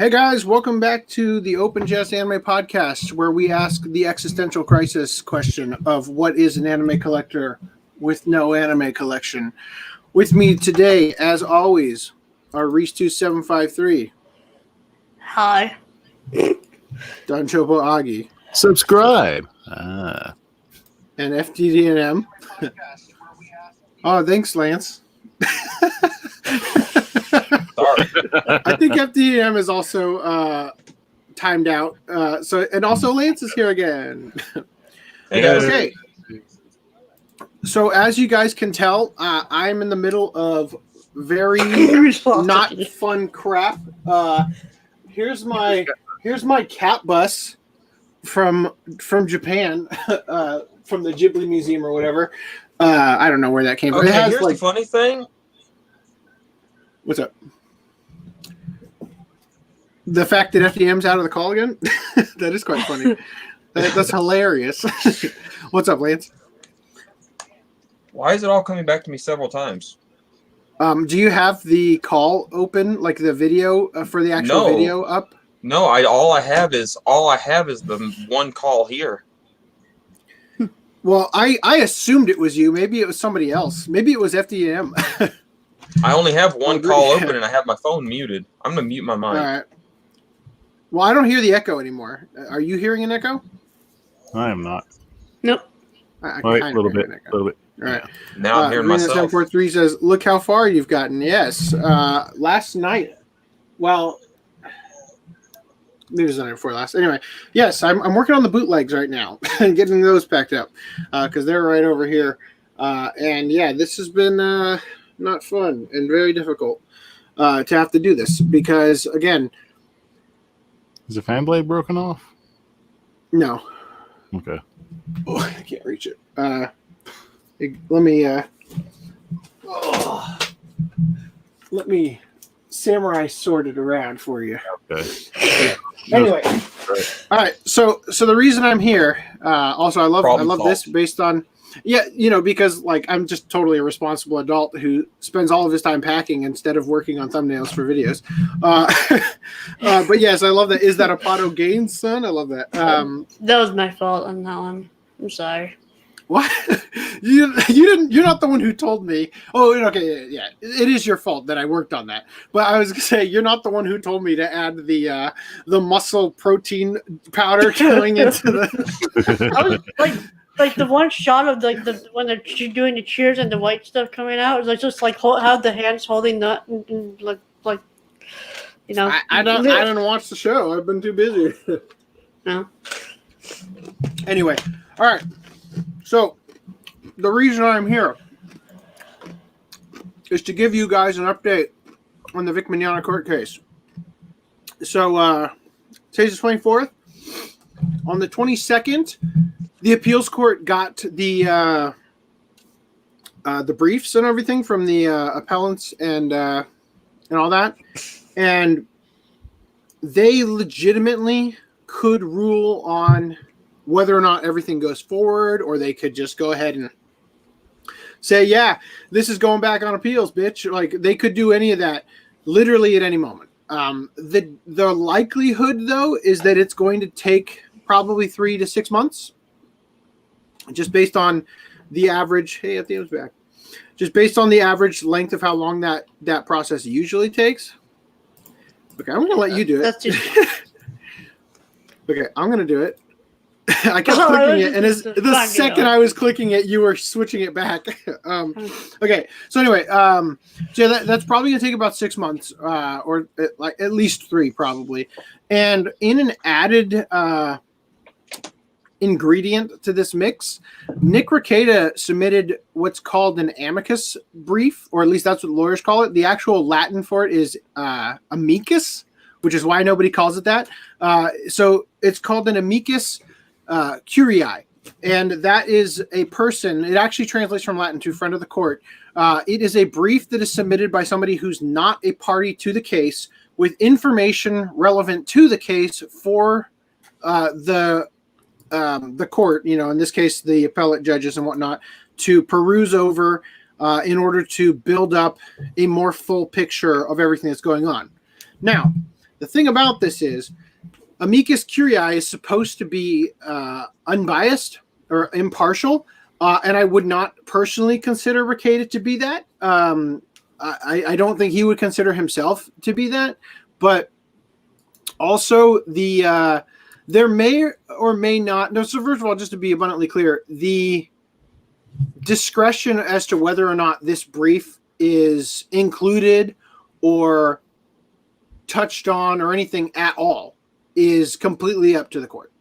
Hey guys, welcome back to the Open Jazz Anime Podcast, where we ask the existential crisis question of what is an anime collector with no anime collection. With me today, as always, are RHYS2753. Hi. Donchopo Agi. Subscribe. And FDDNM. Oh, thanks, Lance. Sorry. I think FDDNM is also timed out. And also Lance is here again. Hey guys. Okay. So as you guys can tell, I'm in the middle of very not fun crap. Here's my cat bus from Japan, from the Ghibli Museum or whatever. I don't know where that came from. Okay, here's the funny thing. What's up? The fact that FDM's out of the call again? That is quite funny. That's hilarious. What's up, Lance? Why is it all coming back to me several times? Do you have the call open, like the video for the actual video up? No, all I have is the one call here. Well, I assumed it was you. Maybe it was somebody else. Maybe it was FDM. I only have one call open and I have my phone muted. I'm gonna mute my mic. All right. Well, I don't hear the echo anymore. Are you hearing an echo? I am not. Nope. Wait, a little bit. All right. Now I'm hearing myself. 743 says, "Look how far you've gotten." Yes. Last night. Well, maybe it was the night before last. Anyway, yes, I'm working on the bootlegs right now and getting those packed up because they're right over here. And yeah, this has been not fun and very difficult to have to do this because, again, Is the fan blade broken off? no. Okay. Oh, I can't reach it. Let me samurai sword it around for you. Okay. Anyway, Right. all right. So the reason I'm here, also I love this based on, because like I'm just totally a responsible adult who spends all of his time packing instead of working on thumbnails for videos. But yes, I love that. Is that a Pato Gaines, son? I love that. That was my fault on that one. I'm sorry. What? You didn't. You're not the one who told me. Oh, okay, yeah. It is your fault that I worked on that. But I was gonna say you're not the one who told me to add the muscle protein powder going into the. I was like the one shot of when they're doing the cheers and the white stuff coming out. It was just like have the hands holding that and like. I didn't watch the show. I've been too busy. No. Anyway, all right. So, the reason I'm here is to give you guys an update on the Vic Mignogna court case. So, today's the 24th. On the 22nd, the appeals court got the briefs and everything from the appellants and all that, and they legitimately could rule on whether or not everything goes forward, or they could just go ahead and say, yeah, this is going back on appeals, bitch. Like, they could do any of that literally at any moment. The likelihood, though, is that it's going to take probably 3 to 6 months, just based on the average. Hey, FDM's back. Just based on the average length of how long that process usually takes. Okay, I'm going to let you do it. That's just Okay, I'm going to do it. I kept clicking it, and the second I was clicking it, you were switching it back. Okay, so anyway, so that's probably going to take about 6 months, or at least 3 probably. And in an added ingredient to this mix, Nick Requeta submitted what's called an amicus brief, or at least that's what lawyers call it. The actual Latin for it is amicus, which is why nobody calls it that. So it's called an amicus curiae, and that is a person. It actually translates from Latin to friend of the court. It is a brief that is submitted by somebody who's not a party to the case with information relevant to the case for the court, in this case, the appellate judges and whatnot, to peruse over in order to build up a more full picture of everything that's going on. Now, The thing about this is amicus curiae is supposed to be unbiased or impartial, and I would not personally consider Rekieta to be that. I don't think he would consider himself to be that, but also there may or may not. No, so first of all, just to be abundantly clear, the discretion as to whether or not this brief is included or touched on or anything at all is completely up to the court.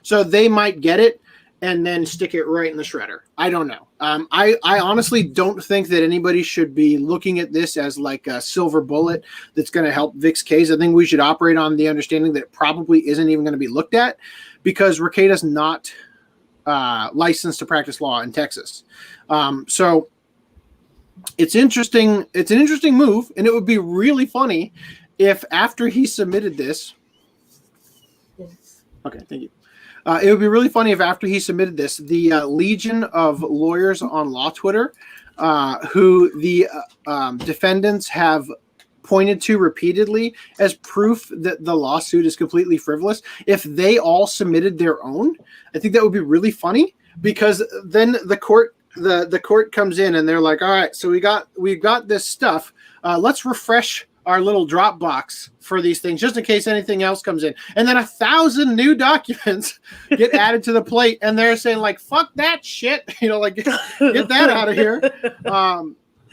So they might get it and then stick it right in the shredder. I don't know. I honestly don't think that anybody should be looking at this as like a silver bullet that's going to help Vic's case. I think we should operate on the understanding that it probably isn't even going to be looked at because Rekieta's not licensed to practice law in Texas. So it's interesting. It's an interesting move, and it would be really funny if after he submitted this. Yes. Okay, thank you. It would be really funny if after he submitted this, the legion of lawyers on law Twitter, who the defendants have pointed to repeatedly as proof that the lawsuit is completely frivolous, if they all submitted their own, I think that would be really funny because then the court comes in and they're like, all right, so we got this stuff. Let's refresh our little Dropbox for these things just in case anything else comes in. And then 1,000 new documents get added to the plate and they're saying like, fuck that shit, like get that out of here.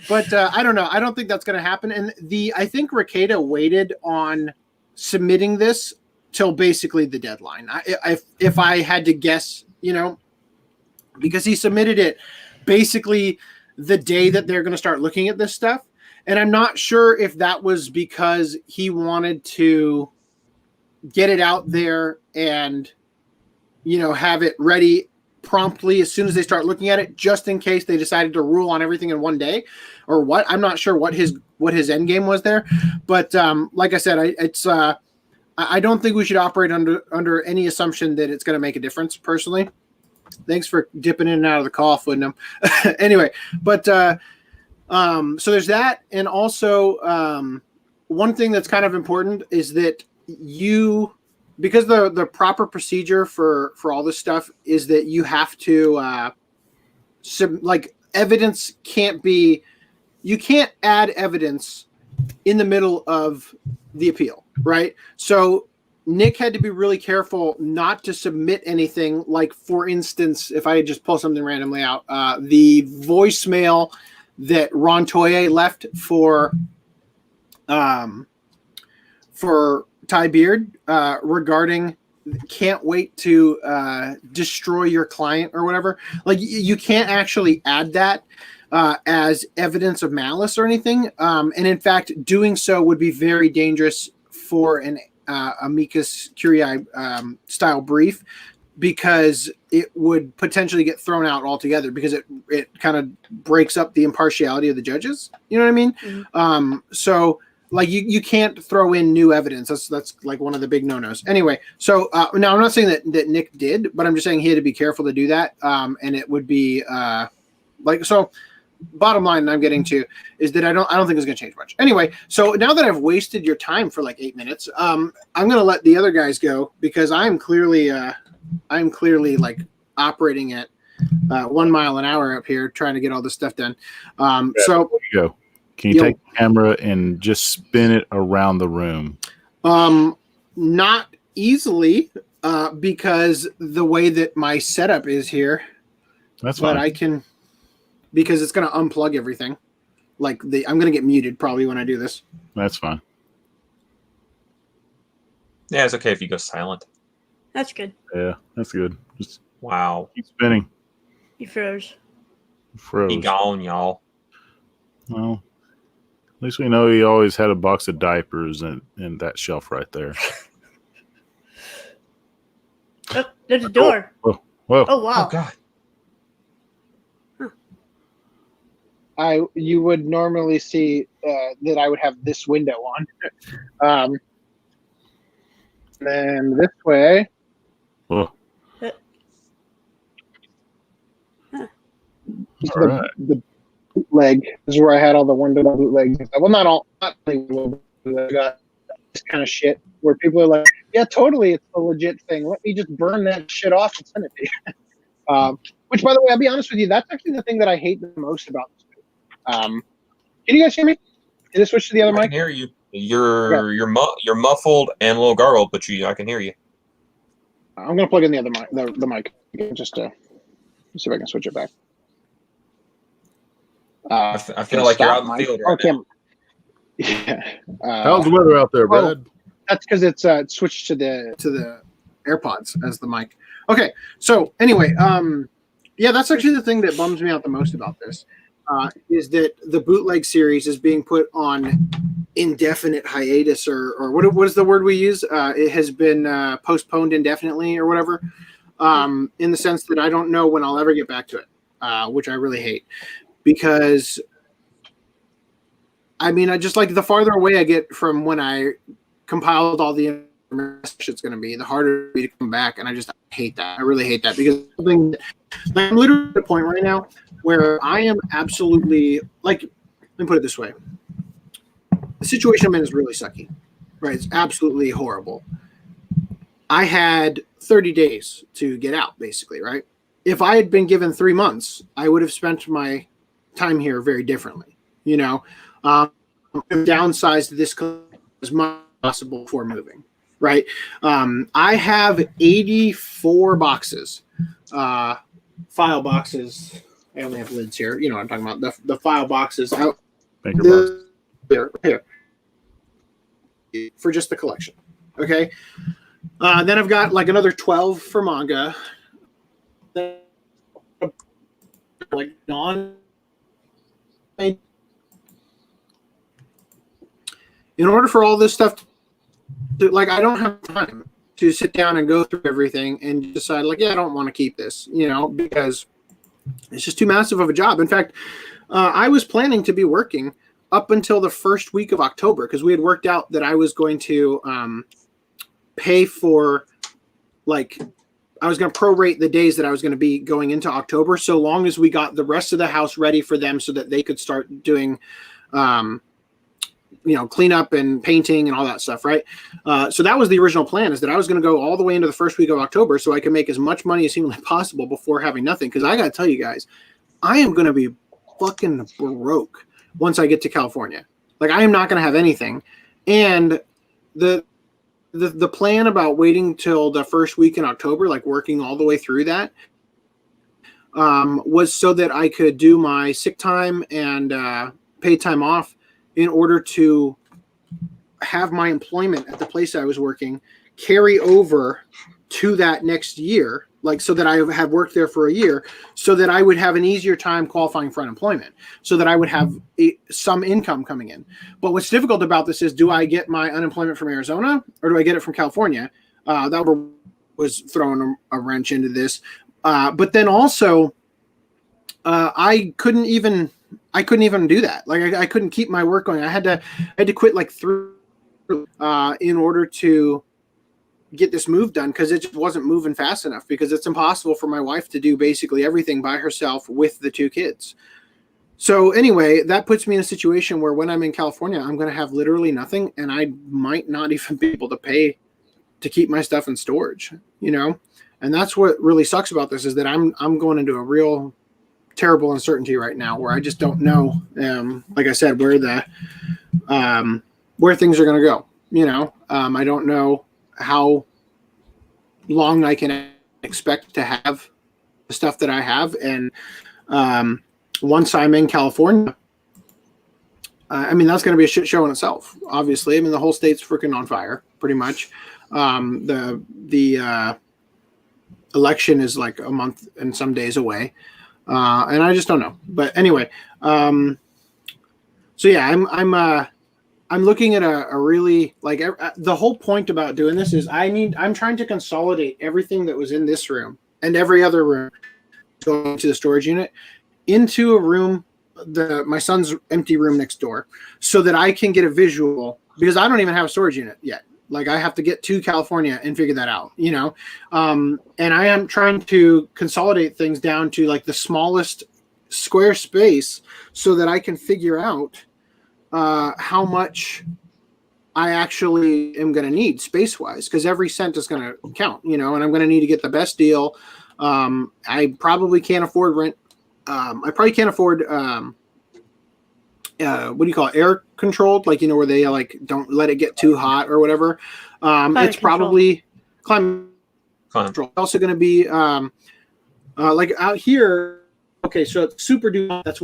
But I don't know. I don't think that's going to happen. And I think Rekieta waited on submitting this till basically the deadline. If I had to guess, because he submitted it basically the day that they're going to start looking at this stuff. And I'm not sure if that was because he wanted to get it out there and, have it ready promptly as soon as they start looking at it, just in case they decided to rule on everything in one day or what. I'm not sure what his end game was there. But like I said, I don't think we should operate under any assumption that it's going to make a difference personally. Thanks for dipping in and out of the call, Footnum. Anyway, but so there's that. And also one thing that's kind of important is that because the proper procedure for all this stuff is that you have to evidence you can't add evidence in the middle of the appeal, right? So Nick had to be really careful not to submit anything like, for instance, if I just pull something randomly out, the voicemail that Ron Toye left for Ty Beard regarding can't wait to destroy your client or whatever. Like you can't actually add that as evidence of malice or anything. And in fact, doing so would be very dangerous for an amicus curiae style brief, because it would potentially get thrown out altogether because it kind of breaks up the impartiality of the judges. You know what I mean? Mm-hmm. So like you can't throw in new evidence. That's like one of the big no-nos. Anyway, so now I'm not saying that Nick did, but I'm just saying he had to be careful to do that. And it would be so. Bottom line I'm getting to is that I don't think it's going to change much. Anyway, so now that I've wasted your time for like 8 minutes, I'm going to let the other guys go because I'm clearly like operating at 1 mile an hour up here trying to get all this stuff done. So there you go. Can you take the camera and just spin it around the room? Not easily because the way that my setup is here. That's fine. But I can. Because it's going to unplug everything. I'm going to get muted probably when I do this. That's fine. Yeah, it's okay if you go silent. That's good. Yeah, that's good. Just wow. keep spinning. He froze. He gone, y'all. Well, at least we know he always had a box of diapers in that shelf right there. Oh, there's a door. Whoa. Oh, wow. Oh, God. You would normally see that I would have this window on. And this way. Oh. The bootleg. This is where I had all the window bootlegs. Well, not all. Not I got kind of shit where people are like, yeah, totally, it's a legit thing. Let me just burn that shit off and send it to you. Which, by the way, I'll be honest with you, that's actually the thing that I hate the most about this movie. Can you guys hear me? Did it switch to the other I mic? can hear you. You're muffled and a little garbled, but I can hear you. I'm gonna plug in the other mic, the mic, just to see if I can switch it back. I feel like you're out in the field right now. Yeah. How's the weather out there, well, Brad? That's because it's switched to the AirPods as the mic. Okay, so anyway, yeah, that's actually the thing that bums me out the most about this, is that the bootleg series is being put on indefinite hiatus, or what is the word we use? It has been postponed indefinitely or whatever, in the sense that I don't know when I'll ever get back to it, which I really hate, because I mean, I just like the farther away I get from when I compiled all the information it's going to be, the harder it will be to come back, and I just hate that. I really hate that, because I'm literally at a point right now where I am absolutely, like, let me put it this way. The situation I'm in is really sucky, right? It's absolutely horrible. I had 30 days to get out, basically, right? If I had been given 3 months, I would have spent my time here very differently, you know? Downsized this as much as possible before moving, right? I have 84 boxes, file boxes. I only have lids here. You know what I'm talking about. The file boxes out here for just the collection. Okay. Then I've got like another 12 for manga. Like in order for all this stuff to, like, I don't have time to sit down and go through everything and decide, like, yeah, I don't want to keep this, you know, because it's just too massive of a job. In fact, I was planning to be working up until the first week of October, because we had worked out that I was going to pay for, like, I was going to prorate the days that I was going to be going into October, so long as we got the rest of the house ready for them so that they could start doing you know, cleanup and painting and all that stuff, right? So that was the original plan, is that I was going to go all the way into the first week of October so I could make as much money as humanly possible before having nothing. Because I got to tell you guys, I am going to be fucking broke once I get to California. Like, I am not going to have anything. And the plan about waiting till the first week in October, like working all the way through that, was so that I could do my sick time and paid time off, in order to have my employment at the place I was working carry over to that next year, like, so that I have worked there for a year, so that I would have an easier time qualifying for unemployment, so that I would have some income coming in. But what's difficult about this is, do I get my unemployment from Arizona or do I get it from California? That was throwing a wrench into this. But then also, I couldn't even do that. Like, I couldn't keep my work going. I had to quit like 3 in order to get this move done, because it just wasn't moving fast enough, because it's impossible for my wife to do basically everything by herself with the 2 kids. So anyway, that puts me in a situation where when I'm in California, I'm going to have literally nothing, and I might not even be able to pay to keep my stuff in storage, you know? And that's what really sucks about this, is that I'm going into a real terrible uncertainty right now, where I just don't know, like I said, where things are going to go, you know? I don't know how long I can expect to have the stuff that I have. And once I'm in California, I mean, that's going to be a shit show in itself, obviously. I mean, the whole state's freaking on fire, pretty much. The election is like a month and some days away. And I just don't know. But anyway, so yeah, I'm looking at a really, like, the whole point about doing this is I'm trying to consolidate everything that was in this room and every other room going to the storage unit into a room, my son's empty room next door, so that I can get a visual, because I don't even have a storage unit yet. Like, I have to get to California and figure that out, you know? And I am trying to consolidate things down to like the smallest square space, so that I can figure out how much I actually am going to need space wise, because every cent is going to count, and I'm going to need to get the best deal. I probably can't afford rent. I probably can't afford, what do you call it? Air controlled, like, where they like don't let it get too hot or whatever. It's probably climate control. Also going to be, like out here. Okay. So it's super duper. That's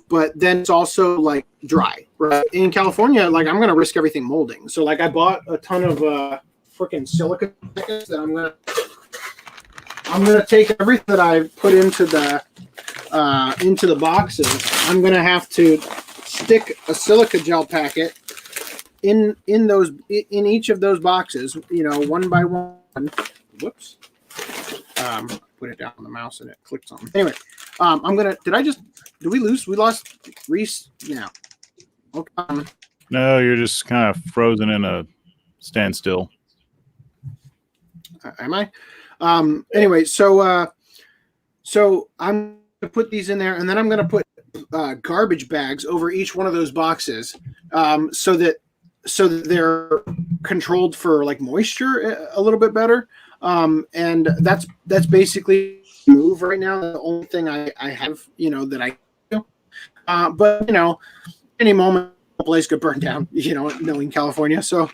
but then it's also like dry, right? In California, like I'm going to risk everything molding. So like I bought a ton of freaking silica packets that I'm going to take everything that I put into the boxes. I'm going to have to stick a silica gel packet in each of those boxes, one by one. Whoops. Put it down on the mouse and it clicks on. Anyway, we lost RHYS now. Okay. No, you're just kind of frozen in a standstill. Am I? Anyway, so I'm going to put these in there, and then I'm going to put garbage bags over each one of those boxes, so that they're controlled for like moisture a little bit better. And that's basically the move right now. The only thing I have, that I do. But any moment the place could burn down, knowing California. So,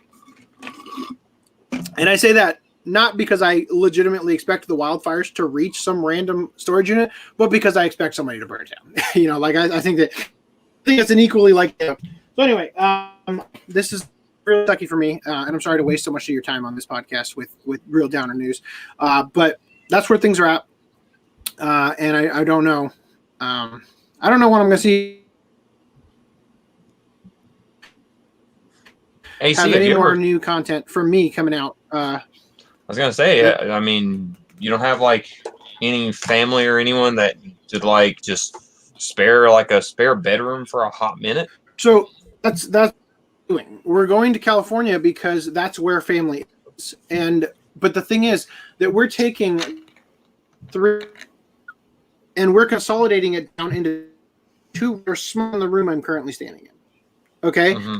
and I say that not because I legitimately expect the wildfires to reach some random storage unit, but because I expect somebody to burn it down. Like I think it's an equally like. So anyway, this is really sucky for me, and I'm sorry to waste so much of your time on this podcast with real downer news. But that's where things are at, and I don't know. I don't know when I'm going to see. AC, have any more new content from me coming out. I was gonna say, I mean, you don't have like any family or anyone that could like just spare a spare bedroom for a hot minute. So that's doing. We're going to California because that's where family is, but the thing is that we're taking 3 and we're consolidating it down into 2. We're small in the room I'm currently standing in. Okay. Mm-hmm.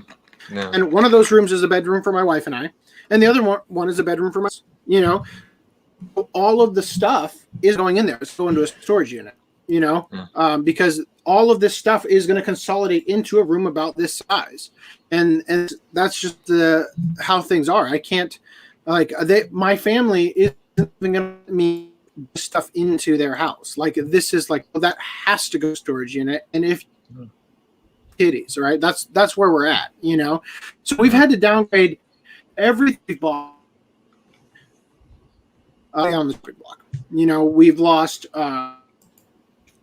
Yeah. And one of those rooms is a bedroom for my wife and I, and the other one is a bedroom for my, all of the stuff is going in there. It's going to a storage unit, because all of this stuff is going to consolidate into a room about this size. And that's just how things are. I can't my family isn't going to let me stuff into their house. Like this is like, well, that has to go storage unit. And if kitties, right? That's where we're at, So we've had to downgrade everything we bought on the block. We've lost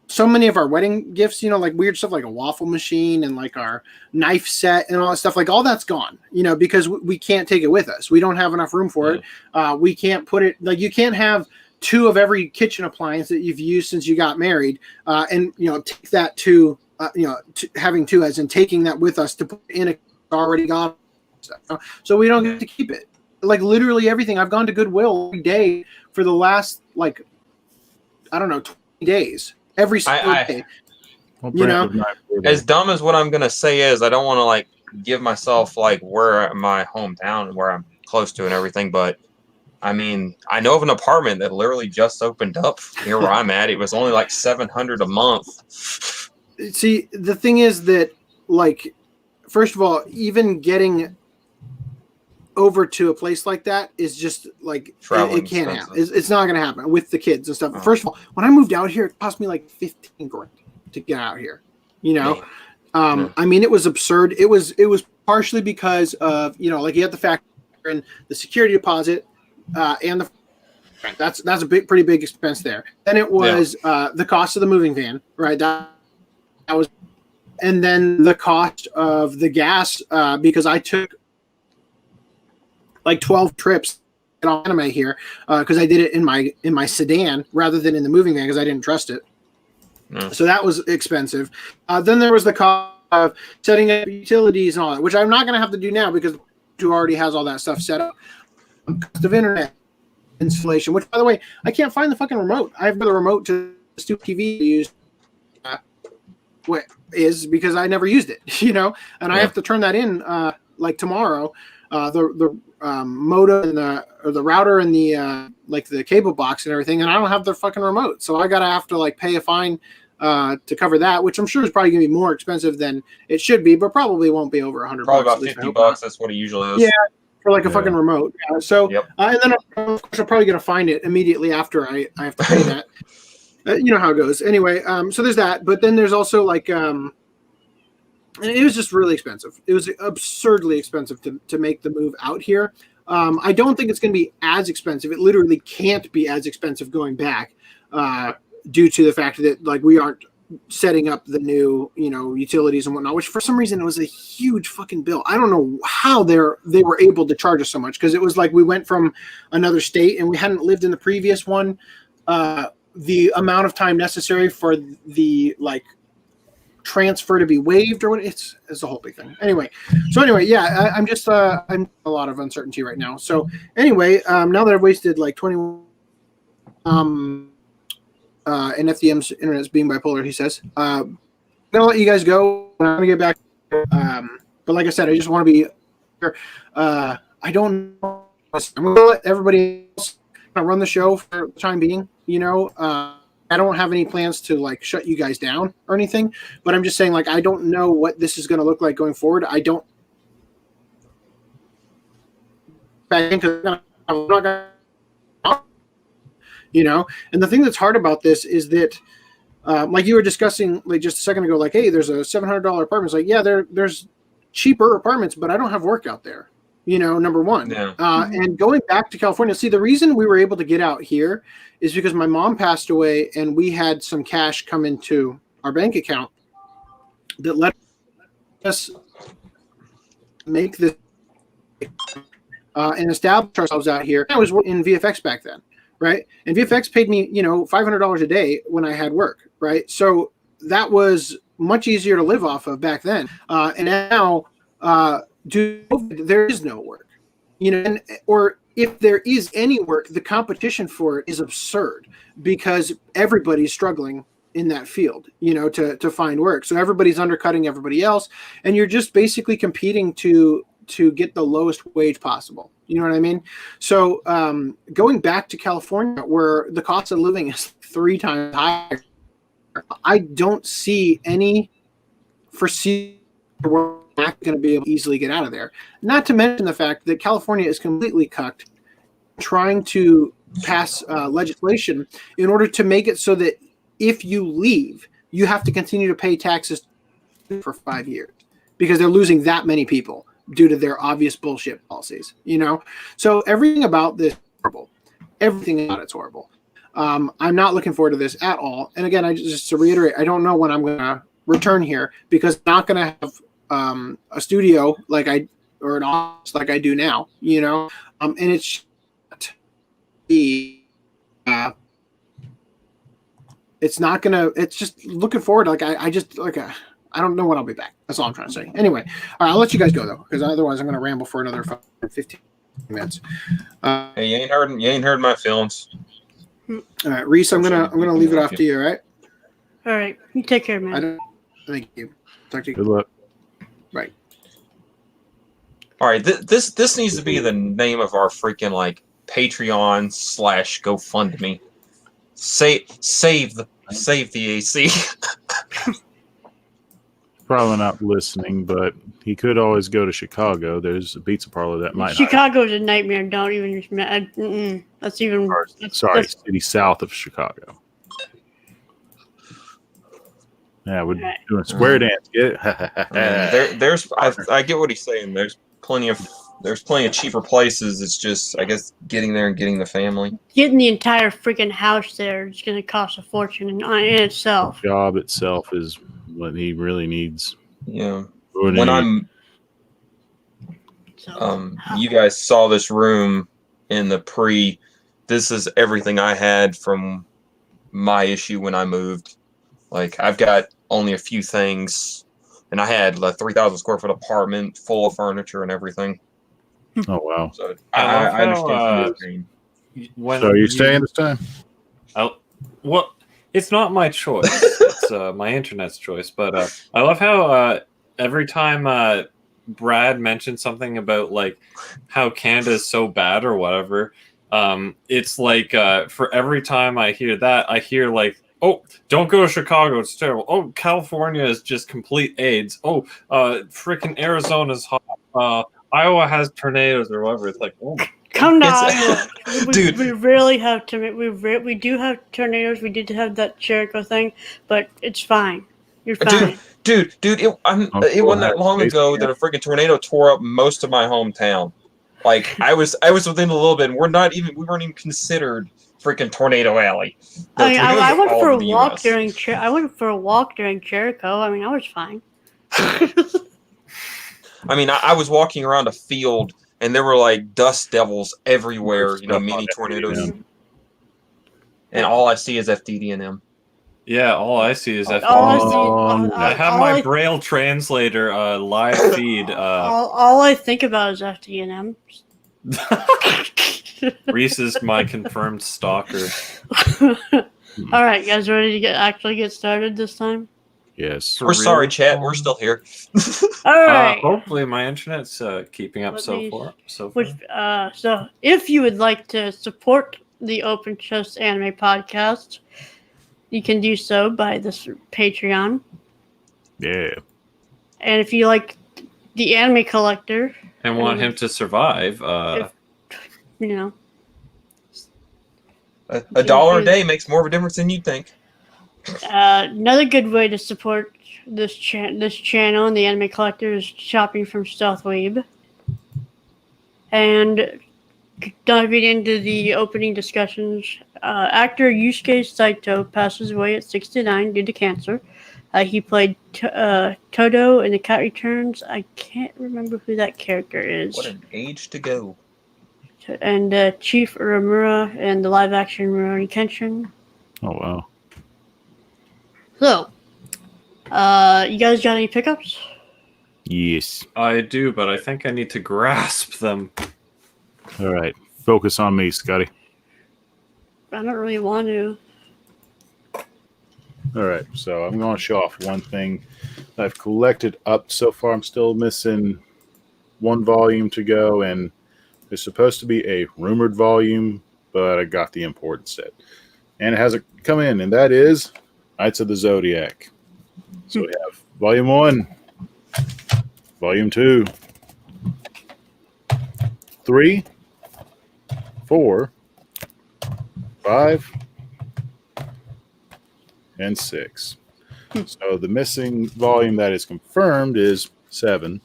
so many of our wedding gifts, like weird stuff like a waffle machine and like our knife set and all that stuff. Like all that's gone, because we can't take it with us. We don't have enough room for it. We can't put it, like you can't have 2 of every kitchen appliance that you've used since you got married, and take that to having 2 as in taking that with us to put in a already got stuff. So we don't get to keep it. Like literally everything. I've gone to Goodwill every day for the last 20 days. Every single day. As dumb as what I'm gonna say is, I don't want to like give myself like where my hometown and where I'm close to and everything, but I mean, I know of an apartment that literally just opened up here where I'm at. It was only like $700 a month. See, the thing is that, like, first of all, even getting over to a place like that is just like it can't happen. It's not going to happen with the kids and stuff. First of all, when I moved out here, it cost me like $15,000 to get out here. I mean, it was absurd. It was partially because of like you have the factor in the security deposit and the rent. That's a pretty big expense there. Then it was the cost of the moving van, right? That was, and then the cost of the gas because I took like 12 trips on anime here because I did it in my sedan rather than in the moving van because I didn't trust it. So that was expensive. Then there was the cost of setting up utilities and all that, which I'm not going to have to do now because who already has all that stuff set up. Cost of internet installation, which by the way, I can't find the fucking remote. I have the remote to the stupid TV to use. What is because I never used it, and I have to turn that in like tomorrow, the modem and the router and the like the cable box and everything, and I don't have the fucking remote, so I gotta have to like pay a fine to cover that, which I'm sure is probably gonna be more expensive than it should be, but probably won't be over $100. Probably about $50. That's what it usually is. Yeah, for like a fucking remote. So yep. And then of course I'm probably gonna find it immediately after I have to pay that. You know how it goes. Anyway, so there's that, but then there's also like and it was just really expensive. It was absurdly expensive to make the move out here. I don't think it's going to be as expensive. It literally can't be as expensive going back due to the fact that like we aren't setting up the new, utilities and whatnot, which for some reason it was a huge fucking bill. I don't know how they were able to charge us so much, because it was like we went from another state and we hadn't lived in the previous one. The amount of time necessary for the like transfer to be waived or what it's a whole big thing. Anyway, yeah, I'm just I'm a lot of uncertainty right now. So anyway, now that I've wasted like 20 and FDM's internet is being bipolar, he says. I'm gonna let you guys go. I'm gonna get back. But like I said, I just want to be here. I don't know. I'm gonna let everybody else run the show for the time being. I don't have any plans to like shut you guys down or anything, but I'm just saying like I don't know what this is going to look like going forward. I don't. And the thing that's hard about this is that, like you were discussing like just a second ago, like, hey, there's a $700 apartment. It's like, yeah, there's cheaper apartments, but I don't have work out there. Number one. Yeah. And going back to California, see, the reason we were able to get out here is because my mom passed away and we had some cash come into our bank account that let us make this and establish ourselves out here. I was in VFX back then, right? And VFX paid me, $500 a day when I had work, right? So that was much easier to live off of back then. And now, there is no work, or if there is any work, the competition for it is absurd because everybody's struggling in that field, to find work. So everybody's undercutting everybody else, and you're just basically competing to get the lowest wage possible. You know what I mean? So going back to California, where the cost of living is 3 times higher, I don't see any foreseeable work not going to be able to easily get out of there. Not to mention the fact that California is completely cucked, trying to pass legislation in order to make it so that if you leave, you have to continue to pay taxes for 5 years because they're losing that many people due to their obvious bullshit policies. So everything about this is horrible. Everything about it's horrible. I'm not looking forward to this at all. And again, just to reiterate, I don't know when I'm going to return here because I'm not going to have a studio or an office like I do now, and it's not gonna. It's just looking forward. Like I don't know when I'll be back. That's all I'm trying to say. Anyway, all right, I'll let you guys go though, because otherwise I'm gonna ramble for another 15 minutes. Hey, you ain't heard my feelings. All right, Reese, I'm gonna leave it off to you. All right. All right, you take care, man. Thank you. Talk to you. Good luck. Right. All right. This needs to be the name of our freaking like Patreon / GoFundMe. Save the AC. Probably not listening, but he could always go to Chicago. There's a pizza parlor that might. Chicago's a nightmare. Don't even. That's even. Sorry, city south of Chicago. Yeah, we're doing square dance. Get it? I get what he's saying. There's plenty of cheaper places. It's just, I guess, getting there and getting the family. Getting the entire freaking house there is going to cost a fortune in itself. The job itself is what he really needs. Yeah. You guys saw this room in the pre. This is everything I had from my issue when I moved. Like, I've got only a few things, and I had a 3,000 square foot apartment full of furniture and everything. Oh, wow. So I understand. So are you staying this time? Well, it's not my choice. It's my internet's choice. But I love how every time Brad mentioned something about like how Canada is so bad or whatever. It's like for every time I hear that, I hear like, oh, don't go to Chicago, it's terrible. Oh, California is just complete AIDS. Oh, freaking Arizona's hot. Iowa has tornadoes or whatever. It's like, oh my. Come to Iowa. Dude. We really have to. We do have tornadoes. We did have that Jericho thing, but it's fine. You're fine. Dude, it wasn't that long ago that a freaking tornado tore up most of my hometown. Like I was within a little bit, and we weren't even considered freaking Tornado Alley. I went for a walk during Jericho. I mean, I was fine. I mean, I was walking around a field, and there were like dust devils everywhere. Mini tornadoes, and all I see is FDDNM. Yeah, all I see is FDDNM. I have my Braille translator live feed. All I think about is FDNM. Reese is my confirmed stalker. All right, guys, ready to actually get started this time? Yes. We're sorry, chat. We're still here. All right. Hopefully, my internet's keeping up so far. So if you would like to support the Open Chest Anime Podcast, you can do so by this Patreon. Yeah. And if you like the Anime Collector and want him to survive, $1 a day makes more of a difference than you'd think. Another good way to support this channel and the Anime Collector is shopping from Stealth Weeb. And diving into the opening discussions, actor Yusuke Saito passes away at 69 due to cancer. He played Todo in The Cat Returns. I can't remember who that character is. What an age to go. And Chief Uramura in the live-action Rurouni Kenshin. Oh, wow. So, you guys got any pickups? Yes. I do, but I think I need to grasp them. All right. Focus on me, Scotty. I don't really want to. All right. So I'm going to show off one thing I've collected up so far. I'm still missing one volume to go, and there's supposed to be a rumored volume, but I got the imported set. And it hasn't come in, and that is Knights of the Zodiac. So we have Volume 1, Volume 2, 3, 4, 5, and 6. So the missing volume that is confirmed is 7,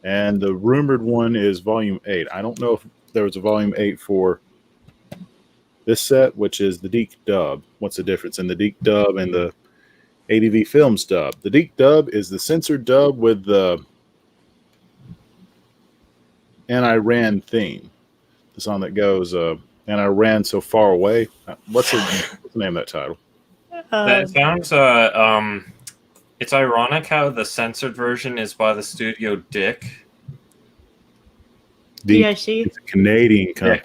and the rumored one is Volume 8. I don't know if there was a Volume 8 for this set, which is the Deke dub. What's the difference in the Deke dub and the ADV Films dub? The Deke dub is the censored dub with the And I Ran theme. The song that goes, And I Ran So Far Away. What's the name of that title? That sounds, it's ironic how the censored version is by the studio Dick. DIC? It's a Canadian company.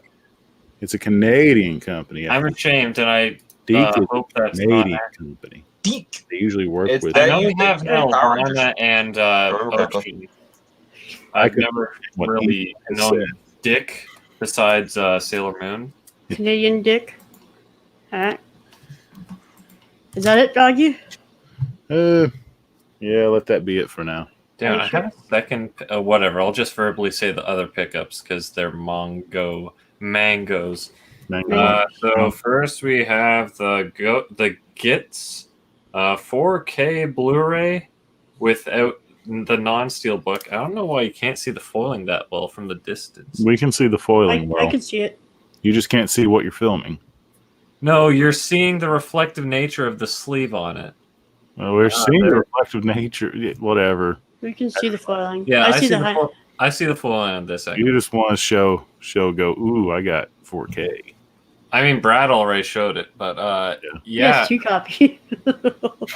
It's a Canadian company. I'm ashamed, and I hope that's Canadian not company. Deke. They usually work with. I know we have Nelvana and Ocean. I've never really known Dick besides Sailor Moon. Canadian Dick. All right. Is that it, Doggy? Yeah, let that be it for now. Damn, I have a second. Whatever. I'll just verbally say the other pickups because they're mangoes. So first we have the Gits 4K Blu-ray without the non-steel book. I don't know why you can't see the foiling that well from the distance. We can see the foiling well. I can see it. You just can't see what you're filming. No, you're seeing the reflective nature of the sleeve on it. Well, we're seeing the reflective nature. Whatever. We can see the foiling. Yeah, I see the foiling on this. You just want to show go, ooh, I got 4K. I mean, Brad already showed it, but Yes, 2 copies.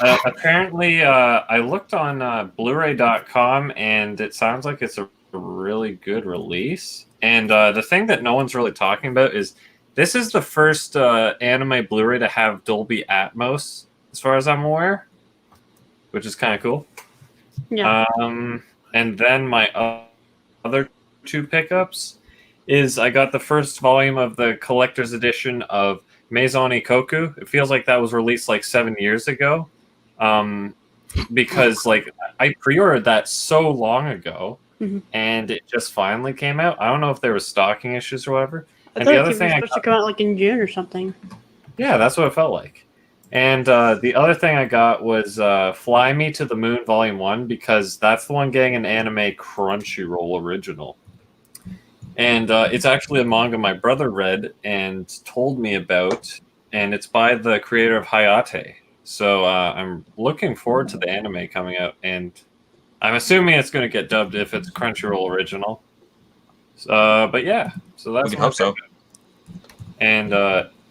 Apparently, I looked on Blu-ray.com, and it sounds like it's a really good release. And the thing that no one's really talking about is this is the first anime Blu-ray to have Dolby Atmos, as far as I'm aware, which is kind of cool. Yeah. And then my other 2 pickups is I got the first volume of the collector's edition of Maison Ikoku. It feels like that was released like 7 years ago. Because like I pre-ordered that so long ago, and it just finally came out. I don't know if there was stocking issues or whatever. I thought it was supposed to come out like in June or something. Yeah, that's what it felt like. And the other thing I got was Fly Me to the Moon Volume 1, because that's the one getting an anime Crunchyroll original. And it's actually a manga my brother read and told me about, and it's by the creator of Hayate. So I'm looking forward to the anime coming out, and I'm assuming it's going to get dubbed if it's Crunchyroll original. But yeah, so that's We can hope so. And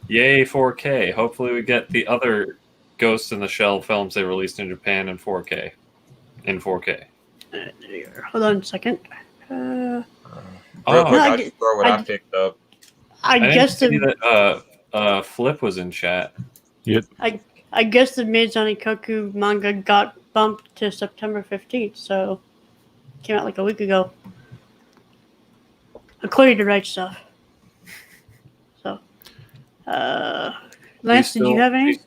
yay 4K. Hopefully we get the other Ghost in the Shell films they released in Japan in 4K. Hold on a second. Real quick, I just throw what I picked up. I guess that Flip was in chat. Yep. I guess the Maison Ikoku manga got bumped to September 15th, so it came out like a week ago. According to Right Stuff. So, Lance, did you have any?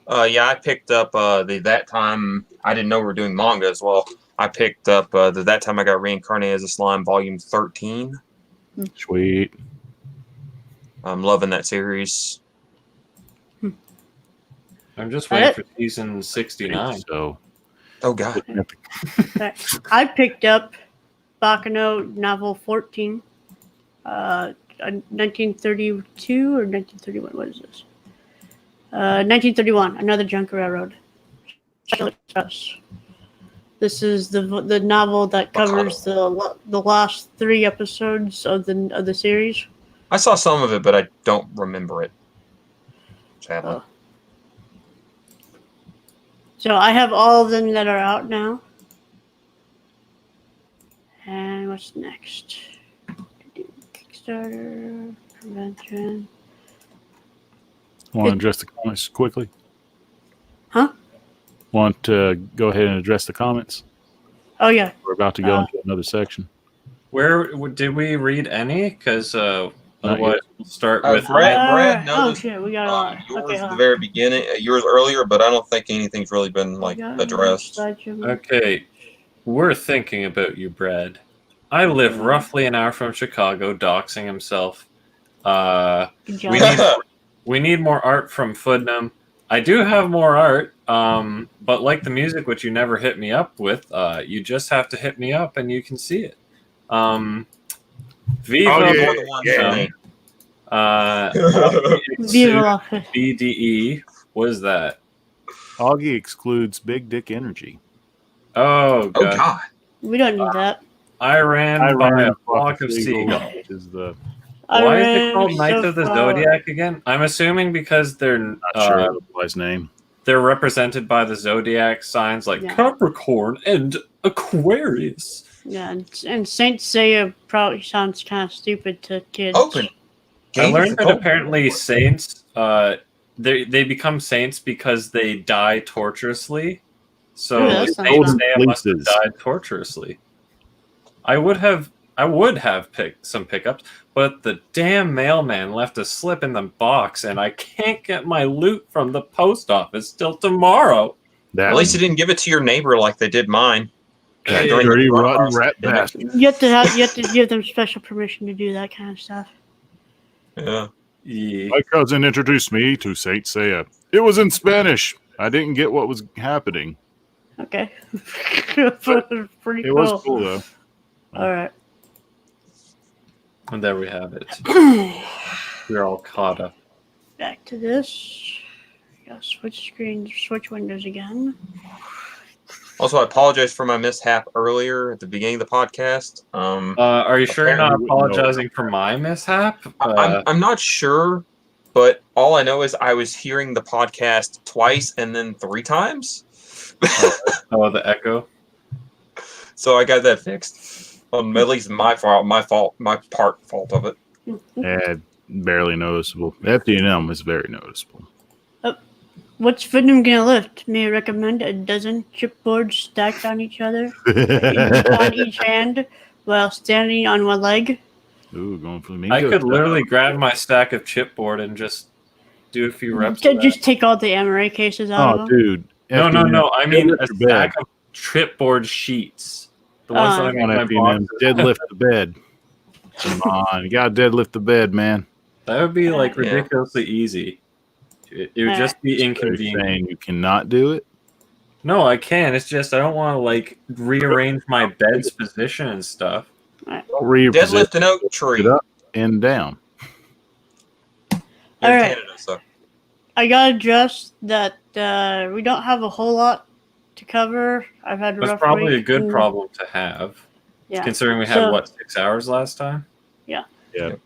Yeah, I picked up That Time. I didn't know we were doing manga as well. I picked up That Time I Got Reincarnated as a Slime, Volume 13. Sweet. I'm loving that series. I'm just waiting for season 69. So, oh god, I picked up Bakano novel 14, 1932 or 1931. What is this? 1931. Another Junk Railroad. This is the novel that covers the last 3 episodes of the series. I saw some of it, but I don't remember it. Sadly. So I have all of them that are out now. And what's next? Kickstarter, convention. Want to address the comments quickly? Huh? Want to go ahead and address the comments? Oh, yeah. We're about to go into another section. Where did we read any? Because otherwise we'll start with Brad noticed, shit, we got a lot. yours Okay, at the very beginning, yours earlier, but I don't think anything's really been addressed. Okay, we're thinking about you, Brad. I live roughly an hour from Chicago, doxing himself. Good job. We need more art from Foodnum. I do have more art, but like the music, which you never hit me up with, you just have to hit me up and you can see it. Viva Viva BDE. What is that? Augie excludes Big Dick Energy. Oh god. We don't need that. I ran by a flock of seagulls. Why is it called Knights of the Zodiac again? I'm assuming because they're not sure his name. They're represented by the zodiac signs like Capricorn and Aquarius. Yeah, and Saint Seiya probably sounds kind of stupid to kids. I learned that apparently saints, they become saints because they die torturously. So Saint Seiya must have died torturously. I would have picked some pickups, but the damn mailman left a slip in the box, and I can't get my loot from the post office till tomorrow. At least you didn't give it to your neighbor like they did mine. Dirty, rotten rat bastard. You have to give them special permission to do that kind of stuff. Yeah. My cousin introduced me to Saint Seiya. It was in Spanish. I didn't get what was happening. Okay. Pretty cool. It was cool though. All right. And there we have it. We're all caught up. Back to this. Gotta switch screens, switch windows again. Also, I apologize for my mishap earlier at the beginning of the podcast. Are you sure you're not apologizing for my mishap? I'm not sure, but all I know is I was hearing the podcast twice and then 3 times. The echo. So I got that fixed. At least my fault of it. Barely noticeable. FDDNM is very noticeable. What's Venom gonna lift? May I recommend a dozen chipboards stacked on each other, on each hand, while standing on one leg? Ooh, going for the I could literally grab my stack of chipboard and just do a few reps. Just take all the MRA cases out of them. Dude. No. I mean a stack of chipboard sheets. The ones that I got on my box. Deadlift the bed. Come on, you gotta deadlift the bed, man. That would be like ridiculously easy. It would just be inconvenient. Saying you cannot do it? No, I can. It's just I don't want to like rearrange my bed's position and stuff. Deadlift an oak tree. Up and down. All right. Canada, so. I gotta address that we don't have a whole lot to cover. I've had That's probably a good problem to have. Yeah. Considering we had 6 hours last time. Yeah. Yeah.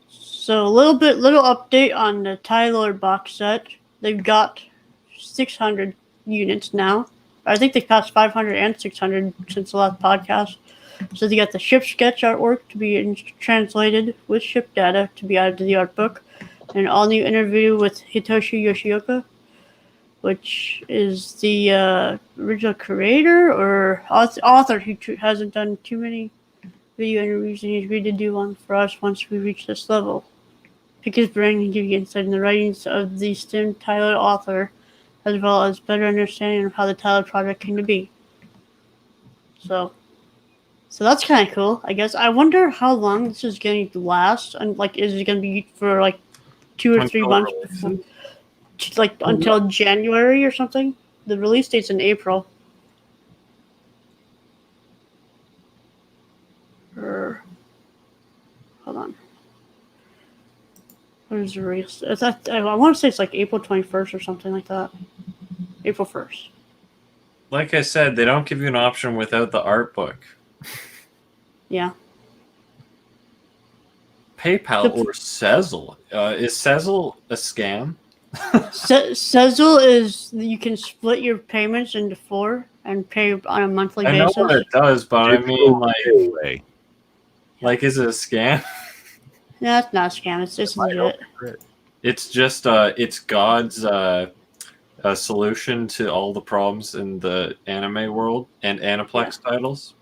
So a little update on the Tyler box set. They've got 600 units now. I think they passed 500 and 600 since the last podcast. So they got the ship sketch artwork to be translated with ship data to be added to the art book. An all-new interview with Hitoshi Yoshioka, which is the original creator or author who hasn't done too many video interviews, and he's agreed to do one for us once we reach this level. Pick his brain and give you insight in the writings of the esteemed Tyler author, as well as better understanding of how the Tyler project came to be. So that's kind of cool, I guess. I wonder how long this is going to last, and like, is it going to be for like 2 or 3 months before, like until January or something? The release date's in April. Hold on. What is the release? I want to say it's like April 21st or something like that. April 1st. Like I said, they don't give you an option without the art book. Yeah. PayPal or Sezzle. Is Sezzle a scam? Sezzle is you can split your payments into 4 and pay on a monthly basis. I know what it does, but I mean, like, is it a scam? No, it's not a scam. It's just legit. It's just it's God's solution to all the problems in the anime world and Aniplex titles.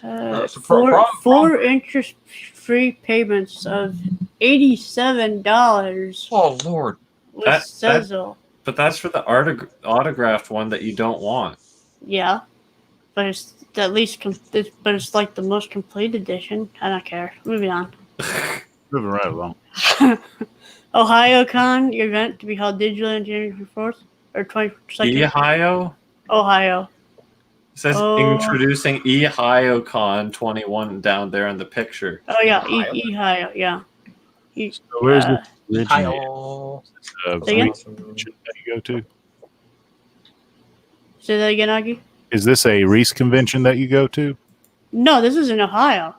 4 interest-free payments of $87. Oh Lord! With Sezzle. But that's for the autographed one that you don't want. Yeah, but it's at least but it's like the most complete edition. I don't care. Moving on. Moving right along. OhioCon event to be held digitally on January 4th or 22nd. Ohio. It says introducing OhioCon 21 down there in the picture. Oh yeah, Ohio, yeah. So where's the original convention that you go to? Say that again, Augie? Is this a RHYS convention that you go to? No, this is in Ohio.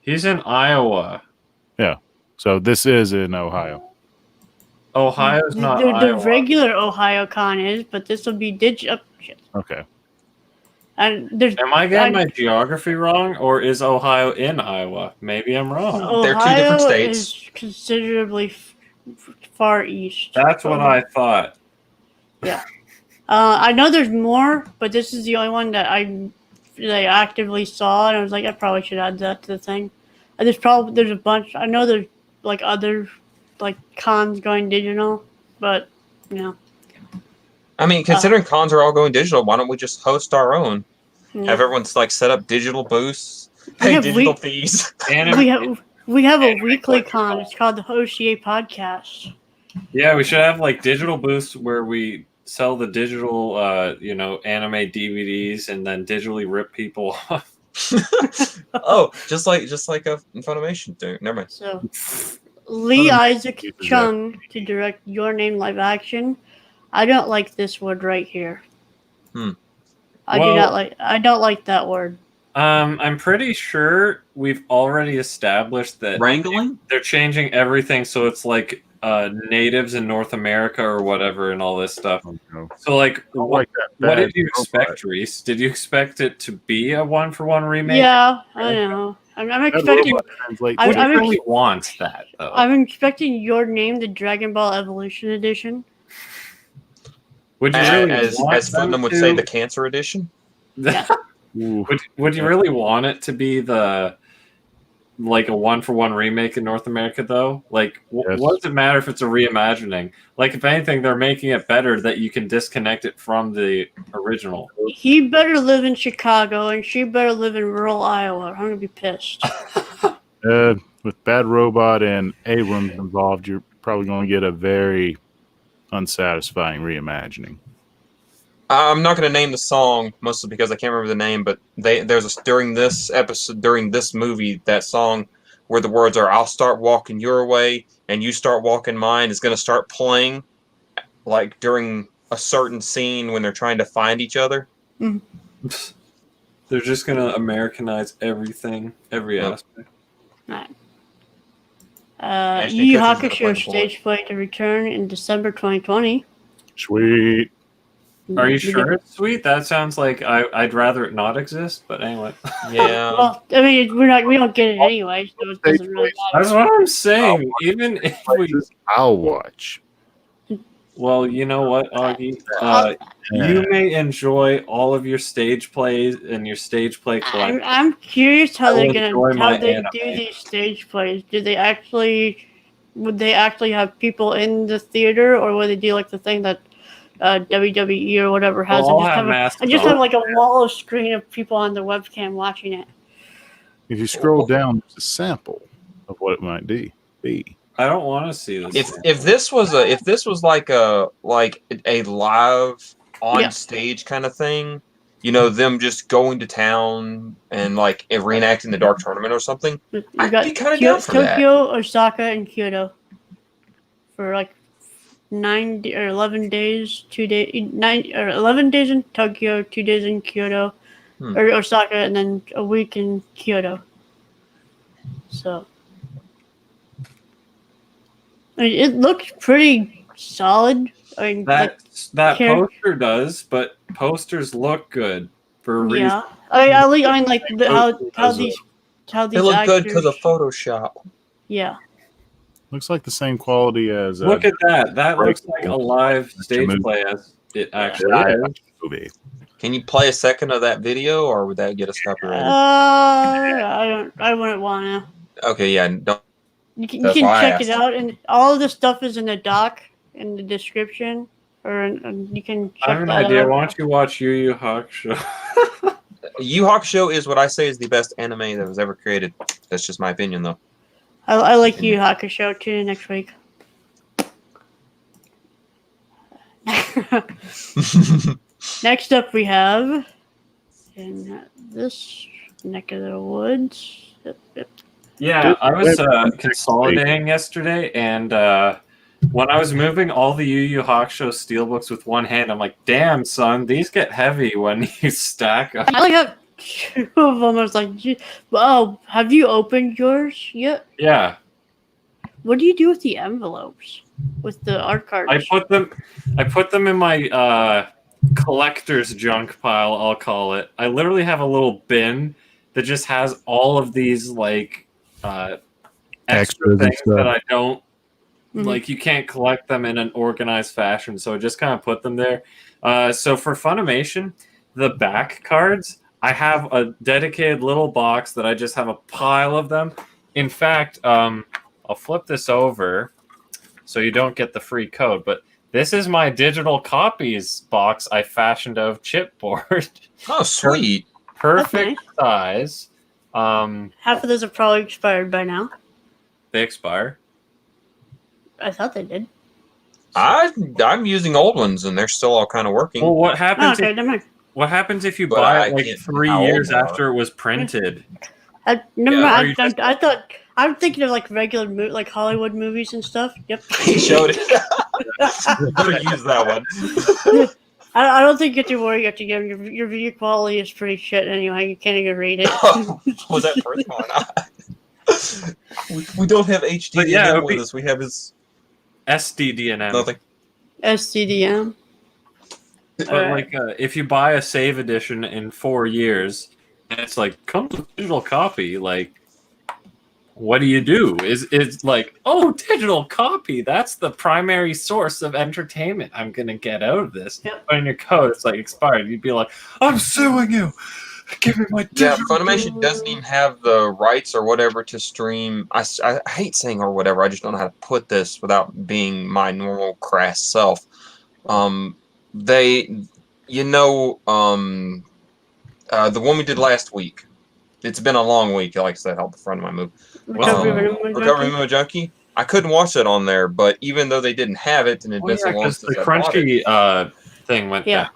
He's in Iowa. Yeah. So this is in Ohio. Ohio's not the regular OhioCon is, but this will be digital. Okay. And am I getting my geography wrong, or is Ohio in Iowa? Maybe I'm wrong. Ohio They're 2 different states. Is considerably far east. That's what I thought. Yeah. I know there's more, but this is the only one that I actively saw, and I was like, I probably should add that to the thing. And there's a bunch. I know there's like other like cons going digital, but you know. I mean, considering cons are all going digital, why don't we just host our own? Yeah. Have everyone's like set up digital booths, pay digital fees. We have a weekly con. It's called the OCA Podcast. Yeah, we should have like digital booths where we sell the digital, anime DVDs and then digitally rip people off. Oh, just like a Funimation thing. Never mind. So, Lee Isaac Chung to direct Your Name live action. I don't like this word right here. I don't like that word. I'm pretty sure we've already established that wrangling. They're changing everything so it's like natives in North America or whatever and all this stuff. So like, what did you expect, Reese? Did you expect it to be a 1-for-1 remake? Yeah, I know. I'm expecting. I really want that though. I'm expecting Your Name, the Dragon Ball Evolution edition. Would you really as Footman would say, the Cancer Edition? Would you really want it to be like a 1-for-1 remake in North America, though? Like, what does it matter if it's a reimagining? Like, if anything, they're making it better that you can disconnect it from the original. He better live in Chicago, and she better live in rural Iowa. I'm gonna be pissed. With Bad Robot and Abrams involved, you're probably going to get a very unsatisfying reimagining. I'm not going to name the song, mostly because I can't remember the name, but during this movie, that song where the words are, "I'll start walking your way and you start walking mine," is going to start playing like during a certain scene when they're trying to find each other. Mm-hmm. They're just going to Americanize everything, every aspect. Right. Yu Yu Hakusho stage play to return in December 2020. Sweet. Are you sure it's sweet? That sounds like I'd rather it not exist, but anyway. Yeah. Well, I mean, we don't get it anyway, so it doesn't really matter. That's what I'm saying. Even if I'll watch. Well, you know what, Augie? You may enjoy all of your stage plays and your stage play collection. I'm curious how they do these stage plays. Would they actually have people in the theater, or would they do like the thing that WWE or whatever has? Just have like a wall of screen of people on the webcam watching it. If you scroll down, there's a sample of what it might be. I don't want to see this. If this was like a live on stage kind of thing, you know, them just going to town and like reenacting the Dark Tournament or something, I'd be kind of down for that. Tokyo, Osaka, and Kyoto for like 9 or 11 days, 2 days, 9 or 11 days in Tokyo, 2 days in Kyoto or Osaka, and then a week in Kyoto. So. I mean, it looks pretty solid. I mean, that poster does, but posters look good for a reason. Yeah, I mean, like how these they look good because of Photoshop. Yeah, looks like the same quality as. Look at that! That looks like a live stage play as it actually is. Can you play a second of that video, or would that get us copyrighted? I wouldn't want to. Okay, yeah, don't. You can check it out, and all of this stuff is in the doc in the description, or you can check I have an idea. Why don't you watch Yu Yu Hakusho? Yu Hakusho is what I say is the best anime that was ever created. That's just my opinion, though. I like Yu Yu Hakusho. Tune in next week. Next up, we have in this neck of the woods. Yeah, I was consolidating yesterday, and when I was moving all the Yu Yu Hakusho steelbooks with one hand, I'm like, damn, son, these get heavy when you stack them. I only have 2 of them. I was like, oh, have you opened yours yet? Yeah. What do you do with the envelopes? With the art cards? I put them in my collector's junk pile, I'll call it. I literally have a little bin that just has all of these, like, extra things that I don't like. You can't collect them in an organized fashion, so I just kind of put them there. So for Funimation, the back cards, I have a dedicated little box that I just have a pile of them. In fact, I'll flip this over so you don't get the free code, but this is my digital copies box I fashioned out of chipboard. Oh, sweet. Perfect size. Half of those have probably expired by now. They expire? I thought they did. I'm using old ones, and they're still all kind of working. Well, what happens? What happens if you buy it like 3 years after it was printed? I thought I'm thinking of like regular like Hollywood movies and stuff. Yep. He showed it. Better use that one. I don't think you have to worry. You have to give your video quality is pretty shit anyway. You can't even read it. Was that first one? We don't have HDDNM with us. We have his SDDNM. Nothing. SDDM. But like, if you buy a save edition in 4 years, and it's like comes with digital copy, like, what do you do? It's like, oh, digital copy. That's the primary source of entertainment I'm going to get out of this. Yep. But in your code, it's like expired. You'd be like, I'm suing you. Give me my digital. Yeah, Funimation doesn't even have the rights or whatever to stream. I hate saying or whatever. I just don't know how to put this without being my normal crass self. The one we did last week. It's been a long week. Like I said, help a friend of mine move. Recovery Memo Junkie. I couldn't watch it on there, but even though they didn't have it, and it'd been so long since the I bought it. Crunchy thing went down.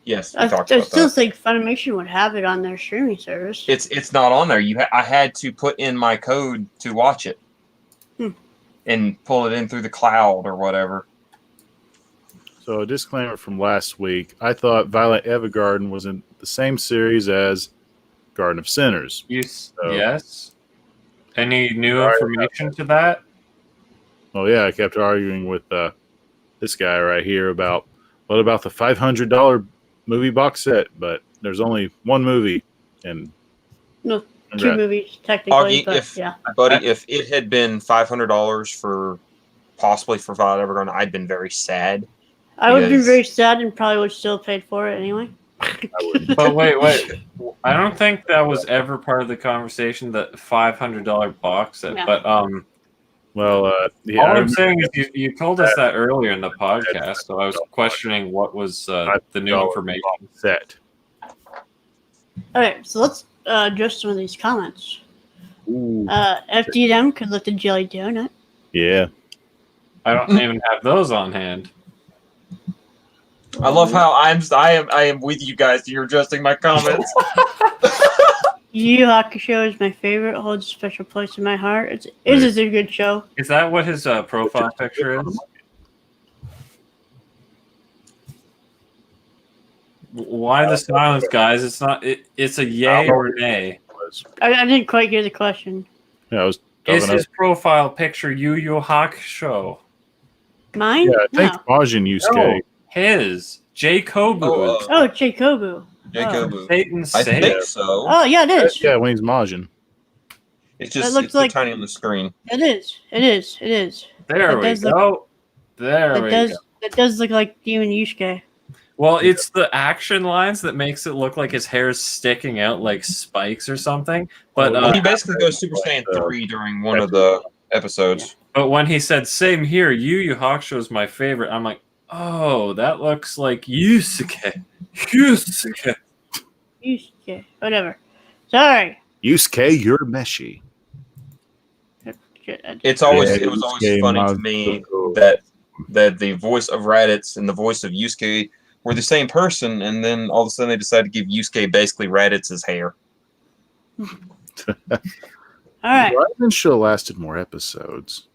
Yes, I still think Funimation would have it on their streaming service. It's not on there. I had to put in my code to watch it, and pull it in through the cloud or whatever. So a disclaimer from last week. I thought Violet Evergarden was in the same series as Garden of Sinners. Yes. Any new information to that? Oh yeah, I kept arguing with this guy right here about what about the $500 movie box set, but there's only one movie and no, two movies technically. Augie, buddy, if it had been $500 for possibly for Violet Evergarden, I'd been very sad. I would be very sad and probably would still paid for it anyway. But wait. I don't think that was ever part of the conversation, the $500 box set. Yeah. But all I'm saying is you told us that earlier in the podcast, so I was questioning what was the new information set. Okay, so let's address some of these comments. FDDNM could lift a jelly donut. Yeah. I don't even have those on hand. I love how I am with you guys. You're adjusting my comments. Yu Yu Hakusho is my favorite. Holds a special place in my heart. It is a good show. Is that what his profile picture is? Why the silence, guys? It's not. It's a yay or nay. I didn't quite get the question. Yeah, is his profile picture Yu Yu Hakusho? Mine? Yeah, I think Majin Yusuke. No, his Jacobu. Jacobu. Satan's I think so. Oh yeah, it is. Yeah, when he's Majin. It's just it's like tiny on the screen. It is. There we go. It does look like Demon Yusuke. Well, it's the action lines that makes it look like his hair is sticking out like spikes or something. But he basically goes Super Saiyan 3 during one of the episodes. Yeah. But when he said, "Same here, Yu Yu Hakusho is my favorite," I'm like, "Oh, that looks like Yusuke." Yusuke, whatever. Sorry. Yusuke, you're meshy. It was always funny to me that the voice of Raditz and the voice of Yusuke were the same person, and then all of a sudden they decided to give Yusuke basically Raditz's hair. All right. Raditz should have lasted more episodes.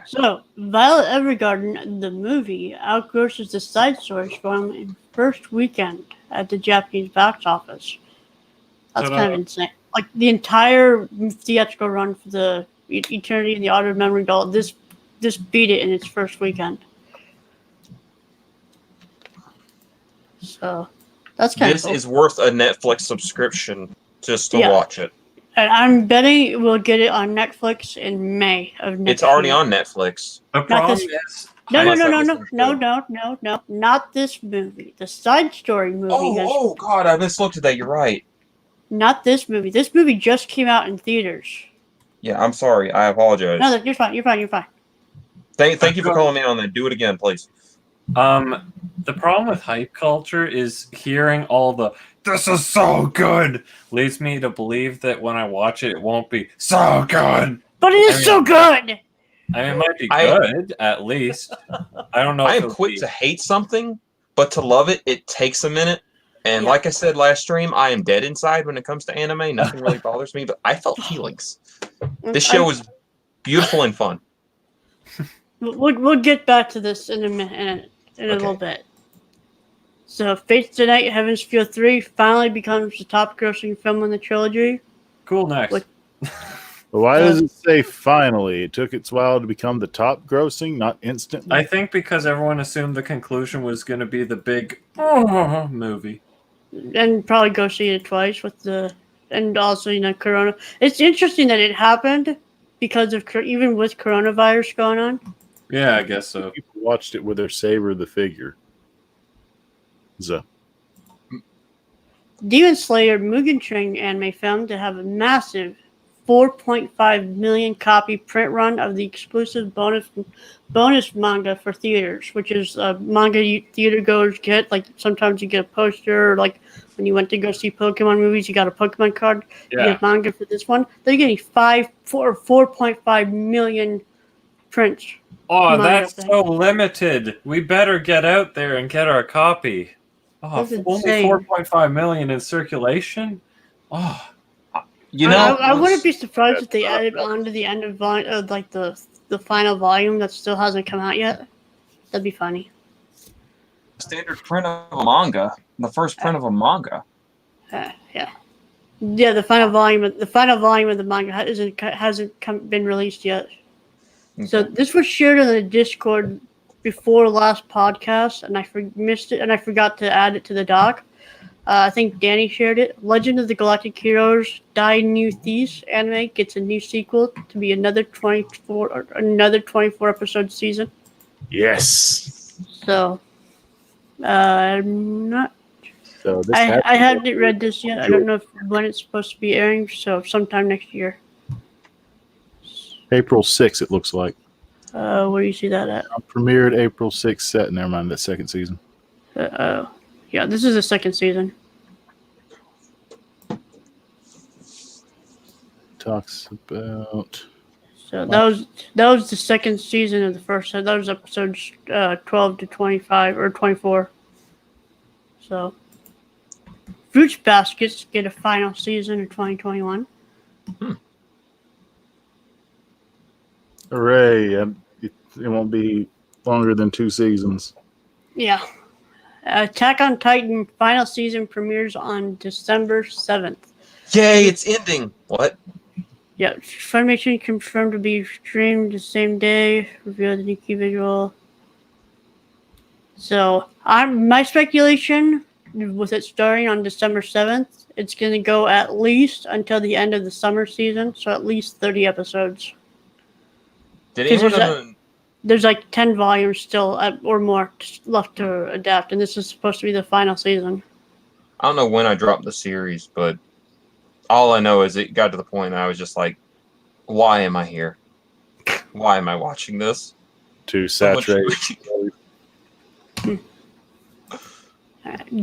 So, Violet Evergarden, the movie, outgrosses the side stories from its first weekend at the Japanese box office. That's kind of insane. Like, the entire theatrical run for the Eternity and the Auto Memory Doll, this beat it in its first weekend. So, that's kind of cool. This is worth a Netflix subscription just to watch it. And I'm betting we'll get it on Netflix in May of next year. It's already on Netflix. The problem is... No. Not this movie. The side story movie. Oh, God, I mislooked at that. You're right. Not this movie. This movie just came out in theaters. Yeah, I'm sorry. I apologize. No, you're fine. Thank you for calling me on that. Do it again, please. The problem with hype culture is hearing all the "this is so good" leads me to believe that when I watch it, it won't be so good. But it is so good. I mean, it might be good, at least. I don't know. I am quick to hate something, but to love it, it takes a minute. And like I said last stream, I am dead inside when it comes to anime. Nothing really bothers me, but I felt feelings. This show was beautiful and fun. We'll get back to this in a minute, in a little bit. So, Fates Tonight, Heaven's Feel 3 finally becomes the top-grossing film in the trilogy. Cool, next. But why does it say finally? It took its while to become the top grossing, not instantly? I think because everyone assumed the conclusion was going to be the big movie. And probably go see it twice with the and also Corona. It's interesting that it happened because of even with coronavirus going on. Yeah, I guess so. People watched it with their Saber the figure. So. Demon Slayer Mugen Train anime film to have a massive 4.5 million copy print run of the exclusive bonus manga for theaters, which is a manga theater goers get. Like sometimes you get a poster, or like when you went to go see Pokemon movies, you got a Pokemon card. Yeah. You get manga for this one. They're getting 4.5 million prints. Oh, that's so limited. We better get out there and get our copy. Oh, only 4.5 million in circulation? Oh. I wouldn't be surprised if they added on to the end of like the final volume that still hasn't come out yet. That'd be funny. Standard print of a manga. The first print of a manga. Yeah, the final volume of the manga hasn't been released yet. Okay. So this was shared on the Discord before last podcast, and I missed it, and I forgot to add it to the doc. I think Danny shared it. Legend of the Galactic Heroes Die New Thieves anime gets a new sequel to be another 24 episode season. Yes. So, I'm not. So this I haven't read this yet. I don't know when it's supposed to be airing. So sometime next year. April 6th, it looks like. Where do you see that at? Premiered April 6th set. Never mind, that second season. Yeah, this is the second season. Talks about. So that was the second season of the first. That was episodes 12 to 25 or 24. So, Fruits Baskets get a final season in 2021. Hooray! It won't be longer than 2 seasons. Yeah. Attack on Titan final season premieres on December 7th. Yay, it's ending. What? Yeah, Funimation confirmed to be streamed the same day. Reveal the new key visual. So, my speculation with it starting on December 7th, it's going to go at least until the end of the summer season, so at least 30 episodes. There's like 10 volumes still or more left to adapt, and this is supposed to be the final season. I don't know when I dropped the series, but all I know is it got to the point I was just like, why am I here? Why am I watching this? Too saturated.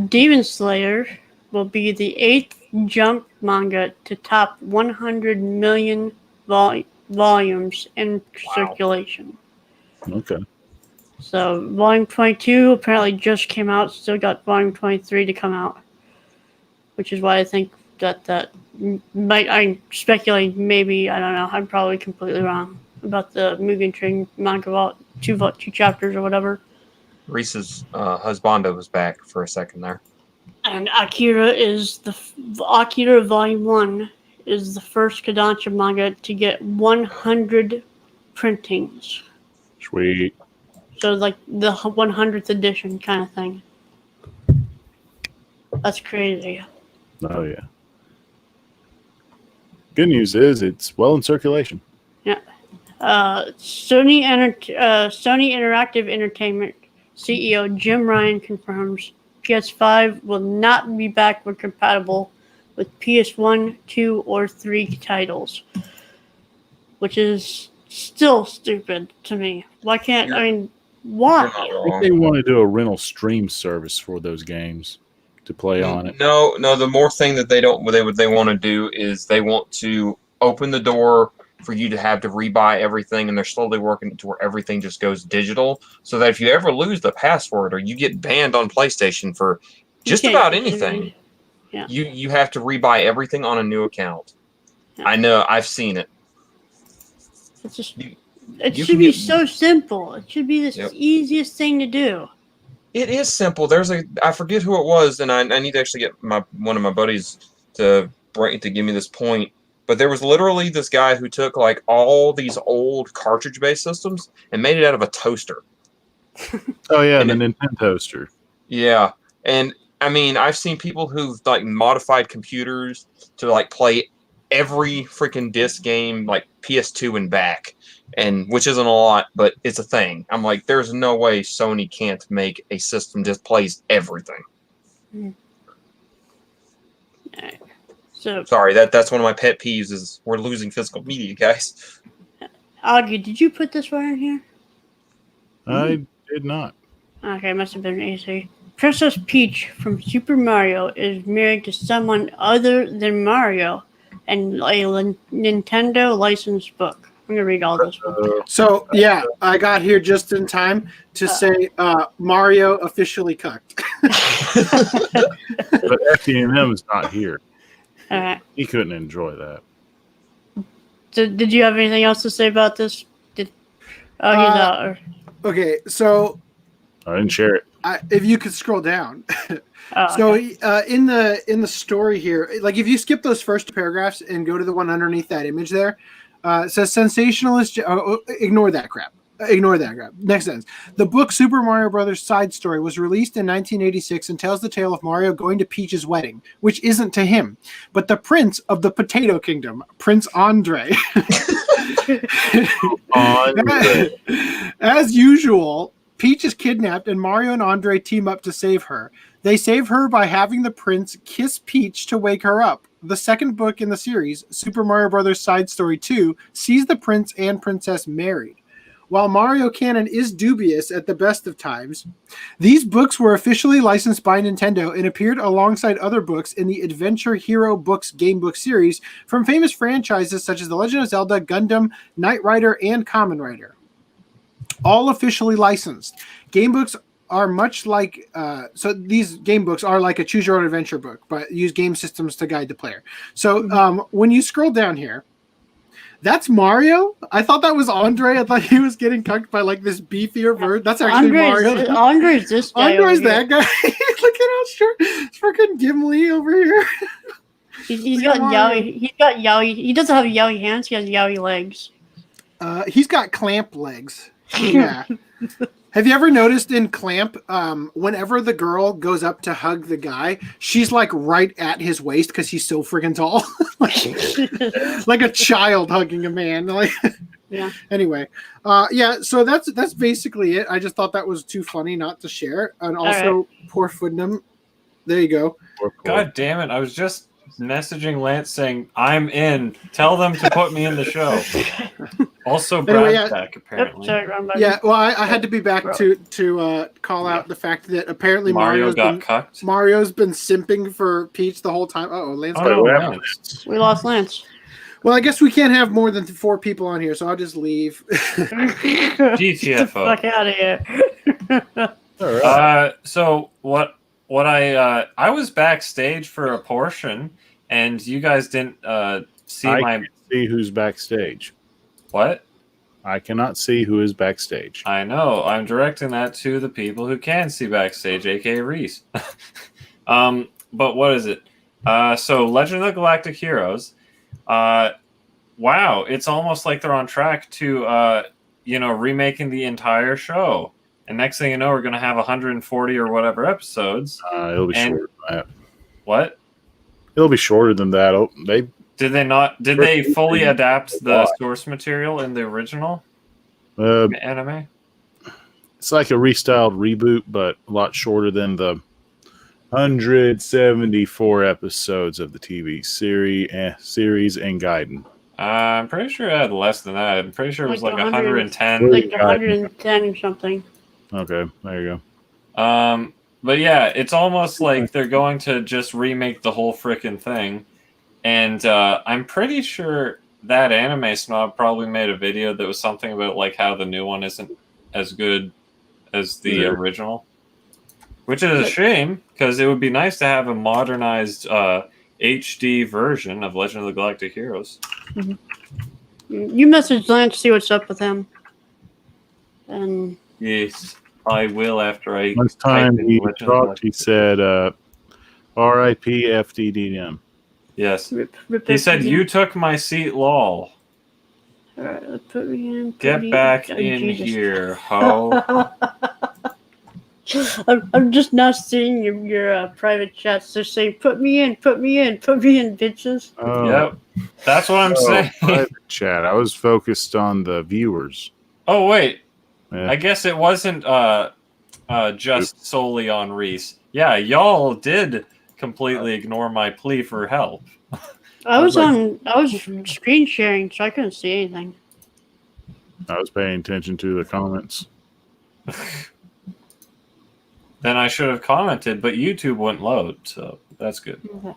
Demon Slayer will be the 8th Jump manga to top 100 million volumes in circulation. Okay. So volume 22 apparently just came out. Still got volume 23 to come out, which is why I think that might. I'm speculating. Maybe I don't know. I'm probably completely wrong about the Mugen Train manga two chapters or whatever. Reese's husbando was back for a second there. And Akira Volume 1 is the first Kodansha manga to get 100 printings. Sweet. So like the 100th edition kind of thing. That's crazy. Oh yeah. Good news is it's well in circulation. Yeah. Sony Interactive Entertainment CEO Jim Ryan confirms PS5 will not be backward compatible with PS1, 2, or 3 titles, which is still stupid to me. Why can't why? I think they want to do a rental stream service for those games to play on it. No. The more thing that they want to do is they want to open the door for you to have to rebuy everything, and they're slowly working to where everything just goes digital, so that if you ever lose the password or you get banned on PlayStation for just about anything, you have to rebuy everything on a new account. Yeah. I know, I've seen it. It's just it should be so simple. It should be the easiest thing to do. It is simple. I forget who it was, and I need to actually get one of my buddies to give me this point. But there was literally this guy who took like all these old cartridge-based systems and made it out of a toaster. Oh yeah, the Nintendo toaster. Yeah, and I mean, I've seen people who've like modified computers to like play every freaking disc game, like PS2 and back, and which isn't a lot, but it's a thing. I'm like, there's no way Sony can't make a system just plays everything. So sorry, that's one of my pet peeves is we're losing physical media, guys. Augie, did you put this one in here? I did not. Okay, must have been AC. Princess Peach from Super Mario is married to someone other than Mario and a Nintendo licensed book. I'm going to read all this one. So, yeah, I got here just in time to say Mario officially cucked. But FDDNM is not here. All right. He couldn't enjoy that. So, did you have anything else to say about this? He's out. Okay, so I didn't share it. if you could scroll down. So in the story here, like if you skip those first paragraphs and go to the one underneath that image there, it says sensationalist. Ignore that crap. Ignore that crap. Next sentence. The book Super Mario Brothers Side Story was released in 1986 and tells the tale of Mario going to Peach's wedding, which isn't to him, but the prince of the Potato Kingdom, Prince Andre. As usual, Peach is kidnapped and Mario and Andre team up to save her. They save her by having the prince kiss Peach to wake her up. The second book in the series, Super Mario Brothers Side Story 2, sees the prince and princess married. While Mario canon is dubious at the best of times, these books were officially licensed by Nintendo and appeared alongside other books in the Adventure Hero Books gamebook series from famous franchises such as The Legend of Zelda, Gundam, Knight Rider, and Kamen Rider. All officially licensed. Gamebooks are much like, so these game books are like a choose your own adventure book, but use game systems to guide the player. So when you scroll down here, that's Mario. I thought that was Andre. I thought he was getting cucked by like this beefier bird. That's actually Mario. Andre's this guy. Andre's that guy. Look at how short. It's freaking Gimli over here. He's got yaoi. He's got yaoi. He doesn't have yaoi hands. He has yaoi legs. He's got clamp legs. Yeah. Have you ever noticed in Clamp, whenever the girl goes up to hug the guy, she's like right at his waist because he's so freaking tall, like a child hugging a man. Like, yeah. Anyway, yeah. So that's basically it. I just thought that was too funny not to share, and also poor Foodnum. There you go. God damn it! I was just messaging Lance saying I'm in. Tell them to put me in the show. Also, Brad's back apparently. Yeah, well, I had to be back to call out the fact that apparently Mario's been simping for Peach the whole time. Lance. We lost Lance. Well, I guess we can't have more than 4 people on here, so I'll just leave. GTFO. Fuck out of here. All right. So what I was backstage for a portion, and you guys didn't see I can't see who's backstage. What? I cannot see who is backstage. I know. I'm directing that to the people who can see backstage, aka RHYS. But what is it? So Legend of the Galactic Heroes. Wow, it's almost like they're on track to remaking the entire show. And next thing you know, we're going to have 140 or whatever episodes. It'll be shorter than that. What? It'll be shorter than that. Did they not? Did they fully adapt the source material in the original anime? It's like a restyled reboot, but a lot shorter than the 174 episodes of the TV series and Gaiden. I'm pretty sure it had less than that. I'm pretty sure it was like 110. Like 110 something. Okay, there you go. But yeah, it's almost like they're going to just remake the whole frickin' thing. And I'm pretty sure that Anime Snob probably made a video that was something about like how the new one isn't as good as the original. Which is a shame, because it would be nice to have a modernized HD version of Legend of the Galactic Heroes. Mm-hmm. You message Lance to see what's up with him. And yes, I will after I... Last time he talked, he said, R.I.P. FDDNM. Yes. He said, you took my seat, lol. All right, let's put me in. Get back in here, ho. I'm just now seeing your private chats. They're saying, put me in, bitches. Oh, Yep. That's what I'm saying. Private chat. I was focused on the viewers. Oh, wait. Yeah. I guess it wasn't just solely on RHYS. Yeah, y'all did completely ignore my plea for help. I was screen sharing, so I couldn't see anything. I was paying attention to the comments. Then I should have commented, but YouTube wouldn't load, so that's good. Okay.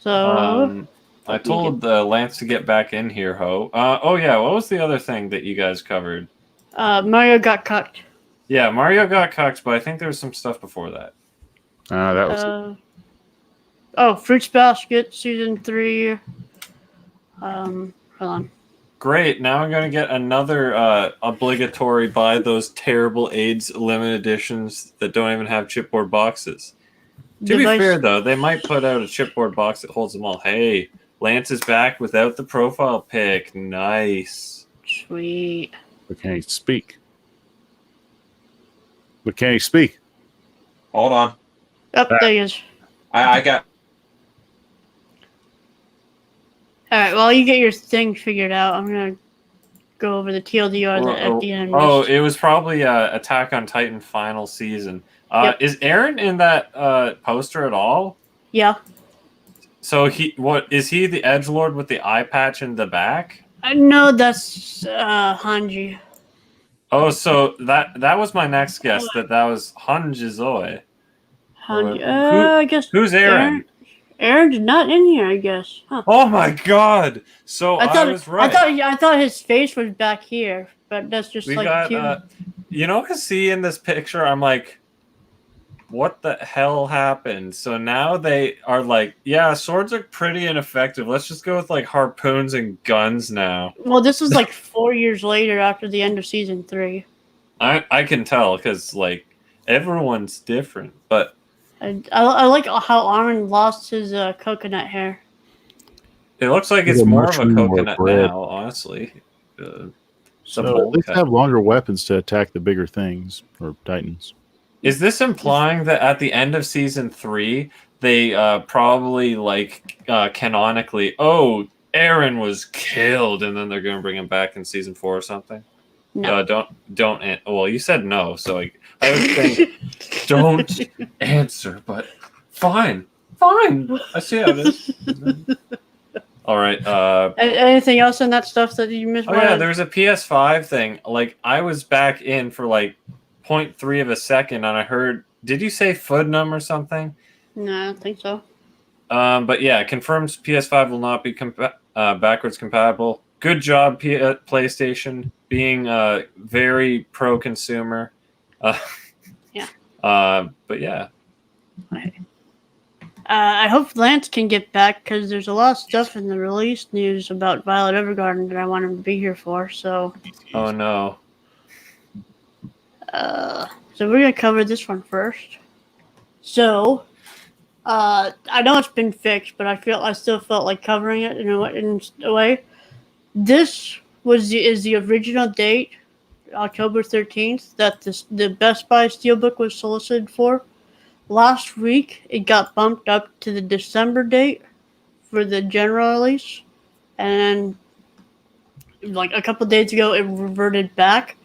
So I told Lance to get back in here, Ho. Oh yeah, what was the other thing that you guys covered? Mario got cucked. Yeah, Mario got cucked, but I think there was some stuff before that. That was Fruits Basket Season 3. Hold on. Great, now I'm going to get another obligatory buy those terrible AIDS limited editions that don't even have chipboard boxes. To be fair, though, they might put out a chipboard box that holds them all. Hey, Lance is back without the profile pic. Nice. Sweet. But can he speak? But can he speak? Hold on. Oh, there he is. I got. All right, while you get your thing figured out, I'm going to go over the TLDR that FDDNM missed. It was probably Attack on Titan final season. Yep. Is Aaron in that poster at all? Yeah. So is he the edgelord with the eye patch in the back? No, that's Hanji. Oh, so that was my next guess, that was Hanjizoe. Hanji. I guess. Who's Aaron? Aaron's not in here, I guess. Huh. Oh my god! So I was right. I thought his face was back here, but that's just because see in this picture, I'm like, what the hell happened? So now they are like, yeah, swords are pretty ineffective. Let's just go with like harpoons and guns now. Well, this is like 4 years later after the end of season 3. I can tell because like everyone's different, but. I like how Armin lost his coconut hair. It looks like it's more of a coconut now, honestly. So at least have longer weapons to attack the bigger things, or titans. Is this implying that at the end of season 3, they probably canonically, Aaron was killed, and then they're going to bring him back in season 4 or something? No. Don't. Well, you said no, so I would think don't answer. But fine. I see how it is. All right. Anything else in that stuff that you missed? Oh yeah, there's a PS5 thing. Like I was back in for like 0.3 of a second, and I heard. Did you say Fudnum or something? No, I don't think so. But yeah, confirms PS5 will not be backwards compatible. Good job, PlayStation, being very pro-consumer. Yeah. But yeah. I hope Lance can get back because there's a lot of stuff in the release news about Violet Evergarden that I want him to be here for. So. Oh no. So we're gonna cover this one first. So. I know it's been fixed, but I still felt like covering it in a way. This is the original date, October 13th, that the Best Buy Steelbook was solicited for. Last week, it got bumped up to the December date for the general release, and like a couple days ago, it reverted back.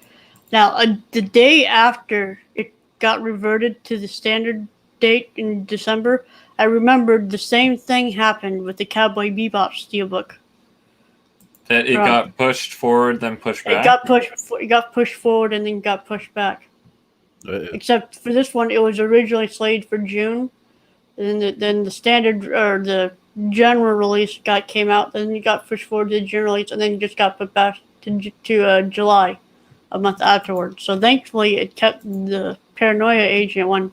Now, the day after it got reverted to the standard date in December, I remembered the same thing happened with the Cowboy Bebop Steelbook. That it got pushed forward, then pushed back? It got pushed forward and then got pushed back. Except for this one, it was originally slated for June. And then the standard, or the general release came out, then it got pushed forward to the general release, and then it just got put back to July, a month afterwards. So thankfully, it kept the Paranoia Agent one,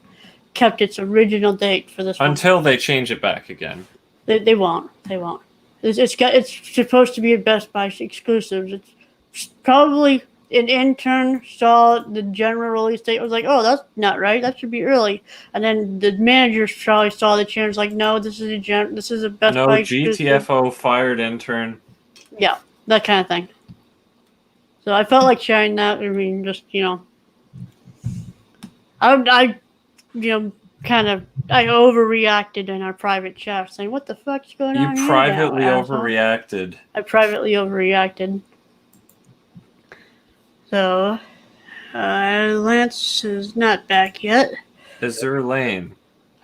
kept its original date for this one. Until they change it back again. They won't. It's supposed to be a Best Buy exclusive. It's probably an intern saw the general release date, was like, oh, that's not right. That should be early. And then the managers probably saw the change, like, no, this is a Best Buy exclusive. No, GTFO fired intern. Yeah, that kind of thing. So I felt like sharing that. I mean, just I overreacted in our private chat, saying, "What the fuck's going on?" You privately overreacted. I privately overreacted. So, Lance is not back yet. Azure Lane.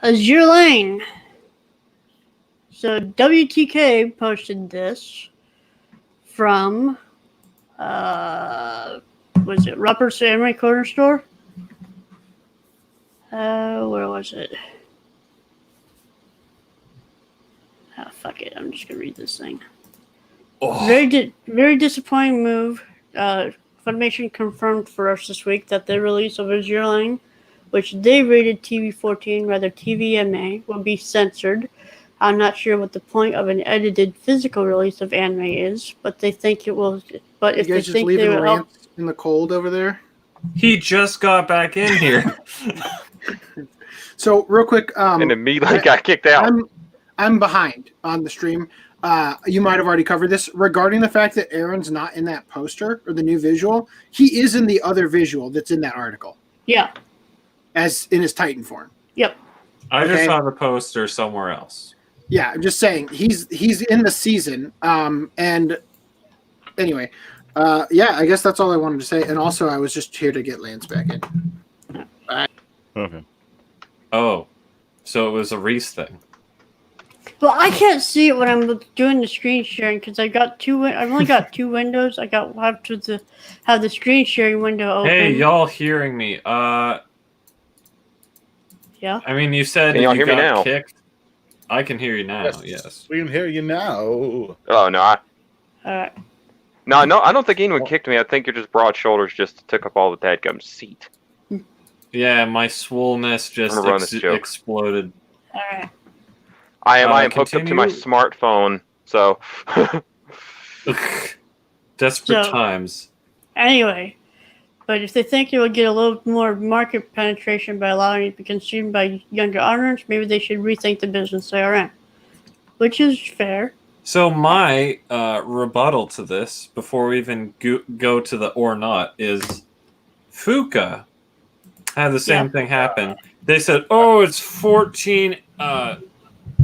Azure Lane. So WTK posted this from, was it Ruppert's Anime Corner Store? Where was it? Oh, fuck it. I'm just going to read this thing. Oh. Very disappointing move. Funimation confirmed for us this week that the release of Azure Lane, which they rated TV-14, rather TVMA, will be censored. I'm not sure what the point of an edited physical release of anime is, but they think it will. But if they think they will help in the cold over there, he just got back in here. So real quick, and immediately got kicked out. I'm behind on the stream. You might have already covered this regarding the fact that Aaron's not in that poster or the new visual. He is in the other visual that's in that article. Yeah. As in his Titan form. Yep. I just saw the poster somewhere else. Yeah, I'm just saying he's in the season. And anyway, yeah, I guess that's all I wanted to say. And also, I was just here to get Lance back in. Okay. Oh, so it was a RHYS thing. Well, I can't see it when I'm doing the screen sharing because I've only got two windows. I have to have the screen sharing window open. Hey, y'all hearing me? Yeah. I mean, you said Can y'all you hear me got now? kicked. I can hear you now. Yes. We can hear you now. Oh no, All right. no, I don't think anyone kicked me. I think your just broad shoulders just took up all the dadgum seat. Yeah, my swollenness just exploded. All right. I am hooked up to my smartphone, so. Desperate times. Anyway, but if they think it will get a little more market penetration by allowing it to be consumed by younger audience, maybe they should rethink the business they are in, which is fair. So my rebuttal to this, before we even go to the or not, is Fuka had the same thing happen. They said, "Oh, it's 14."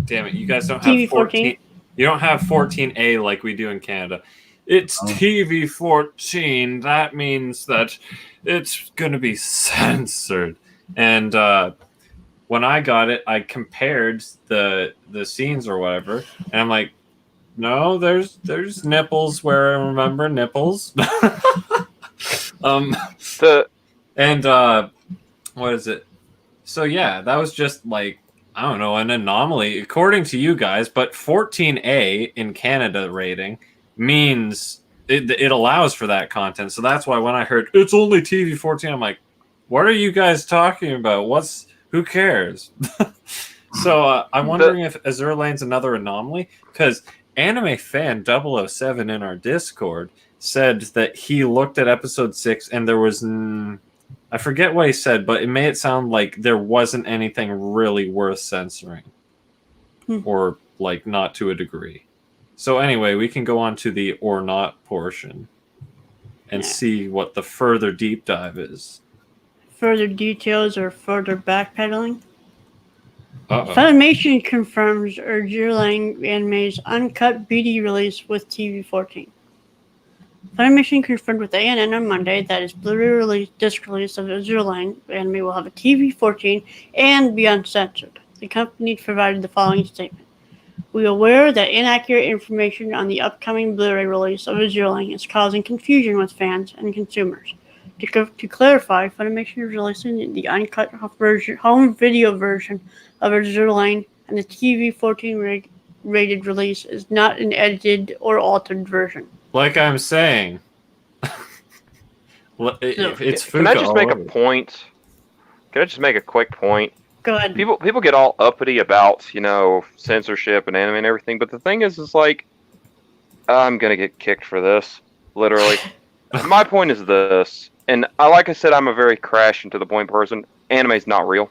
Damn it! You guys don't have 14. You don't have 14A like we do in Canada. It's TV-14. That means that it's going to be censored. And when I got it, I compared the scenes or whatever, and I'm like, no, there's nipples where I remember nipples. What is it? So yeah, that was just like, I don't know, an anomaly according to you guys, but 14A in Canada rating means it allows for that content. So that's why when I heard it's only TV-14, I'm like, what are you guys talking about? Who cares? So I'm wondering if Azure Lane's another anomaly, because Anime Fan 007 in our Discord said that he looked at episode 6 and there was I forget what he said, but it made it sound like there wasn't anything really worth censoring. Or, like, not to a degree. So anyway, we can go on to the or not portion and see what the further deep dive is. Further details or further backpedaling? Funimation confirms Azure Lane Anime's uncut BD release with TV-14. Funimation confirmed with ANN on Monday that its Blu-ray disc release of Azure Lane anime will have a TV-14 and be uncensored. The company provided the following statement. We are aware that inaccurate information on the upcoming Blu-ray release of Azure Lane is causing confusion with fans and consumers. To clarify, Funimation is releasing the uncut home video version of Azure Lane, and the TV-14 rated release is not an edited or altered version. Like I'm saying, it's Fuka. Can I just make a point? Can I just make a quick point? Go ahead. People get all uppity about, censorship and anime and everything, but the thing is like, I'm gonna get kicked for this, literally. My point is this, and like I said, I'm a very crash and to the point person. Anime's not real.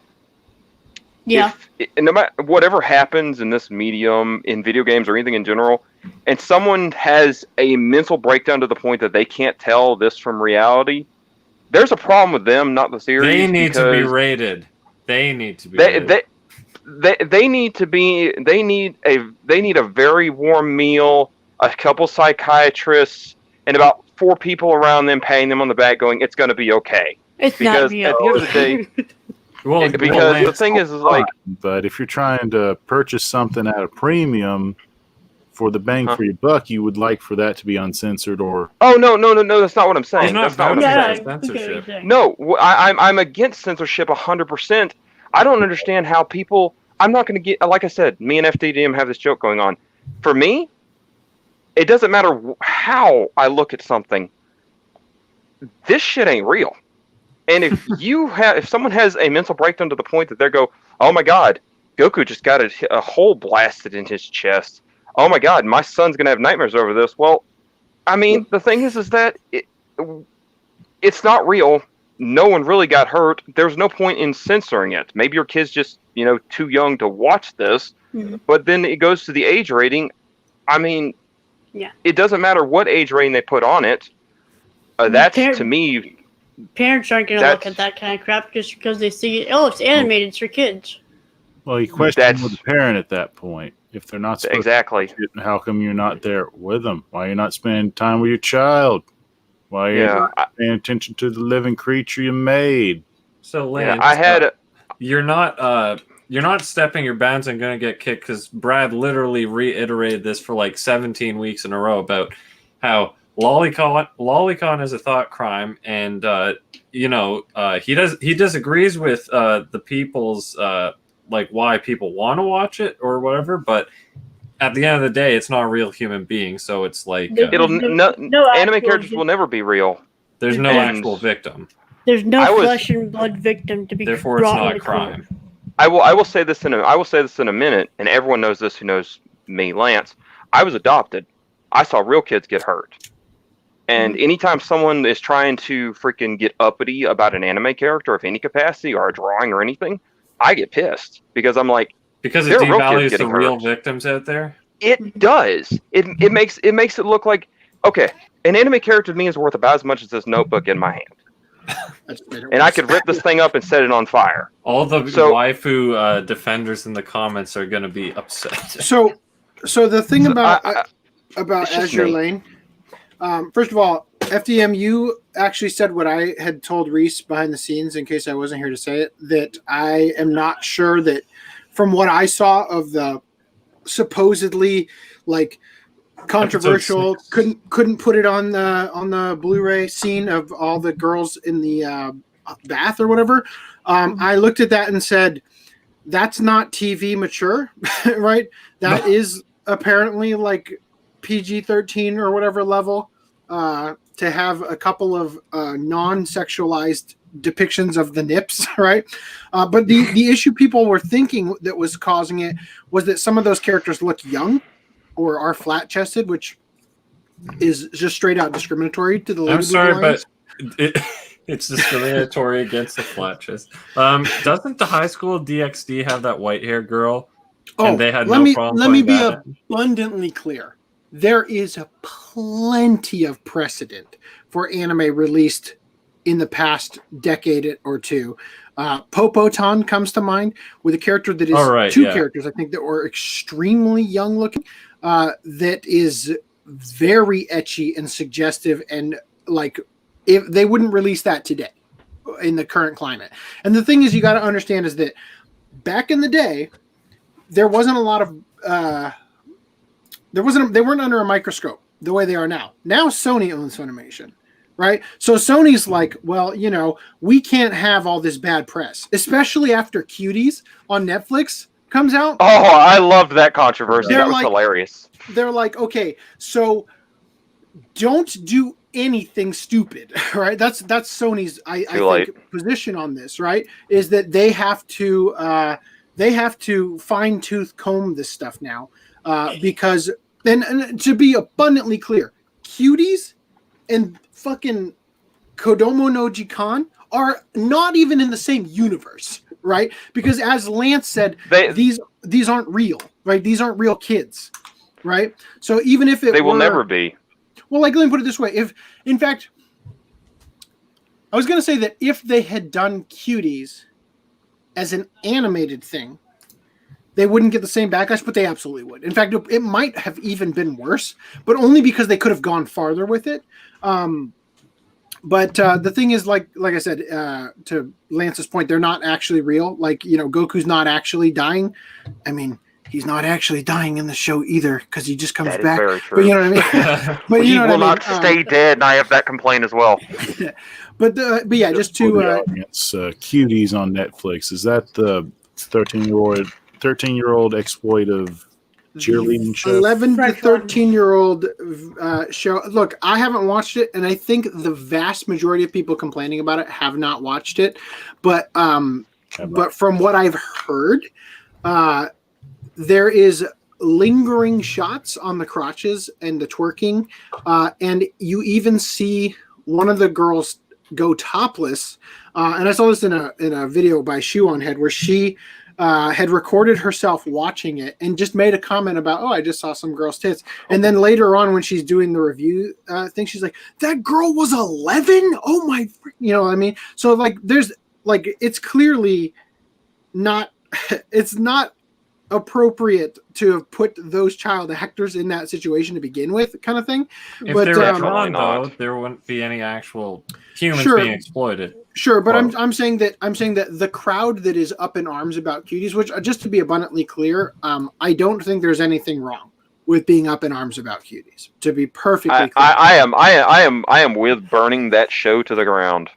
Yeah. No matter whatever happens in this medium, in video games or anything in general, and someone has a mental breakdown to the point that they can't tell this from reality, there's a problem with them, not the series. They need to be rated. They need to be rated. They need to be. They need a very warm meal, a couple psychiatrists, and about 4 people around them paying them on the back, going, "It's going to be okay." It's because not real. at the end of the day, because the thing is like, but if you're trying to purchase something at a premium for the bang for your buck, you would like for that to be uncensored or. Oh no, that's not what I'm saying. That's not what I'm saying. Censorship. No, I'm against censorship 100%. I don't understand how people. I'm not going to get. Like I said, me and FDDNM have this joke going on. For me, it doesn't matter how I look at something. This shit ain't real. And if someone has a mental breakdown to the point that they go, "Oh my God, Goku just got a hole blasted in his chest. Oh my God, my son's gonna have nightmares over this." Well, I mean, the thing is that it's not real. No one really got hurt. There's no point in censoring it. Maybe your kid's just too young to watch this. Mm-hmm. But then it goes to the age rating. I mean, it doesn't matter what age rating they put on it. That's to me. Parents aren't going to look at that kind of crap just because they see, it's animated, it's for kids. Well, you question with the parent at that point. If they're not supposed exactly, to, how come you're not there with them? Why are you not spending time with your child? Why are you not paying attention to the living creature you made? So, Lance, you're not stepping your bounds and going to get kicked because Brad literally reiterated this for like 17 weeks in a row about how lolicon is a thought crime, and he disagrees with the people's like why people want to watch it or whatever, but at the end of the day, it's not a real human being, so it's like anime characters will never be real. There's no actual victim. There's no flesh and blood victim to be. Therefore, it's not a crime. I will say this in a minute, and everyone knows this who knows me, Lance. I was adopted. I saw real kids get hurt. And anytime someone is trying to freaking get uppity about an anime character of any capacity or a drawing or anything, I get pissed because I'm like, because it devalues the real victims out there. It does. It makes it look like, okay, an anime character to me is worth about as much as this notebook in my hand. And I could rip this thing up and set it on fire. All the waifu defenders in the comments are going to be upset. So the thing about Azure Lane. First of all, FDM, you actually said what I had told RHYS behind the scenes, in case I wasn't here to say it, that I am not sure that from what I saw of the supposedly like controversial, couldn't put it on the Blu-ray scene of all the girls in the bath or whatever. I looked at that and said, that's not TV mature, right? That is apparently like PG-13 or whatever level. To have a couple of non-sexualized depictions of the nips, right? But the issue people were thinking that was causing it was that some of those characters look young or are flat-chested, which is just straight out discriminatory to the lady. I'm sorry, but it's discriminatory against the flat chest. Doesn't the high school DxD have that white-haired girl? And they had no problem. Let me be abundantly clear. There is plenty of precedent for anime released in the past decade or two. Popotan comes to mind with a character that is characters, I think, that were extremely young looking, that is very ecchi and suggestive, and like if they wouldn't release that today in the current climate. And the thing is, you got to understand is that back in the day, there wasn't a lot of they weren't under a microscope the way they are now. Now Sony owns Funimation, right? So Sony's like, well, we can't have all this bad press, especially after Cuties on Netflix comes out. Oh, I loved that controversy. That was hilarious. They're like, okay, so don't do anything stupid, right? That's Sony's I think position on this, right? Is that they have to fine tooth comb this stuff now. Because and to be abundantly clear, Cuties and fucking Kodomo no Jikan are not even in the same universe, right? Because as Lance said, these aren't real, right? These aren't real kids, right? So even if they will never be. Well, like, let me put it this way: if, in fact, I was going to say that if they had done Cuties as an animated thing, they wouldn't get the same backlash, but they absolutely would. In fact, it might have even been worse, but only because they could have gone farther with it. But the thing is, like I said, to Lance's point, they're not actually real. Like, Goku's not actually dying. I mean, he's not actually dying in the show either because he just comes That is back. very true. But you know what I mean? But he will not stay dead, and I have that complaint as well. But yeah, just to audience, Cuties on Netflix. Is that the 13-year-old exploit of cheerleading show? 11 to 13-year-old show. Look, I haven't watched it, and I think the vast majority of people complaining about it have not watched it. But from what I've heard, there is lingering shots on the crotches and the twerking, and you even see one of the girls go topless. And I saw this in a video by Shoe on Head where she had recorded herself watching it and just made a comment about, I just saw some girl's tits. And then later on when she's doing the review thing, she's like, that girl was 11? Oh my, what I mean? So there's it's clearly not, it's not appropriate to have put those child actors in that situation to begin with, kind of thing. If But they were drawn, though, there wouldn't be any actual humans being exploited. Sure, but I'm saying that the crowd that is up in arms about Cuties, which, just to be abundantly clear, I don't think there's anything wrong with being up in arms about Cuties. To be perfectly clear, I am with burning that show to the ground.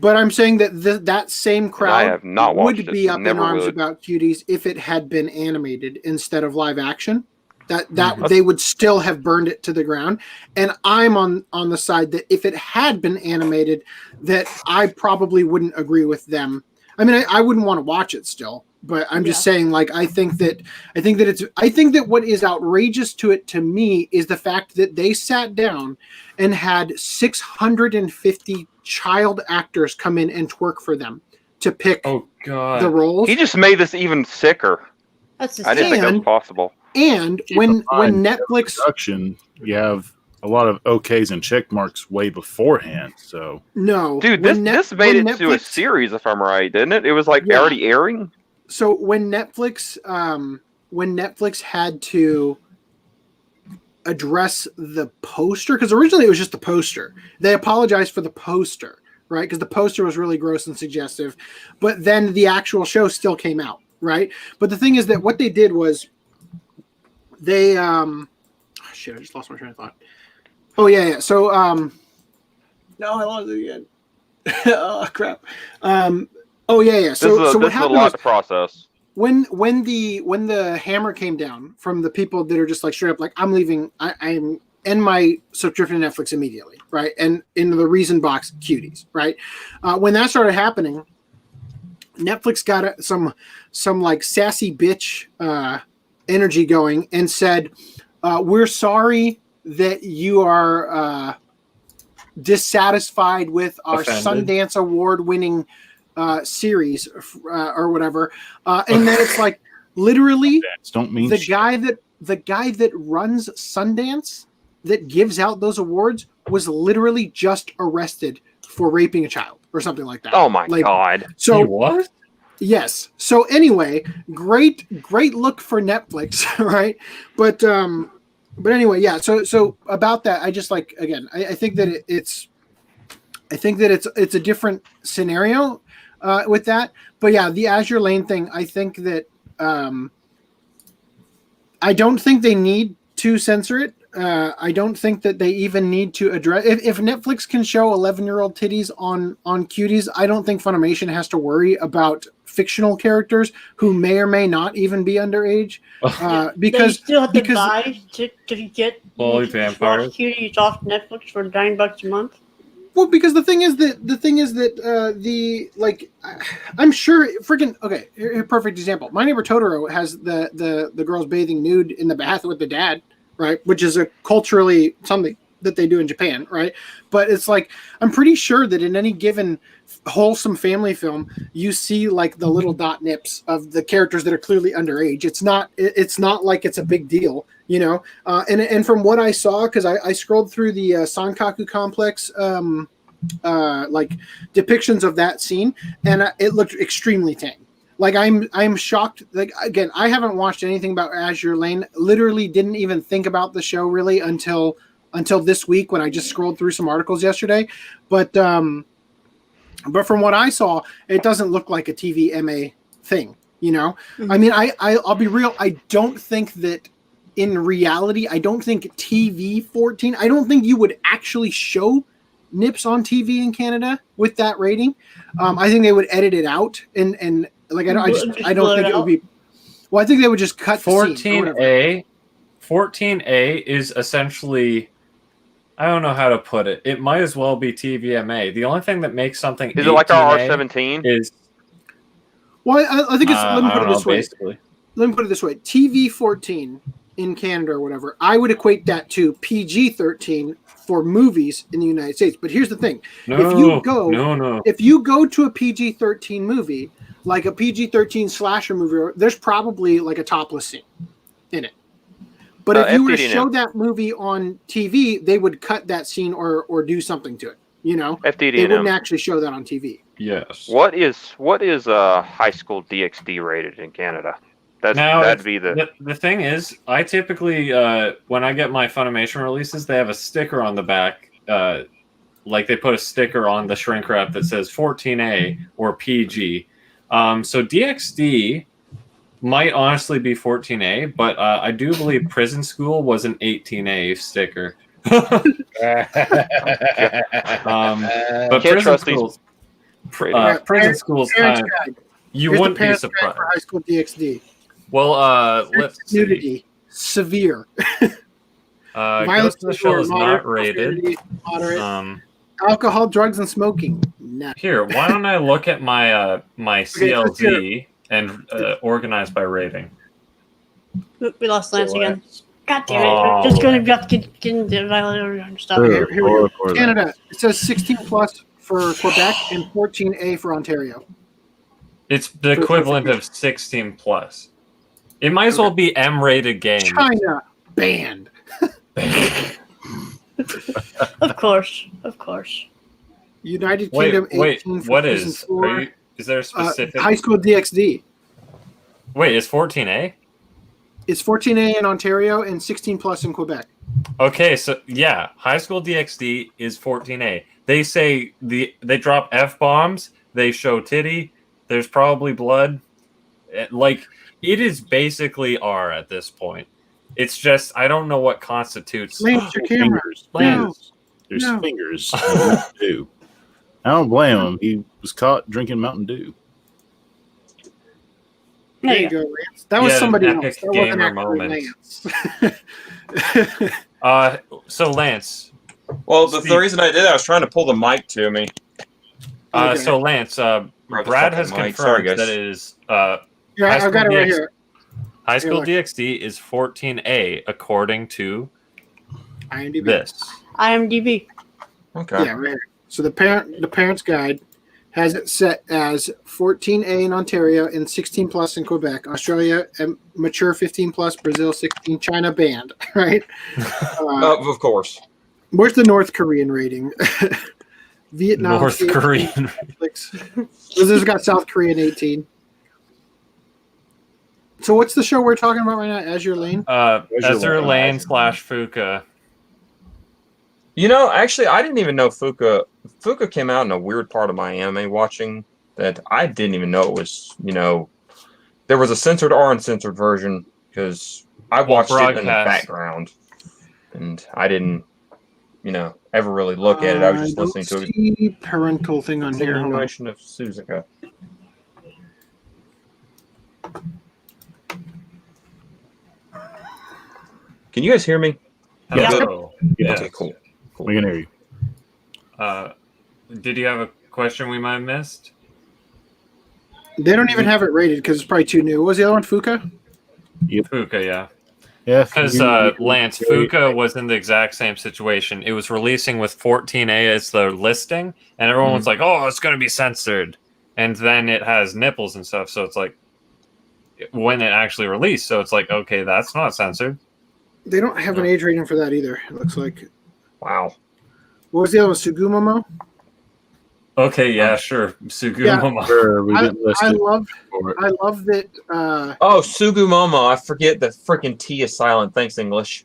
But I'm saying that that same crowd would be up in arms about Cuties if it had been animated instead of live action. That they would still have burned it to the ground. And I'm on the side that if it had been animated, that I probably wouldn't agree with them. I mean, I wouldn't want to watch it still, but I'm just saying, I think that what is outrageous to it to me is the fact that they sat down and had 650 child actors come in and twerk for them to pick the roles. He just made this even sicker. That's I didn't think that was possible. And when Netflix production, you have a lot of OKs and check marks way beforehand. So dude, this made it to a series, if I'm right, didn't it? It was already airing. So when Netflix had to address the poster, because originally it was just the poster. They apologized for the poster, right? Because the poster was really gross and suggestive, but then the actual show still came out, right? But the thing is that what they did was they I just lost my train of thought. Oh yeah. So no, I lost it again. Oh crap. Oh yeah. So what happened was to process. When the hammer came down from the people that are just straight up I'm leaving, I'm end my subscription to Netflix immediately, right? And in the reason box, Cuties, right? When that started happening, Netflix got some sassy bitch energy going and said, we're sorry that you are dissatisfied with our Sundance Award-winning series or whatever, and then it's literally the guy that runs Sundance that gives out those awards was literally just arrested for raping a child or something like that. Oh my god! So what? Yes. So anyway, great look for Netflix, right? But anyway, yeah. So about that, I just again, I think that it's a different scenario with that. But yeah, the Azure Lane thing, I think that I don't think they need to censor it. I don't think that they even need to address if Netflix can show 11-year-old titties on Cuties. I don't think Funimation has to worry about fictional characters who may or may not even be underage. Because they still have to buy to get vampires Cuties off Netflix for $9 a month. Well, because the thing is that I'm sure freaking okay. A perfect example. My Neighbor Totoro has the girls bathing nude in the bath with the dad, right? Which is a culturally something that they do in Japan, right? But it's I'm pretty sure that in any given wholesome family film, you see the little dot nips of the characters that are clearly underage. It's not like it's a big deal, you know. And from what I saw, because I scrolled through the Sankaku Complex like depictions of that scene, and it looked extremely tame. Like I'm shocked. Like again, I haven't watched anything about Azure Lane. Literally didn't even think about the show really until this week when I just scrolled through some articles yesterday. But from what I saw, it doesn't look like a TVMA thing. You know, Mm-hmm. I mean, I'll be real. I don't think that in reality, I don't think TV 14. I don't think you would actually show nips on TV in Canada with that rating. I think they would edit it out and like I don't think it would be. Well, I think they would just cut 14A. 14A is essentially, I don't know how to put it. It might as well be TVMA. The only thing that makes something Is it like our 18A R17? is Well, I think it's. Let me I put don't it know, this way. basically. Let me put it this way. TV 14 in Canada or whatever, I would equate that to PG 13 for movies in the United States. But here's the thing: if you go to a PG 13 movie, like a PG 13 slasher movie, there's probably like a topless scene in it. But if you were to FDDNM. show that movie on TV, they would cut that scene or do something to it. You know, they wouldn't FDDNM. actually show that on TV. Yes. What is high school DxD rated in Canada? That'd be the thing is, I typically when I get my Funimation releases, they have a sticker on the back, like they put a sticker on the shrink wrap that says 14A or PG. So DxD might honestly be 14A, but I do believe Prison School was an 18A sticker. But Can't trust these. Prison School's Parents' kind of, Guide. you Here's the wouldn't be Parents' Guide surprised. for high school DxD. Well, let's see. Nudity, severe. Ghost in the Shell is not rated. Moderate. Alcohol, drugs, and smoking. No. Here, why don't I look at my my let's hear CLZ and organize by rating? We lost Lance So, again. God damn it. Oh. Just going to have to get into violent stuff. Here we go. Or Canada. It says 16 plus for Quebec and 14A for Ontario. It's the equivalent of 16 plus. It might as well be M-rated game. China banned. Of course. United Wait, Kingdom 18 wait, for what Prison is? 4. Is there a specific? High school DxD. Wait, is 14A? It's 14A in Ontario and 16 plus in Quebec. Okay, so yeah, high school DxD is 14A. They say they drop F-bombs, they show titty, there's probably blood. Like, it is basically R at this point. It's just, I don't know what constitutes. Lance, your camera. Fingers. There's No. fingers. Mountain Dew. I don't blame him. He was caught drinking Mountain Dew. There you go, Lance. That was Yeah, somebody an else. epic That wasn't gamer actually moment. Lance. So Lance. Well, Steve. the reason I did that, I was trying to pull the mic to me. Okay. So Lance, Grab the Brad has fucking mic. confirmed Sorry, guys. that it is Yeah, High I've got it school right DX. here. high school Here, DxD is 14A according to IMDb. this. IMDb. Okay. Yeah, right here. So the Parents' Guide has it set as 14A in Ontario and 16 plus in Quebec. Australia, mature 15 plus. Brazil, 16. China banned. Right. Of course. Where's the North Korean rating? Vietnam. North 18, Korean. Netflix. This has got South Korean 18. So what's the show we're talking about right now? Azure Lane. Ezra Lane / Fuka. You know, actually, I didn't even know Fuka came out in a weird part of my anime watching that I didn't even know it was, there was a censored or uncensored version because I watched it in the background and I didn't, ever really look at it. I was just listening to it. See parental thing on here. Hold on. Continuation of Suzuka. Can you guys hear me? Yeah. Hello. Yes. Okay, cool. We can hear you. Did you have a question we might have missed? They don't even have it rated because it's probably too new. What was the other one? Fuka? Fuka, yeah. Yeah. Because Lance, Fuka was in the exact same situation. It was releasing with 14A as the listing, and everyone was like, "Oh, it's going to be censored," and then it has nipples and stuff. So it's like when it actually released. So it's like, okay, that's not censored. They don't have an age rating for that either. It looks like. Wow. What was the other one? Sugumomo? Okay, yeah, sure. Sugumama. Sure, we didn't list I it love for it. I love that. Oh, Sugumama. I forget the freaking T is silent. Thanks, English.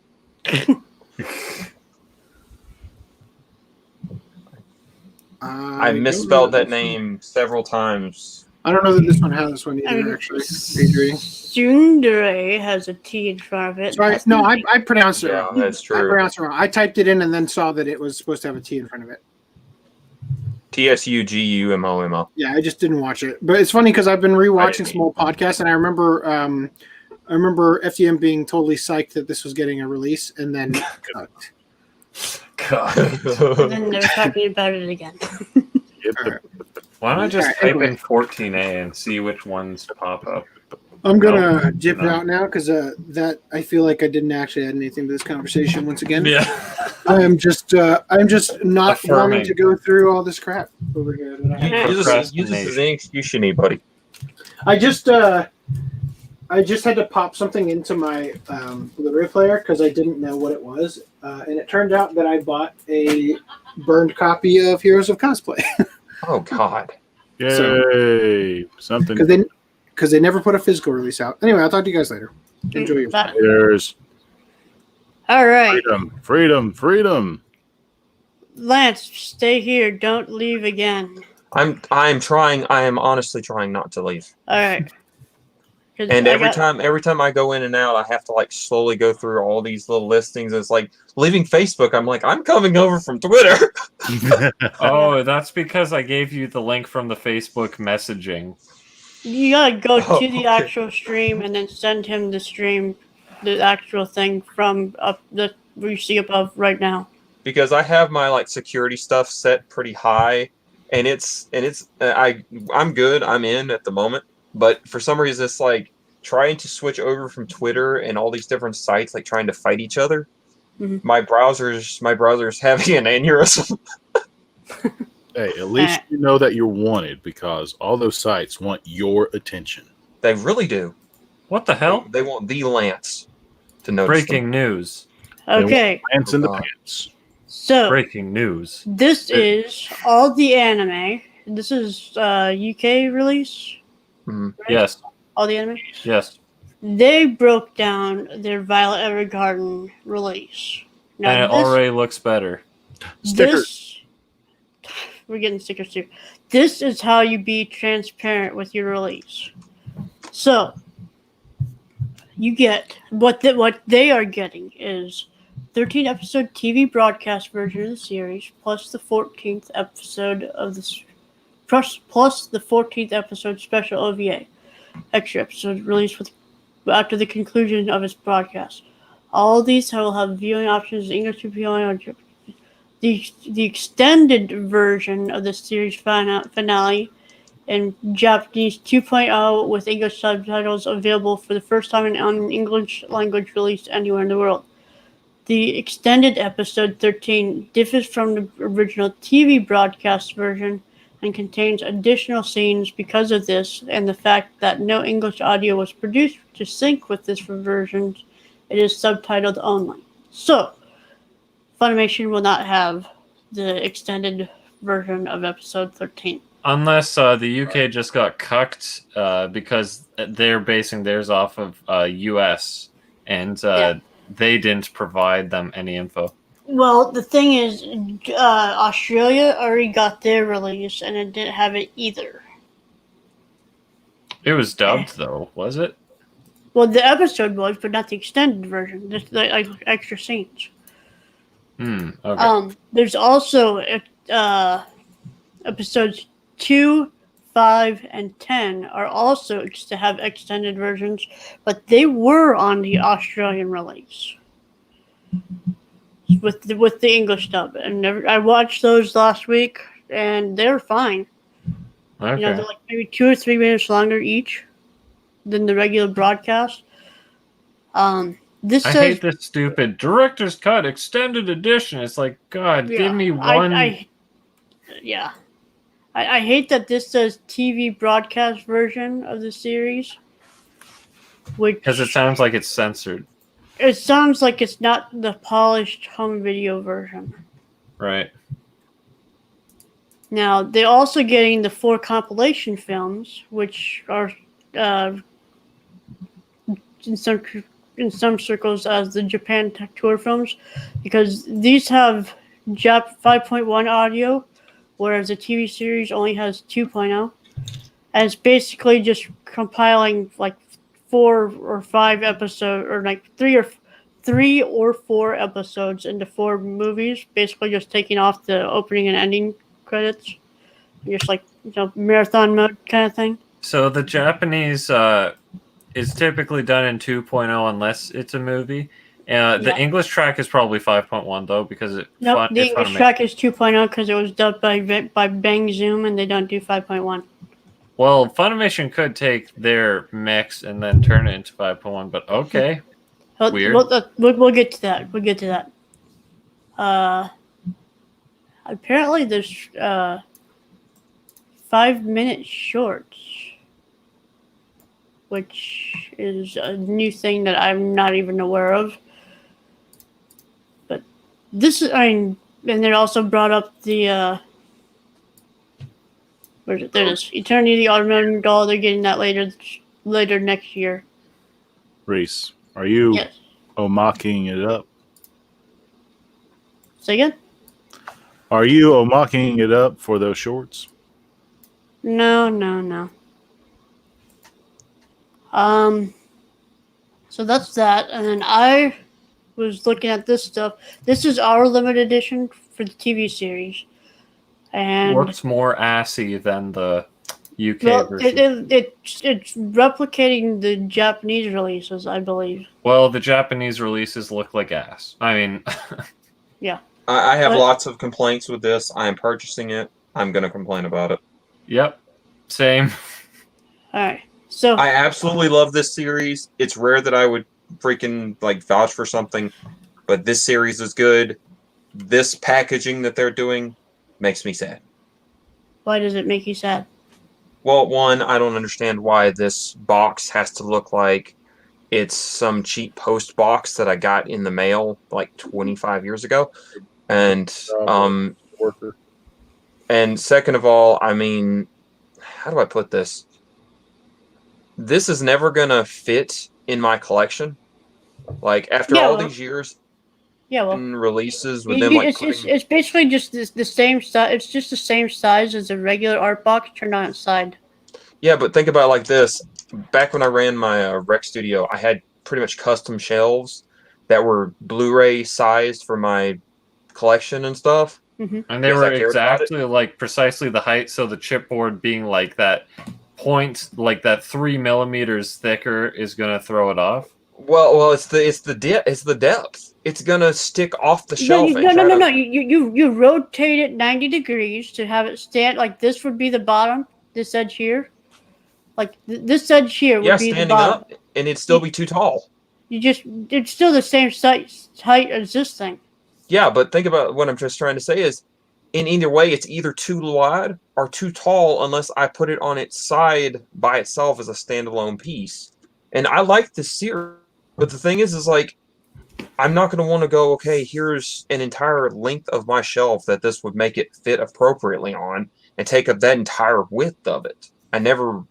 I misspelled that name several times. I don't know that this one has this one either. Actually, Adrian. Tsundere has a T in front of it. Sorry, no, I pronounced it Yeah, wrong. that's I true. pronounced it wrong. I typed it in and then saw that it was supposed to have a T in front of it. TSUGUMOMO. Yeah, I just didn't watch it. But it's funny because I've been rewatching some old podcasts, and I remember FDM being totally psyched that this was getting a release, and then cut. God. And then never talking about it again. Why don't I just Alright, type anyway. in 14A and see which ones pop up? I'm gonna No. dip out now because that I feel like I didn't actually add anything to this conversation once again. Yeah. I'm just not Affirming. wanting to go through all this crap over here. That I have. Use this as any excuse you need, buddy. I just had to pop something into my Blu-ray player because I didn't know what it was, and it turned out that I bought a burned copy of Heroes of Cosplay Oh, God. Yay! Something. because they never put a physical release out. Anyway, I'll talk to you guys later. Enjoy your Bye. There's All right. freedom. Lance, stay here. Don't leave again. I'm trying. I am honestly trying not to leave. All right. 'Cause And I every got- time I go in and out, I have to like slowly go through all these little listings. It's like leaving Facebook. I'm like, I'm coming over from Twitter. Oh, that's because I gave you the link from the Facebook messaging. You gotta go Oh, to the okay. actual stream and then send him the stream, the actual thing from up the where you see above right now. Because I have my like security stuff set pretty high, and I'm good. I'm in at the moment, but for some reason it's like trying to switch over from Twitter and all these different sites, like trying to fight each other. Mhm. My browser's having an aneurysm. Hey, at least you know that you're wanted because all those sites want your attention. They really do. What the hell? They want the Lance to notice Breaking news. Okay, Pants in the God. pants. so Breaking news. this is all the anime. This is UK release. them. Right? Yes. All the anime. Yes. They broke down their Violet Evergarden release. And it this- already looks better. Stickers. We're getting stickers too. This is how you be transparent with your release. So you get what they are getting is 13 episode TV broadcast version of the series plus the 14th episode of this plus the 14th episode special OVA extra episode released after the conclusion of its broadcast. All of these will have viewing options in English or the extended version of the series finale in Japanese 2.0 with English subtitles available for the first time on English language released anywhere in the world. The extended episode 13 differs from the original TV broadcast version and contains additional scenes because of this and the fact that no English audio was produced to sync with this version. It is subtitled only. So, Funimation will not have the extended version of episode 13. Unless the UK just got cucked because they're basing theirs off of US and they didn't provide them any info. Well, the thing is, Australia already got their release and it didn't have it either. It was dubbed though, was it? Well, the episode was, but not the extended version. Just the extra scenes. Okay. There's also episodes 2, 5, and 10 are also to have extended versions, but they were on the Australian release with the English dub. And I watched those last week, and they're fine. Okay. You know, they're like maybe 2 or 3 minutes longer each than the regular broadcast. This I says, hate this stupid director's cut extended edition. It's like, God, yeah, give me one. I hate that this says TV broadcast version of the series, which Because it sounds like it's censored. it sounds like it's not the polished home video version. Right. Now they're also getting the 4 compilation films, which are in some circles as the Japan tour films, because these have Jap 5.1 audio, whereas the TV series only has 2.0, and it's basically just compiling like 4 or 5 episodes, or like 3 or 4 episodes into 4 movies, basically just taking off the opening and ending credits, just like marathon mode kind of thing. So the Japanese is typically done in 2.0 unless it's a movie. The English track is probably 5.1 though, because the English track is 2.0 because it was dubbed by Bang Zoom, and they don't do 5.1. Well, Funimation could take their mix and then turn it into 5.1, but okay. Weird. We'll get to that. Apparently there's 5-minute shorts, which is a new thing that I'm not even aware of. But this is, and they also brought up the, where is it? There it is. Eternity, the Automaton Doll. They're getting that later next year. RHYS, are you Yes. mocking it up? Say again? Are you mocking it up for those shorts? No. So that's that, and then I was looking at this stuff. This is our limited edition for the TV series, and looks more assy than the UK it's version. replicating the Japanese releases, I believe. Well, the Japanese releases look like ass. I mean, yeah. I have lots of complaints with this. I am purchasing it. I'm going to complain about it. Yep, same. All right. So I absolutely love this series. It's rare that I would freaking vouch for something, but this series is good. This packaging that they're doing makes me sad. Why does it make you sad? Well, one, I don't understand why this box has to look like it's some cheap post box that I got in the mail like 25 years ago. And and second of all, I mean, how do I put this? This is never gonna fit in my collection. Like after all these years, releases with them it's basically just the same size. It's just the same size as a regular art box turned on its side. Yeah, but think about it like this. Back when I ran my rec studio, I had pretty much custom shelves that were Blu-ray sized for my collection and stuff. Mm-hmm. And they were exactly precisely the height, so the chipboard being like that point, like that 3 millimeters thicker is gonna throw it off. Well, it's the depth. It's gonna stick off the shelf. No. You rotate it 90 degrees to have it stand like this. Would be the bottom. This edge here, like this edge here would be the bottom. Up, and it'd still be too tall. It's still the same height as this thing. Yeah, but think about what I'm just trying to say is, in either way, it's either too wide or too tall unless I put it on its side by itself as a standalone piece. And I like this series, but the thing is like, I'm not going to want to go, okay, here's an entire length of my shelf that this would make it fit appropriately on and take up that entire width of it. I never,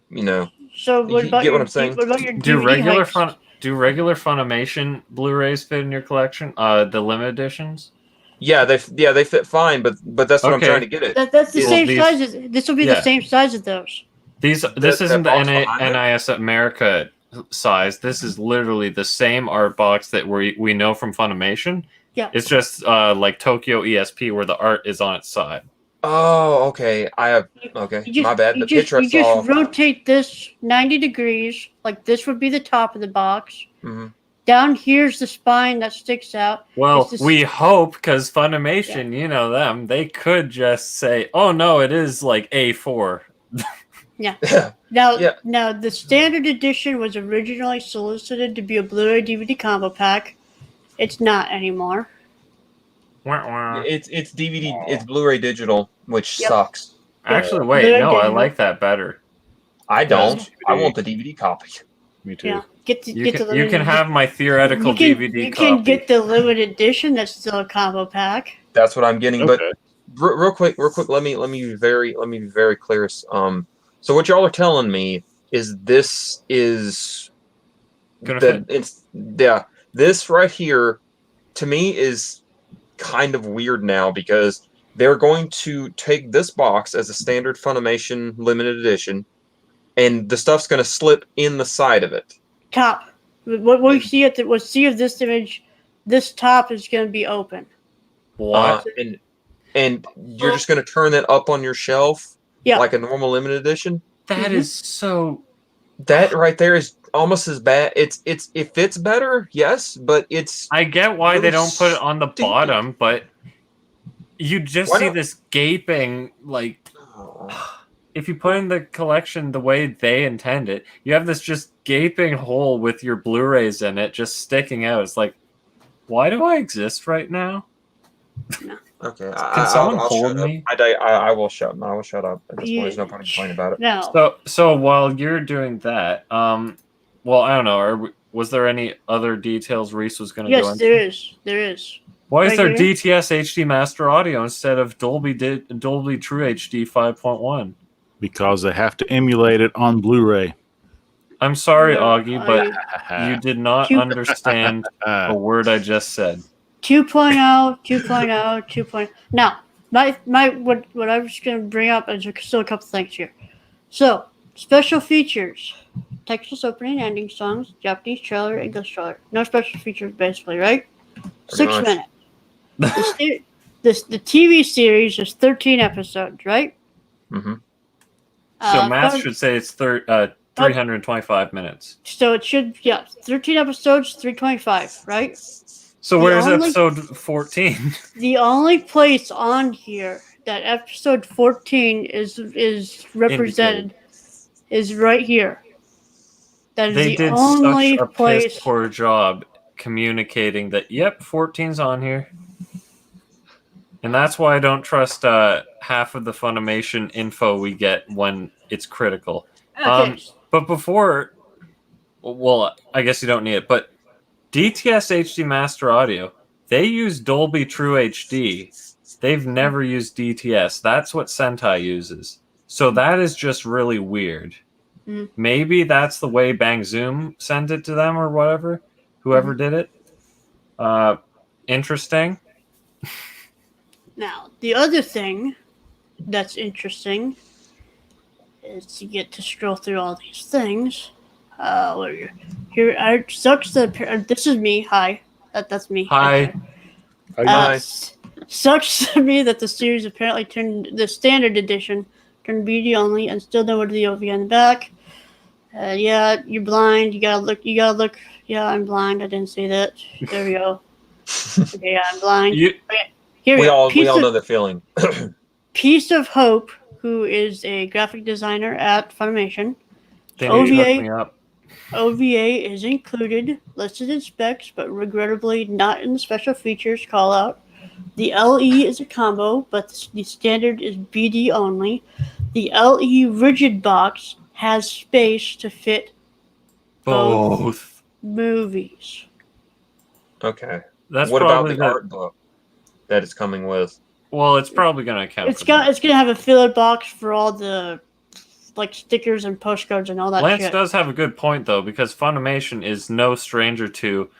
So what about get what I'm saying? What about your Do regular Funimation Blu-rays fit in your collection? The limited editions? Yeah, they fit fine, but that's what I'm trying to get at. That's the same size. This will be the same size as those. This isn't the NIS America size. This is literally the same art box that we know from Funimation. Yeah, it's just like Tokyo ESP where the art is on its side. Oh, okay. My bad. The picture I saw. You just rotate this 90 degrees, like this would be the top of the box. Mm-hmm. Down here's the spine that sticks out. Well, we hope, because Funimation, you know them, they could just say, "Oh no, it is like A4." Yeah. Now the standard edition was originally solicited to be a Blu-ray DVD combo pack. It's not anymore. It's DVD. It's Blu-ray digital, which sucks. Actually, wait, no, I like that better. I don't. I want the DVD copy. Me too. Yeah. You can have my theoretical DVD copy. You can get the limited edition. That's still a combo pack. That's what I'm getting, real quick. Let me be very clear. So what y'all are telling me is this is this right here to me is kind of weird now because they're going to take this box as a standard Funimation limited edition, and the stuff's going to slip in the side of it. Top. What we see of this image, this top is going to be open. What? And you're just going to turn that up on your shelf, like a normal limited edition. That is so. That right there is almost as bad. It fits better, yes, but it's. I get why they don't put it on the bottom, but you just see this gaping like. If you put in the collection the way they intend it, you have this just gaping hole with your Blu-rays in it just sticking out. It's like, why do I exist right now? No. Okay, Can someone hold me? I will shut. I will shut up. There's no point in complaining about it. No. So while you're doing that, well, I don't know. Was there any other details Reese was going to go into? Yes, there is. Why is Right there here? DTS HD Master Audio instead of Dolby True HD 5.1? Because they have to emulate it on Blu-ray. I'm sorry, No, Augie, but you did not understand a word I just said. 2.0. Now, what I was going to bring up is still a couple things here. So, special features. Texas opening and ending songs, Japanese trailer, English trailer. No special features, basically, right? 6 minutes. The TV series is 13 episodes, right? Mm-hmm. So Matt should say it's 325 minutes. So it should, 13 episodes, 325, right? So where's episode 14? The only place on here that episode 14 is represented is right here. That is They the did only such a place. piss poor job communicating that, yep, 14's on here. And that's why I don't trust half of the Funimation info we get when it's critical. Okay. But before, well, I guess you don't need it, but DTS HD Master Audio, they use Dolby True HD. They've never used DTS. That's what Sentai uses. So that is just really weird. Mm. Maybe that's the way Bang Zoom sent it to them or whatever. Whoever did it. Interesting. Now, the other thing that's interesting is to get to scroll through all these things. Here, sucks that this is me. Hi, that's me. Hi. Sucks to me that the series apparently turned the standard edition turned BD only and still don't go to the OVA in the back. You're blind. You gotta look. Yeah, I'm blind. I didn't see that. There we go. Okay, I'm blind. We all know the feeling. Piece of Hope, who is a graphic designer at Funimation. They need to hook me up. OVA is included, listed in specs, but regrettably not in the special features call out. The LE is a combo, but the standard is BD only. The LE rigid box has space to fit both movies. Okay. That's what about probably the art book that it's coming with? Well, it's probably going to account. It's gonna have a filler box for all the stickers and postcards and all that. Lance shit. does have a good point though, because Funimation is no stranger to.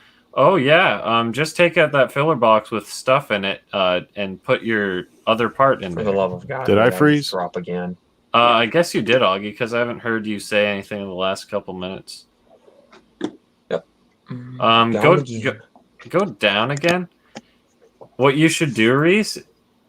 Just take out that filler box with stuff in it, and put your other part in For there. the love of God! Did I freeze? Drop again. I guess you did, Augie, because I haven't heard you say anything in the last couple minutes. Yep. Go down again. What you should do, Reese,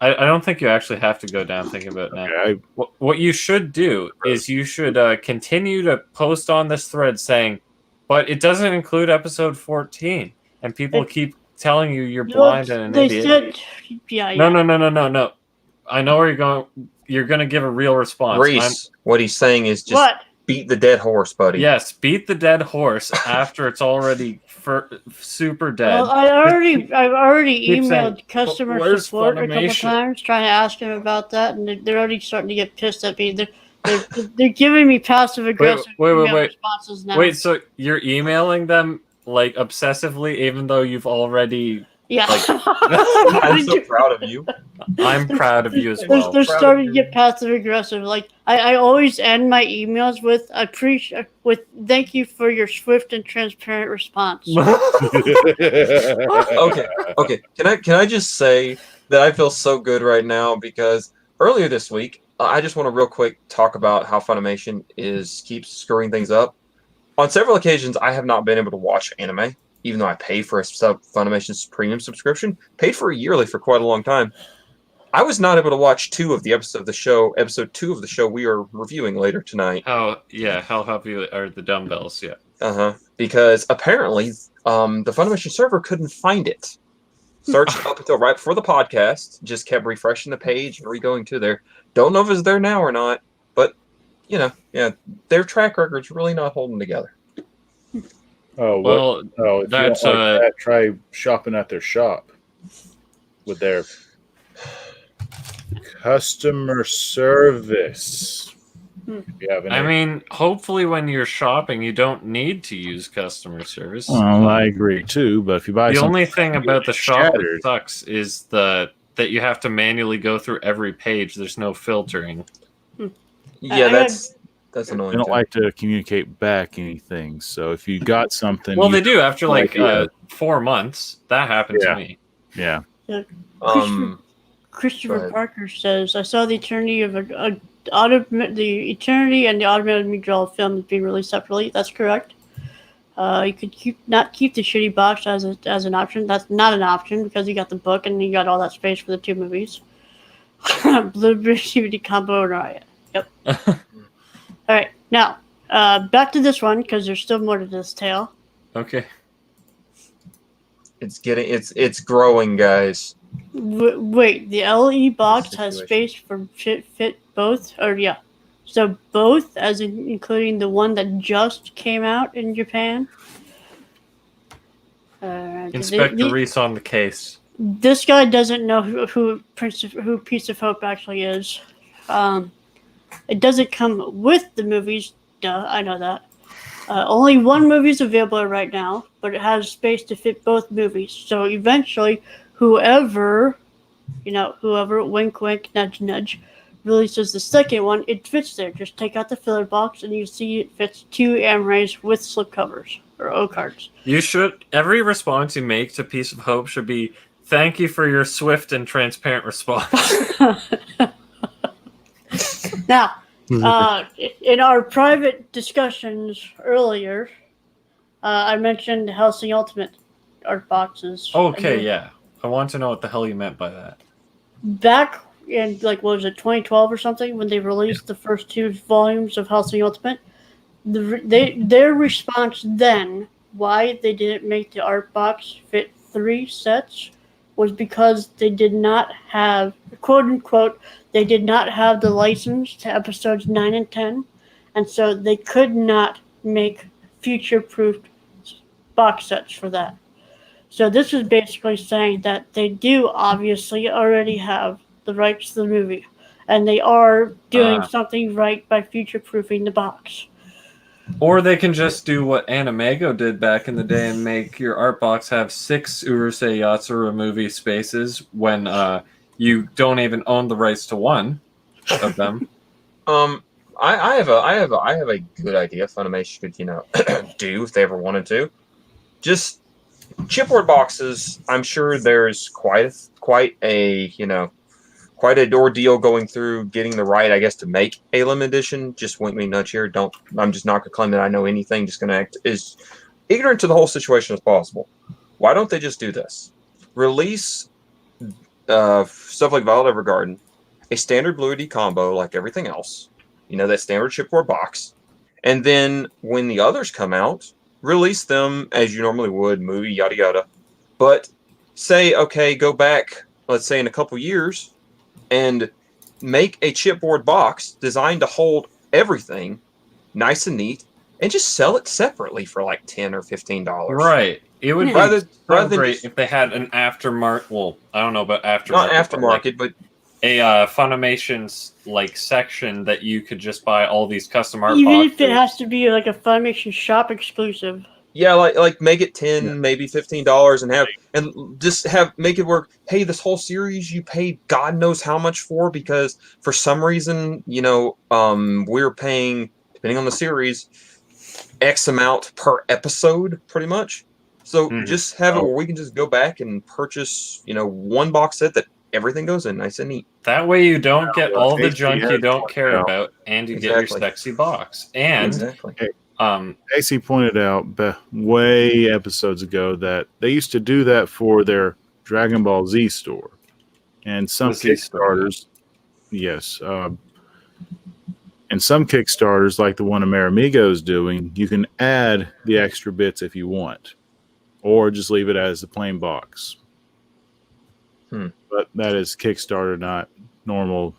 I don't think you actually have to go down thinking about it now. Okay, What you should do is you should continue to post on this thread saying, but it doesn't include episode 14. And people keep telling you you're blind and an idiot. No. I know where you're going. You're going to give a real response. Reese, what he's saying is just beat the dead horse, buddy. Yes, beat the dead horse after it's already super dead. Well, I've already Keep emailed saying, customer "Where's support a couple Funimation?" times trying to ask them about that, and they're already starting to get pissed at me. They're giving me passive aggressive email responses now. Wait, so you're emailing them like obsessively, even though you've already Yeah. Like, I'm so proud of you. I'm proud of you as well. They're starting to get passive aggressive. Like I always end my emails with thank you for your swift and transparent response. Okay. Can I just say that I feel so good right now because earlier this week, I just want to real quick talk about how Funimation keeps screwing things up. On several occasions, I have not been able to watch anime, even though I pay for a Funimation's premium subscription. Paid for a yearly for quite a long time. I was not able to watch episode 2 of the show we are reviewing later tonight. How heavy are the dumbbells? Yeah. Because apparently, the Funimation server couldn't find it. Searched up until right before the podcast, just kept refreshing the page and re-going to there. Don't know if it's there now or not, but their track record's really not holding together. Oh well, if you don't like that, try shopping at their shop with their customer service. If you have any. I mean, hopefully when you're shopping, you don't need to use customer service. Well, I agree too, but if you buy the only thing about the shop that sucks is that you have to manually go through every page. There's no filtering. Yeah, that's annoying. They don't like to communicate back anything. So if you got something, well, they do after 4 months. That happened to me. Yeah. Christopher Parker says, "I saw the Eternity of the Eternity and the Automated Withdrawal film is being released separately." That's correct. You could not keep the shitty box as an option. That's not an option because you got the book and you got all that space for the 2 movies. Blu-ray DVD combo and riot. Yep. All right, now back to this one because there's still more to this tale. Okay. It's growing, guys. Wait, the LE box has space for fit both, or yeah, so both, as including the one that just came out in Japan. Inspector Reese on the case. This guy doesn't know who Piece of Hope actually is. It doesn't come with the movies. Duh, I know that. Only one movie is available right now, but it has space to fit both movies. So eventually, whoever, wink, wink, nudge, nudge, releases the second one, it fits there. Just take out the filler box, and you see it fits 2 Amrays with slipcovers or O cards. Every response you make to Piece of Hope should be, "Thank you for your swift and transparent response." Now, in our private discussions earlier, I mentioned Hellsing Ultimate art boxes. Okay, yeah. I want to know what the hell you meant by that. Back in, 2012 or something, when they released the first 2 volumes of Hellsing Ultimate, their response then, why they didn't make the art box fit 3 sets, was because they did not have, quote unquote, they did not have the license to episodes 9 and 10, and so they could not make future-proofed box sets for that. So this is basically saying that they do obviously already have the rights to the movie, and they are doing something right by future-proofing the box. Or they can just do what Animego did back in the day and make your art box have 6 Urusei Yatsura movie spaces when you don't even own the rights to one of them. I have a good idea Funimation could do if they ever wanted to. Just chipboard boxes. I'm sure there's quite a ordeal going through getting the right, I guess, to make a limited edition. Just wink me nudge here. I'm just not gonna claim that I know anything. Just gonna act as ignorant to the whole situation as possible. Why don't they just do this? Release stuff like Violet Evergarden, a standard Blu-ray combo like everything else. That standard chipboard box, and then when the others come out, release them as you normally would, movie, yada yada. But say, okay, go back, let's say in a couple years, and make a chipboard box designed to hold everything nice and neat, and just sell it separately for like $10 or $15. Right. It would be rather than great if they had an aftermarket. Well, I don't know about aftermarket. Not aftermarket, but a Funimation's section that you could just buy all these custom art Even boxes. if it has to be like a Funimation shop exclusive. Yeah, like make it $10, maybe $15, and make it work. Hey, this whole series you paid God knows how much for, because for some reason, we're paying, depending on the series, X amount per episode, pretty much. So just have it where we can just go back and purchase, one box set that everything goes in nice and neat. That way you don't get all the junk you don't care out. about, and you get your sexy box. And Exactly. Casey pointed out way episodes ago that they used to do that for their Dragon Ball Z store, and some Kickstarters, yes, and some Kickstarters like the one Amerimigo is doing, you can add the extra bits if you want, or just leave it as the plain box. But that is Kickstarter, not normal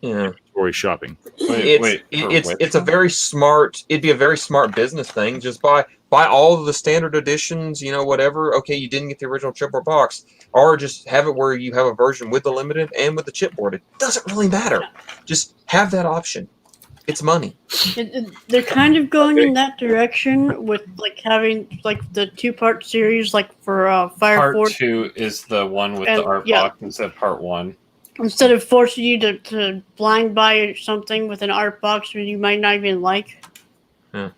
inventory shopping. It's a very smart. It'd be a very smart business thing. Just buy all of the standard editions. Whatever. Okay, you didn't get the original chipboard box, or just have it where you have a version with the limited and with the chipboard. It doesn't really matter. Just have that option. It's money. They're kind of going in that direction with having the 2-part series, for Fire Force. Part 2 is the one with the art box instead of Part 1. Instead of forcing you to blind buy something with an art box that you might not even like. Yeah.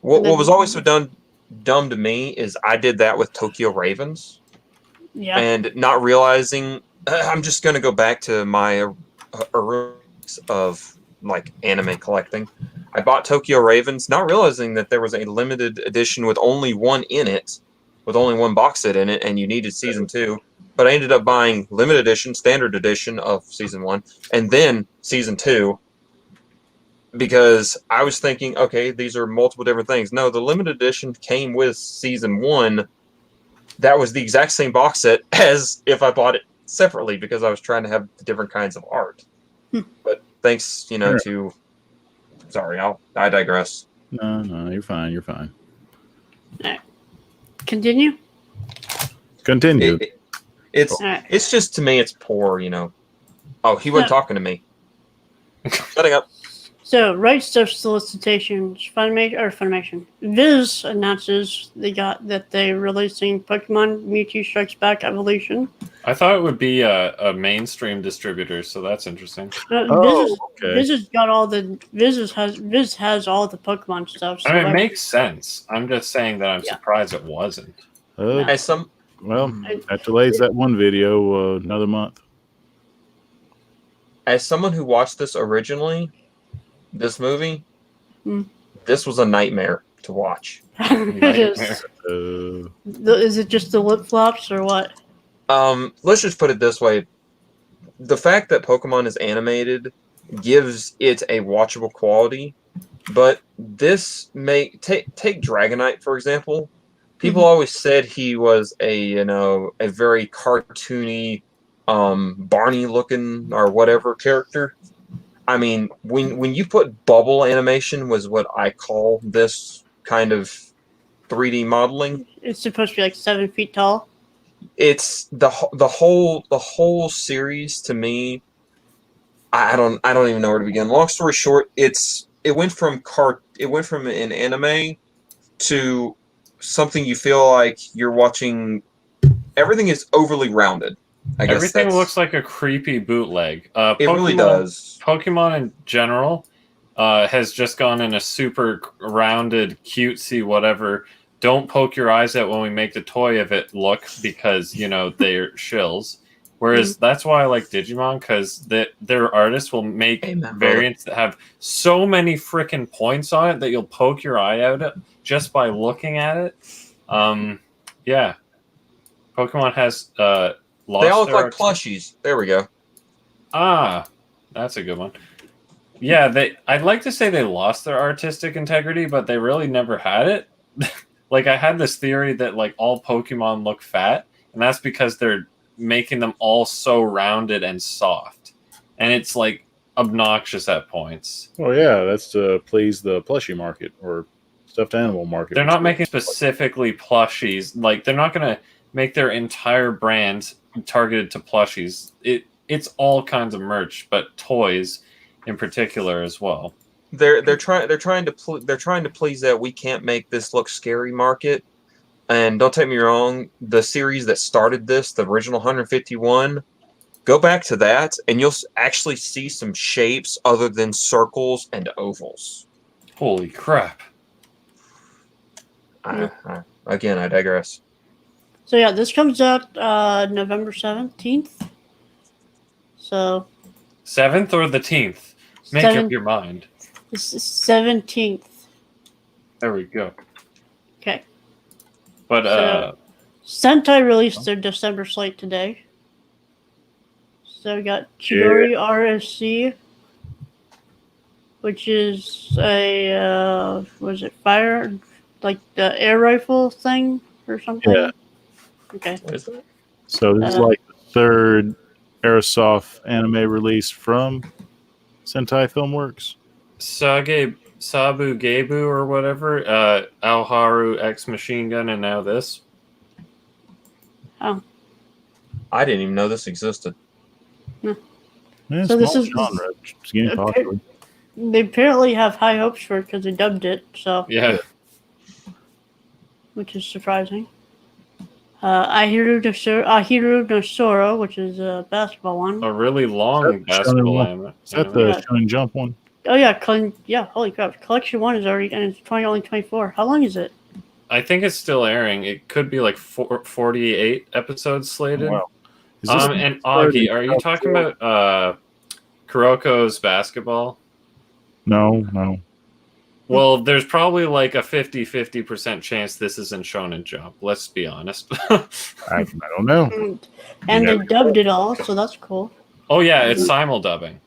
What was always so dumb to me is I did that with Tokyo Ravens. Yeah. And not realizing, I'm just going to go back to my roots of anime collecting. I bought Tokyo Ravens, not realizing that there was a limited edition with only one in it, with only one box set in it, and you needed season 2. But I ended up buying limited edition, standard edition of season 1, and then season 2, because I was thinking, okay, these are multiple different things. No, the limited edition came with season 1. That was the exact same box set as if I bought it separately, because I was trying to have the different kinds of art. But thanks, to... Sorry, I digress. No, you're fine. You're fine. All right. Continue. It's just, to me, it's poor, Oh, he wasn't talking to me. Shutting up. So, rights of solicitations, Funimation. Viz announces that they're releasing Pokemon Mewtwo Strikes Back Evolution. I thought it would be a mainstream distributor, so that's interesting. Viz has got all the Viz has all the Pokemon stuff. So it makes sense. I'm just saying that I'm surprised it wasn't. That delays that one video another month. As someone who watched this originally, this movie, this was a nightmare to watch. It is. Is it just the lip flops or what? Let's just put it this way. The fact that Pokemon is animated gives it a watchable quality, but this take Dragonite, for example. People always said he was a very cartoony, Barney looking or whatever character. I mean, when you put bubble animation, was what I call this kind of 3D modeling. It's supposed to be 7 feet tall. It's the whole series to me. I don't even know where to begin. Long story short, it went from an anime to something you feel like you're watching. Everything is overly rounded. I guess everything looks like a creepy bootleg. It really does. Pokemon in general has just gone in a super rounded, cutesy, whatever. Don't poke your eyes out when we make the toy of it look, because they're shills. Whereas that's why I like Digimon, because their artists will make variants that have so many freaking points on it that you'll poke your eye out at just by looking at it. Yeah. Pokemon has lost. They all look like plushies. There we go. Ah, that's a good one. Yeah, I'd like to say they lost their artistic integrity, but they really never had it. I had this theory that all Pokemon look fat, and that's because they're making them all so rounded and soft, and it's obnoxious at points. Well, yeah, that's to please the plushie market or stuffed animal market. They're not making specifically plushies. They're not going to make their entire brand targeted to plushies. It's all kinds of merch, but toys in particular as well. they're trying to please that we can't make this look scary market. And don't take me wrong, the series that started this, the original 151, go back to that, and you'll actually see some shapes other than circles and ovals. Holy crap! Again, I digress. So yeah, this comes out November 17th. So 7th or the 10th? Make up your mind. This is 17th. There we go. Okay. But Sentai released their December slate today. So we got Chidori RSC, which is a was it fire, like the air rifle thing or something? Yeah. Okay. What is that? So this is like the third Airsoft anime release from Sentai Filmworks. Sabu Gabu or whatever, Alharu X Machine Gun, and now this. Oh. I didn't even know this existed. Yeah, So this small is- genre. It's getting popular. They apparently have high hopes for it because they dubbed it, so Yeah. which is surprising. Ahiru no Soro, which is a basketball one. A really long basketball anime. Is that the Shonen Jump one? Oh yeah, holy crap! Collection 1 is already, and it's only 24. How long is it? I think it's still airing. It could be like 48 episodes slated. Oh, wow. Is this And Augie, are you talking about Kuroko's basketball? No. Well, there's probably like a 50% chance this is in Shonen Jump. Let's be honest. I don't know. And they dubbed it all, so that's cool. Oh yeah, it's simuldubbing.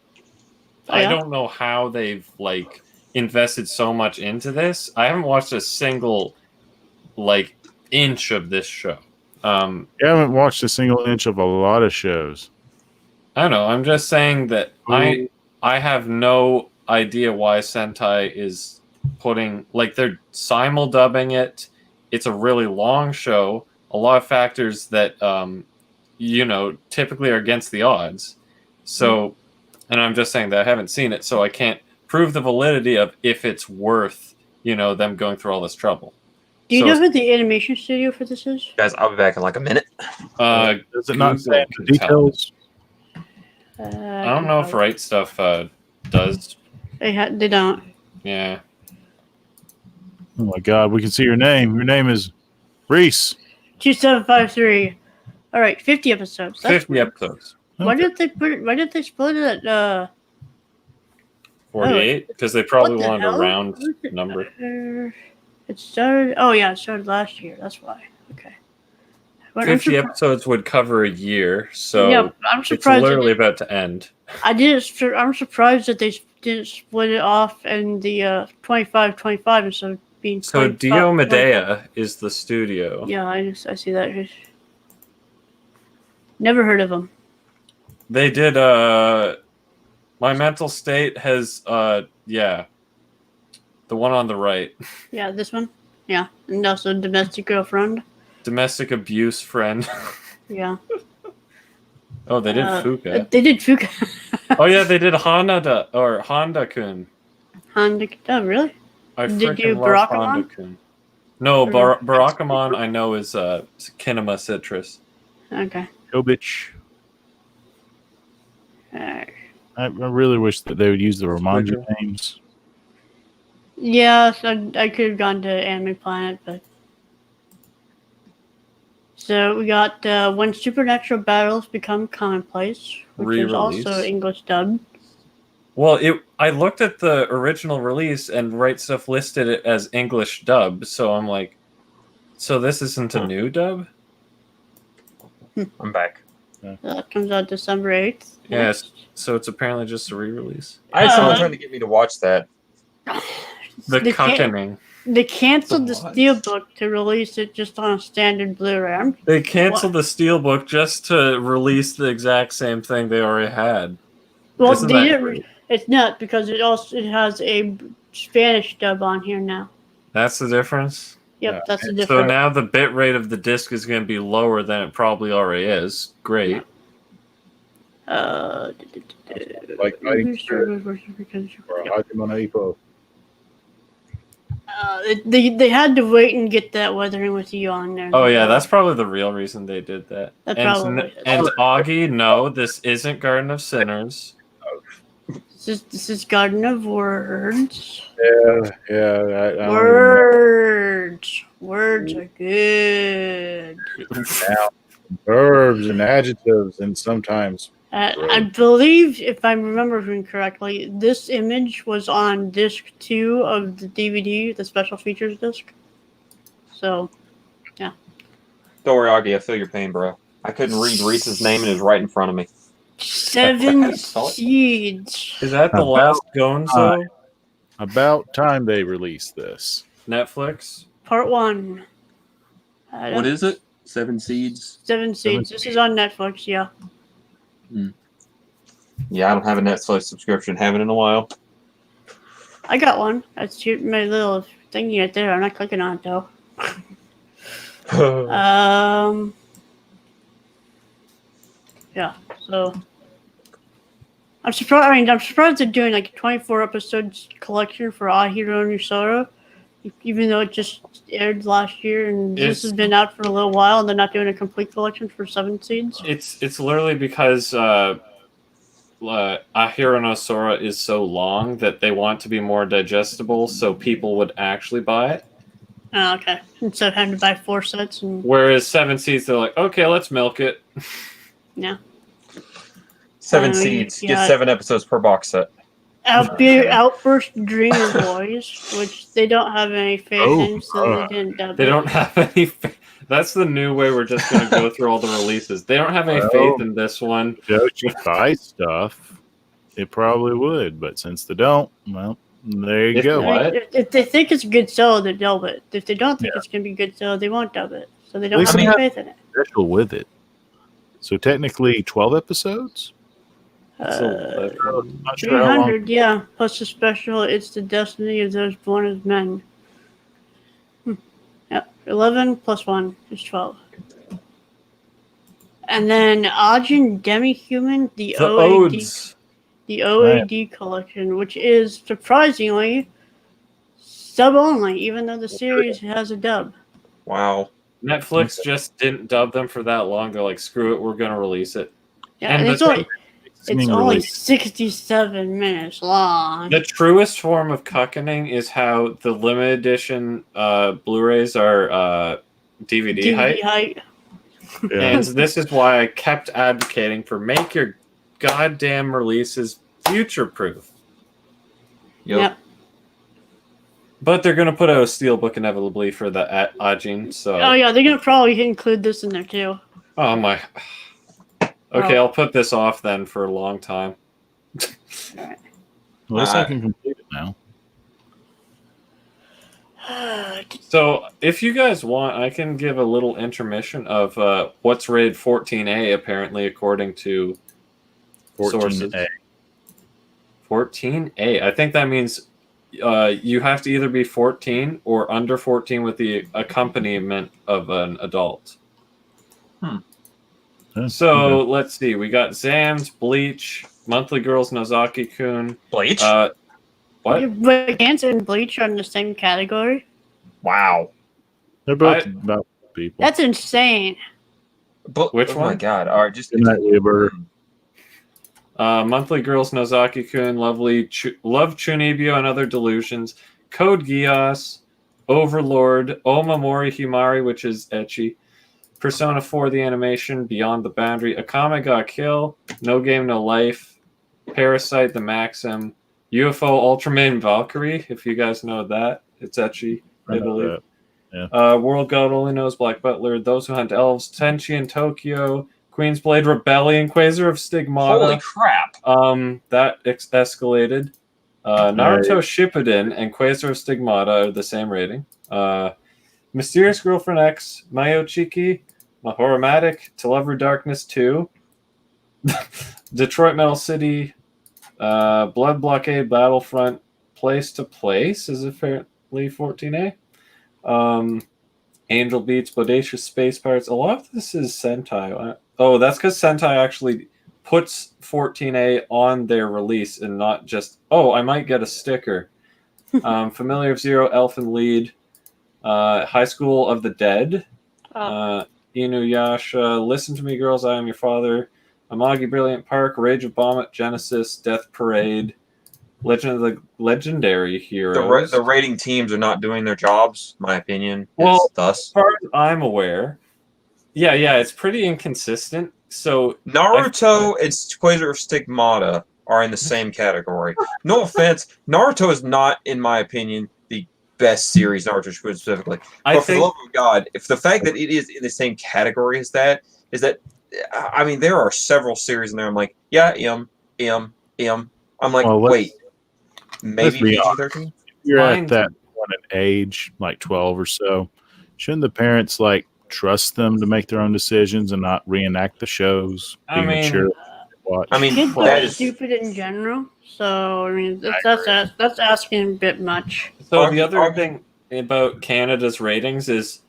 Oh, yeah? I don't know how they've like invested so much into this. I haven't watched a single like inch of this show. I haven't watched a single inch of a lot of shows. I don't know. I'm just saying that I have no idea why Sentai is putting like they're simuldubbing it. It's a really long show. A lot of factors that typically are against the odds. So, and I'm just saying that I haven't seen it, so I can't prove the validity of if it's worth them going through all this trouble. Do you know who the animation studio for this is? Guys, I'll be back in like a minute. Does it not say Google the can tell. details? I don't know if Right Stuff does. They don't. Yeah. Oh my God, we can see your name. Your name is RHYS. 2753. All right, 50 episodes. That's 50 episodes. Why did they split it at 48? Because they probably what the wanted a hell? round number. It started. Oh yeah, it started last year. That's why. Okay. But 50 episodes would cover a year, so yeah, I'm it's surprised. literally about to end. I'm surprised that they didn't split it off in the 25-25 instead of being. So 25, Dio Medea is the studio. Yeah, I see that. Never heard of them. They did My Mental State has the one on the right. Yeah, this one. Yeah, and also Domestic Girlfriend. Domestic Abuse Friend. Yeah. Oh, they did Fuka. They did Fuka. Oh yeah, they did Honda-kun. Honda. Oh really? I Did you freaking love Barakamon? Honda-kun. No, Barakamon I know is Kinema Citrus. Okay. Go bitch. Alright. I really wish that they would use the Romanji names. Yeah, I could have gone to Anime Planet, but. So we got When Supernatural Battles Become Commonplace, which is also English dubbed. Well, I looked at the original release and Right Stuff listed it as English dub, so I'm like, so this isn't a new dub? I'm back. That comes out December 8th. Yes, so it's apparently just a re-release. I had someone trying to get me to watch that. The Cuckening. They canceled the Steelbook to release it just on a standard Blu-ray. They canceled the Steelbook just to release the exact same thing they already had. Well, they didn't. It's not because it has a Spanish dub on here now. That's the difference? Yep, that's the difference. So now the bit rate of the disc is going to be lower than it probably already is. Great. Like fighting spirit or Hajime Ippo. They had to wait and get that Weathering with You on there. Oh yeah, that's probably the real reason they did that. That and probably is. and Augie, no, this isn't Garden of Sinners. This is Garden of Words. Yeah. Words are good. Verbs and adjectives, and sometimes. I believe, if I'm remembering correctly, this image was on disc 2 of the DVD, the special features disc. So, yeah. Don't worry, Augie. I feel your pain, bro. I couldn't read Reese's name and it was right in front of me. 7 Seeds. Is that the last Gonzo? About time they released this. Netflix? Part 1. What is it? 7 Seeds? 7 Seeds. This is on Netflix, yeah. Yeah, I don't have a Netflix subscription. Haven't in a while. I got one. That's my little thingy right there. I'm not clicking on it, though. Yeah, so I'm surprised. I'm surprised they're doing like a 24 episodes collection for Ahiro no Sora, even though it just aired last year and this has been out for a little while, and they're not doing a complete collection for 7 Seeds. It's literally because Ahiro no Sora is so long that they want to be more digestible, so people would actually buy it. Oh, okay. Instead of having to buy 4 sets. Whereas 7 Seeds, they're like, okay, let's milk it. Yeah. 7 Seeds. Get 7 episodes per box set. Outburst Dreamer Boys, which they don't have any faith in, so they didn't dub They it. don't have any faith. That's the new way we're just going to go through all the releases. They don't have any faith in this one. If you buy stuff, it probably would, but since they don't, well, there you go. If they think it's a good sell, they dub it. If they don't think it's going to be a good sell, they won't dub it. So they don't have any faith in it. Special with it. So technically 12 episodes? Not sure how 300, yeah. Plus the special, It's the Destiny of Those Born as Men. Yep. 11 plus 1 is 12. And then Ajin Demi-Human, the OAD collection, which is surprisingly sub only, even though the series has a dub. Wow. Netflix just didn't dub them for that long. They're like, screw it, we're going to release it. Yeah, and it's only 67 minutes long. The truest form of cuckening is how the limited edition Blu-rays are DVD height. Yeah. And this is why I kept advocating for make your goddamn releases future-proof. Yep. But they're going to put out a steelbook inevitably for the Ajin, so... Oh, yeah, they're going to probably include this in there, too. Oh, my... Okay, I'll put this off then for a long time. Alright. Well, at least I can complete it now. So, if you guys want, I can give a little intermission of what's rated 14A, apparently, according to 14A. sources. 14A. I think that means you have to either be 14 or under 14 with the accompaniment of an adult. So let's see. We got Zams, Bleach, Monthly Girls, Nozaki-kun. Bleach? What? But Cancer and Bleach are in the same category? Wow. They're both about people. That's insane. Which oh one? my god. All right, just Good night, Weber. Monthly Girls, Nozaki-kun, Love Chunibyo and Other Delusions, Code Geass, Overlord, Omamori Himari, which is ecchi, Persona 4 the animation, Beyond the Boundary, Akame ga Kill, No Game No Life, Parasite the Maxim, UFO Ultraman Valkyrie, if you guys know that. It's ecchi, I believe. Yeah. World God Only Knows, Black Butler, Those Who Hunt Elves, Tenchi in Tokyo, Queen's Blade Rebellion, Quasar of Stigmata. Holy crap. That escalated. Naruto Shippuden and Quasar of Stigmata are the same rating. Mysterious Girlfriend X, Mayochiki, Mahoramatic, To Lover Darkness 2, Detroit Metal City, Blood Blockade Battlefront, Place to Place is apparently 14A. Angel Beats, Bodacious Space Pirates. A lot of this is Sentai. Oh, that's because Sentai actually puts 14A on their release and not just, oh, I might get a sticker. Familiar of Zero, Elfin Lead, High School of the Dead, Inuyasha, Listen to Me Girls, I Am Your Father, Amagi Brilliant Park, Rage of Vomit, Genesis, Death Parade, Legend of the Legendary Heroes. The rating teams are not doing their jobs, my opinion. Well, thus. As far as I'm aware, yeah, it's pretty inconsistent. So Naruto and Quasar of Stigmata are in the same category. No offense, Naruto is not, in my opinion, the best series, Naruto specifically. But for the love of God, if the fact that it is in the same category as that, I mean, there are several series in there. I'm like, yeah, I'm like, wait, maybe PG-13? You're at that one at age, like 12 or so. Shouldn't the parents, like, trust them to make their own decisions and not reenact the shows? Kids are stupid in general, so I mean that's asking a bit much. So the other thing about Canada's ratings is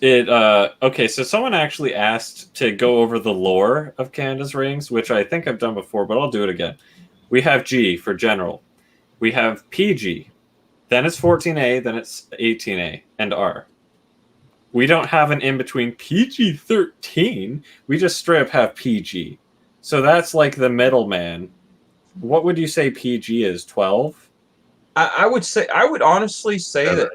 okay, so someone actually asked to go over the lore of Canada's ratings, which I think I've done before, but I'll do it again. We have G for general. We have PG. Then it's 14A, then it's 18A, and R. We don't have an in-between PG-13. We just straight up have PG. So that's like the middleman. What would you say PG is, 12? I would honestly say that.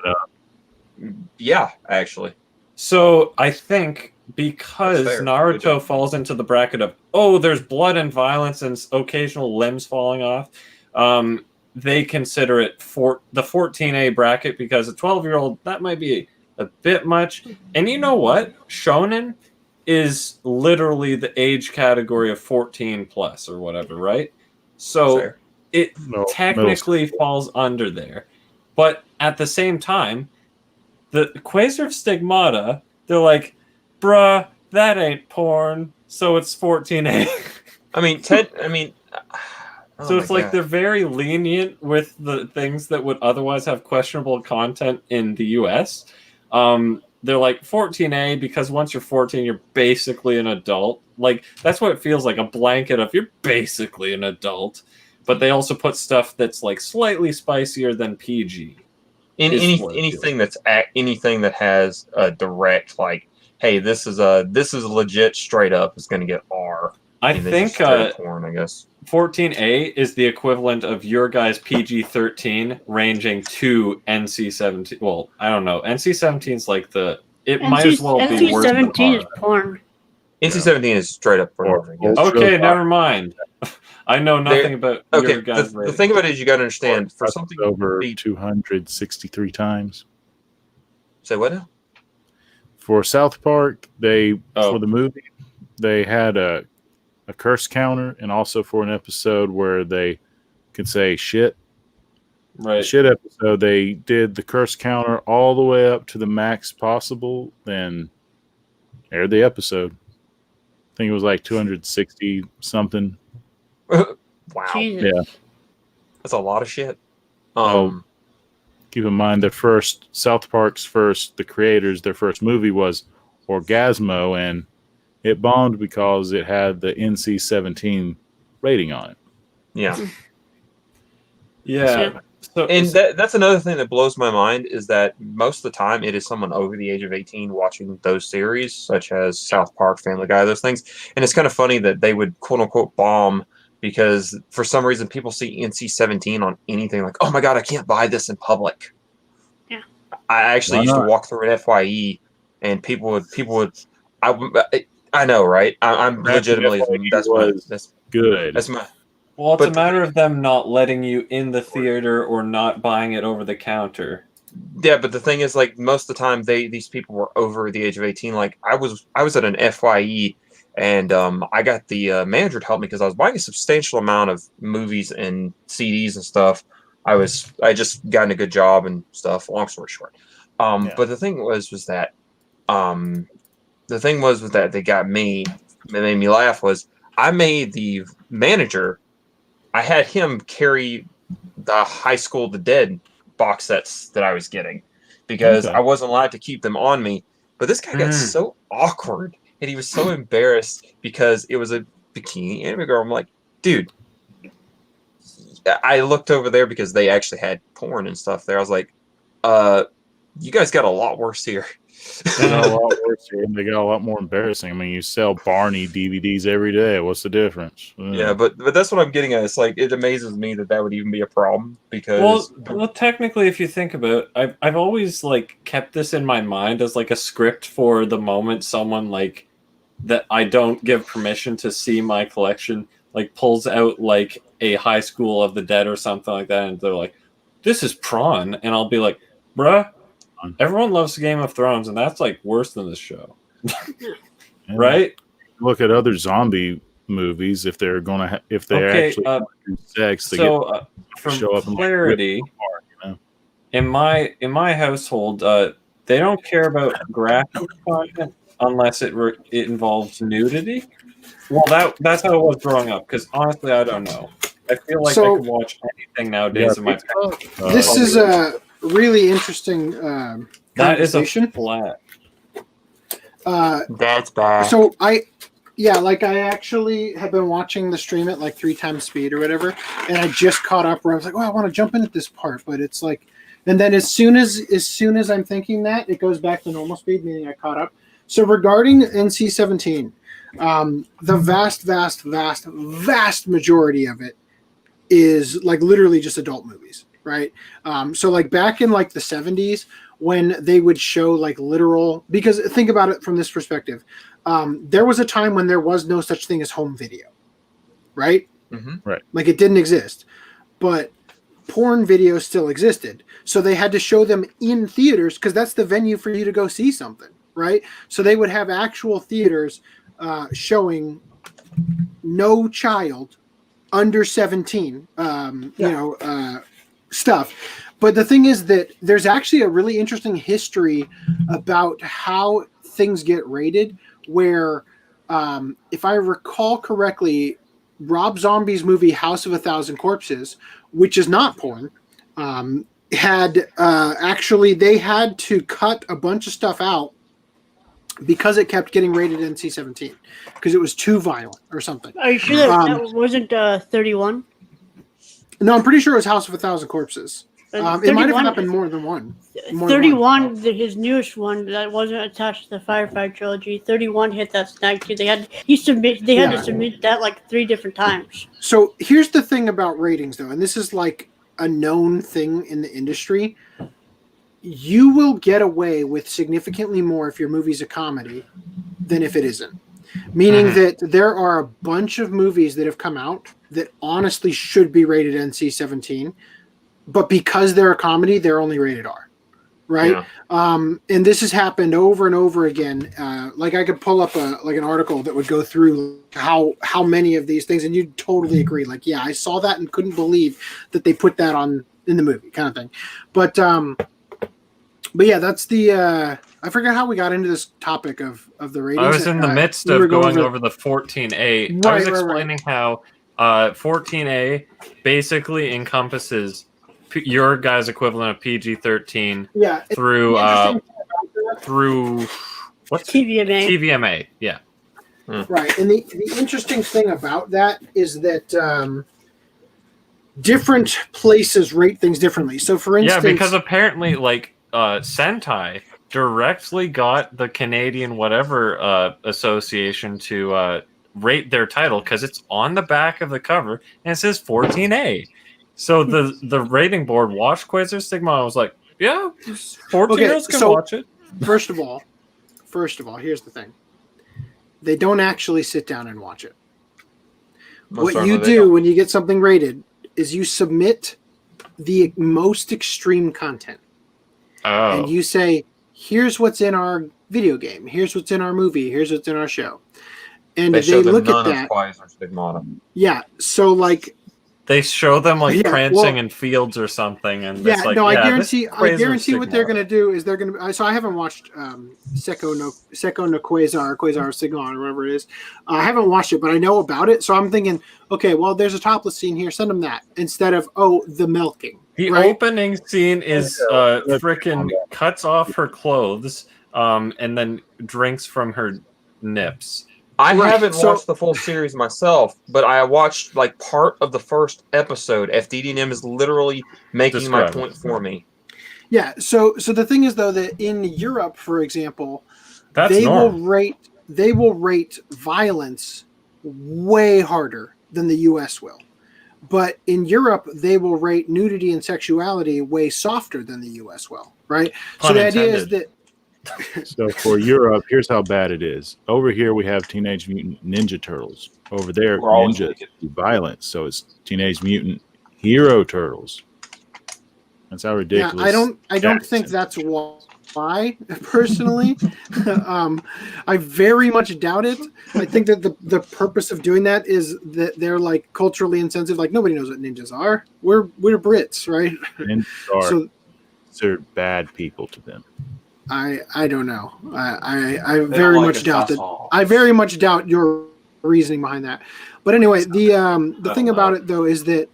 Yeah, actually. So I think because Naruto falls into the bracket of, oh, there's blood and violence and occasional limbs falling off, they consider it for the 14A bracket because a 12-year-old, that might be a bit much. And you know what? Shonen is literally the age category of 14 plus or whatever, right? So it technically falls under there. But at the same time, the Quasar of Stigmata, they're like, bruh, that ain't porn, so it's 14A. So it's like they're very lenient with the things that would otherwise have questionable content in the US. They're like 14A because once you're 14, you're basically an adult. Like, that's what it feels like, a blanket of you're basically an adult. But they also put stuff that's like slightly spicier than PG. Anything that has a direct, like, hey, this is legit straight up is going to get R. I think porn, I guess 14A is the equivalent of your guys' PG-13 ranging to NC-17. Well, I don't know. NC-17 is like might as well be worse than NC-17 is porn. NC-17 is straight up porn. Okay, never mind. I know nothing about your guys' the thing about it is you got to understand, for something over 263 times. Say what now? For South Park, for the movie, they had a curse counter, and also for an episode where they could say shit. Right. The shit episode, they did the curse counter all the way up to the max possible, then aired the episode. I think it was like 260 something. Wow. Jesus. Yeah. That's a lot of shit. Keep in mind the creators, their first movie was Orgasmo, and it bombed because it had the NC-17 rating on it. Yeah. Yeah. And that's another thing that blows my mind is that most of the time it is someone over the age of 18 watching those series, such as South Park, Family Guy, those things. And it's kind of funny that they would quote unquote bomb because for some reason people see NC-17 on anything like, oh my God, I can't buy this in public. Yeah. I actually used to walk through an FYE and people would, I know, right? I'm legitimately, that's good. That's my. Well, it's a matter of them not letting you in the theater or not buying it over the counter. Yeah, but the thing is, like, most of the time, these people were over the age of 18. Like, I was at an FYE, and I got the manager to help me because I was buying a substantial amount of movies and CDs and stuff. I just gotten a good job and stuff. Long story short, but the thing was that they got me. That made me laugh. Was I made the manager. I had him carry the High School of the Dead box sets that I was getting because I wasn't allowed to keep them on me. But this guy got so awkward and he was so embarrassed because it was a bikini anime girl. I'm like, dude. I looked over there because they actually had porn and stuff there. I was like, you guys got a lot worse here. They got a lot worse here, and they got a lot more embarrassing. I mean, you sell Barney DVDs every day. What's the difference? Yeah, but that's what I'm getting at. It's like it amazes me that would even be a problem because well, technically, if you think about it, I've always like kept this in my mind as like a script for the moment someone like that I don't give permission to see my collection like pulls out like a High School of the Dead or something like that, and they're like, "This is prawn," and I'll be like, "Bruh, everyone loves Game of Thrones, and that's like worse than this show." Right? Look at other zombie movies. If they're gonna, if they actually do sex, they get show up clarity. In my household, they don't care about graphic content unless it involves nudity. Well, that's how it was growing up. Because honestly, I don't know. I feel like I can watch anything nowadays in my. This is a really interesting. That is a flat. That's bad. So I actually have been watching the stream at like 3 times speed or whatever, and I just caught up where I was like, oh, I want to jump in at this part, but it's like, and then as soon as I'm thinking that, it goes back to normal speed, meaning I caught up. So regarding NC-17, the vast majority of it is like literally just adult movies, right? So like back in like the 70s when they would show like literal, because think about it from this perspective, there was a time when there was no such thing as home video, right? Mm-hmm. Right. Like it didn't exist, but porn videos still existed. So they had to show them in theaters because that's the venue for you to go see something, right? So they would have actual theaters showing no child under 17, stuff. But the thing is that there's actually a really interesting history about how things get rated where, if I recall correctly, Rob Zombie's movie House of a Thousand Corpses, which is not porn, had they had to cut a bunch of stuff out because it kept getting rated NC-17 because it was too violent or something. Are you sure that wasn't 31? No, I'm pretty sure it was House of a Thousand Corpses. It might have happened more than one. 31, his newest one that wasn't attached to the Firefly trilogy. 31 hit that snag too. They had to submit that like 3 different times. So here's the thing about ratings, though, and this is like a known thing in the industry. You will get away with significantly more if your movie's a comedy than if it isn't. Meaning that there are a bunch of movies that have come out that honestly should be rated NC-17, but because they're a comedy, they're only rated R, right? Yeah. And this has happened over and over again. Like I could pull up an article that would go through how many of these things, and you'd totally agree. Like, yeah, I saw that and couldn't believe that they put that on in the movie, kind of thing. But yeah, that's the. I forget how we got into this topic of the ratings. I was in the midst of going over the 14A. Right, I was explaining how 14A basically encompasses your guy's equivalent of PG-13 through what's TVMA. TVMA, yeah. Right, and the interesting thing about that is that different places rate things differently. So, for instance, because apparently, like Sentai directly got the Canadian whatever association to rate their title because it's on the back of the cover and it says 14A. So the rating board watched Quasar Sigma. I was like, yeah, 14-year-olds can watch it. First of all, here's the thing. They don't actually sit down and watch it. What you do when you get something rated is you submit the most extreme content. Oh. And you say, here's what's in our video game. Here's what's in our movie. Here's what's in our show. And they look at that. Yeah. So like, they show them like prancing in fields or something, and I guarantee what they're going to do is they're going to. So I haven't watched Seko no Quasar Sigma, or whatever it is. I haven't watched it, but I know about it. So I'm thinking, okay, well, there's a topless scene here. Send them that instead of the milking. The opening scene is frickin' cuts off her clothes, and then drinks from her nips. I Right, haven't so- watched the full series myself, but I watched like part of the first episode. FDDNM is literally making my Describe it. point for me. Yeah. So the thing is though that in Europe, for example, That's they will normal. rate violence way harder than the U.S. will. But in Europe, they will rate nudity and sexuality way softer than the U.S. will, right? So Pun the idea is intended. that So for Europe, here's how bad it is. Over here, we have Teenage Mutant Ninja Turtles. Over there, We're always ninjas naked. do violence. So it's Teenage Mutant Hero Turtles. That's how ridiculous. I don't think that's why, personally. I very much doubt it. I think that the purpose of doing that is that they're like culturally insensitive. Like nobody knows what ninjas are. We're Brits, right? Ninjas are So considered bad people to them. I don't know. I They don't very like much us, doubt that's that. all. I very much doubt your reasoning behind that. But anyway, the thing about it though is that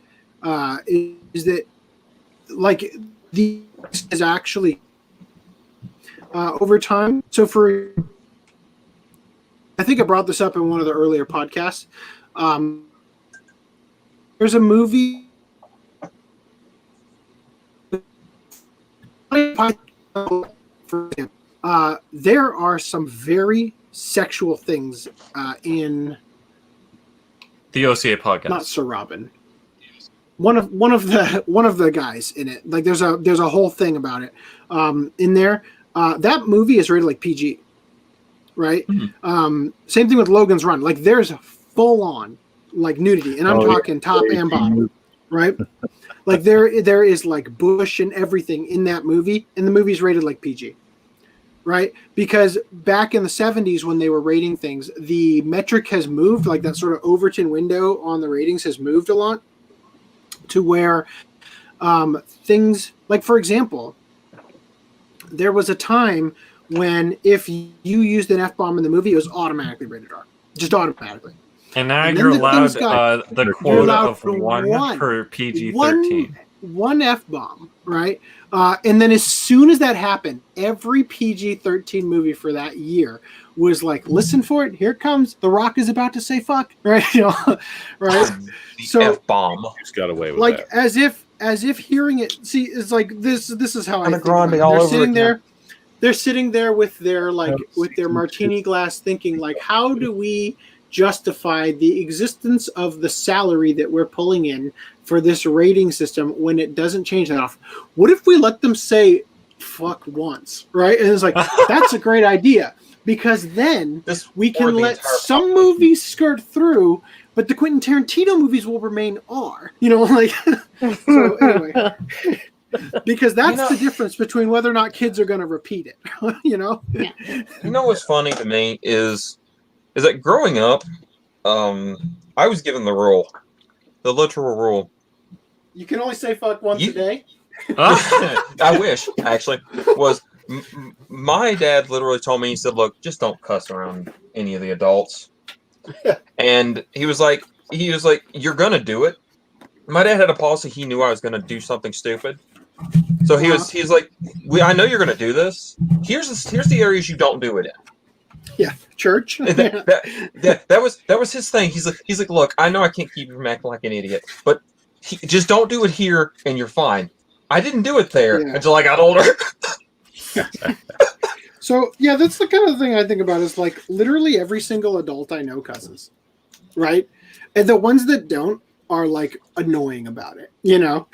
like the is actually over time. So I think I brought this up in one of the earlier podcasts. There's a movie. There are some very sexual things in The OCA podcast. not Sir Robin. One of the guys in it. Like there's a whole thing about it in there. That movie is rated like PG, right? Same thing with Logan's Run. Like there's full on like nudity, and I'm talking top and bottom, right? Like there is like bush and everything in that movie, and the movie's rated like PG, right? Because back in the 70s when they were rating things, the metric has moved, like that sort of Overton window on the ratings has moved a lot to where things like, for example, there was a time when if you used an F-bomb in the movie, it was automatically rated R, just automatically. And now And then you're the allowed things got- the you're quota allowed of for one per PG-13. One F-bomb, right? And then as soon as that happened, every PG-13 movie for that year was like, listen for it, here it comes. The Rock is about to say fuck, right? You know, right? The So- F-bomb. Just got away with Like that. as if hearing it, see, it's like this is how I Ana think about Grande it. all They're over sitting again. there. They're sitting there with their like Oh, with their martini glass, thinking like, how do we justify the existence of the salary that we're pulling in for this rating system when it doesn't change that often? What if we let them say fuck once, right? And it's like, that's a great idea, because then we Or can the let entire some population. movies skirt through, but the Quentin Tarantino movies will remain R. You know, like so anyway. Because that's the difference between whether or not kids are going to repeat it. You know? You know what's funny to me is that growing up, I was given the rule, the literal rule. You can only say fuck once a day. I wish, actually, was my dad literally told me, he said, look, just don't cuss around any of the adults. And he was like, you're going to do it. My dad had a policy. He knew I was going to do something stupid. So he's like, I know you're going to do this. Here's the areas you don't do it in. Yeah, church. That was his thing. He's like, look, I know I can't keep you from acting like an idiot, but just don't do it here, and you're fine. I didn't do it there until I got older. So yeah, that's the kind of thing I think about. Is like literally every single adult I know cusses, right? And the ones that don't are like annoying about it, you know.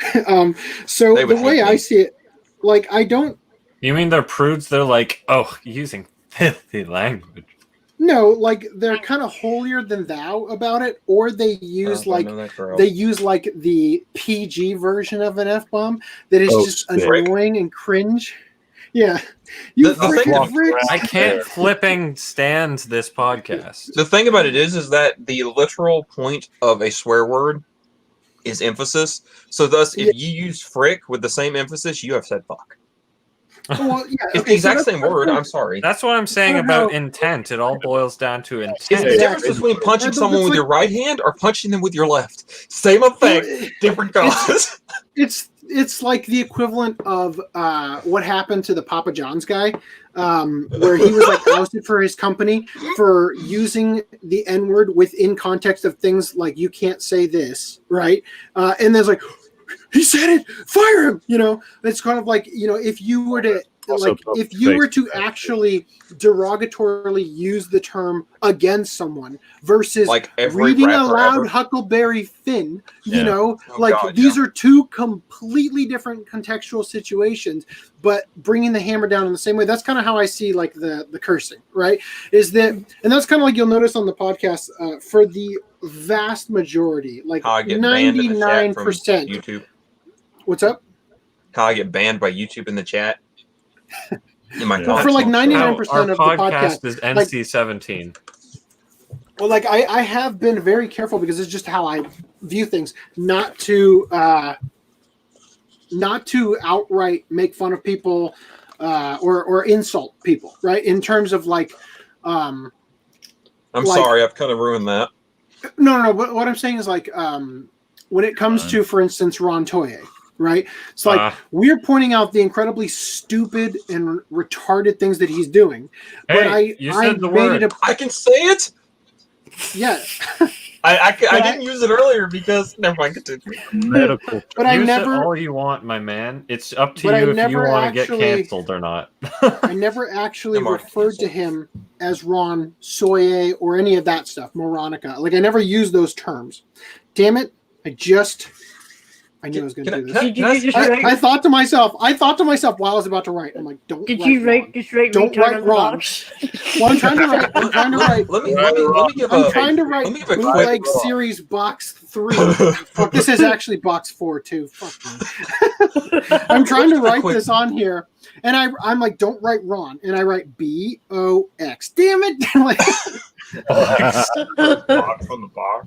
So They the would way hate I me. see it, like I don't. You mean they're prudes? They're like, oh, using filthy language. No, like they're kind of holier than thou about it, or they use like the PG version of an F-bomb that is just annoying and cringe. Yeah, you The thing freaking freaks. I can't flipping stand this podcast. The thing about it is that the literal point of a swear word is emphasis. So thus, if you use frick with the same emphasis, you have said fuck. Well, yeah, It's the exact same word. I'm sorry. That's what I'm saying No, about no. intent. It all boils down to It's the intent. difference between punching That's someone with like- your right hand or punching them with your left. Same thing, different cause. It's it's like the equivalent of what happened to the Papa John's guy, where he was like ousted for his company for using the N-word within context of things like you can't say this, right? And there's like, he said it, fire him. It's kind of like, if you were to actually derogatorily use the term against someone versus like reading aloud Huckleberry Finn, these are two completely different contextual situations, but bringing the hammer down in the same way. That's kind of how I see like the cursing, right? Is that, and that's kind of like you'll notice on the podcast for the vast majority, like 99% YouTube. What's up? How I get banned by YouTube in the chat. For like 99% of the podcast is NC-17. Well, like I have been very careful because it's just how I view things, not to outright make fun of people or insult people, right? In terms of like, I'm sorry, I've kind of ruined that. No. What I'm saying is like, when it comes to, for instance, Ron Toye. Right, it's like we're pointing out the incredibly stupid and retarded things that he's doing. Hey, but you said the word. I can say it. Yeah, I didn't use it earlier because never mind. Medical. But use it all you want, my man. It's up to you if you want to get canceled or not. I never actually referred to him as Ron Soye or any of that stuff. Moronica. Like I never used those terms. Damn it! I knew I was going to do this. I thought to myself while I was about to write, I'm like, don't write wrong. Well, I'm trying to write. Let me bootleg series box 3. Fuck, this is actually box 4 too. Fuck me. I'm trying to write this on here, and I'm like, don't write Ron, and I write BOX. Damn it! Like, box on the box.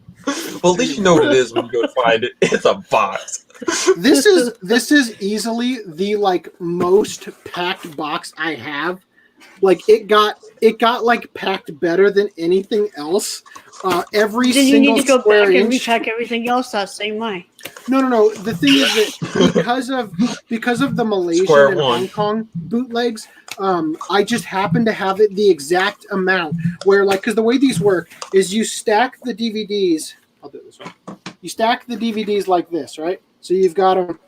Well, at least you know what it is when you go find it. It's a box. This is easily the like most packed box I have. Like it got like packed better than anything else. Every then single you need to go square back inch. and repack everything else that same way. No. The thing is that because of the Malaysian and Hong Kong bootlegs, I just happen to have it the exact amount where because the way these work is you stack the DVDs. I'll do it this way. You stack the DVDs like this, right? So you've got them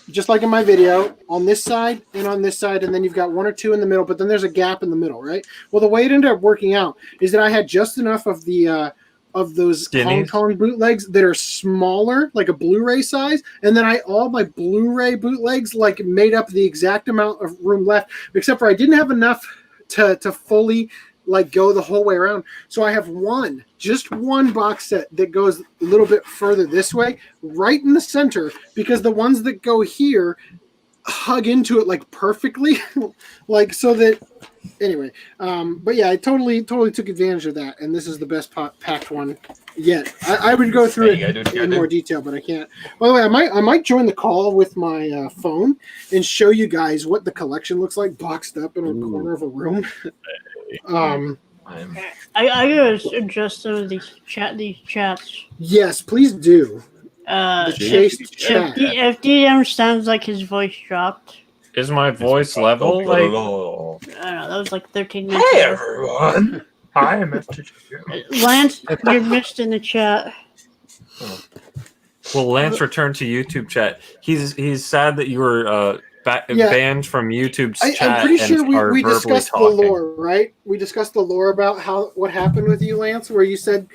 just like in my video on this side and on this side, and then you've got one or two in the middle, but then there's a gap in the middle, right? Well, the way it ended up working out is that I had just enough of the of those Hong Kong bootlegs that are smaller, like a Blu-ray size, and then all my Blu-ray bootlegs like made up the exact amount of room left, except for I didn't have enough to fully like go the whole way around. So I have just one box set that goes a little bit further this way, right in the center, because the ones that go here hug into it like perfectly, like so that anyway. But yeah, I totally took advantage of that, and this is the best packed one yet. I would go through it in more detail, but I can't. By the way, I might join the call with my phone and show you guys what the collection looks like boxed up in a corner of a room. I gotta adjust some of these chats. Yes, please do. The chased chat. FDDNM sounds like his voice dropped. Is my voice level? Like, I don't know. That was like 13 minutes. Hey everyone! Hi, Mr. Lance, you're missed in the chat. Well, Lance returned to YouTube chat. He's sad that you were banned from YouTube's chat. I'm pretty sure we discussed talking. the lore, right? We discussed the lore about what happened with you, Lance, where you said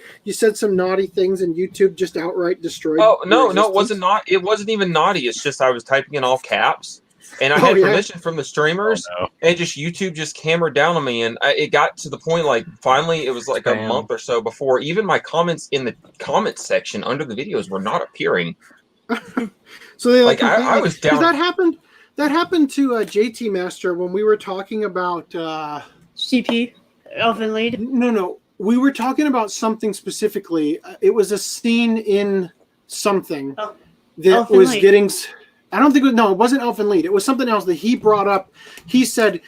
some naughty things and YouTube just outright destroyed. Oh no, it wasn't not. It wasn't even naughty. It's just I was typing in all caps, and I had permission from the streamers, and YouTube just hammered down on me, and it got to the point like finally it was like a month or so before even my comments in the comments section under the videos were not appearing. So they like I was down. That happened to JT Master when we were talking about CP Elfin Lead. No, we were talking about something specifically. It was a scene in something that Elfin was Lead. getting. I don't think it wasn't Elfin Lead. It was something else that he brought up. He said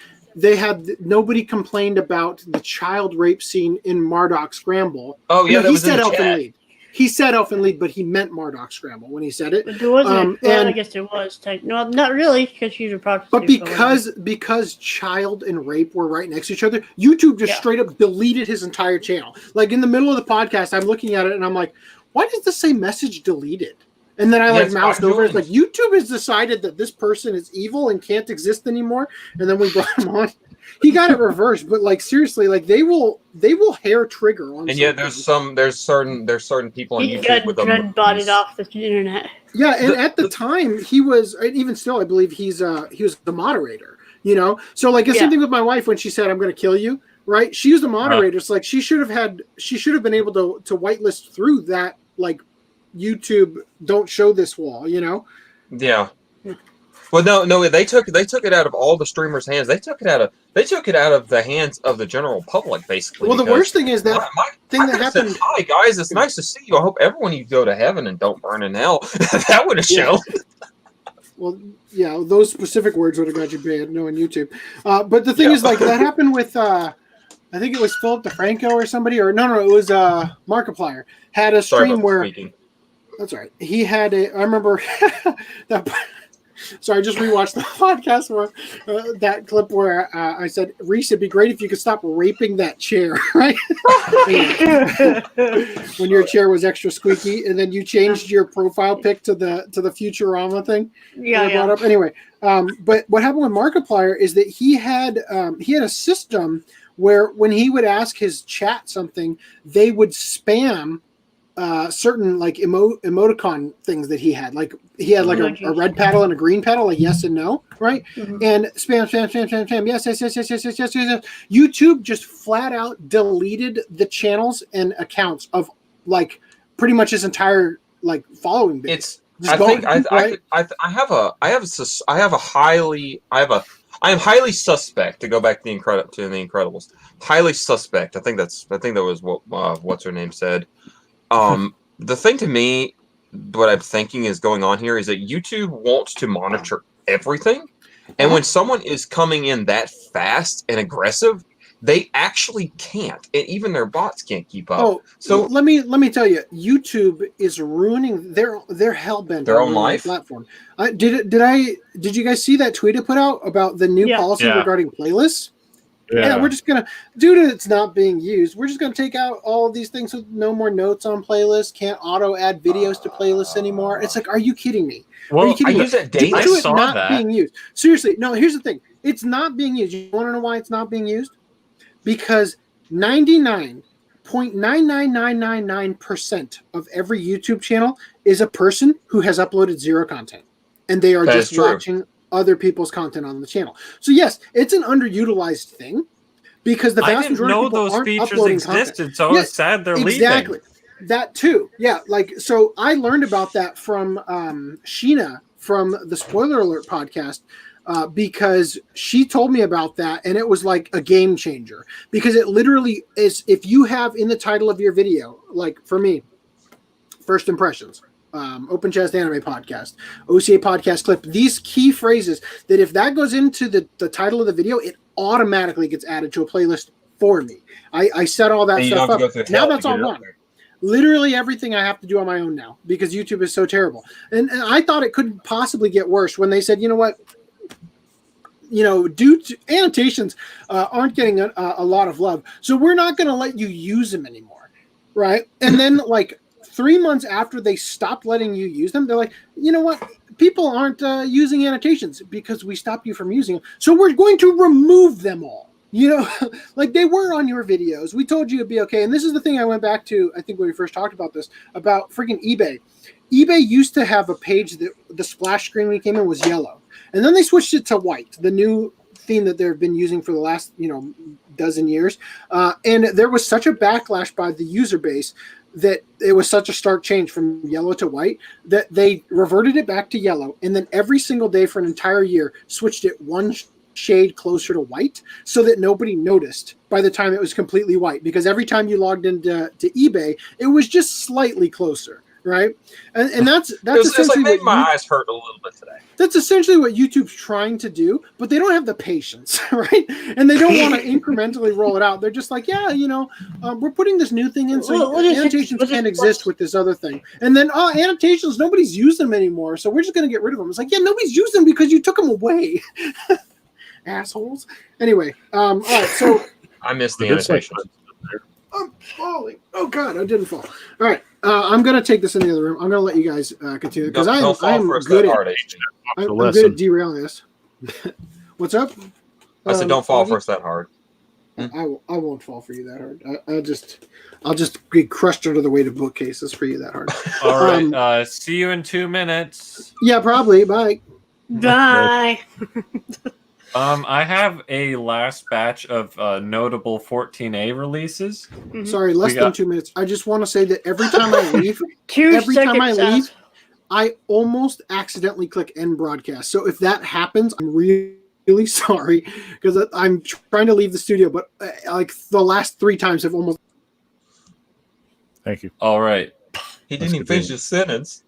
nobody complained about the child rape scene in Marduk Scramble. Oh yeah, he said Elfin Lead. he said Elfin Lied, but he meant Marduk Scramble when he said it. But there wasn't. I guess it was. No, not really, because she's a prostitute. But because child and rape were right next to each other, YouTube just straight up deleted his entire channel. Like in the middle of the podcast, I'm looking at it and I'm like, why does this say message deleted? And then I moused over. It's like YouTube has decided that this person is evil and can't exist anymore. And then we brought him on. He got it reversed, but like seriously, like they will hair trigger on. And yet there's certain people on YouTube with them. Bought off the internet. Yeah, and at the time he was, even still, I believe he was the moderator. You know, so like the same thing with my wife when she said I'm going to kill you. Right? She was the moderator. So like she should have been able to whitelist through that like YouTube don't show this wall. You know? Yeah. Well, no, they took it out of all the streamers' hands. They took it out of the hands of the general public, basically. Well, the worst thing is that thing that happened. Said, hi guys, it's nice to see you. I hope everyone you go to heaven and don't burn in hell. That would have shown. Well, yeah, those specific words would have got you banned, knowing YouTube. But the thing is, like that happened with, I think it was Philip DeFranco or somebody, or no, it was Markiplier had a stream where. That's right. He had I remember that. So I just rewatched the podcast where that clip where I said, "Reese, it'd be great if you could stop raping that chair, right?" When your chair was extra squeaky, and then you changed your profile pic to the Futurama thing. Yeah. Up. Anyway, but what happened with Markiplier is that he had a system where when he would ask his chat something, they would spam certain like emoticon things that he had. Like he had like a red paddle and a green paddle, like yes and no, right? Mm-hmm. And spam, yes. YouTube just flat out deleted the channels and accounts of like pretty much his entire like following base. I am highly suspect, to go back to the Incredibles. Highly suspect. I think that was what what's her name said. The thing to me, what I'm thinking is going on here is that YouTube wants to monitor everything. And when someone is coming in that fast and aggressive, they actually can't. And even their bots can't keep up. Oh, so let me tell you, YouTube is ruining their hell-bent their own life platform. Did you guys see that tweet I put out about the new policy regarding playlists? Yeah, we're just gonna, due to it's not being used, we're just gonna take out all of these things with no more notes on playlists. Can't auto add videos to playlists anymore. It's like, are you kidding me? Well, I use that daily. I saw that being used. Seriously, no. Here's the thing: it's not being used. You want to know why it's not being used? Because 99.99999% of every YouTube channel is a person who has uploaded zero content, and they are just watching other people's content on the channel. So yes, it's an underutilized thing because the vast majority of people aren't uploading existed, content. So it's sad they're leaving. Exactly. That too. Yeah, like so I learned about that from Sheena from the Spoiler Alert podcast because she told me about that, and it was like a game changer because it literally is, if you have in the title of your video, like for me, first impressions, Open Chest Anime Podcast, OCA Podcast clip, these key phrases that if that goes into the title of the video, it automatically gets added to a playlist for me. I set all that stuff up. Now that's all gone. Literally everything I have to do on my own now because YouTube is so terrible. And I thought it couldn't possibly get worse when they said, you know what? Due to annotations aren't getting a lot of love. So we're not going to let you use them anymore. Right. And then like 3 months after they stopped letting you use them, they're like, you know what? People aren't using annotations because we stopped you from using them. So we're going to remove them all. Like they were on your videos. We told you it'd be okay. And this is the thing I went back to, I think when we first talked about this, about freaking eBay. eBay used to have a page that the splash screen when it came in was yellow. And then they switched it to white, the new theme that they've been using for the last, dozen years. And there was such a backlash by the user base that it was such a stark change from yellow to white that they reverted it back to yellow. And then every single day for an entire year, switched it one shade closer to white so that nobody noticed by the time it was completely white. Because every time you logged into eBay, it was just slightly closer. right? And that's It's like essentially made what my eyes hurt a little bit today. that's essentially what YouTube's trying to do, but they don't have the patience, right? And they don't want to incrementally roll it out. They're just like, yeah, we're putting this new thing in, so annotations can't exist with this other thing. And then, annotations, nobody's used them anymore, so we're just going to get rid of them. It's like, yeah, nobody's used them because you took them away. Assholes. Anyway, all right, so... I missed the annotations. I'm falling. Oh, God, I didn't fall. All right, I'm going to take this in the other room. I'm going to let you guys continue, because I'm good at derailing this. What's up? I said, don't fall for us that hard. I won't fall for you that hard. I'll just be crushed under the weight of bookcases for you that hard. All right. See you in 2 minutes. Yeah, probably. Bye. Bye. I have a last batch of notable 14A releases. Mm-hmm. Sorry, less than 2 minutes. I just want to say that every time I leave, I almost accidentally click end broadcast. So if that happens, I'm really sorry, because I'm trying to leave the studio, but like the last 3 times have almost. Thank you. All right. He didn't even finish his sentence.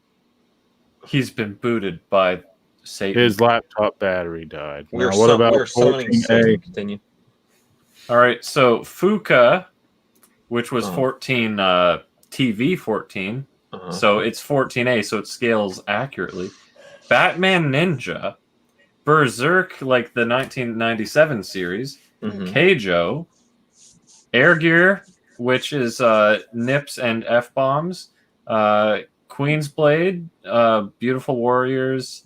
He's been booted by Satan. His laptop battery died. What about 14A? Continue. All right. So Fuka, which was 14 TV 14, so it's 14A, so it scales accurately. Batman Ninja, Berserk, like the 1997 series, Keijo, Air Gear, which is nips and F-bombs, Queen's Blade, Beautiful Warriors,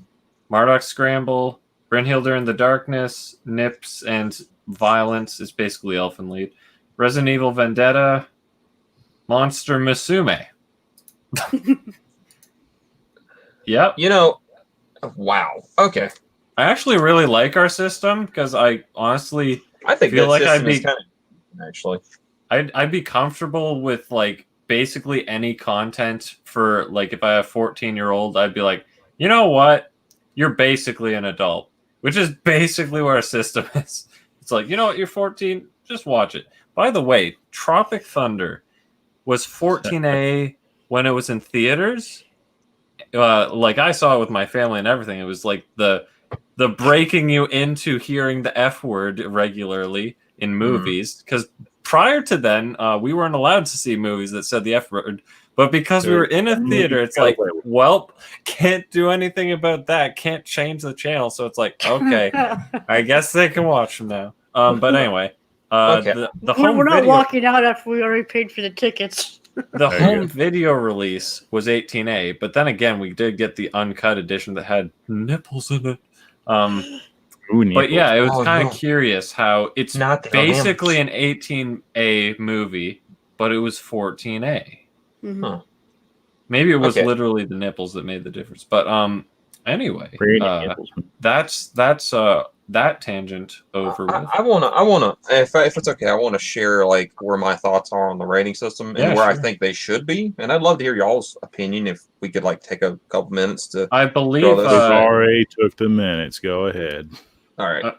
Marduk Scramble, Brynhilder in the Darkness, Nips and Violence is basically Elfen Lied, Resident Evil Vendetta, Monster Musume. Yep. Wow. Okay. I actually really like our system because I honestly think feel like I'd be comfortable with like basically any content for like if I have 14-year-old, I'd be like, you know what? You're basically an adult, which is basically what our system is. It's like, you know what? You're 14. Just watch it. By the way, Tropic Thunder was 14A when it was in theaters. Like I saw it with my family and everything. It was like the breaking you into hearing the F word regularly in movies. Because prior to then, we weren't allowed to see movies that said the F word. But because we were in a theater, it's like, well, can't do anything about that. Can't change the channel. So it's like, okay, I guess they can watch them now. But anyway, the home we're not video, walking out after we already paid for the tickets. The home video release was 18A, but then again, we did get the uncut edition that had nipples in it. But yeah, it was kind of curious how it's not basically an 18A movie, but it was 14A. Mm-hmm. Huh. Maybe it was literally the nipples that made the difference. But anyway, that's that tangent over with. I wanna if it's okay, I wanna share like where my thoughts are on the rating system and where I think they should be. And I'd love to hear y'all's opinion if we could like take a couple minutes to. I believe already took the minutes. Go ahead. All right.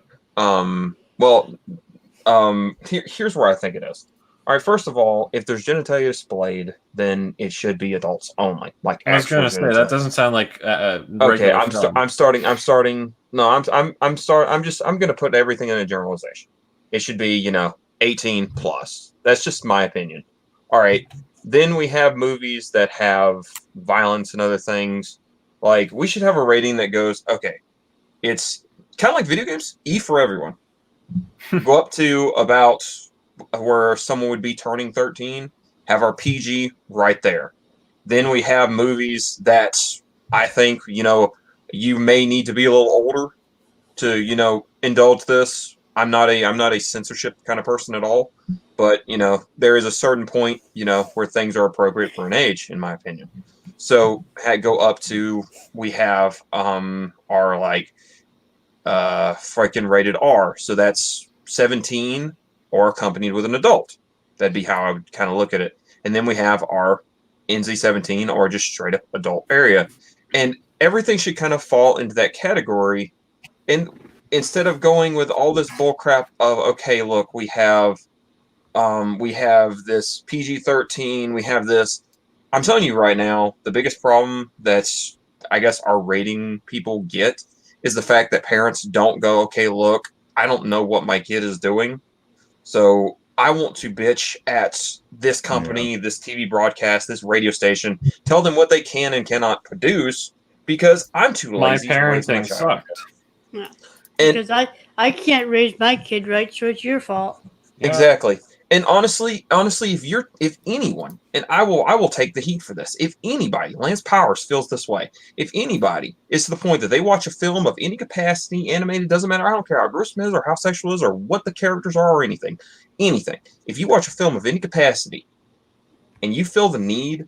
Here's where I think it is. All right. First of all, if there's genitalia displayed, then it should be adults only. Like I was going to say that doesn't sound like okay. I'm starting. No, I'm going to put everything in a generalization. It should be 18 plus. That's just my opinion. All right. Then we have movies that have violence and other things. Like we should have a rating that goes okay. It's kind of like video games. E for everyone. Go up to about where someone would be turning 13, have our PG right there. Then we have movies that I think, you may need to be a little older to, indulge this. I'm not a censorship kind of person at all, but, there is a certain point, where things are appropriate for an age, in my opinion. So go up to, we have our like freaking rated R. So that's 17 or accompanied with an adult. That'd be how I would kind of look at it. And then we have our NC-17 or just straight up adult area. And everything should kind of fall into that category. And instead of going with all this bullcrap of, okay, look, we have this PG-13, we have this I'm telling you right now, the biggest problem that's, I guess, our rating people get is the fact that parents don't go, okay, look, I don't know what my kid is doing, so I want to bitch at this company, this TV broadcast, this radio station, tell them what they can and cannot produce because I'm too lazy to raise my parenting child. sucked. Yeah. And Because I can't raise my kid right, so it's your fault. Yeah. exactly. And honestly, if anyone, and I will take the heat for this. If anybody, Lance Powers feels this way. If anybody is to the point that they watch a film of any capacity, animated, doesn't matter. I don't care how gruesome it is or how sexual it is or what the characters are or anything. If you watch a film of any capacity, and you feel the need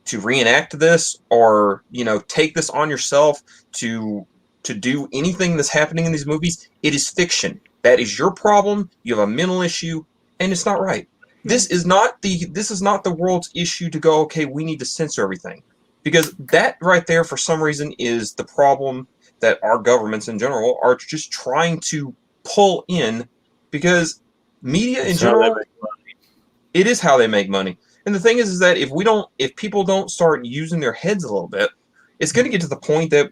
to reenact this or take this on yourself to do anything that's happening in these movies, it is fiction. That is your problem. You have a mental issue. And it's not right. This is not the world's issue to go, okay, we need to censor everything. Because that right there, for some reason, is the problem that our governments in general are just trying to pull in, because media in general, it is how they make money. And the thing is that if people don't start using their heads a little bit, it's going to get to the point that,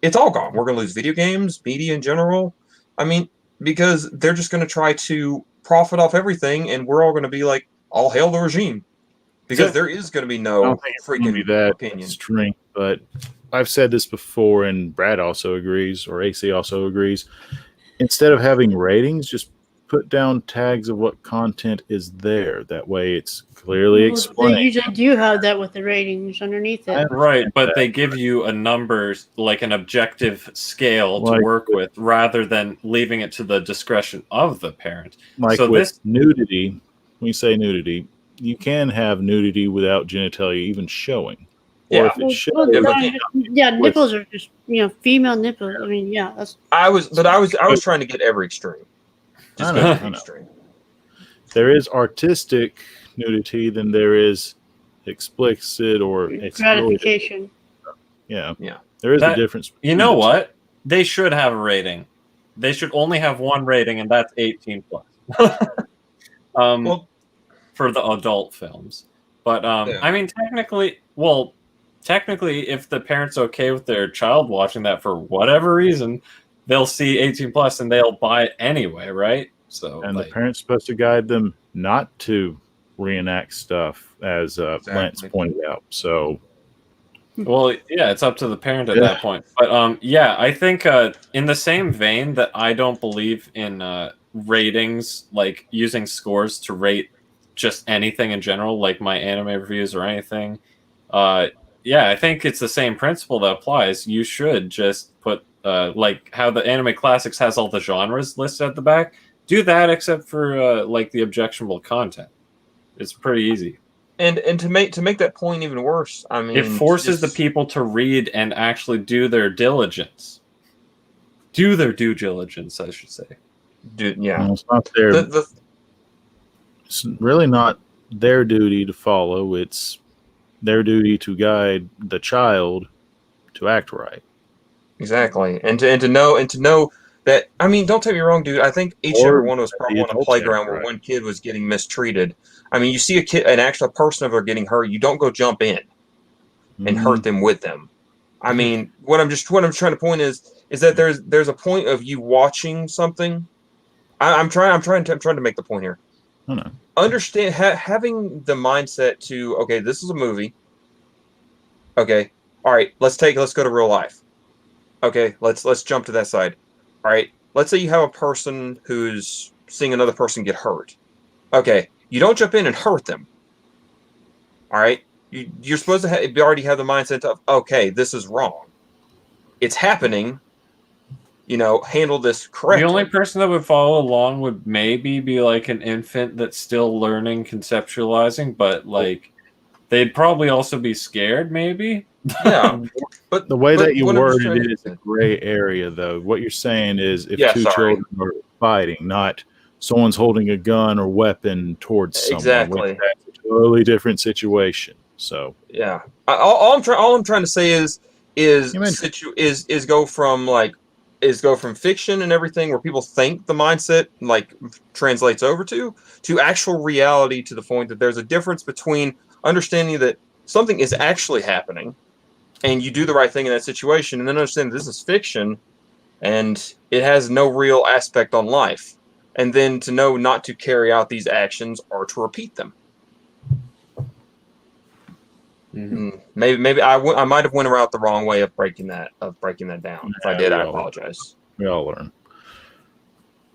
it's all gone. We're going to lose video games, media in general. I mean, because they're just going to try to profit off everything, and we're all going to be like, all hail the regime, because there is going to be no freaking opinion. Strength, but I've said this before, and Brad also agrees, or AC also agrees. Instead of having ratings, just put down tags of what content is there. That way, it's clearly explained. They usually do have that with the ratings underneath it. Right, but they give you a numbers, like an objective scale to work with, rather than leaving it to the discretion of the parent. Like so with nudity, when you say nudity, you can have nudity without genitalia even showing. Yeah. Or if it shows, nipples are just female nipples. I mean, yeah, that's. I was trying to get every extreme. Just go every extreme. There is artistic nudity, then there is explicit or gratification. Yeah. There is a difference. You know what? They should have a rating. They should only have one rating, and that's 18 plus. For the adult films. But I mean, technically, if the parent's okay with their child watching that for whatever reason, they'll see 18 plus and they'll buy it anyway, right? So, and the parent's supposed to guide them not to reenact stuff, as Lance pointed out. So, well, yeah, it's up to the parent at that point. But I think in the same vein that I don't believe in ratings, like using scores to rate just anything in general, like my anime reviews or anything. I think it's the same principle that applies. You should just put like how the Anime Classics has all the genres listed at the back. Do that, except for like the objectionable content. It's pretty easy. And to make that point even worse, I mean, it forces the people to read and actually do their diligence. Do their due diligence, I should say. Well, it's not their. It's really not their duty to follow. It's their duty to guide the child to act right. Exactly, and to know that. I mean, don't take me wrong, dude. I think each and every one of us probably on a playground where one kid was getting mistreated. I mean, you see an actual person of her getting hurt, you don't go jump in and hurt them with them. I mean, what I'm trying to point is that there's a point of you watching something. I'm trying to make the point here. I know. Understand having the mindset to, okay, this is a movie. Okay, all right, let's go to real life. Okay, let's jump to that side. All right, let's say you have a person who's seeing another person get hurt. Okay, you don't jump in and hurt them. All right, you're supposed to already have the mindset of, okay, this is wrong. It's happening. Handle this correctly. The only person that would follow along would maybe be like an infant that's still learning conceptualizing, but like they'd probably also be scared, maybe. Yeah, but the way that you worded it is a gray area, though. What you're saying is if two children are fighting, not someone's holding a gun or weapon towards someone. Exactly, that's a totally different situation. So yeah, all I'm trying to say is go from fiction and everything where people think the mindset like translates over to actual reality, to the point that there's a difference between understanding that something is actually happening, and you do the right thing in that situation, and then understand this is fiction, and it has no real aspect on life, and then to know not to carry out these actions or to repeat them. Maybe I might have went around the wrong way of breaking that down. If I did, I apologize. We all learn.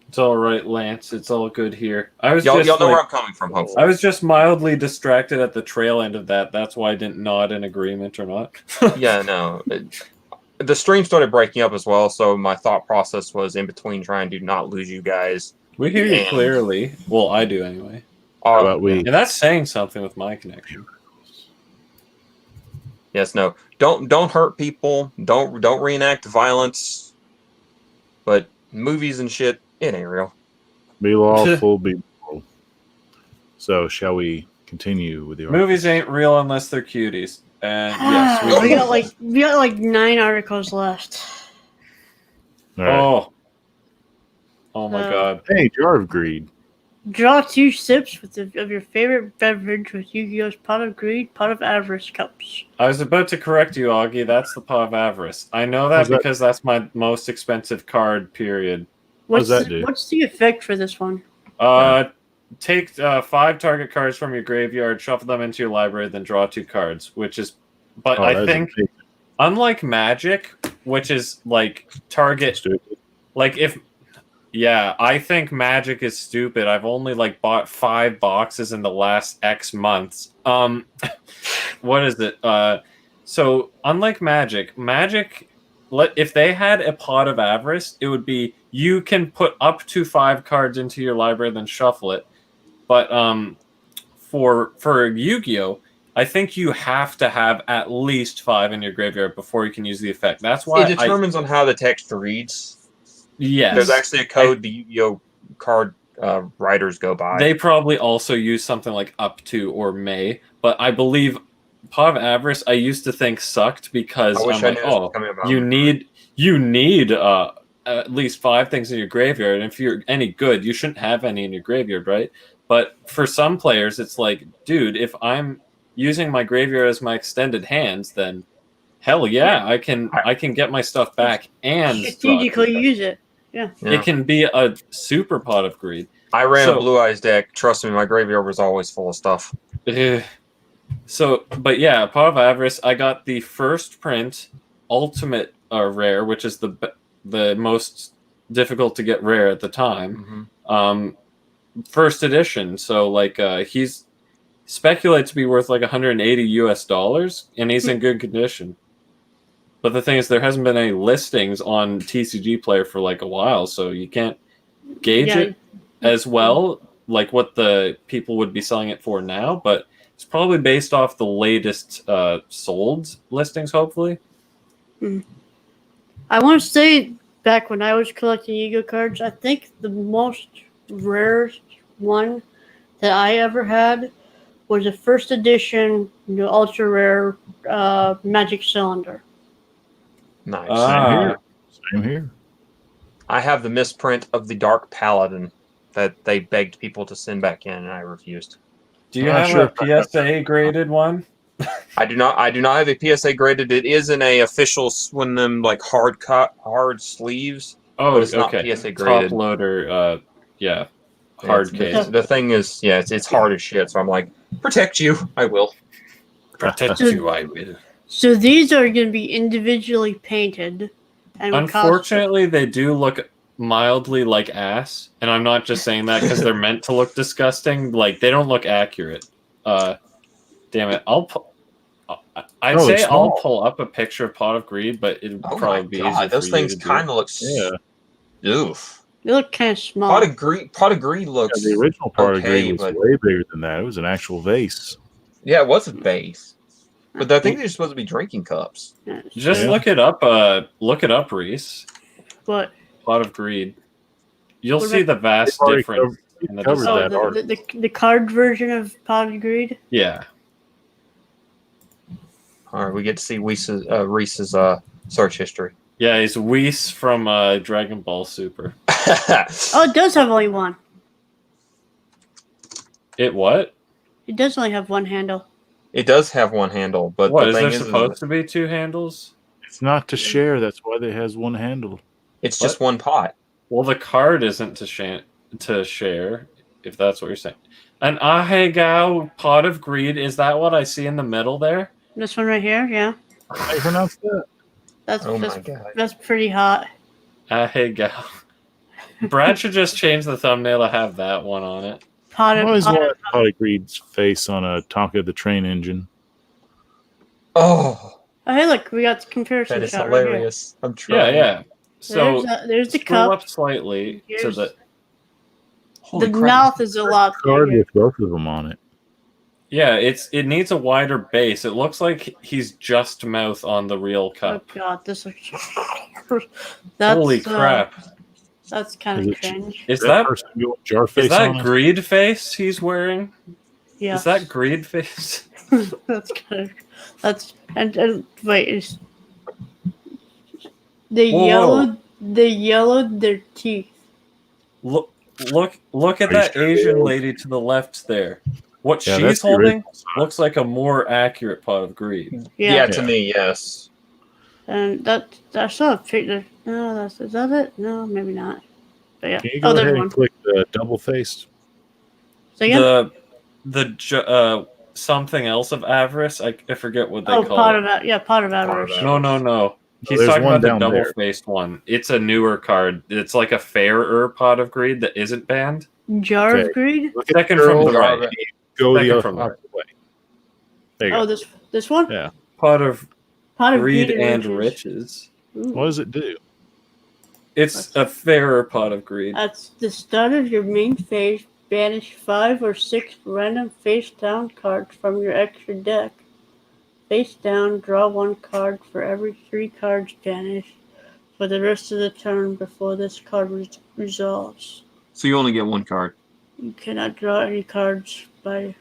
It's all right, Lance. It's all good here. Y'all know where I'm coming from, hopefully. I was just mildly distracted at the tail end of that. That's why I didn't nod in agreement or not. Yeah, no. The stream started breaking up as well, so my thought process was in between trying to not lose you guys. We hear you clearly. Well, I do anyway. And that's saying something with my connection. Yes, no. Don't hurt people. Don't reenact violence. But movies and shit, it ain't real. Be lawful, be moral. So, shall we continue with the articles? Movies ain't real unless they're cuties. And yes, we got like 9 articles left. All right. Oh my God. Hey, Jar of Greed. Draw 2 sips of your favorite beverage with Yu-Gi-Oh's Pot of Greed, Pot of Avarice cups. I was about to correct you, Augie. That's the Pot of Avarice. I know that because that's my most expensive card, period. What does that do? What's the effect for this one? Take 5 target cards from your graveyard, shuffle them into your library, then draw 2 cards, which is... But I think, unlike Magic, which is like target... Stupid. Like if... Yeah, I think Magic is stupid. I've only like bought 5 boxes in the last X months. What is it? So unlike Magic, if they had a Pot of Avarice, it would be you can put up to 5 cards into your library, then shuffle it. But for Yu-Gi-Oh, I think you have to have at least 5 in your graveyard before you can use the effect. That's why it determines on how the text reads. Yes. There's actually a code the Yu-Gi-Oh card writers go by. They probably also use something like up to or may, but I believe Pot of Avarice I used to think sucked because you need at least 5 things in your graveyard, and if you're any good, you shouldn't have any in your graveyard, right? But for some players, it's like, dude, if I'm using my graveyard as my extended hands, then hell yeah, I can get my stuff back and strategically use it. Yeah. It can be a super Pot of Greed. I ran a Blue Eyes deck. Trust me, my graveyard was always full of stuff. But yeah, Pot of Avarice, I got the first print Ultimate rare, which is the most difficult to get rare at the time. First edition, so like he's speculated to be worth like $180 and he's in good condition. But the thing is, there hasn't been any listings on TCG Player for like a while, so you can't gauge it as well, like what the people would be selling it for now. But it's probably based off the latest sold listings, hopefully. I want to say, back when I was collecting Yu-Gi-Oh cards, I think the most rarest one that I ever had was a first edition, ultra rare Magic Cylinder. Nice. Same here. I have the misprint of the Dark Paladin that they begged people to send back in, and I refused. Do you have a PSA graded one? I do not have a PSA graded. It is in a official one of them like hard sleeves. Oh, but it's not PSA graded. Top loader, hard case. The thing is, it's hard as shit. So I'm like, protect you, I will. Protect you, I will. So these are going to be individually painted. And unfortunately, they do look mildly like ass, and I'm not just saying that because they're meant to look disgusting. Like, they don't look accurate. Damn it! I'll pull up a picture of Pot of Greed, but it'd probably be easier. Those things kind of look. Oof. They look kind of small. Pot of Greed looks. The original Pot of Greed was way bigger than that. It was an actual vase. Yeah, it was a vase. But I think they're supposed to be drinking cups. Just look it up. Look it up, Reese. What? Pot of Greed. You'll see the vast difference. The card version of Pot of Greed. Yeah. All right, we get to see Reese's search history. Yeah, he's Whis from Dragon Ball Super. Oh, it does have only one. It what? It does only have one handle. It does have one handle, but What the is thing there supposed to be 2 handles? It's not to share. That's why it has one handle. it's just one pot. Well, the card isn't to share, if that's what you're saying. An Ahegao pot of greed, is that what I see in the middle there? This one right here, yeah. How do you pronounce that? Oh my god. That's pretty hot. Ahegao. Brad should just change the thumbnail to have that one on it. Pot I of, always pot want of, Polygreed's face on a Tonka the Train engine. Oh, oh, hey, look, we got the comparison that is shot right hilarious. I'm Yeah, trying. yeah. So there's the scroll cup. up slightly so Here's- that Holy The crap. mouth is a lot Card bigger. with both of them on it. it needs a wider base. It looks like he's just mouth on the real Oh cup. god, this looks. That's, Holy crap! That's kind Is of it- cringe. Is that person going jar face is that on it? greed face he's wearing? Yeah, Is that greed face? that's kind of. That's and wait, is they Whoa, yellowed? They yellowed their teeth. Look at Are you that sure? Asian lady to the left there. What Yeah, she's that's the holding original size. looks like a more accurate pot of greed. Yeah, To me, yes. and that I saw a picture. No, is that it? No, maybe not. But yeah. Can you go Oh, ahead there's and one. click the double faced? So again, Something else of avarice. I forget what they oh, call pot it. of pot of avarice. No. He's there's talking one about the down there. double-faced one. It's a newer card. It's like a fairer pot of greed that isn't banned. Jar Okay. of greed. Look at Second the from girl, the right. Go Second the from the opposite way. There you Oh, go. this one. Yeah. Pot of Pot of greed and riches. riches. Ooh. What does it do? It's a fairer pot of greed. At the start of your main phase, banish 5 or 6 random face down cards from your extra deck. Face down, draw 1 card for every 3 cards banished for the rest of the turn before this card resolves. So you only get 1 card. You cannot draw any cards by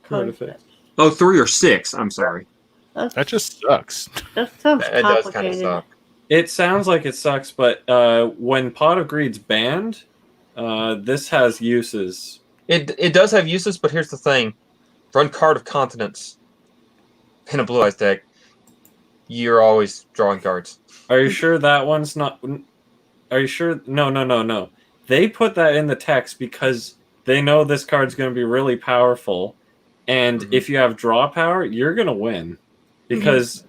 card Card effect. Oh, 3 or 6. I'm sorry. That just sucks. That sounds It does kind of complicated. suck. It sounds like it sucks, but when pot of greed's banned, this has uses. It does have uses, but here's the thing: run Card of Continents in a Blue Eyes deck. You're always drawing cards. Are you sure that one's not? Are you sure? No. They put that in the text because they know this card's going to be really powerful, and if you have draw power, you're going to win. Because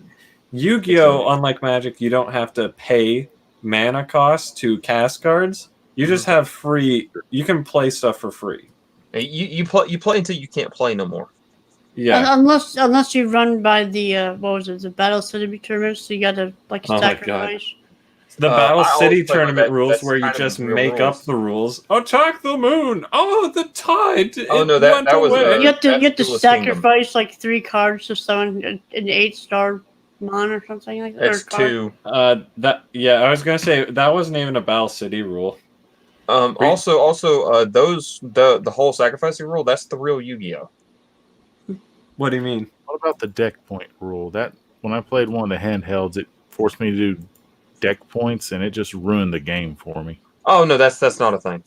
Yu-Gi-Oh, unlike Magic, you don't have to pay mana cost to cast cards. You just have free. You can play stuff for free. You play until you can't play no more. Yeah. Unless you run by the what was it, the Battle City tournament, so you gotta like Oh my God. sacrifice. The I Battle always City play tournament that. rules That's where you kind of just the real make rules. up the rules. Attack the moon! Oh, the tide! Oh, it no, that went was away. You have to That's Duelist Kingdom. sacrifice like 3 cards to summon an 8-star mon or something like that. That's or card. 2. I was gonna say that wasn't even a Battle City rule. Also, the whole sacrificing rule. That's the real Yu-Gi-Oh. What do you mean? What about the deck point rule? That when I played one of the handhelds, it forced me to do deck points, and it just ruined the game for me. Oh no, that's not a thing.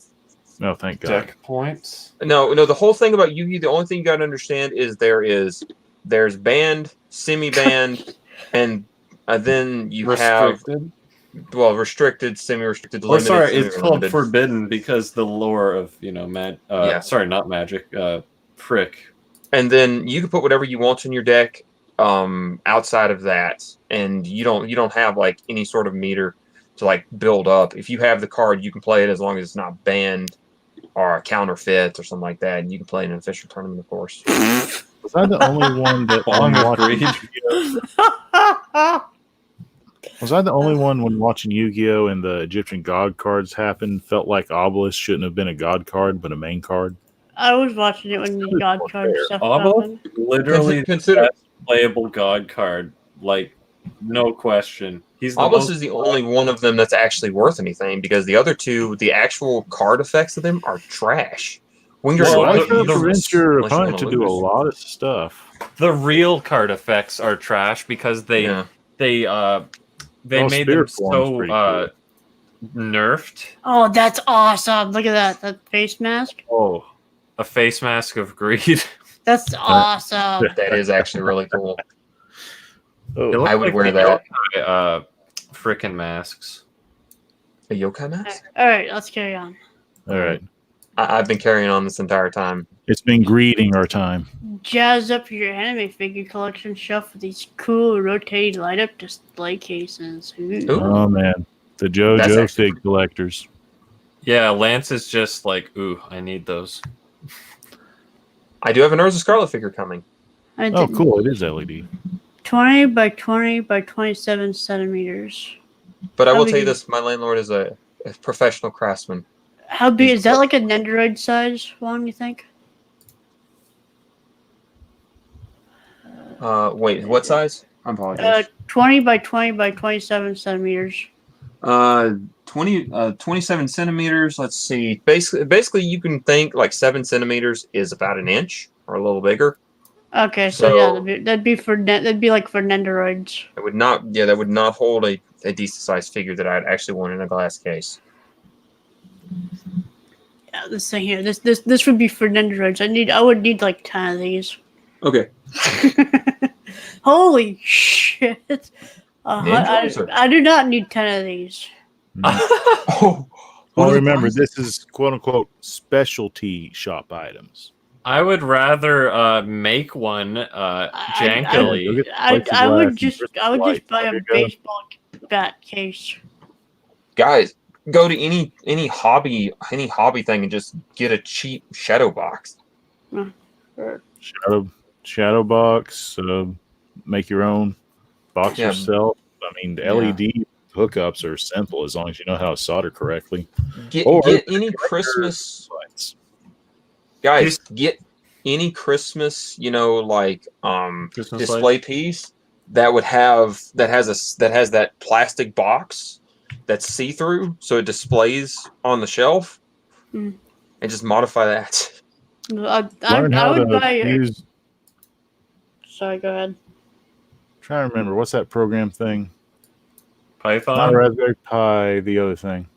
No, thank God. Deck points? No. The whole thing about Yu-Gi, the only thing you got to understand is there's banned, semi-banned, and then you Restricted? have restricted, semi-restricted, Oh, limited. sorry, it's called semi-limited. forbidden because the lore of Yeah. Sorry, not magic. Frick. And then you can put whatever you want in your deck outside of that, and you don't have like any sort of meter to like build up. If you have the card, you can play it as long as it's not banned or a counterfeit or something like that, and you can play in an official tournament, of course. Was I the only one that Long when of watching greed. Yu-Gi-Oh? Was I the only one when watching Yu-Gi-Oh and the Egyptian god cards happened felt like Obelisk shouldn't have been a god card but a main card? I was watching it when the God card stuff Obelisk? happened. Literally Consider- the best playable god card. Like, no question. He's the Obelisk most- is the only one of them that's actually worth anything because the other two, the actual card effects of them are trash. When you're Well, I swiping, can the- prevent your unless you opponent wanna to do a lose. lot of stuff. The real card effects are trash because they Yeah. made Oh, them Spirit Form's so pretty cool. nerfed. Oh, that's awesome! Look at that face mask. Oh, a face mask of greed. That's awesome. That is actually really cool. Oh, I would wear that. Frickin' masks. A yokai mask? All right, let's carry on. all right. I've been carrying on this entire time. It's been greeting our time. Jazz up your anime figure collection shelf with these cool rotating light-up display cases. Ooh. Oh man, the That's JoJo actually fig collectors. Yeah, Lance is just like, ooh, I need those. I do have an Urza Scarlet figure coming. I Oh, did cool! It is LED. 20 by 20 by 27 centimeters. But I How will big tell you is- this: my landlord is a professional craftsman. How big is that? Like a Nendoroid size one, you think? Wait, what size? I apologize. 20 by 20 by 27 centimeters. 27 centimeters. Let's see. Basically, you can think like 7 centimeters is about an inch or a little bigger. Okay, so So- yeah, that'd be like for Nendoroids. It would not. Yeah, that would not hold a decent sized figure that I'd actually want in a glass case. Yeah, this thing here, this would be for Nendoroids. I would need like 10 of these. Okay. Holy shit! Ninjas I do not need 10 of these. Oh, Well, remember, this is quote unquote specialty shop items. I would rather make one jankily. I would just Light. buy There a you go. baseball bat case. guys, go to any hobby thing and just get a cheap shadow box. Shadow box. Make your own box Yeah. yourself. I mean, the LED hookups are simple as long as you know how to solder correctly. Get Or- any Christmas. Lights. Guys, get any Christmas, like Christmas display piece that has that plastic box that's see-through, so it displays on the shelf, Mm. and just modify that. Learn I how would to buy. use. Sorry, go ahead. Trying to remember what's that program thing? Not Python. Raspberry Pi. The other thing,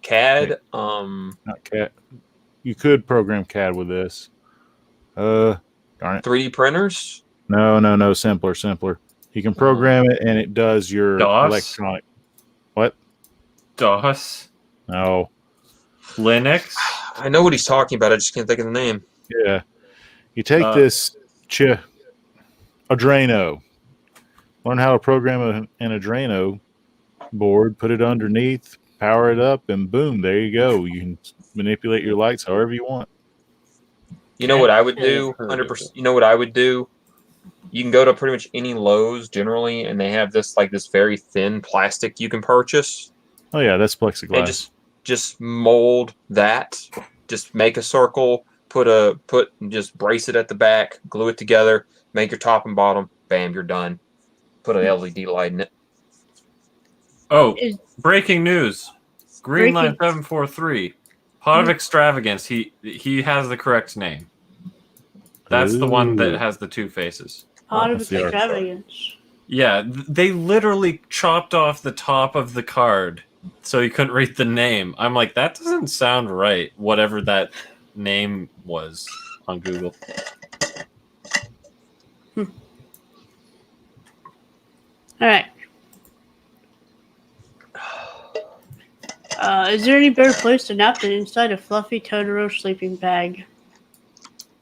CAD, not CAD. You could program CAD with this. Darn it. 3D printers. No. Simpler. You can program it, and it does your DOS? electronic. What? DOS. No. Linux. I know what he's talking about. I just can't think of the name. Yeah. You take this Adreno. Learn how to program an Adreno board, put it underneath, power it up, and boom, there you go. You can manipulate your lights however you want. You know what I would do? Heard of it. 100%. You know what I would do? You can go to pretty much any Lowe's generally, and they have this very thin plastic you can purchase, Oh yeah, that's and plexiglass. just mold that. Just make a circle, just brace it at the back, glue it together, make your top and bottom. Bam, you're done. Put an LED light in it. Oh, Is- breaking news. Green Line Breaking- 743. Pot of Extravagance. He has the correct name. That's the one that Ooh. has the two faces. Pot of That's the art extravagance. Yeah, they literally chopped off the top of the card so you couldn't read the name. I'm like, that doesn't sound right, whatever that name was on Google. All right. Is there any better place to nap than inside a fluffy Totoro sleeping bag?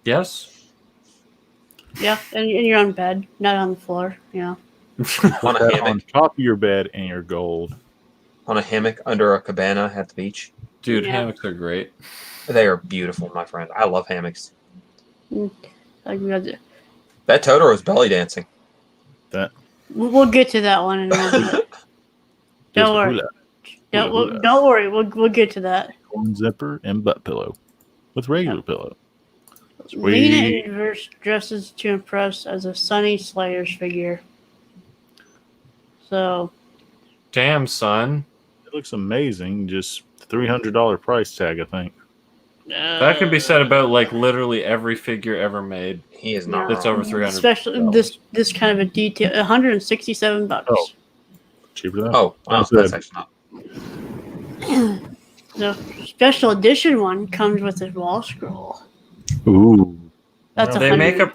Yes? Yeah, in your own bed, not on the floor. On a Put that hammock. on top of your bed and your gold. On a hammock under a cabana at the beach. Dude, Yeah. hammocks are great. They are beautiful, my friend. I love hammocks. Like, That Totoro's belly dancing. we'll get to that one in a moment. Don't worry. Hula, Don't worry. We'll get to that. corn zipper and butt pillow with regular pillow. Lena Sweet. Inverse dresses to impress as a Sunny Slayers figure. So, Damn, son. It looks amazing. Just $300 price tag, I think. That could be said about like literally every figure ever made. He is not That's wrong. over 300. Especially this kind of a detail. $167. Oh. Cheaper than that. Oh, wow, That's that's it. actually not. The special edition one comes with a wall scroll. Ooh. That's No, They 100. make a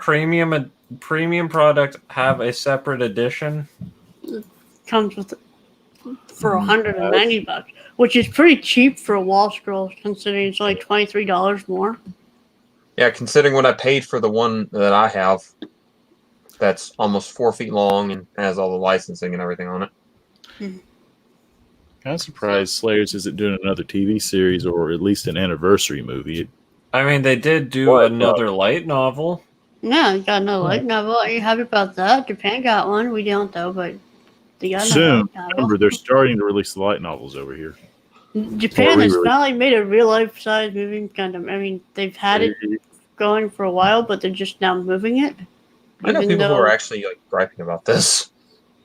premium product, have a separate edition. Comes with for $190, which is pretty cheap for a wall scroll, considering it's only $23 more. Yeah, considering what I paid for the one that I have, that's almost 4 feet long and has all the licensing and everything on it. I'm surprised Slayers isn't doing another TV series or at least an anniversary movie. I mean, they did do another light novel. Yeah, you got no light novel. Are you happy about that? Japan got one. We don't though, but they got Soon, no light novel. remember, they're starting to release the light novels over here. Japan has re-release. finally made a real life size moving Gundam. I mean, they've had it going for a while, but they're just now moving it. I know people who are actually like griping about this.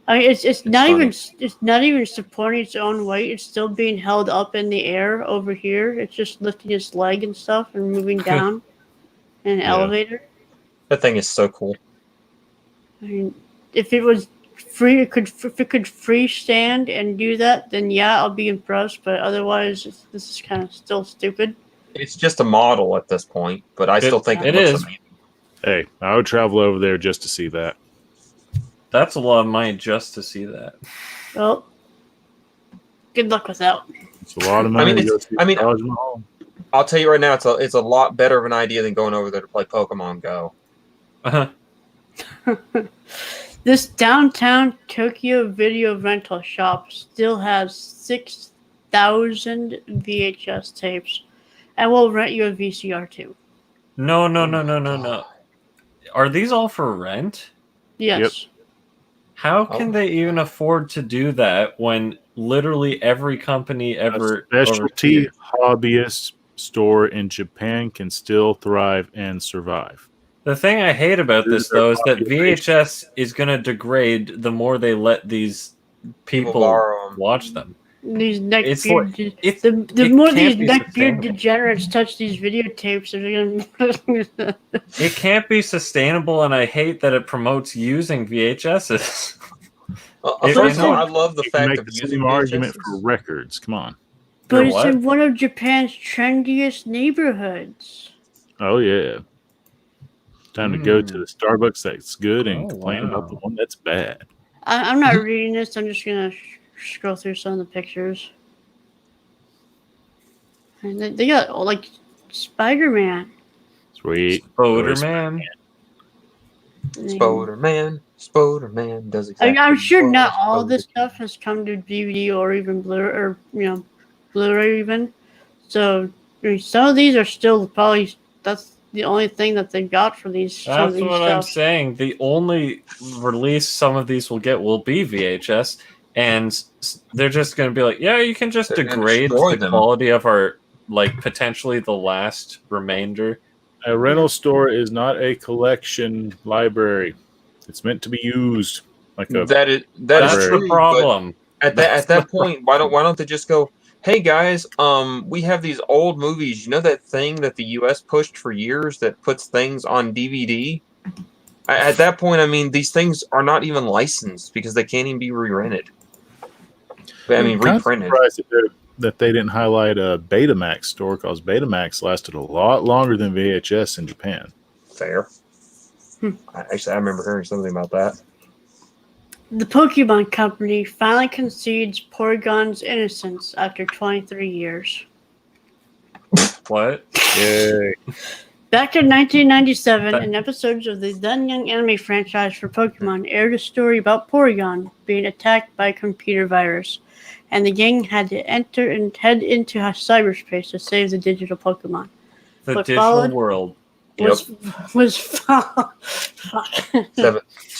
I mean, it's not funny. it's not even supporting its own weight. It's still being held up in the air over here. It's just lifting its leg and stuff and moving down in an elevator. That thing is so cool. I mean, if it was free, if it could freestand and do that, then yeah, I'll be impressed. But otherwise, this is kind of still stupid. It's just a model at this point, but I still think it looks is. amazing. Hey, I would travel over there just to see that. That's a lot of money just to see that. Well, good luck with that. It's a lot of money. mean, to go see Taj Mahal. I'll tell you right now, it's a lot better of an idea than going over there to play Pokemon Go. This downtown Tokyo video rental shop still has 6,000 VHS tapes, and will rent you a VCR too. No. Are these all for rent? Yes. How can they even afford to do that when literally every company ever A specialty hobbyist store in Japan can still thrive and survive. The thing I hate about this, though, is that VHS is going to degrade the more they let these people borrow 'em. watch them. These It's like- neckbeard, it the more can't these be neckbeard sustainable. degenerates touch these videotapes, they're gonna. It can't be sustainable, and I hate that it promotes using VHSs. First of all, I love the You can fact make of the using same argument VHSs. for records. Come on. But it's what? in one of Japan's trendiest neighborhoods. Oh, yeah. Time to go to the Starbucks that's good and complain wow. about the one that's bad. I'm not reading this. I'm just gonna scroll through some of the pictures. And they got like Spider-Man. Sweet. Spoderman. Spoderman does exactly. I'm sure what not a all this Spoder- stuff has come to DVD or even Blu-ray even. So I mean, some of these are still probably that's the only thing that they've got for these. Some of That's these what I'm stuff. saying. The only release some of these will get will be VHS, and they're just going to be like, yeah, you can just They're gonna degrade destroy the them. quality of our, like, potentially the last remainder. A rental store is not a collection library. It's meant to be used like a. That is That's true. the problem. At that point, why don't they just go? Hey guys, we have these old movies. You know that thing that the U.S. pushed for years that puts things on DVD? At that point, I mean, these things are not even licensed because they can't even be re-rented. I mean, I'm reprinted. surprised that they didn't highlight a Betamax store because Betamax lasted a lot longer than VHS in Japan. Fair. Actually, I remember hearing something about that. The Pokemon Company finally concedes Porygon's innocence after 23 years. What? Yay. Back in 1997, an episode of the then young anime franchise for Pokemon aired a story about Porygon being attacked by a computer virus, and the gang had to enter and head into cyberspace to save the digital Pokemon. The What digital followed? world. Was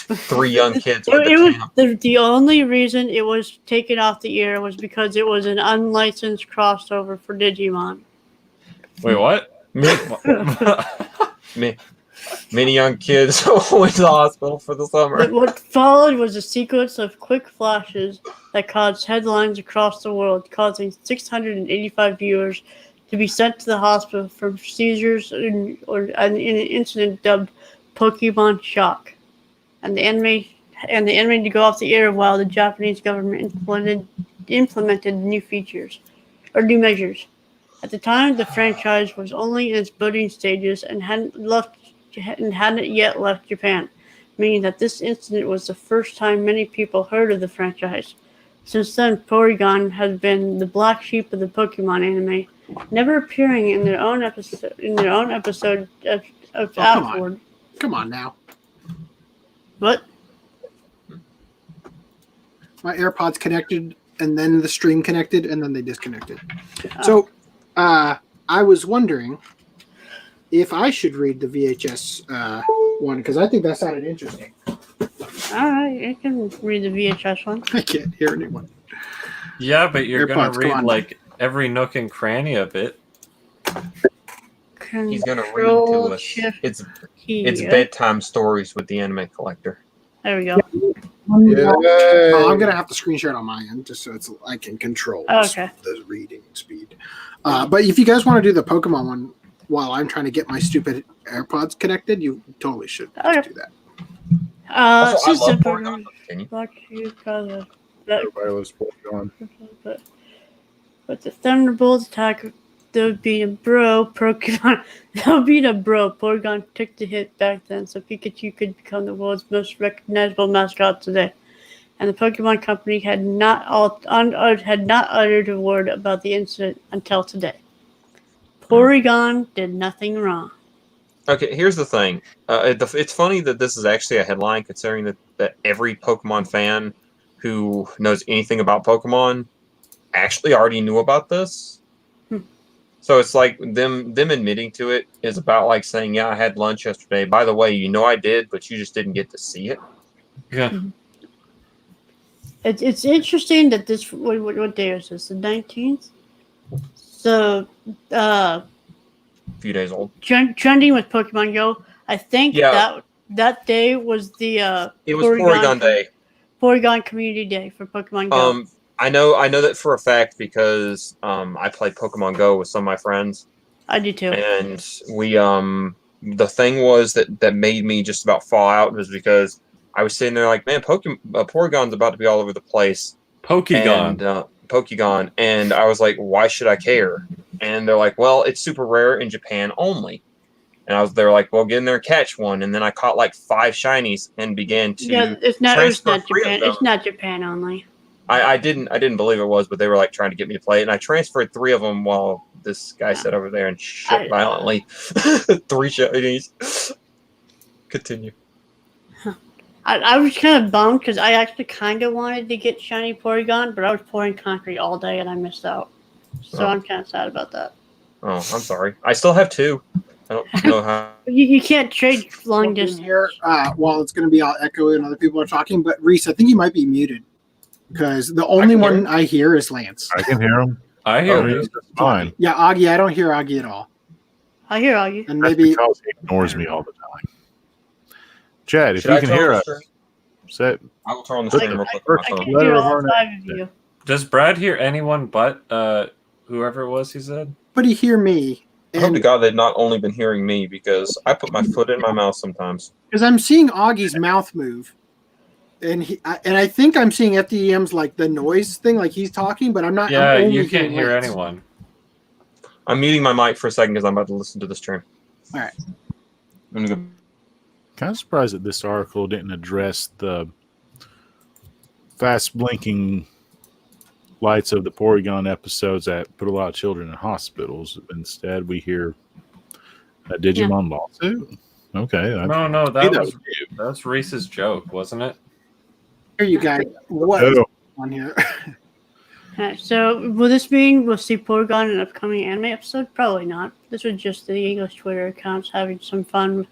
Three young kids. It went to was camp. the only reason it was taken off the air was because it was an unlicensed crossover for Digimon. Wait, what? Many young kids went to the hospital for the summer. What followed was a sequence of quick flashes that caused headlines across the world, causing 685 viewers to be sent to the hospital for seizures in an incident dubbed Pokemon Shock, and the anime to go off the air while the Japanese government implemented new measures. At the time, the franchise was only in its budding stages and and hadn't yet left Japan, meaning that this incident was the first time many people heard of the franchise. Since then, Porygon has been the black sheep of the Pokemon anime, never appearing in their own episode of Outward. Come on now. What? My AirPods connected, and then the stream connected, and then they disconnected. So, I was wondering if I should read the VHS one, because I think that sounded interesting. All right, you can read the VHS one. I can't hear anyone. Yeah, but you're AirPods, gonna read like every nook and cranny of it. He's gonna read to us. It's bedtime stories with the anime collector. There we go. I'm gonna have to screen share it on my end just so I can control the reading speed. But if you guys want to do the Pokemon one while I'm trying to get my stupid AirPods connected, you totally should do that. Also, I love Porygon. Everybody loves Porygon. But the Thunderbolt attack, there would be a bro Pokemon. That would be a bro. Porygon took the hit back then, so Pikachu could become the world's most recognizable mascot today. And the Pokemon Company had not uttered a word about the incident until today. Porygon did nothing wrong. Okay, here's the thing. It's funny that this is actually a headline, considering that every Pokemon fan who knows anything about Pokemon actually already knew about this. So it's like them admitting to it is about like saying, yeah, I had lunch yesterday. By the way, I did, but you just didn't get to see it. Yeah. Mm-hmm. It's interesting that this, what day is this? The 19th? So, a few days old. Trending with Pokemon Go. I think that day was the it was Porygon Day. Porygon Community Day for Pokemon Go. I know that for a fact because I play Pokemon Go with some of my friends. I do too. And we the thing was that made me just about fall out was because I was sitting there like, man, Porygon's about to be all over the place. Pokegon, and I was like, why should I care? And they're like, well, it's super rare in Japan only. And they're like, well, get in there and catch one. And then I caught like 5 shinies and began to it's not Japan. It's not Japan only. I didn't believe it was, but they were like trying to get me to play it, and I transferred 3 of them while this guy sat over there and shit violently. 3 shinies. Continue. I was kind of bummed because I actually kind of wanted to get shiny Porygon, but I was pouring concrete all day and I missed out. So I'm kind of sad about that. Oh, I'm sorry. I still have 2. I don't know how. You can't trade long distance. Here, while it's going to be all echoey and other people are talking, but Reese, I think you might be muted because the only one I hear is Lance. I can hear him. I hear him. Fine. Yeah, Augie, I don't hear Augie at all. I hear Augie. And maybe because he ignores me all the time. Chad, if you can hear us, I will turn on the stream real quick. I can hear all 5 of you. Does Brad hear anyone but whoever it was he said? But he hear me. I hope to God they've not only been hearing me because I put my foot in my mouth sometimes. Because I'm seeing Augie's mouth move. And I think I'm seeing FDDNM's like the noise thing, like he's talking, but I'm not. Yeah, I'm you can't hear anyone. I'm muting my mic for a second because I'm about to listen to the stream. All right. I'm gonna go. Kind of surprised that this article didn't address the fast blinking lights of the Porygon episodes that put a lot of children in hospitals. Instead, we hear a Digimon lawsuit. Okay. No, that's Reese's joke, wasn't it? Here you guys. What is on here? So, will this mean we'll see Porygon in an upcoming anime episode? Probably not. This was just the English Twitter accounts having some fun.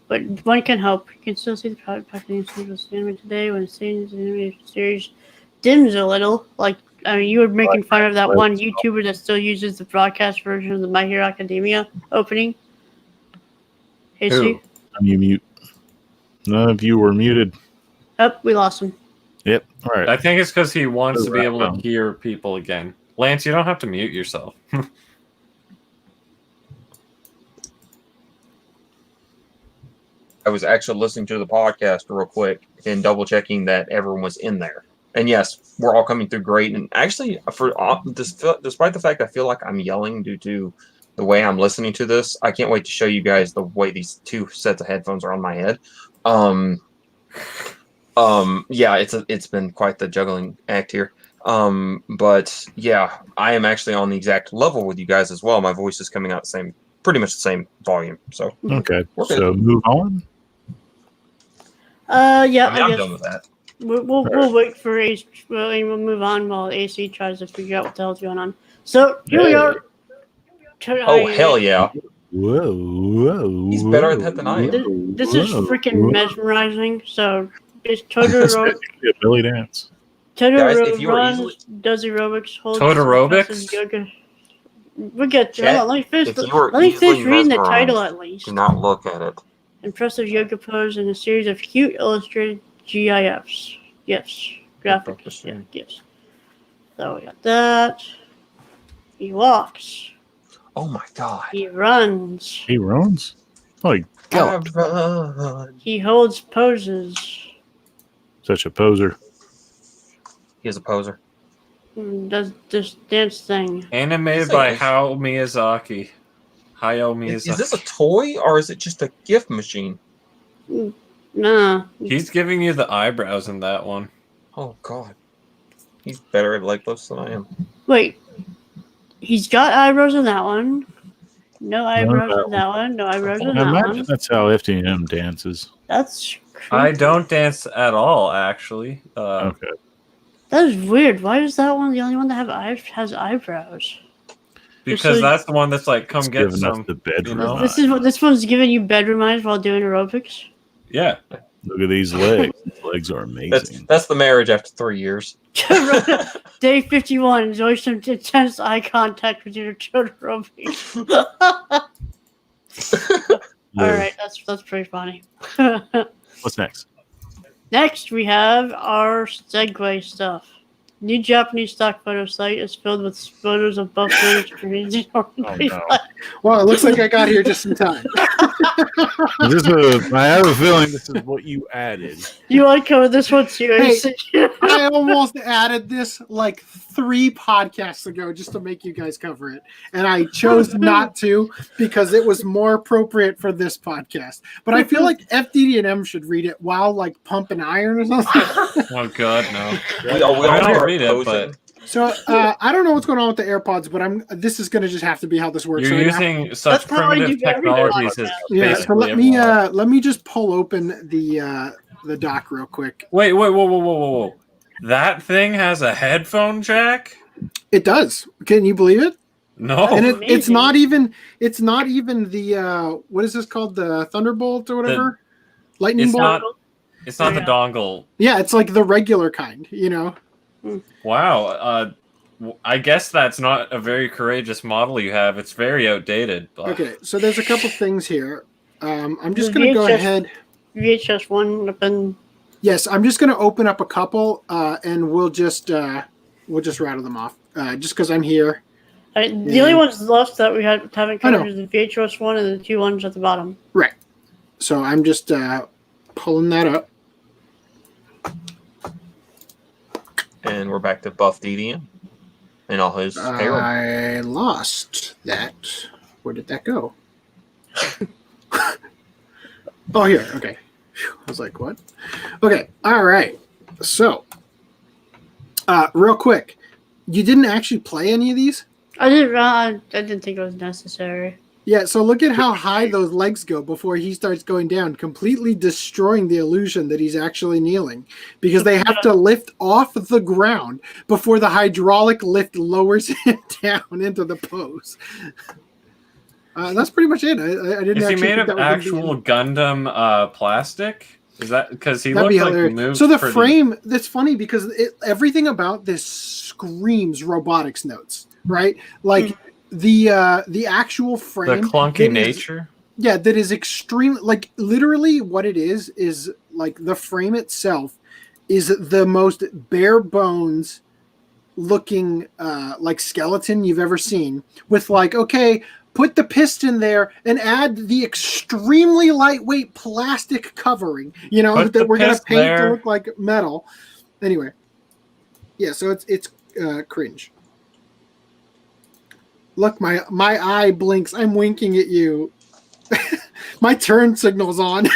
But one can hope. You can still see the product packaging of the anime today when seeing the animated series dims a little. You were making fun of that one YouTuber that still uses the broadcast version of the My Hero Academia opening. Hey, Who? You mute. None of you were muted. Oh, we lost him. Yep. All right. I think it's because he wants to be able to hear people again. Lance, you don't have to mute yourself. I was actually listening to the podcast real quick and double checking that everyone was in there. And yes, we're all coming through great. And actually, despite the fact I feel like I'm yelling due to the way I'm listening to this. I can't wait to show you guys the way these two sets of headphones are on my head. Yeah, it's been quite the juggling act here. But yeah, I am actually on the exact level with you guys as well. My voice is coming out pretty much the same volume. So Okay, so move on. Yeah, I'm done with that. We'll wait for Ace. We'll move on while AC tries to figure out what the hell's going on. So here we are. Oh hell yeah! Whoa! He's better at that than I am. This is freaking mesmerizing. So it's Totoro. A belly dance. Totoro runs, does aerobics, holds Totorobics? yoga. We get to Chat, let me finish easily reading the mesmerized, title at least. Do not look at it. Impressive yoga pose in a series of cute illustrated GIFs. Yes. Graphics. Yeah, gifs. So we got that. He walks. Oh my god. He runs. He runs? Like God. He holds poses. Such a poser. He is a poser. Does this dance thing. Animated by Hayao Miyazaki. Is this a toy or is it just a gift machine? Nah. He's giving you the eyebrows in that one. Oh god. He's better at leg lifts than I am. Wait. He's got eyebrows in that one. No eyebrows in that one. No eyebrows in that one. That's how FDDNM dances. That's creepy. I don't dance at all, actually. Okay. That is weird. Why is that one the only one that has eyebrows? Because that's the one that's like, come get some. The bedroom. You know? This one's giving you bedroom eyes while doing aerobics. Yeah. Look at these legs. These legs are amazing. That's the marriage after 3 years. Day 51. Enjoy some intense eye contact with your aerobics. All right, that's pretty funny. What's next? Next, we have our Segway stuff. New Japanese stock photo site is filled with photos of buffalo screens. Oh, no. Well, it looks like I got here just in time. I have a feeling this is what you added. You want to cover this one too? Hey, I almost added this like 3 podcasts ago just to make you guys cover it. And I chose not to because it was more appropriate for this podcast. But I feel like FDDNM should read it while like pumping iron or something. Oh, God, no. We all read it, but... So I don't know what's going on with the AirPods, but this is going to just have to be how this works. You're using such primitive technologies as so let me just pull open the dock real quick. Wait, whoa. That thing has a headphone jack? It does. Can you believe it? No. And it's not even the what is this called? The Thunderbolt or whatever? Lightning bolt? It's not the dongle. Yeah, it's like the regular kind, you know. Wow. I guess that's not a very courageous model you have. It's very outdated. But... Okay, so there's a couple things here. I'm just going to go ahead. VHS one open. Yes, I'm just going to open up a couple, and we'll just rattle them off. Just because I'm here. The only ones left that we haven't covered is the VHS one and the 2 ones at the bottom. Right. So I'm just pulling that up. And we're back to Buff DDM and all his payroll. I lost that. Where did that go? Oh, here. Okay. I was like, what? Okay. All right. So, real quick, you didn't actually play any of these? I didn't think it was necessary. Yeah, so look at how high those legs go before he starts going down, completely destroying the illusion that he's actually kneeling because they have to lift off the ground before the hydraulic lift lowers him down into the pose. That's pretty much it. I didn't. Is he made of actual Gundam plastic? Is that because he looks like he moves? So the frame. That's funny because everything about this screams robotics notes, right? Like. The actual frame, the clunky nature, that is extremely, like, literally what it is like the frame itself is the most bare bones looking like skeleton you've ever seen, with like, okay, put the piston there and add the extremely lightweight plastic covering, you know, that we're gonna paint there to look like metal. Anyway, yeah, so it's cringe. Look, my eye blinks. I'm winking at you. My turn signal's on.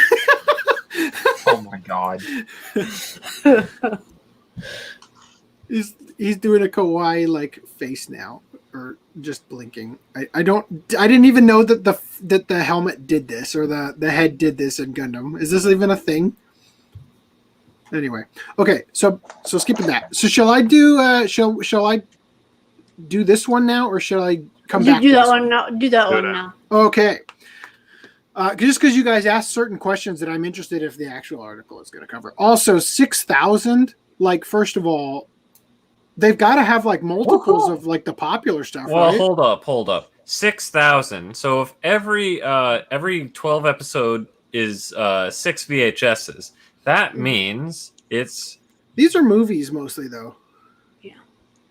Oh my god. He's doing a kawaii like face now, or just blinking. I didn't even know that the helmet did this, or the head did this in Gundam. Is this even a thing? Anyway, okay, so skipping that. So shall I do shall I do this one now, or should I come back? Do to that this one now. Do that one now. Okay. Just because you guys asked certain questions that I'm interested if the actual article is going to cover. Also, 6,000. Like, first of all, they've got to have like multiples of like the popular stuff. Well, right? hold up. 6,000. So if every 12 episode is 6 VHSs, that means it's. These are movies mostly, though.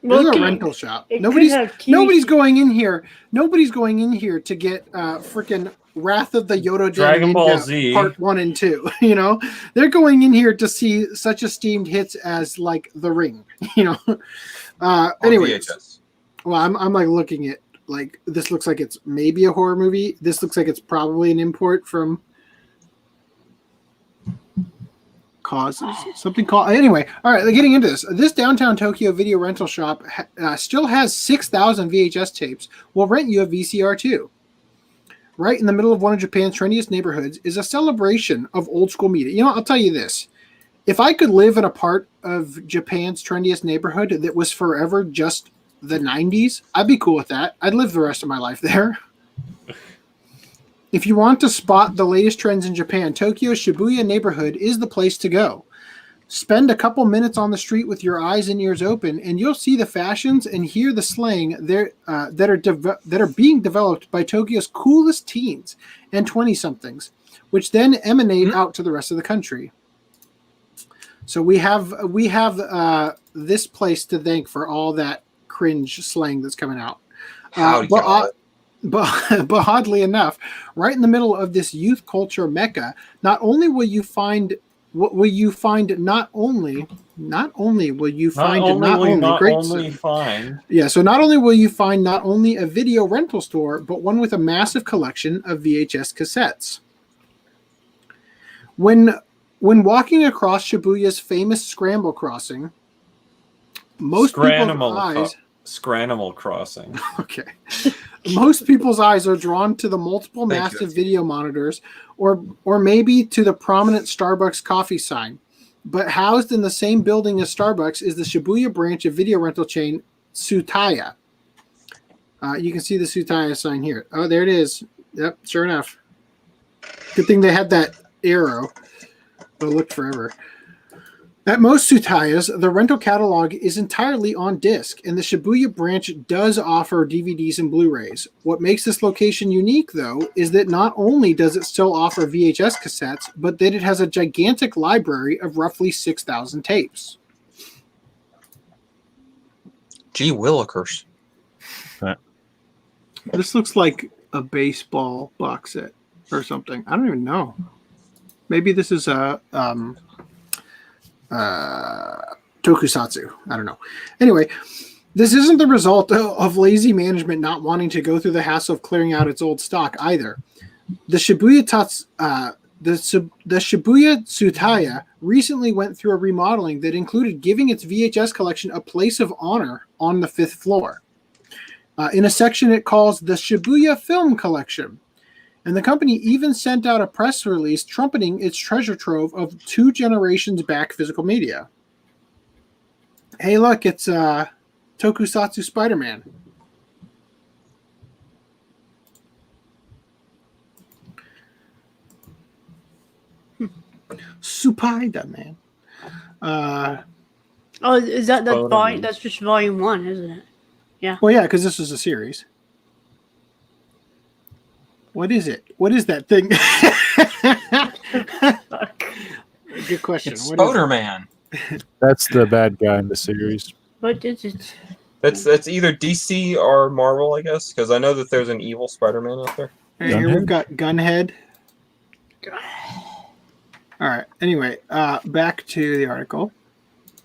Well, This is a rental shop. it could Nobody's have TV going in here. Nobody's going in here to get freaking Wrath of the Yoda Dragon Ball Ninja Z Part 1 and 2. You know, they're going in here to see such esteemed hits as like The Ring. You know. Anyway, well, I'm like looking at like this looks like it's maybe a horror movie. This looks like it's probably an import from. Causes something called anyway. All right, getting into this. This downtown Tokyo video rental shop still has 6,000 VHS tapes. Will rent you a VCR too. Right in the middle of one of Japan's trendiest neighborhoods is a celebration of old school media. You know, I'll tell you this: if I could live in a part of Japan's trendiest neighborhood that was forever just the 90s, I'd be cool with that. I'd live the rest of my life there. If you want to spot the latest trends in Japan, Tokyo's Shibuya neighborhood is the place to go. Spend a couple minutes on the street with your eyes and ears open, and you'll see the fashions and hear the slang that are being developed by Tokyo's coolest teens and 20-somethings, which then emanate out to the rest of the country. So we have this place to thank for all that cringe slang that's coming out. But oddly enough, right in the middle of this youth culture mecca, not only will you find not only will you find a video rental store, but one with a massive collection of VHS cassettes. When walking across Shibuya's famous Scramble Crossing, Scranimal Crossing. Okay. Most people's eyes are drawn to the multiple massive video monitors or maybe to the prominent Starbucks coffee sign. But housed in the same building as Starbucks is the Shibuya branch of video rental chain Tsutaya. You can see the Tsutaya sign here. Oh, there it is. Yep, sure enough. Good thing they had that arrow. But it looked forever. At most Tsutayas, the rental catalog is entirely on disc, and the Shibuya branch does offer DVDs and Blu-rays. What makes this location unique, though, is that not only does it still offer VHS cassettes, but that it has a gigantic library of roughly 6,000 tapes. Gee willikers. This looks like a baseball box set or something. I don't even know. Maybe this is a... tokusatsu. I don't know. Anyway, this isn't the result of lazy management not wanting to go through the hassle of clearing out its old stock either. The Shibuya Tsutaya recently went through a remodeling that included giving its VHS collection a place of honor on the 5th floor. In a section it calls the Shibuya Film Collection. And the company even sent out a press release trumpeting its treasure trove of 2 generations back physical media. Hey, look, it's Tokusatsu Spider-Man. Spider-Man. Is that volume? That's just volume 1, isn't it? Yeah. Well, yeah, because this is a series. What is it? What is that thing? Good question. It's Spider-Man. That's the bad guy in the series. What is it? That's either DC or Marvel, I guess, because I know that there's an evil Spider-Man out there. Right, here we've got Gunhead. All right. Anyway, back to the article.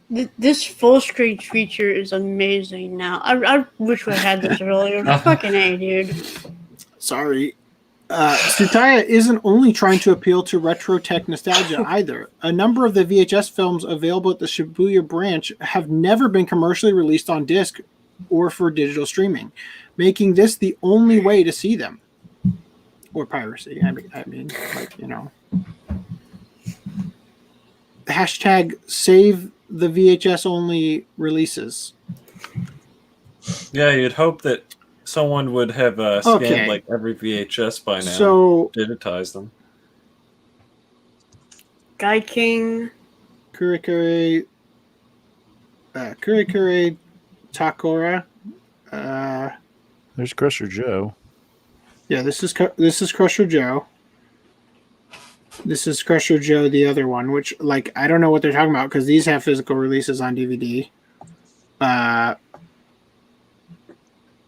This full screen feature is amazing now. I wish we had this earlier. Fucking A, dude. Sorry. Tsutaya isn't only trying to appeal to retro tech nostalgia either. A number of the VHS films available at the Shibuya branch have never been commercially released on disc or for digital streaming, making this the only way to see them. Or piracy. I mean, like, you know. Hashtag save the VHS only releases. Yeah, you'd hope that someone would have scanned like every VHS by now. So digitize them. Guy King, Kurikure Takora. There's Crusher Joe. Yeah, this is Crusher Joe. This is Crusher Joe, the other one, which, like, I don't know what they're talking about because these have physical releases on DVD.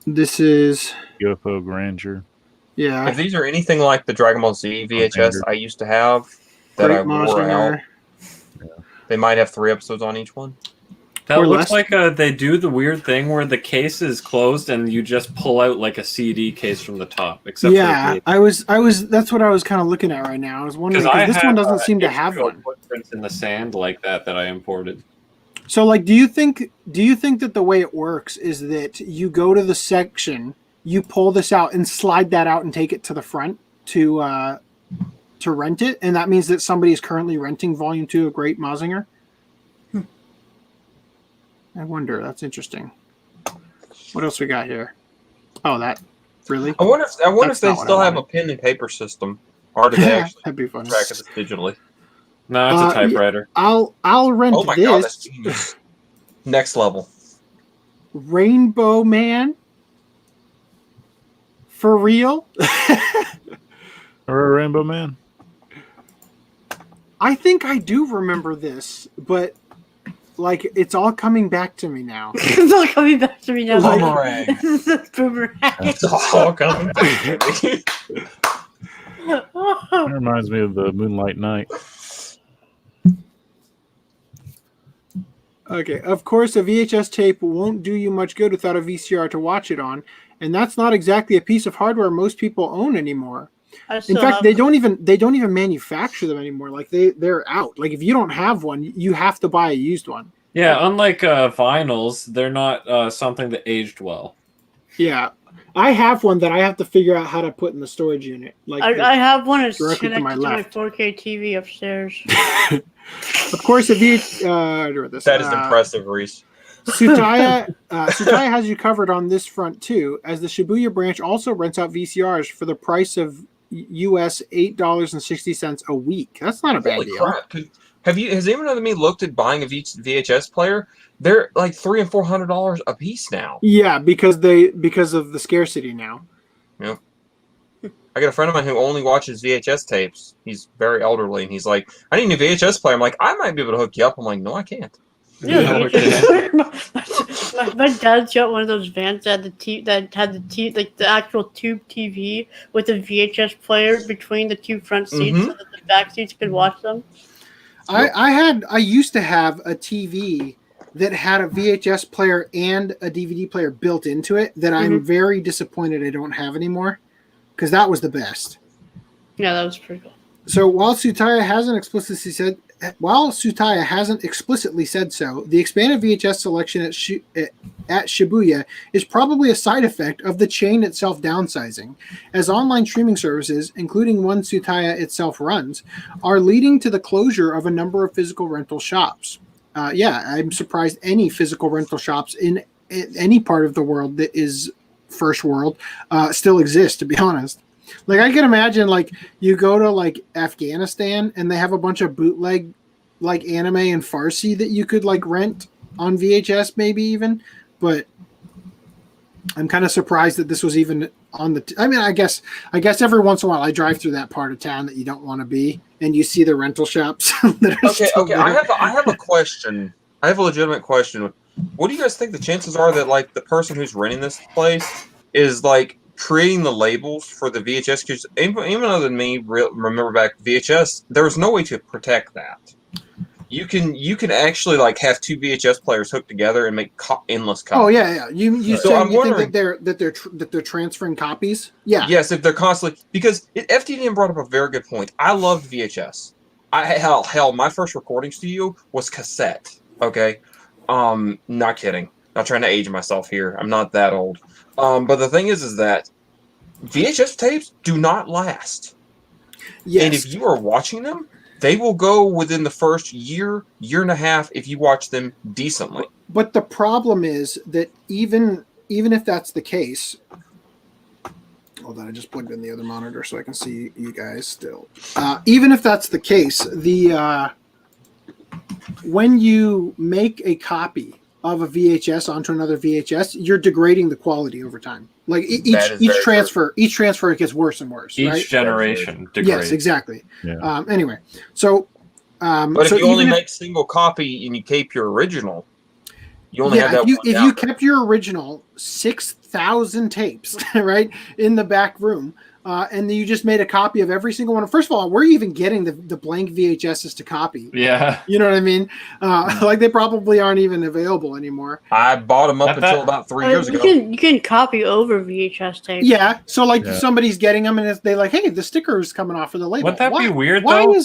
This is UFO Grandeur. Yeah. If these are anything like the Dragon Ball Z VHS I used to have that I wore out, they might have 3 episodes on each one. That looks like they do the weird thing where the case is closed and you just pull out like a CD case from the top. Except I was. That's what I was kind of looking at right now. I was wondering because this one doesn't seem to have one. Footprints in the sand like that I imported. So, like, do you think that the way it works is that you go to the section, you pull this out and slide that out and take it to the front to rent it, and that means that somebody is currently renting Volume 2 of Great Mazinger? I wonder. That's interesting. What else we got here? Oh, that really? I wonder if they still have a pen and paper system, or do they actually That'd be funny. track it digitally? No, it's a typewriter. I'll rent this. Oh my god, that's genius. Next level. Rainbow Man. For real? Or a Rainbow Man? I think I do remember this, but like it's all coming back to me now. It's all coming back to me now. Boomerang. Boomerang. It's all coming back to me. That reminds me of the Moonlight Night. Okay, of course, a VHS tape won't do you much good without a VCR to watch it on, and that's not exactly a piece of hardware most people own anymore. In fact, they don't even manufacture them anymore. Like they're out. Like if you don't have one, you have to buy a used one. Yeah, unlike vinyls, they're not something that aged well. Yeah, I have one that I have to figure out how to put in the storage unit. Like I have one that's directly connected to my 4K TV upstairs. Of course, if you that is impressive, Reese. Tsutaya has you covered on this front too, as the Shibuya branch also rents out VCRs for the price of US $8.60 a week. That's not a bad deal. Crap. Has anyone other than me looked at buying a VHS player? They're like $300 and $400 a piece now. Yeah, because of the scarcity now. Yep. I got a friend of mine who only watches VHS tapes. He's very elderly, and he's like, "I need a new VHS player." I'm like, "I might be able to hook you up." I'm like, "No, I can't." Yeah, my dad's got one of those vans that had the actual tube TV with a VHS player between the two front seats, so that the back seats could watch them. I used to have a TV that had a VHS player and a DVD player built into it that I'm very disappointed I don't have anymore, because that was the best. Yeah, that was pretty cool. So while Tsutaya hasn't explicitly said so, the expanded VHS selection at Shibuya is probably a side effect of the chain itself downsizing, as online streaming services, including one Tsutaya itself runs, are leading to the closure of a number of physical rental shops. I'm surprised any physical rental shops in any part of the world that is first world still exist, to be honest. Like I can imagine, like you go to like Afghanistan and they have a bunch of bootleg like anime and Farsi that you could like rent on VHS, maybe even. But I'm kind of surprised that this was even on the. I mean, I guess every once in a while I drive through that part of town that you don't want to be, and you see the rental shops. That are still there. I have a question. I have a legitimate question. What do you guys think the chances are that like the person who's renting this place is like creating the labels for the VHS? Because even other than me remember back VHS, there was no way to protect that. You can actually like have two VHS players hooked together and make endless copies. Oh yeah. You So I'm wondering think that they're transferring copies? Yeah. Yes, if they're constantly because FDDNM brought up a very good point. I loved VHS. Hell, my first recording studio was cassette. Okay, not kidding. Not trying to age myself here. I'm not that old. But the thing is that VHS tapes do not last. Yes. And if you are watching them, they will go within the first year and a half if you watch them decently. But the problem is that even if that's the case, hold on, I just plugged in the other monitor so I can see you guys still. Even if that's the case, when you make a copy of a VHS onto another VHS, you're degrading the quality over time. Like each transfer gets worse and worse. Each right? generation degrades. Yes, exactly. Yeah. Anyway, so but if you only make single copy and you keep your original, you only have that. If you kept your original 6,000 tapes right in the back room, and then you just made a copy of every single one. First of all, where are you even getting the blank VHSs to copy? Yeah. You know what I mean? Like they probably aren't even available anymore. I bought them up until about 3 years ago. You can copy over VHS tapes. Yeah. So like somebody's getting them and they like, hey, the sticker is coming off of the label. Wouldn't that be weird why though?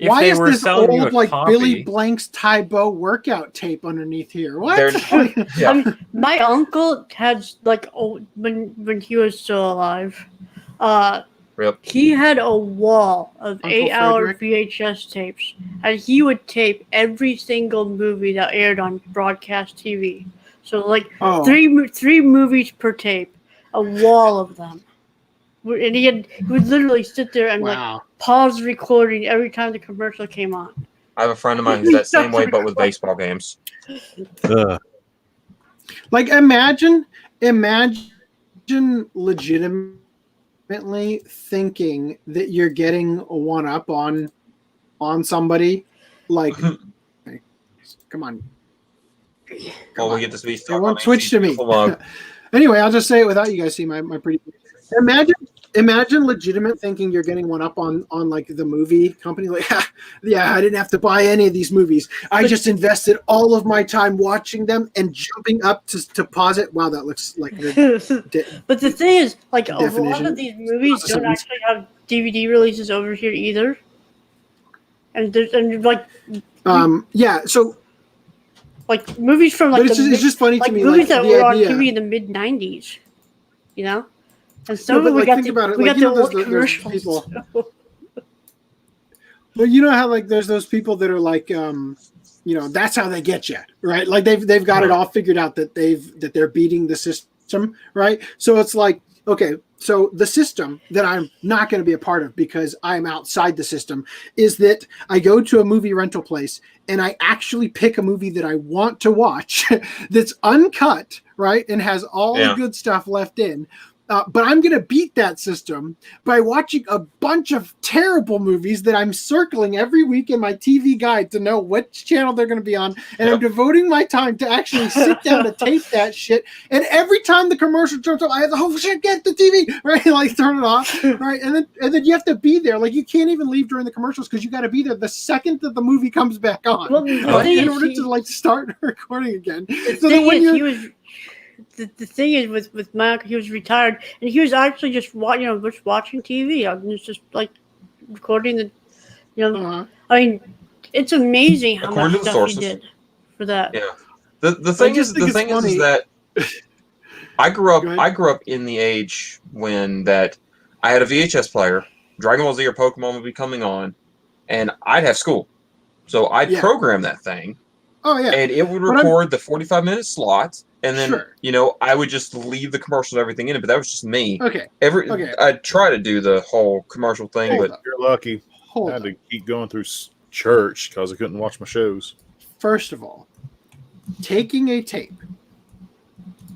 Why is this old like copy. Billy Blank's Tybo workout tape underneath here? What? My uncle had like when he was still alive. He had a wall of Uncle 8-hour Frederick? VHS tapes, and he would tape every single movie that aired on broadcast TV. So like three movies per tape, a wall of them. And he would literally sit there and like pause recording every time the commercial came on. I have a friend of mine who's that same way, but with baseball games. Like imagine legitimately thinking that you're getting a one up on somebody. Like, hey, come on. We get to speak. It won't switch to me. Anyway, I'll just say it without you guys see my pretty. Imagine legitimate thinking you're getting one up on like the movie company. Like, yeah, I didn't have to buy any of these movies. I just invested all of my time watching them and jumping up to pause it. Wow, that looks like. But the thing is, like a lot of these movies don't actually have DVD releases over here either. And so. Like movies from like it's just funny to me. Movies that were on TV in the mid '90s, you know. And so we got the commercials. People. Well, you know how like there's those people that are like, that's how they get you, right? Like they've got it all figured out that they're beating the system, right? So it's like, okay, so the system that I'm not going to be a part of because I'm outside the system is that I go to a movie rental place and I actually pick a movie that I want to watch that's uncut, right? And has all the good stuff left in. But I'm going to beat that system by watching a bunch of terrible movies that I'm circling every week in my TV guide to know which channel they're going to be on. And I'm devoting my time to actually sit down to tape that shit. And every time the commercial turns up, I have to, oh shit, get the TV, right? Like turn it off, right? And then you have to be there. Like you can't even leave during the commercials because you got to be there the second that the movie comes back on, right? In order to like start recording again. So that when you're the thing is with my uncle, he was retired and he was actually just watching TV. I mean, it's just like recording the, I mean, it's amazing how much stuff he did for that. Yeah. The thing is that I grew up in the age when that I had a VHS player, Dragon Ball Z or Pokemon would be coming on, and I'd have school, so I'd program that thing. Oh yeah, and it would record the 45-minute slots. And then, I would just leave the commercials and everything in it, but that was just me. Okay. I'd try to do the whole commercial thing, but you're lucky. I had to keep going through church because I couldn't watch my shows. First of all, taking a tape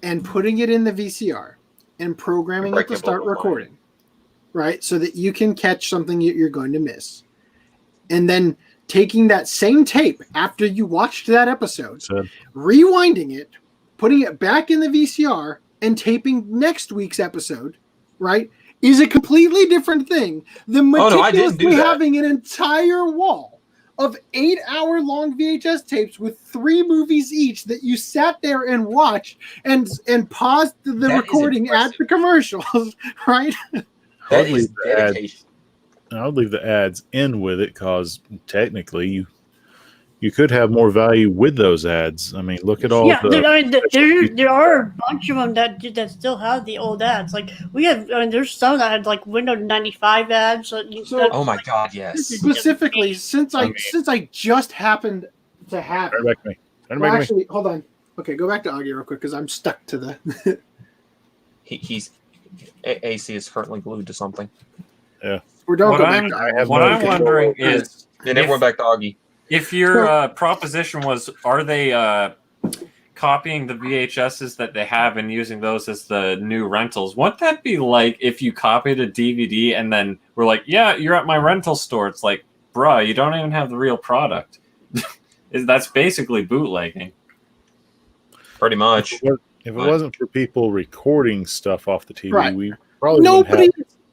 and putting it in the VCR and programming it to start recording, right? So that you can catch something you're going to miss. And then taking that same tape after you watched that episode, rewinding it, putting it back in the VCR and taping next week's episode, right, is a completely different thing than meticulously having an entire wall of 8-hour-long VHS tapes with 3 movies each that you sat there and watched and paused the recording at the commercials, right? That is dedication. I would leave the ads in with it because technically you could have more value with those ads. I mean, look at all there are a bunch of them that still have the old ads. Like there's some that had like Windows 95 ads. Oh my God, yes. Specifically, since I just happened to have it. Back to me. Well, actually, hold on. Okay, go back to Augie real quick because I'm stuck to the. He's AC is currently glued to something. Yeah. Or don't go back to Augie. What I'm wondering is, and everyone back to Augie. If your proposition was, are they copying the VHSs that they have and using those as the new rentals? Wouldn't that be like if you copied a DVD and then we're like, yeah, you're at my rental store? It's like, bruh, you don't even have the real product. That's basically bootlegging. Pretty much. If it wasn't for people recording stuff off the TV, Right. we probably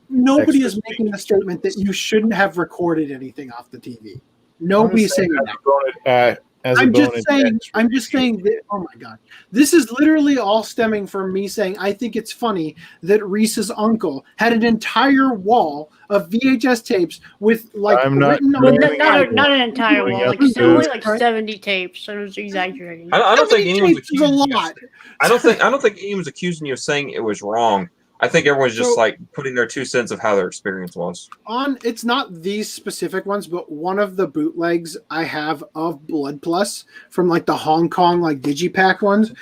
Nobody is making the statement that you shouldn't have recorded anything off the TV. Nobody's saying that. I'm just saying that. Oh my God, this is literally all stemming from me saying I think it's funny that Reese's uncle had an entire wall of VHS tapes with like not an entire wall, like only like 70 tapes. So I was exaggerating. I don't think anyone's accusing you. I don't think anyone's accusing you of saying it was wrong. I think everyone's just like putting their 2 cents of how their experience was. It's not these specific ones, but one of the bootlegs I have of Blood Plus from like the Hong Kong like Digipack ones.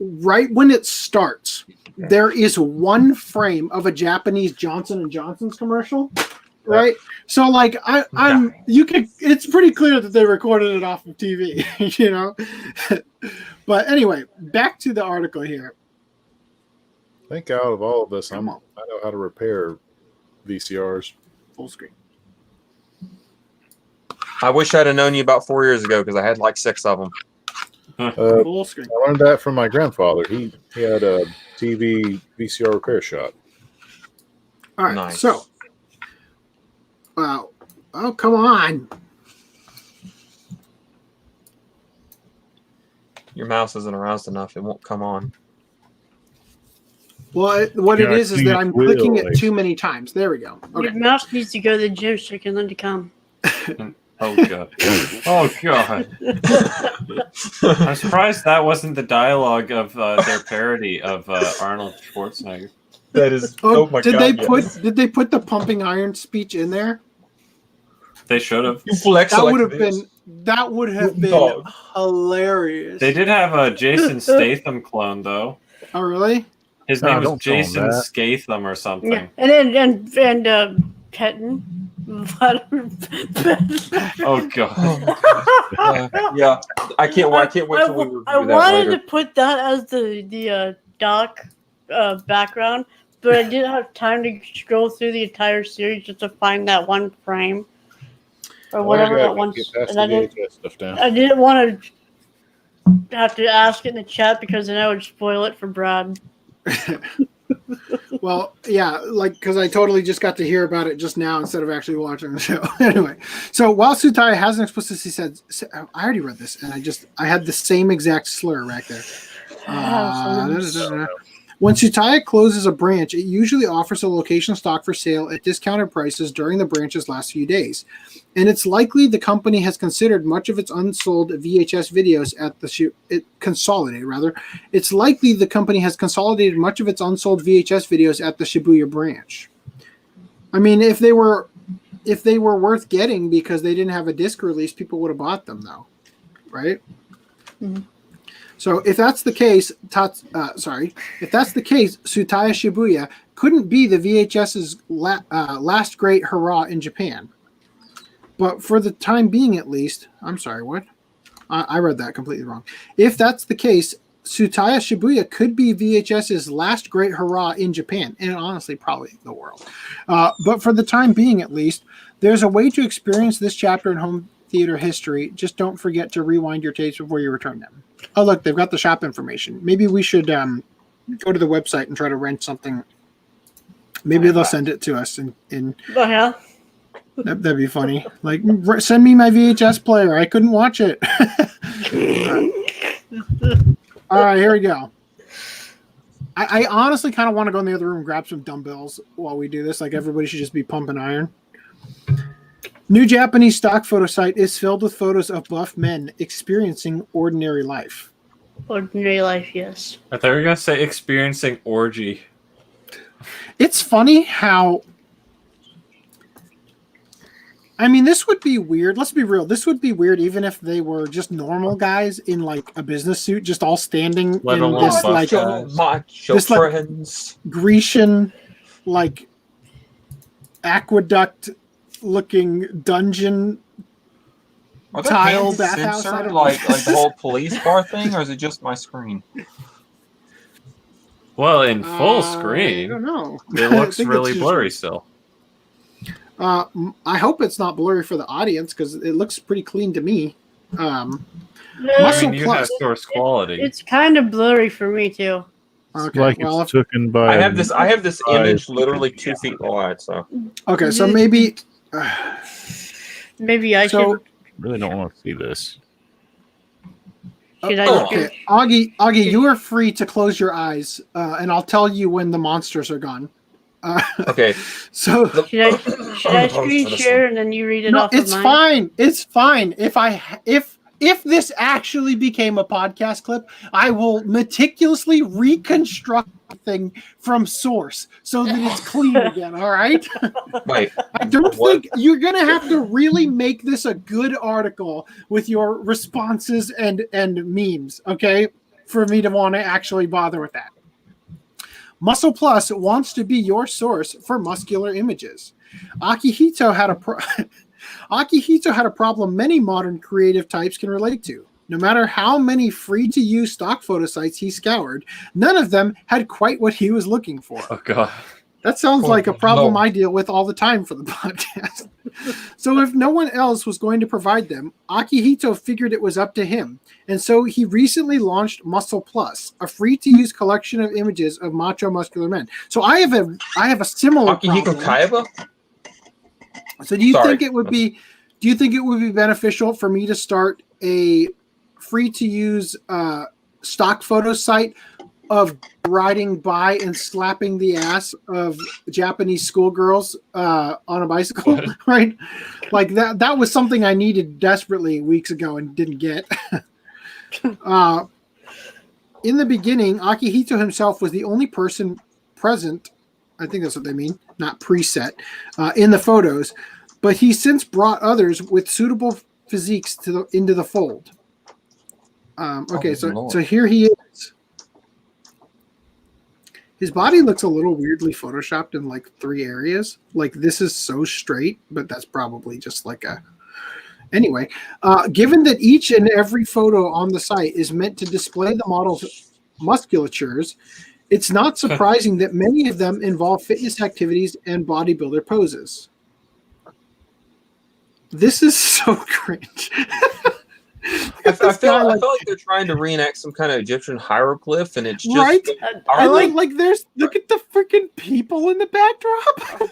Right when it starts, there is one frame of a Japanese Johnson & Johnson's commercial. Right. So like it's pretty clear that they recorded it off of TV, you know. But anyway, back to the article here. I think out of all of this, I know how to repair VCRs. Full screen. I wish I'd have known you about 4 years ago because I had like 6 of them. Full screen. I learned that from my grandfather. He had a TV VCR repair shop. All right. Nice. So, oh, come on. Your mouse isn't aroused enough. It won't come on. Well, what it is that I'm clicking it too many times. There we go. Okay. Your mouse needs to go to the gym so you can learn to come. Oh God! Oh God! I'm surprised that wasn't the dialogue of their parody of Arnold Schwarzenegger. That is. Did they put the pumping iron speech in there? They should have. That would have been hilarious. They did have a Jason Statham clone though. Oh really? His name was Jason Statham or something. Yeah, and Ketten. Oh God! Yeah, I can't wait till we review that later. I wanted to put that as the doc background, but I didn't have time to scroll through the entire series just to find that one frame or whatever that one. I didn't want to have to ask it in the chat because then I would spoil it for Brad. Well, yeah, because I totally just got to hear about it just now instead of actually watching the show. Anyway, so while Tsutaya hasn't explicitly said, I already read this, and I had the same exact slur right there. When Tsutaya closes a branch, it usually offers a location stock for sale at discounted prices during the branch's last few days. And it's likely the company has considered much of its unsold VHS videos at It's likely the company has consolidated much of its unsold VHS videos at the Shibuya branch. I mean, if they were worth getting because they didn't have a disc release, people would have bought them though. Right? Mm-hmm. So if that's the case, Tsutaya Shibuya couldn't be the VHS's last great hurrah in Japan. But for the time being, at least, I'm sorry, what? I read that completely wrong. If that's the case, Tsutaya Shibuya could be VHS's last great hurrah in Japan, and honestly, probably the world. But for the time being, at least, there's a way to experience this chapter in home theater history. Just don't forget to rewind your tapes before you return them. Oh, look, they've got the shop information. Maybe we should go to the website and try to rent something. Maybe they'll send it to us in Oh, yeah. That'd be funny. Like, send me my VHS player. I couldn't watch it. All right, here we go. I honestly kind of want to go in the other room and grab some dumbbells while we do this. Like, everybody should just be pumping iron. New Japanese stock photo site is filled with photos of buff men experiencing ordinary life. Ordinary life, yes. I thought you were going to say experiencing orgy. It's funny how... I mean, this would be weird. Let's be real. This would be weird even if they were just normal guys in like a business suit, just all standing Let in alone this like macho this, like, friends. Grecian, like aqueduct-looking dungeon Are the tile hands bathhouse. I censored don't know. like the whole police bar thing, or is it just my screen? Well, in full I screen, don't know. it I looks think really it's just- blurry still. I hope it's not blurry for the audience because it looks pretty clean to me. I Muscle mean, you Plus. have source quality. It's kind of blurry for me too. Okay, Like well, it's taken by. I have this image Right. literally 2 feet wide. So okay, so maybe. Maybe I So- Really don't want to see this. should I look Okay, Augie, you are free to close your eyes, and I'll tell you when the monsters are gone. okay, So Should I screen share and then you read it no, off it's of mine? fine. It's fine. If this actually became a podcast clip, I will meticulously reconstruct the thing from source so that it's clean again. All right. wait. I don't What? think you're gonna have to really make this a good article with your responses and memes, okay, for me to want to actually bother with that. Muscle Plus wants to be your source for muscular images. Akihito had a problem many modern creative types can relate to. No matter how many free-to-use stock photo sites he scoured, none of them had quite what he was looking for. Oh, God. That sounds like a problem no. I deal with all the time for the podcast. So if no one else was going to provide them, Akihito figured it was up to him. And so he recently launched Muscle Plus, a free-to-use collection of images of macho muscular men. So I have a similar Akihiko problem. Kaiba? So do you Sorry. think it would be beneficial for me to start a free-to-use stock photo site of riding by and slapping the ass of Japanese schoolgirls on a bicycle, right? Like that was something I needed desperately weeks ago and didn't get. In the beginning, Akihito himself was the only person present, I think that's what they mean, not preset, in the photos, but he's since brought others with suitable physiques into the fold. Okay, so here he is. His body looks a little weirdly photoshopped in like 3 areas. Like this is so straight, but that's probably just like a... Anyway, given that each and every photo on the site is meant to display the model's musculatures, it's not surprising that many of them involve fitness activities and bodybuilder poses. This is so cringe. I feel like they're trying to reenact some kind of Egyptian hieroglyph, and it's just right. I Are they? like there's look at the freaking people in the backdrop.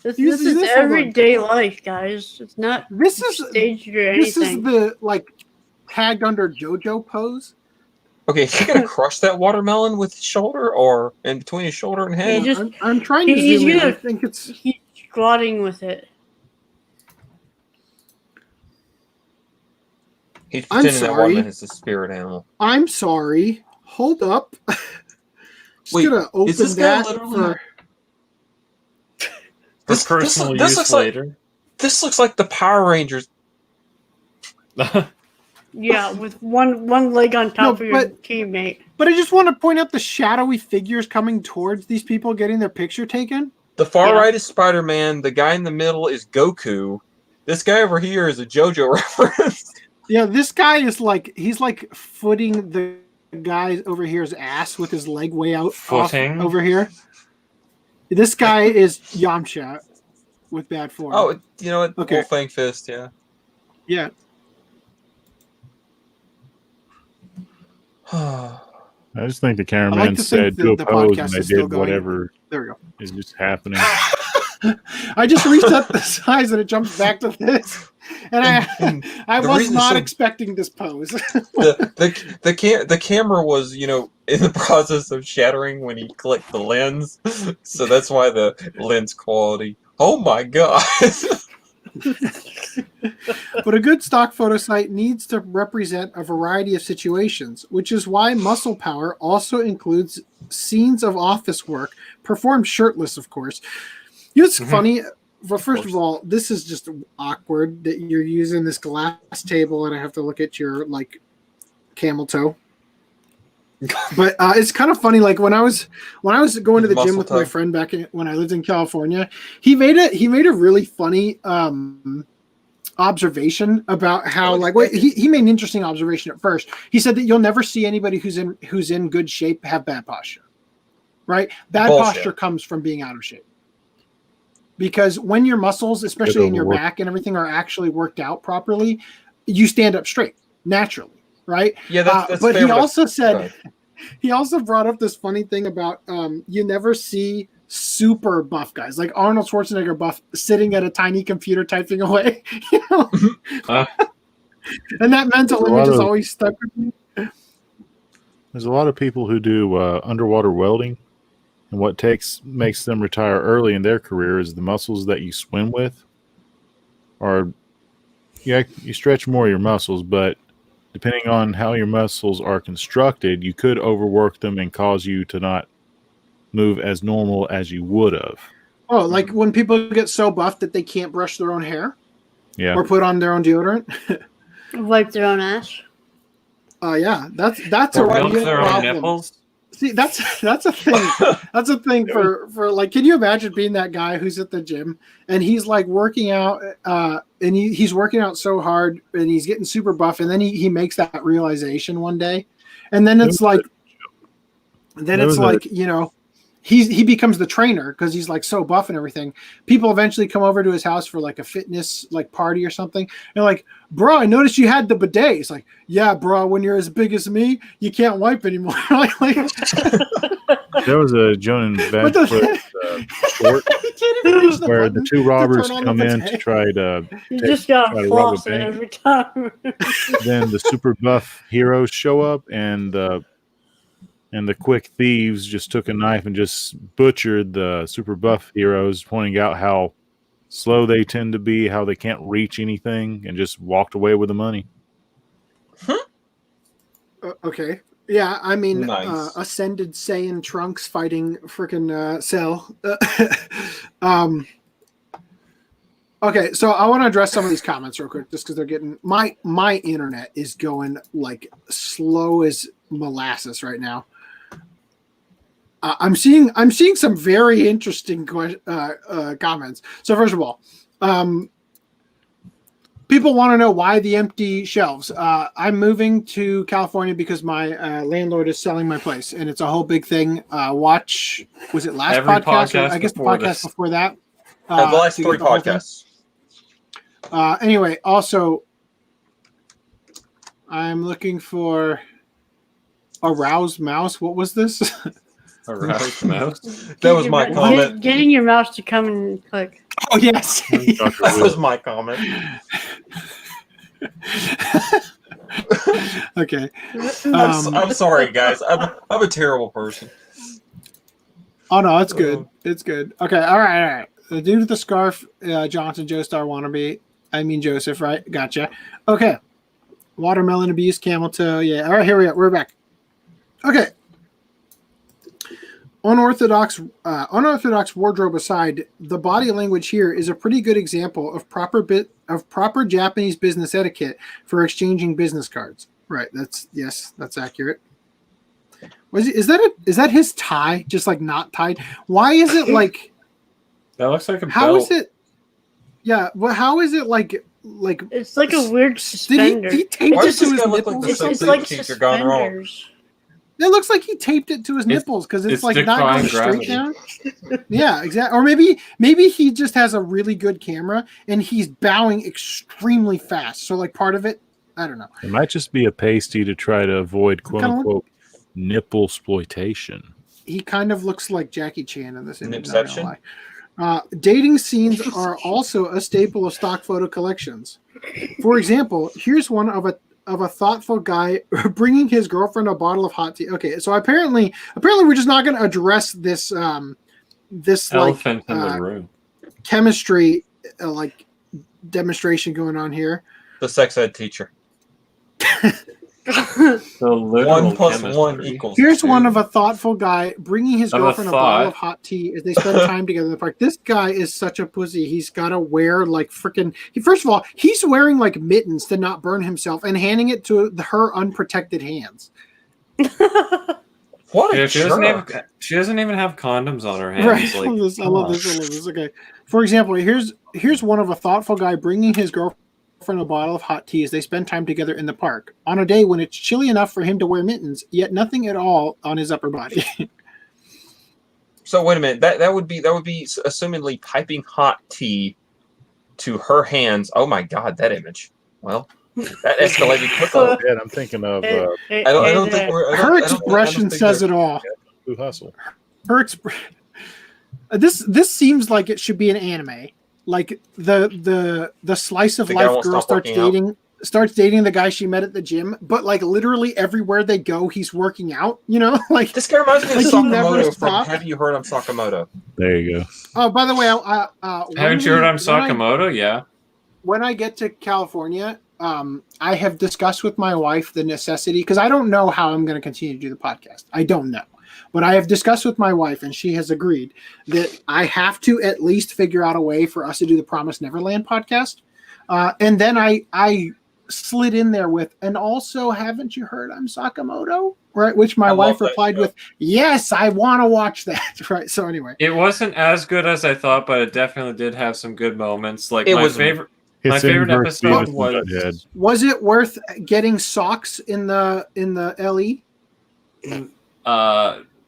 This Use is this one. everyday life, guys. It's not This is staged or this is anything. the like tagged under JoJo pose. Okay, is he gonna crush that watermelon with his shoulder, or in between his shoulder and head? He just- I'm trying to he's zoom in. gonna- I think it's He's squatting with it. He's I'm pretending that sorry. watermelon is a spirit animal. I'm sorry. Hold up. Just Wait, gonna open is this guy that literally- for For personal use looks like later. this looks like the Power Rangers. Yeah, with one leg on top No, of your but- teammate. But I just want to point out the shadowy figures coming towards these people getting their picture taken. The far Yeah. right is Spider-Man. The guy in the middle is Goku. This guy over here is a JoJo reference. Yeah, this guy is like he's like footing the guy over here's ass with his leg way out off Footing? over here. This guy is Yamcha with bad form. Oh, you know what? Okay. Wolfang Fist, yeah. yeah. I just think the I cameraman like to said think do a the pose podcast and they is still did going. whatever There we go. is just happening. I just reset the size and it jumps back to this. And I was not expecting this pose. The camera was, in the process of shattering when he clicked the lens. So that's why the lens quality. Oh my god. But a good stock photo site needs to represent a variety of situations, which is why Muscle Power also includes scenes of office work, performed shirtless, of course. It's funny. Well, first of all, this is just awkward that you're using this glass table and I have to look at your camel toe. But it's kind of funny. Like when I was going to the gym with my friend when I lived in California, he made a really funny observation about how he made an interesting observation at first. He said that you'll never see anybody who's in good shape have bad posture. Right? Bad posture comes from being out of shape. Because when your muscles, especially in your back and everything, are actually worked out properly, you stand up straight naturally, right? Yeah, that's but fair, he also said, he also brought up this funny thing about you never see super buff guys like Arnold Schwarzenegger buff sitting at a tiny computer typing away, and that mental image is always stuck with me. There's a lot of people who do underwater welding. And what makes them retire early in their career is the muscles that you swim with you stretch more of your muscles, but depending on how your muscles are constructed, you could overwork them and cause you to not move as normal as you would have. Oh, like when people get so buff that they can't brush their own hair? Yeah. Or put on their own deodorant? Wipe their own ass? Yeah, that's a real problem. See, that's a thing. That's a thing for can you imagine being that guy who's at the gym and he's working out and he's working out so hard and he's getting super buff and then he makes that realization one day and then it's he becomes the trainer because he's so buff and everything. People eventually come over to his house for a fitness party or something. They're like, bro, I noticed you had the bidet. It's like, yeah, bro, when you're as big as me, you can't wipe anymore. There was a Joan and Ben short where the two robbers come in to try to just got floss every time. Then the super buff heroes show up and the quick thieves just took a knife and just butchered the super buff heroes, pointing out how slow they tend to be, how they can't reach anything, and just walked away with the money. Okay. Yeah, I mean, nice. Ascended Saiyan Trunks fighting freaking Cell. Okay, so I want to address some of these comments real quick, just because they're getting my internet is going slow as molasses right now. I'm seeing some very interesting comments. So first of all, people want to know why the empty shelves. I'm moving to California because my landlord is selling my place, and it's a whole big thing. Was it last podcast? I guess the podcast before that. The last 3 podcasts. Anyway, also, I'm looking for Aroused Mouse. What was this? Aroused Mouse? That was my comment. Getting your mouse to come and click. Oh, yes. That was my comment. Okay. I'm sorry, guys. I'm a terrible person. Oh, no, it's good. It's good. Okay, all right. The dude with the scarf, Johnson, Joestar wannabe. I mean Joseph, right? Gotcha. Okay. Watermelon abuse, camel toe. Yeah. All right, here we are. We're back. Okay. Unorthodox wardrobe aside, the body language here is a pretty good example of proper Japanese business etiquette for exchanging business cards. Right. That's accurate. Is that his tie? Just not tied? Why is it that looks like a how belt. Is it? Yeah. Well, how is it it's like a weird suspender. He taped it to his nipples. It's like suspenders. It looks like he taped it to his nipples because it's not going straight down. Yeah, exactly. Or maybe he just has a really good camera and he's bowing extremely fast. So part of it, I don't know. It might just be a pasty to try to avoid quote unquote nipple exploitation. He kind of looks like Jackie Chan in this image. Inception. Dating scenes are also a staple of stock photo collections. For example, here's one of a thoughtful guy bringing his girlfriend a bottle of hot tea. Okay, so apparently we're just not going to address this this Elephant in the room. chemistry demonstration going on here. The sex ed teacher. The literal 1 + 1 chemistry. = Here's 2. one of a thoughtful guy bringing his Of a girlfriend a bottle of thought. hot tea as they spend time together in the park. This guy is such a pussy. He's got to wear like freaking. First of all, he's wearing like mittens to not burn himself and handing it to her unprotected hands. What a Yeah, jerk. she doesn't even have condoms on her hands. Right. Like, I love this. Okay. For example, here's one of a thoughtful guy bringing his girlfriend a bottle of hot tea as they spend time together in the park on a day when it's chilly enough for him to wear mittens, yet nothing at all on his upper body. So wait a minute. That would be assumedly piping hot tea to her hands. Oh my God, that image. Well, that escalated quickly. Yeah, I'm thinking of I don't think we're. Her expression says it all. Blue Hustle. Her this seems like it should be an anime. Like the slice of The guy life won't girl stop starts dating the guy she met at the gym, but like literally everywhere they go, he's working out. You know, like This guy reminds me of Like he never Sakamoto from stopped. Have You Heard of Sakamoto? There you go. Oh, by the way, haven't you heard I'm Sakamoto? Yeah. When I get to California, I have discussed with my wife the necessity, because I don't know how I'm going to continue to do the podcast. I don't know. But I have discussed with my wife, and she has agreed that I have to at least figure out a way for us to do the Promised Neverland podcast. And then I slid in there with, and also, haven't you heard I'm Sakamoto? Right, which my wife replied with, yes, I want to watch that. Right, so anyway. It wasn't as good as I thought, but it definitely did have some good moments. Like It my was- favorite It's favorite inverse episode Beavis was and Butthead. Was it worth getting socks in the LE?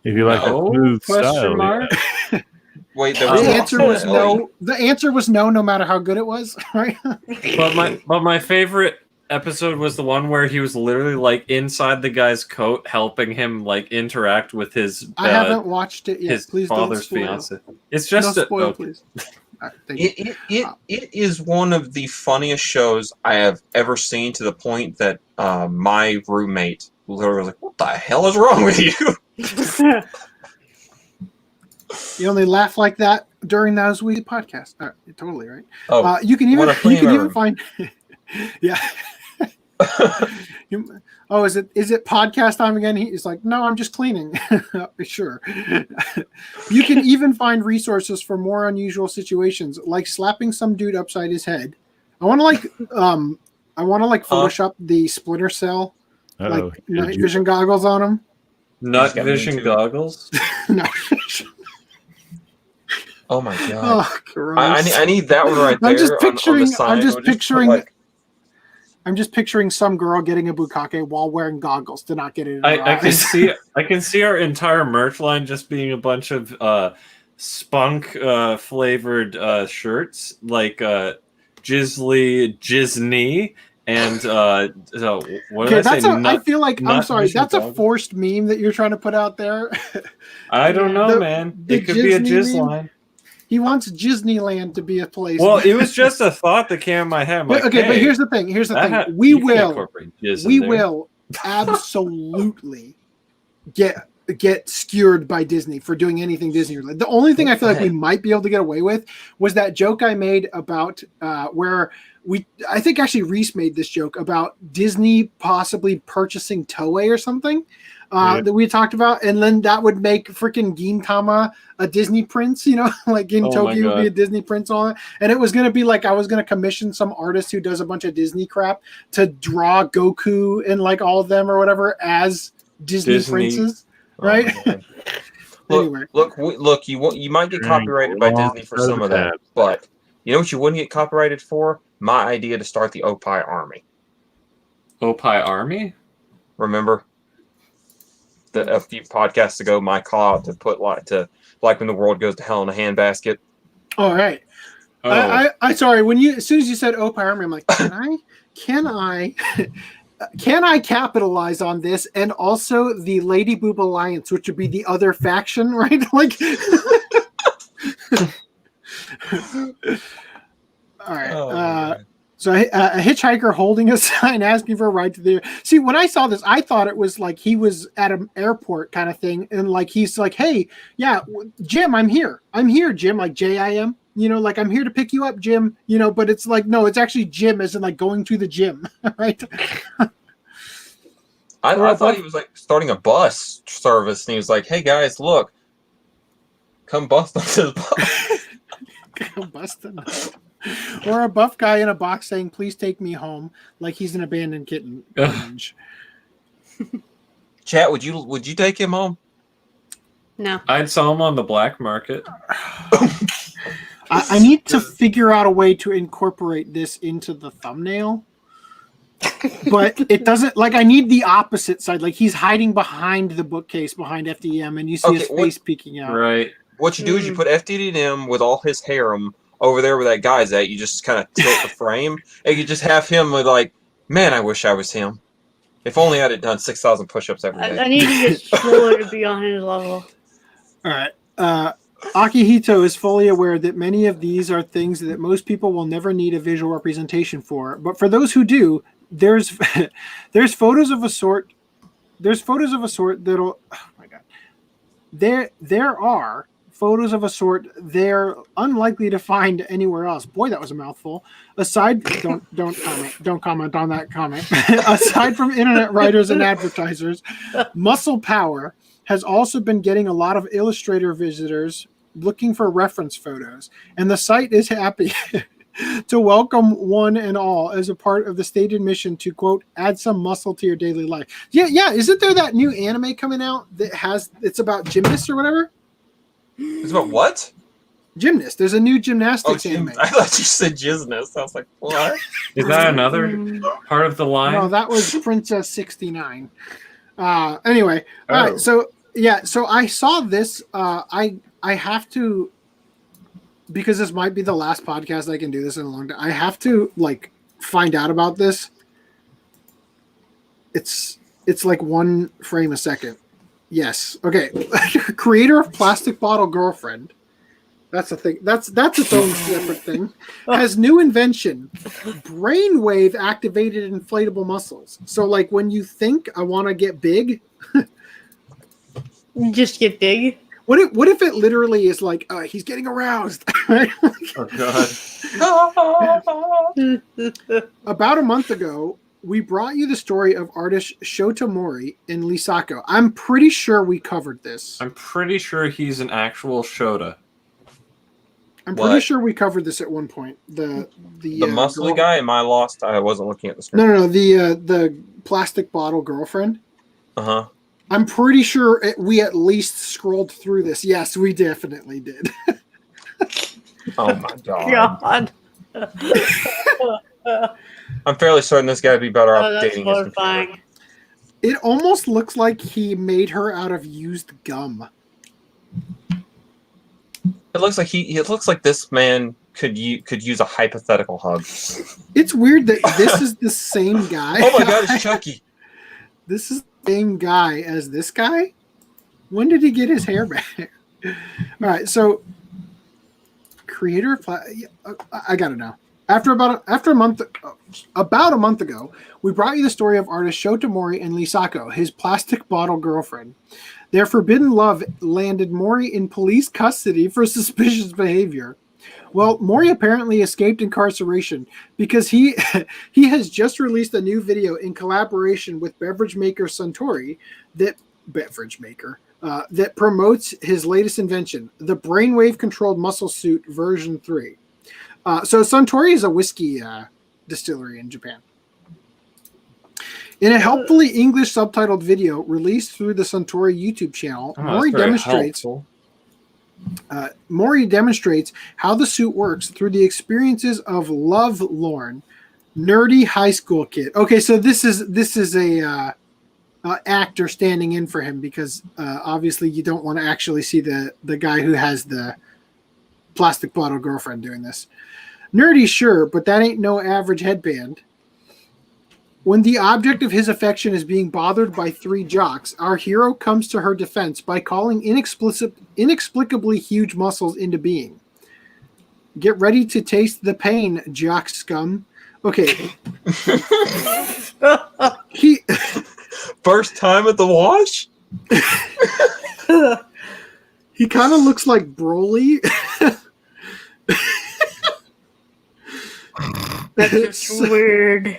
If you like No? a smooth Question style, mark? yeah. Wait, there The was answer was no. no. The answer was no, no matter how good it was. Right? But my favorite episode was the one where he was literally like inside the guy's coat, helping him like interact with his I haven't watched it yet. his Please father's don't spoil. fiance. It's just Don't spoil, okay. please. All right, thank you. It is one of the funniest shows I have ever seen, to the point that my roommate literally was like, "What the hell is wrong with you?" You only laugh like that during those weekly podcasts. All right, you're totally right. Oh, You can what even a clean room. find. Yeah. Is it podcast time again? He's like, no, I'm just cleaning. Sure. You can even find resources for more unusual situations, like slapping some dude upside his head. I want to Photoshop the Splinter Cell Uh-oh. night vision goggles on him. Nut He's got me vision too. goggles. Night Oh my god! Oh, gross. I need that one right there. I'm just on picturing. the side. I'm just We'll put, picturing. like, I'm just picturing some girl getting a bukkake while wearing goggles to not get it in her I can eyes. see our entire merch line just being a bunch of spunk flavored shirts, like Jizzly Jizney and so what did I say? I feel like, I'm nut sorry, vision that's a goggles? forced meme that you're trying to put out there. I don't know, The- man. the It could be a Jizney jizz meme? line. He wants Disneyland to be a place. Well, it was just a thought that came in my head. I'm like, okay, but hey, here's the thing. Here's the that thing. ha- We you can will. incorporate jizz in We there. will absolutely get skewered by Disney for doing anything Disney related. The only thing I feel like we might be able to get away with was that joke I made about where I think actually Reese made this joke about Disney possibly purchasing Toei or something that we talked about, and then that would make freaking Gintama a Disney prince, like Oh my Gintoki would be God. a Disney prince on it, and it was going to be like I was going to commission some artist who does a bunch of Disney crap to draw Goku and like all of them or whatever as Disney. Princes, right? Oh, look, Anyway. look! You might get copyrighted by Disney for some of that, but you know what you wouldn't get copyrighted for? My idea to start the Opie Army. Opie Army? Remember, a few podcasts ago, my call out to put like when the world goes to hell in a handbasket. All right. Oh, I sorry, as soon as you said Opie Army, I'm like, can I capitalize on this and also the Lady Boob Alliance, which would be the other faction, right? Like All right. Oh, man. So a hitchhiker holding a sign asking for a ride to the. See, when I saw this, I thought it was like he was at an airport kind of thing, and like he's like, "Hey, yeah, Jim, I'm here. I'm here, Jim." Like JIM, like I'm here to pick you up, Jim. But it's like no, it's actually Jim, as in like going to the gym, right? I thought he was like starting a bus service, and he was like, "Hey guys, look, come bust onto the bus." Come busting. Or a buff guy in a box saying, "Please take me home," like he's an abandoned kitten. Chat, would you take him home? No. I'd sell them on the black market. I need to figure out a way to incorporate this into the thumbnail. But it doesn't, like, I need the opposite side. Like, he's hiding behind the bookcase behind FDM, and you see his face peeking out. Right. What you do is you put FDDNM with all his harem over there where that guy's at. You just kind of tilt the frame, and you just have him with like, "Man, I wish I was him. If only I'd have done 6,000 push-ups every day." I need to get slower to be on his level. All right. Akihito is fully aware that many of these are things that most people will never need a visual representation for. But for those who do, there's photos of a sort. There's photos of a sort that'll. Oh my god. There are photos of a sort they're unlikely to find anywhere else. Boy, that was a mouthful. Aside, don't comment on that comment. Aside from internet writers and advertisers, Muscle Power has also been getting a lot of Illustrator visitors looking for reference photos, and the site is happy to welcome one and all as a part of the stated mission to, quote, add some muscle to your daily life. Yeah. Isn't there that new anime coming out that it's about gymnasts or whatever? It's about what? Gymnast. There's a new gymnastics anime. I thought you said gymnast. I was like, what? Is that another part of the line? No, that was Princess 69. Anyway, all right. So I saw this. I have to, because this might be the last podcast I can do this in a long time. I have to like find out about this. It's like one frame a second. Yes. Okay. Creator of Plastic Bottle Girlfriend. That's a thing. That's its own separate thing. Has new invention: brainwave activated inflatable muscles. So like when you think I want to get big, just get big. What if it literally is like he's getting aroused? Oh god. About a month ago, we brought you the story of artist Shota Mori in Lisako. I'm pretty sure we covered this. I'm pretty sure he's an actual Shota. I'm pretty sure we covered this at one point. The muscly guy. Am I lost? I wasn't looking at the screen. No. The plastic bottle girlfriend. Uh-huh. I'm pretty sure we at least scrolled through this. Yes, we definitely did. Oh my god. I'm fairly certain this guy would be better off dating his computer. It almost looks like he made her out of used gum. It looks like this man could use a hypothetical hug. It's weird that this is the same guy. Oh my god, it's Chucky. This is the same guy as this guy? When did he get his hair back? All right, so creator of I gotta know. About a month ago, we brought you the story of artist Shota Mori and Lisako, his plastic bottle girlfriend. Their forbidden love landed Mori in police custody for suspicious behavior. Well, Mori apparently escaped incarceration because he has just released a new video in collaboration with beverage maker Suntory that promotes his latest invention, the brainwave controlled muscle suit version 3. So Suntory is a whiskey distillery in Japan. In a helpfully English subtitled video released through the Suntory YouTube channel, Mori demonstrates how the suit works through the experiences of lovelorn, nerdy high school kid. Okay, so this is a actor standing in for him because obviously you don't want to actually see the guy who has the plastic bottle girlfriend doing this. Nerdy, sure, but that ain't no average headband. When the object of his affection is being bothered by 3 jocks, our hero comes to her defense by calling inexplicably huge muscles into being. Get ready to taste the pain, jock scum. Okay. He First time at the wash? he kind of looks like Broly. That's just weird.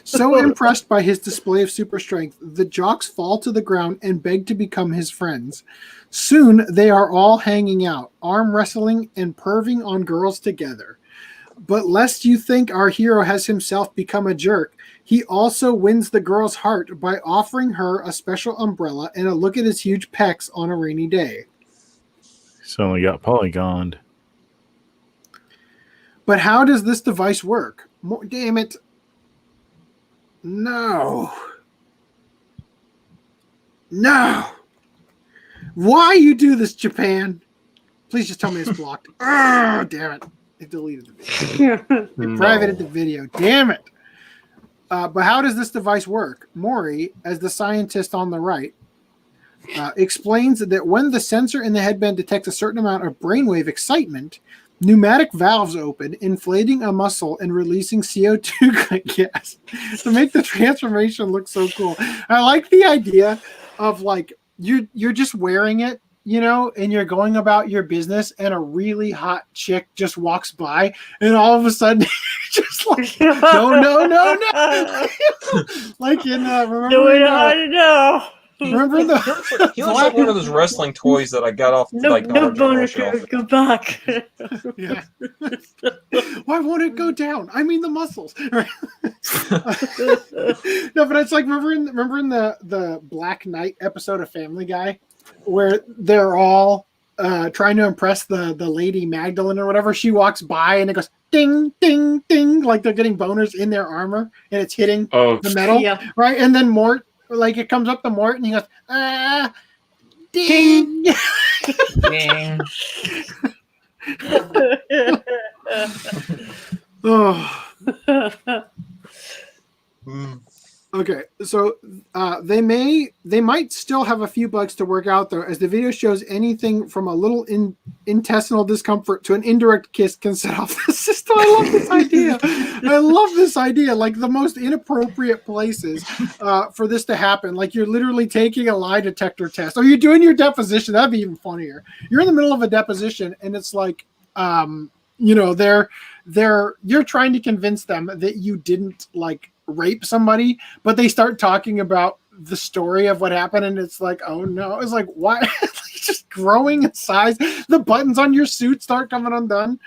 So impressed by his display of super strength, the jocks fall to the ground and beg to become his friends. Soon, they are all hanging out, arm wrestling and perving on girls together. But lest you think our hero has himself become a jerk, he also wins the girl's heart by offering her a special umbrella and a look at his huge pecs on a rainy day. So only got polygoned. But how does this device work? Damn it. No. No. Why you do this, Japan? Please just tell me it's blocked. Oh, damn it. It deleted the video. It privated the video. Damn it. But how does this device work? Mori, as the scientist on the right, explains that when the sensor in the headband detects a certain amount of brainwave excitement, pneumatic valves open, inflating a muscle and releasing CO2 gas to make the transformation look so cool. I like the idea of like you're just wearing it, you know, and you're going about your business, and a really hot chick just walks by, and all of a sudden, just like no, like in remember the He looks like one of those wrestling toys that I got off like no boner shelf. Go back. Yeah. Why won't it go down? I mean the muscles. Right? No, but it's like remember in the Black Knight episode of Family Guy where they're all trying to impress the lady Magdalene or whatever. She walks by and it goes ding, ding, ding, like they're getting boners in their armor and it's hitting the metal. Yeah. Right? And then Mort, like it comes up to Mort and he goes, ding. Ding. Oh. Okay, so they might still have a few bugs to work out though, as the video shows anything from a little intestinal discomfort to an indirect kiss can set off the system. I love this idea. I love this idea. Like the most inappropriate places for this to happen. Like you're literally taking a lie detector test, or you're doing your deposition. That'd be even funnier. You're in the middle of a deposition, and it's like, you know, you're trying to convince them that you didn't like rape somebody, but they start talking about the story of what happened, and it's like, oh no, it's like, why? Just growing in size, the buttons on your suit start coming undone.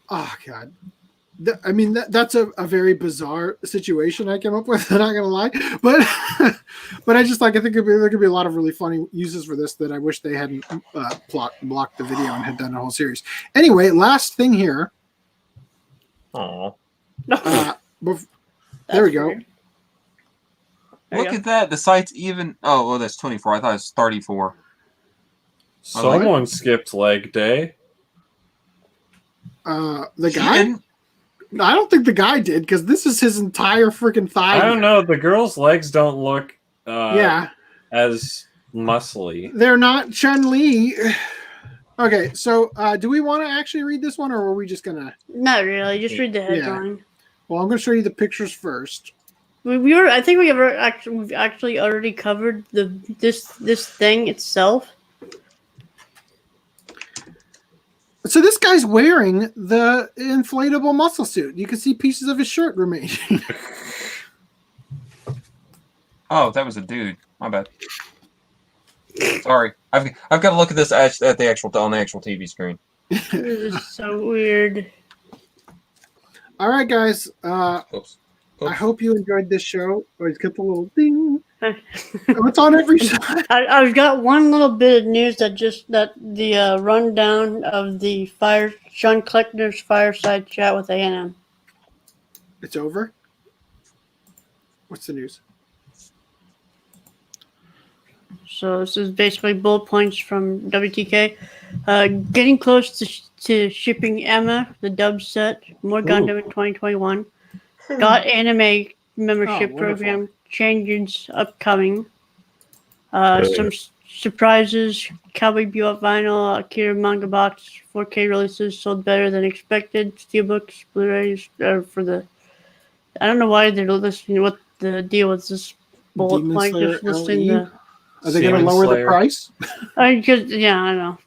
Oh god. I mean that's a very bizarre situation I came up with. I'm not gonna lie, but I just like, I think there could be a lot of really funny uses for this that I wish they hadn't blocked the video and had done a whole series. Anyway, last thing here. Oh. There we go. Weird. Look at that. The site's even. Oh, well, that's 24. I thought it was 34. Someone skipped leg day. The guy? I don't think the guy did, because this is his entire freaking thigh. I don't know. The girl's legs don't look as muscly. They're not Chun-Li. Okay, so do we want to actually read this one, or are we just going to... Not really. Just read the headline. Yeah. Well, I'm going to show you the pictures first. I think we've actually already covered this thing itself. So this guy's wearing the inflatable muscle suit. You can see pieces of his shirt remaining. Oh, that was a dude. My bad. Sorry, I've got to look at this on the actual TV screen. This is so weird. All right, guys. Oops. I hope you enjoyed this show. Always get the little ding. It's on every side. I've got one little bit of news that the rundown of the Sean Kleckner's fireside chat with A&M. It's over? What's the news? So this is basically bullet points from WTK. Getting close to shipping Emma, the dub set, more Gundam in 2021. Got anime membership program changes upcoming. Some surprises: Cowboy Bebop vinyl, Akira manga box, 4K releases sold better than expected. Steelbooks, Blu-rays for the. I don't know why they're listing what the deal with this bullet Demon point. Slayer Just listing LE? the. Are they going to Demon lower Slayer. the price? I know.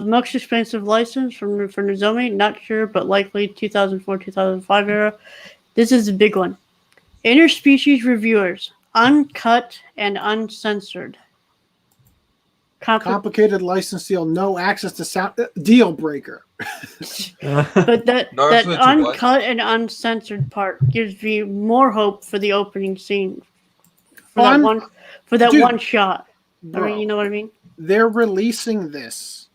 Most expensive license for Nozomi, not sure, but likely 2004-2005 era. This is a big one. Interspecies reviewers, uncut and uncensored. Complicated license deal, no access to sound. Deal breaker. But that No, that that's what you uncut and uncensored part gives me more hope for the opening scene. For Fun. that Dude, one shot. Bro, I mean, you know what I mean? they're releasing this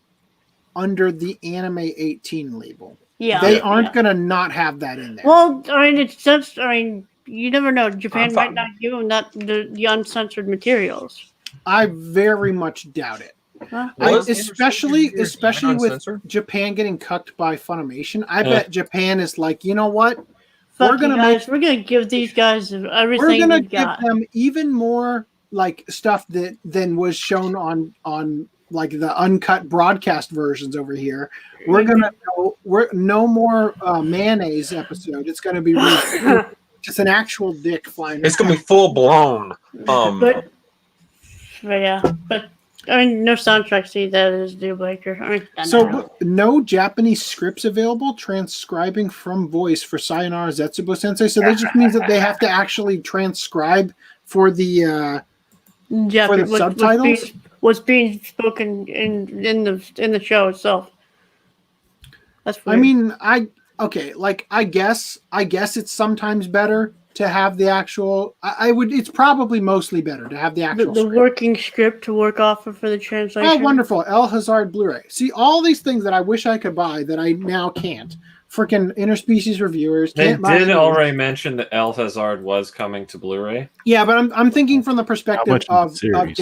under the Anime 18 label. Yeah. They aren't going to not have that in there. Well, I mean, it's just. I mean, you never know. Japan I'm might fine. not give them the uncensored materials. I very much doubt it. Huh? Especially with uncensored? Japan getting cucked by Funimation. I bet Japan is like, you know what? We're gonna give these guys everything We're gonna we've give got. them even more like stuff than was shown on like the uncut broadcast versions over here. We're gonna we're no more mayonnaise episode. It's gonna be just an actual dick flying. It's gonna be full blown. But I mean, no soundtrack. See, that is deal breaker. I mean, So no Japanese scripts available transcribing from voice for Sayonara Zetsubo Sensei. So that just means that they have to actually transcribe for the subtitles. What's being spoken in the show itself. That's weird. I mean, I guess it's sometimes better to have the actual. It's probably mostly better to have the actual the script. working script to work off of for the translation. Oh, wonderful! El Hazard Blu-ray. See, all these things that I wish I could buy that I now can't. Freaking interspecies reviewers. They Can't buy did them. already mention that El Hazard was coming to Blu-ray. Yeah, but I'm thinking from the perspective much of is the series?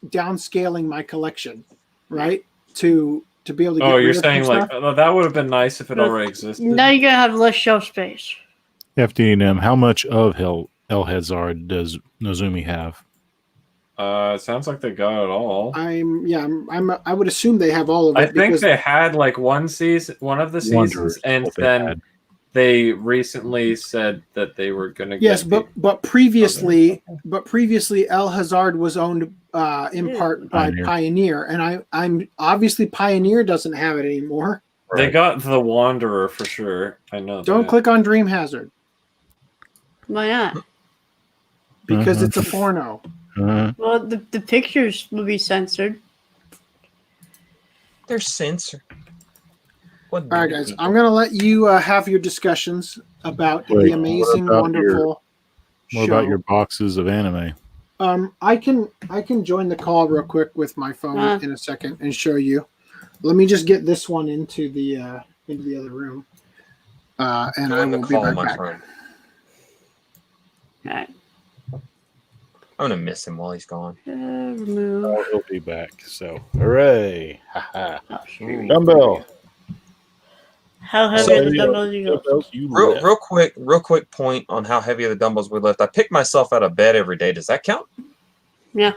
downscaling my collection, right? To be able to. Get Oh, you're rid of saying some like stuff. that would have been nice if it already existed. Now you're gonna have less shelf space. FDDNM, how much of El Hazard does Nozomi have? It sounds like they got it all. I would assume they have all of it. I think they had like one of the seasons, and then they recently said that they were going to. Yes, but previously El Hazard was owned in part by Pioneer, and I'm obviously Pioneer doesn't have it anymore. They got The Wanderer for sure. I know. Don't click on Dream Hazard Why not? because it's a porno. Well, the pictures will be censored. They're censored. All right, guys, I'm going to let you have your discussions about the amazing, wonderful show. What about your boxes of anime? I can join the call real quick with my phone in a second and show you. Let me just get this one into the other room, and I will be right back. All right. I'm gonna miss him while he's gone. Remove. Oh, he'll be back. So, hooray! Oh, Dumbbell. How heavy So, are the dumbbells you got? Real quick point on how heavy are the dumbbells we lift. I pick myself out of bed every day. Does that count? Yeah.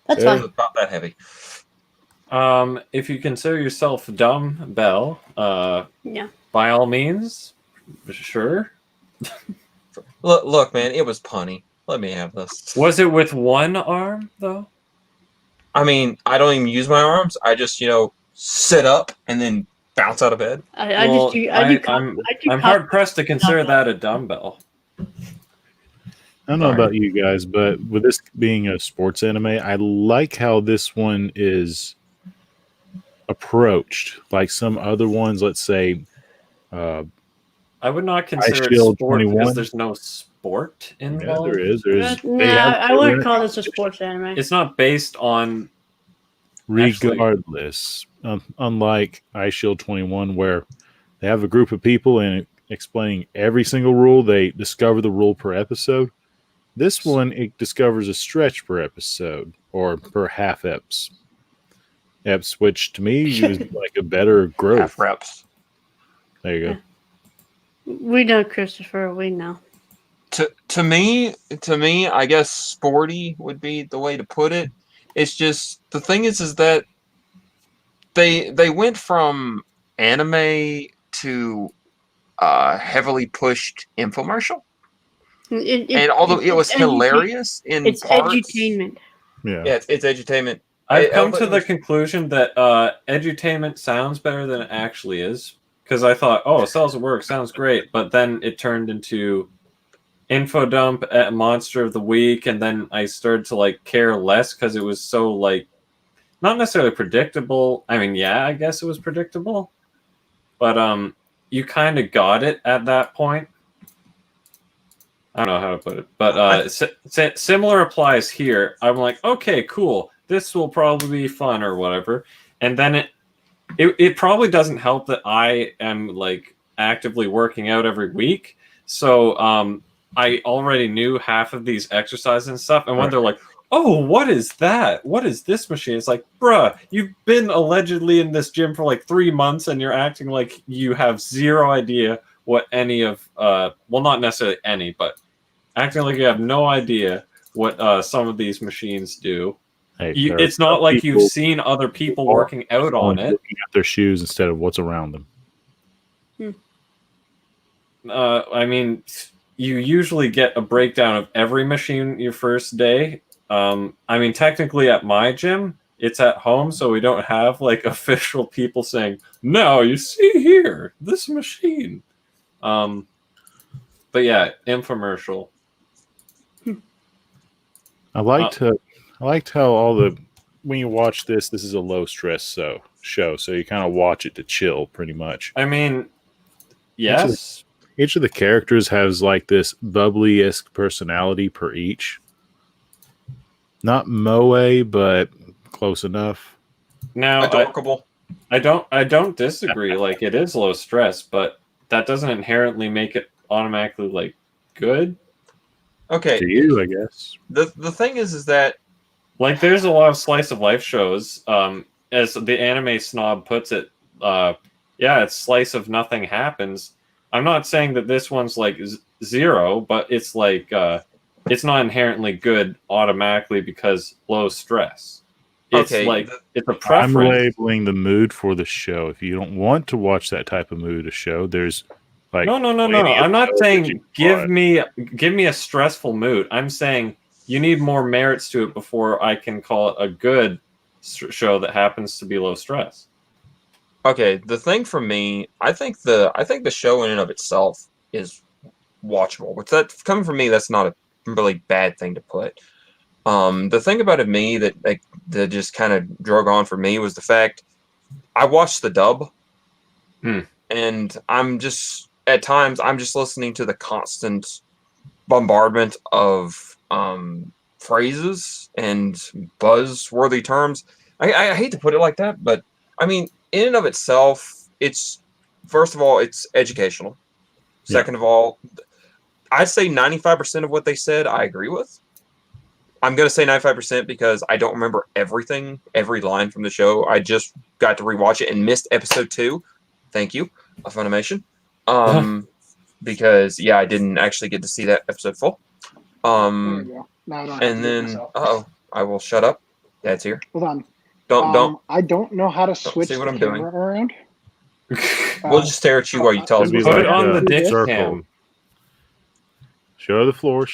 That's It's fine. about that heavy. If you consider yourself dumbbell, Yeah. by all means, sure. Look, man, it was punny. Let me have this. Was it with one arm though? I mean, I don't even use my arms. I just, sit up and then bounce out of bed. I'm hard pressed to consider that a dumbbell. I don't know about you guys, but with this being a sports anime, I like how this one is approached. Like some other ones, let's say, I would not consider it Shield sport 21. because there's no sport involved. Yeah, there is. There's. I wouldn't call this a sports anime. It's not based on. Regardless, unlike iShield 21, where they have a group of people and explaining every single rule, they discover the rule per episode. This one, it discovers a stretch per episode or per half eps, which to me is like a better growth. Half reps. There you go. We know, Christopher. We know. To me, I guess sporty would be the way to put it. It's just the thing is that they went from anime to heavily pushed infomercial. And although it was hilarious in it's parts, edutainment. Yeah, it's edutainment. I've come to the conclusion that edutainment sounds better than it actually is, because I thought, oh, Cells at Work sounds great, but then it turned into info dump at Monster of the Week, and then I started to like care less because it was so like not necessarily predictable. I mean, yeah, I guess it was predictable, but you kind of got it at that point. I don't know how to put it, but similar applies here. I'm like, okay, cool. This will probably be fun or whatever. And then it probably doesn't help that I am like actively working out every week. So I already knew half of these exercises and stuff. And when they're like, oh, what is that? What is this machine? It's like, bruh, you've been allegedly in this gym for like 3 months and you're acting like you have zero idea what any of, well, not necessarily any, but acting like you have no idea what some of these machines do. hey, It's not like you've seen other people working out on it. Looking at their shoes instead of what's around them. I mean, you usually get a breakdown of every machine your first day. I mean, technically at my gym, it's at home, so we don't have like official people saying, "No, you see here, this machine." But yeah, infomercial. I liked how when you watch this is a low stress show, so you kind of watch it to chill, pretty much. I mean, yes. Each of the characters has like this bubbly-esque personality per each. Not moe, but close enough. Now, adorable. I don't disagree. Like, it is low stress, but that doesn't inherently make it automatically like good. Okay. To you, I guess. The thing is that like there's a lot of slice of life shows. As the anime snob puts it, yeah, it's slice of nothing happens. I'm not saying that this one's like zero, but it's like it's not inherently good automatically because low stress. It's like it's a preference. I'm labeling the mood for the show. If you don't want to watch that type of mood of show, there's like no. I'm not saying give me a stressful mood. I'm saying you need more merits to it before I can call it a good show that happens to be low stress. Okay, the thing for me, I think the show in and of itself is watchable. Which that coming from me, that's not a really bad thing to put. The thing about it me that just kind of drug on for me was the fact I watched the dub, and I'm just at times I'm just listening to the constant bombardment of phrases and buzzworthy terms. I hate to put it like that, but I mean, in and of itself, it's first of all, it's educational. Second of all, I'd say 95% of what they said I agree with. I'm going to say 95% because I don't remember everything, every line from the show. I just got to rewatch it and missed episode 2. Thank you, Funimation. Because I didn't actually get to see that episode full. There you go. Now I don't have and to do it then myself. I will shut up. Dad's here. Hold on. Don't. I don't know how to switch see what the I'm camera doing. around. We'll just stare at you while you tell us. It'd be Put like it on a the dick circle. cam. Show the floor.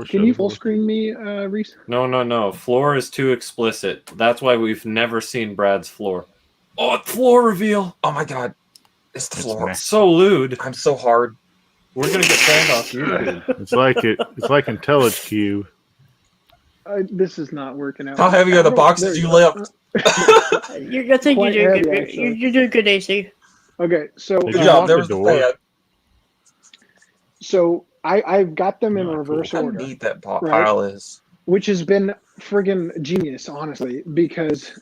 Can you full screen me, Reese? No. Floor is too explicit. That's why we've never seen Brad's floor. Oh, floor reveal. Oh my god. It's the floor. So lewd. I'm so hard. We're gonna get banned off YouTube. It's like IntelliCube. This is not working out. How heavy are the boxes you lift? I think Quite you're doing heavy, good. actually. You're doing good, AC. Okay, so Good Good job. job. There the was the door. fan. so I've got them in Not reverse How order, neat that Right. pile is. which has been friggin' genius, honestly, because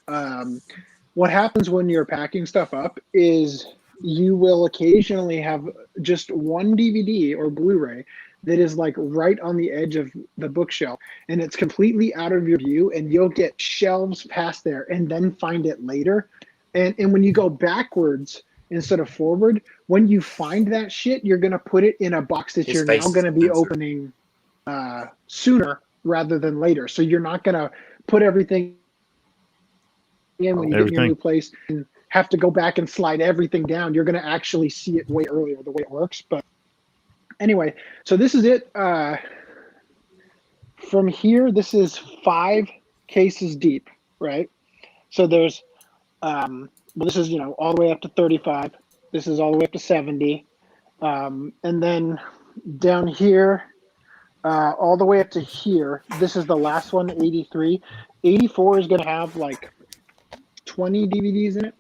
what happens when you're packing stuff up is you will occasionally have just one DVD or Blu-ray that is like right on the edge of the bookshelf, and it's completely out of your view, and you'll get shelves past there and then find it later. And when you go backwards instead of forward. When you find that shit, you're gonna put it in a box that His you're face now is gonna be censored. opening sooner rather than later. So you're not gonna put everything in when you get in your new place and have to go back and slide everything down. You're gonna actually see it way earlier the way it works. But anyway, so this is it. From here, this is 5 cases deep, right? So there's, well, this is, all the way up to 35. This is all the way up to 70. And then down here, all the way up to here, this is the last one, 83. 84 is going to have like 20 DVDs in it.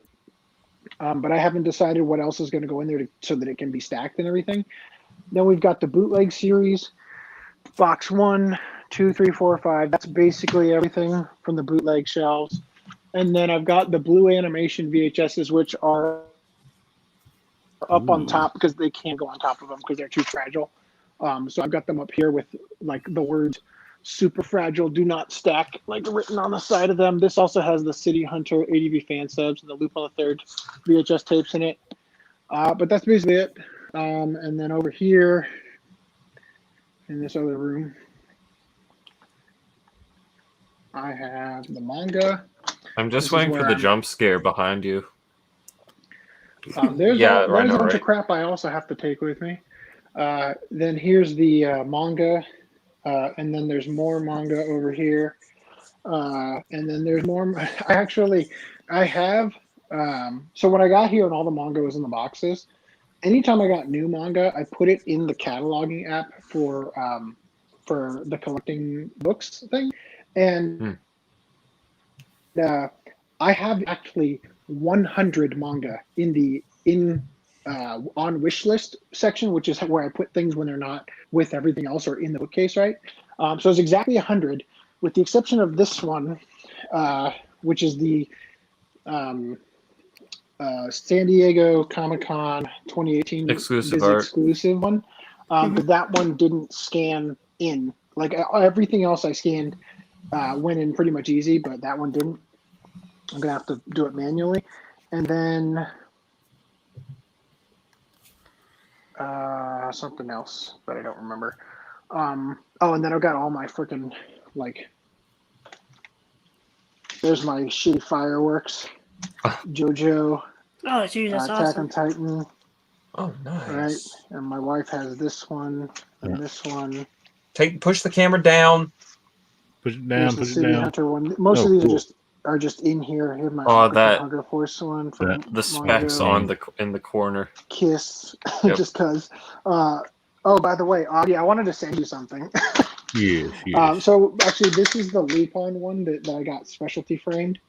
But I haven't decided what else is going to go in there so that it can be stacked and everything. Then we've got the bootleg series, box 1, 2, 3, 4, 5. That's basically everything from the bootleg shelves. And then I've got the blue animation VHSs, which are up on top because they can't go on top of them because they're too fragile. So I've got them up here with like the words "super fragile, do not stack" like written on the side of them. This also has the City Hunter ADV fan subs and the Loop on the Third VHS tapes in it. But that's basically it. And then over here in this other room, I have the manga. I'm just waiting for the jump scare behind you. There's a bunch of crap I also have to take with me. Then here's the manga, and then there's more manga over here, and then there's more. I have. So when I got here and all the manga was in the boxes, anytime I got new manga, I put it in the cataloging app for the collecting books thing, and I have actually 100 manga on wish list section, which is where I put things when they're not with everything else or in the bookcase, right? So it's exactly 100, with the exception of this one, which is the San Diego Comic-Con 2018 exclusive one. But that one didn't scan in. Like everything else I scanned went in pretty much easy, but that one didn't. I'm gonna have to do it manually. And then something else, but I don't remember. And then I've got all my freaking, like, there's my shitty fireworks, JoJo, Oh, geez, that's Attack awesome. on Titan. Oh, nice. Right, and my wife has this one and this one. Push the camera down. Push it down. Here's the City Hunter one. Most of these are just in here. Here's my Hunger Force one from the specs on in the corner. Kiss, Yep. just cause. By the way, Audie, I wanted to send you something. Yes. So actually, this is the Lupin one that I got specialty framed.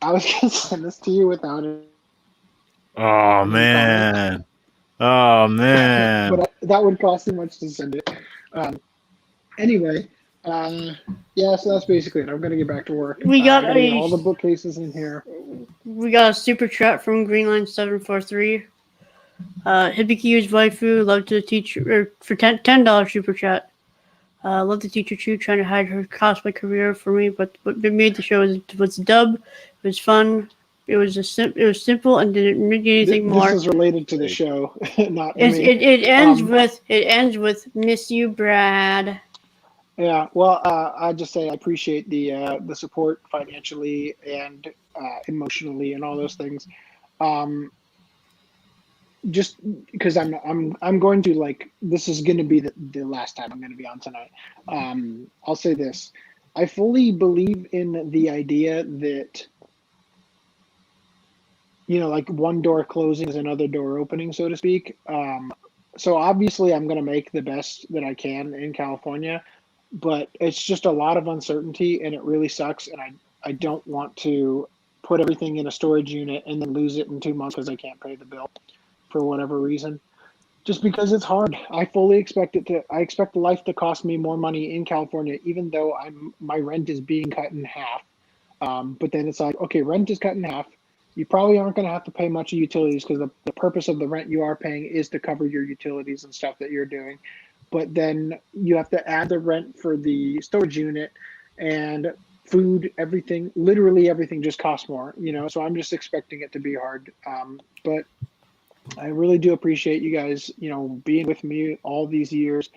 I was gonna send this to you without it. Oh man. But that would cost too much to send it. Anyway, so that's basically it. I'm gonna get back to work. We got all the bookcases in here. We got a super chat from Greenline 743. Hibiki's waifu, love to teach for $10 super chat. Love the teacher Chu trying to hide her cosplay career for me, but what made the show was dub. It was fun. It was simple and didn't need anything more. This is related to the show, not me. It ends with "Miss you, Brad." Yeah, well, I just say I appreciate the support financially and emotionally and all those things. Just because I'm going to, like, this is going to be the last time I'm going to be on tonight. I'll say this: I fully believe in the idea that, like, one door closing is another door opening, so to speak. So obviously I'm going to make the best that I can in California, but it's just a lot of uncertainty and it really sucks. And I don't want to put everything in a storage unit and then lose it in 2 months because I can't pay the bill for whatever reason, just because it's hard. I fully expect I expect life to cost me more money in California, even though my rent is being cut in half. But then it's like, okay, rent is cut in half. You probably aren't going to have to pay much of utilities because the purpose of the rent you are paying is to cover your utilities and stuff that you're doing. But then you have to add the rent for the storage unit. And food, everything, literally everything just costs more, so I'm just expecting it to be hard. But I really do appreciate you guys, being with me all these years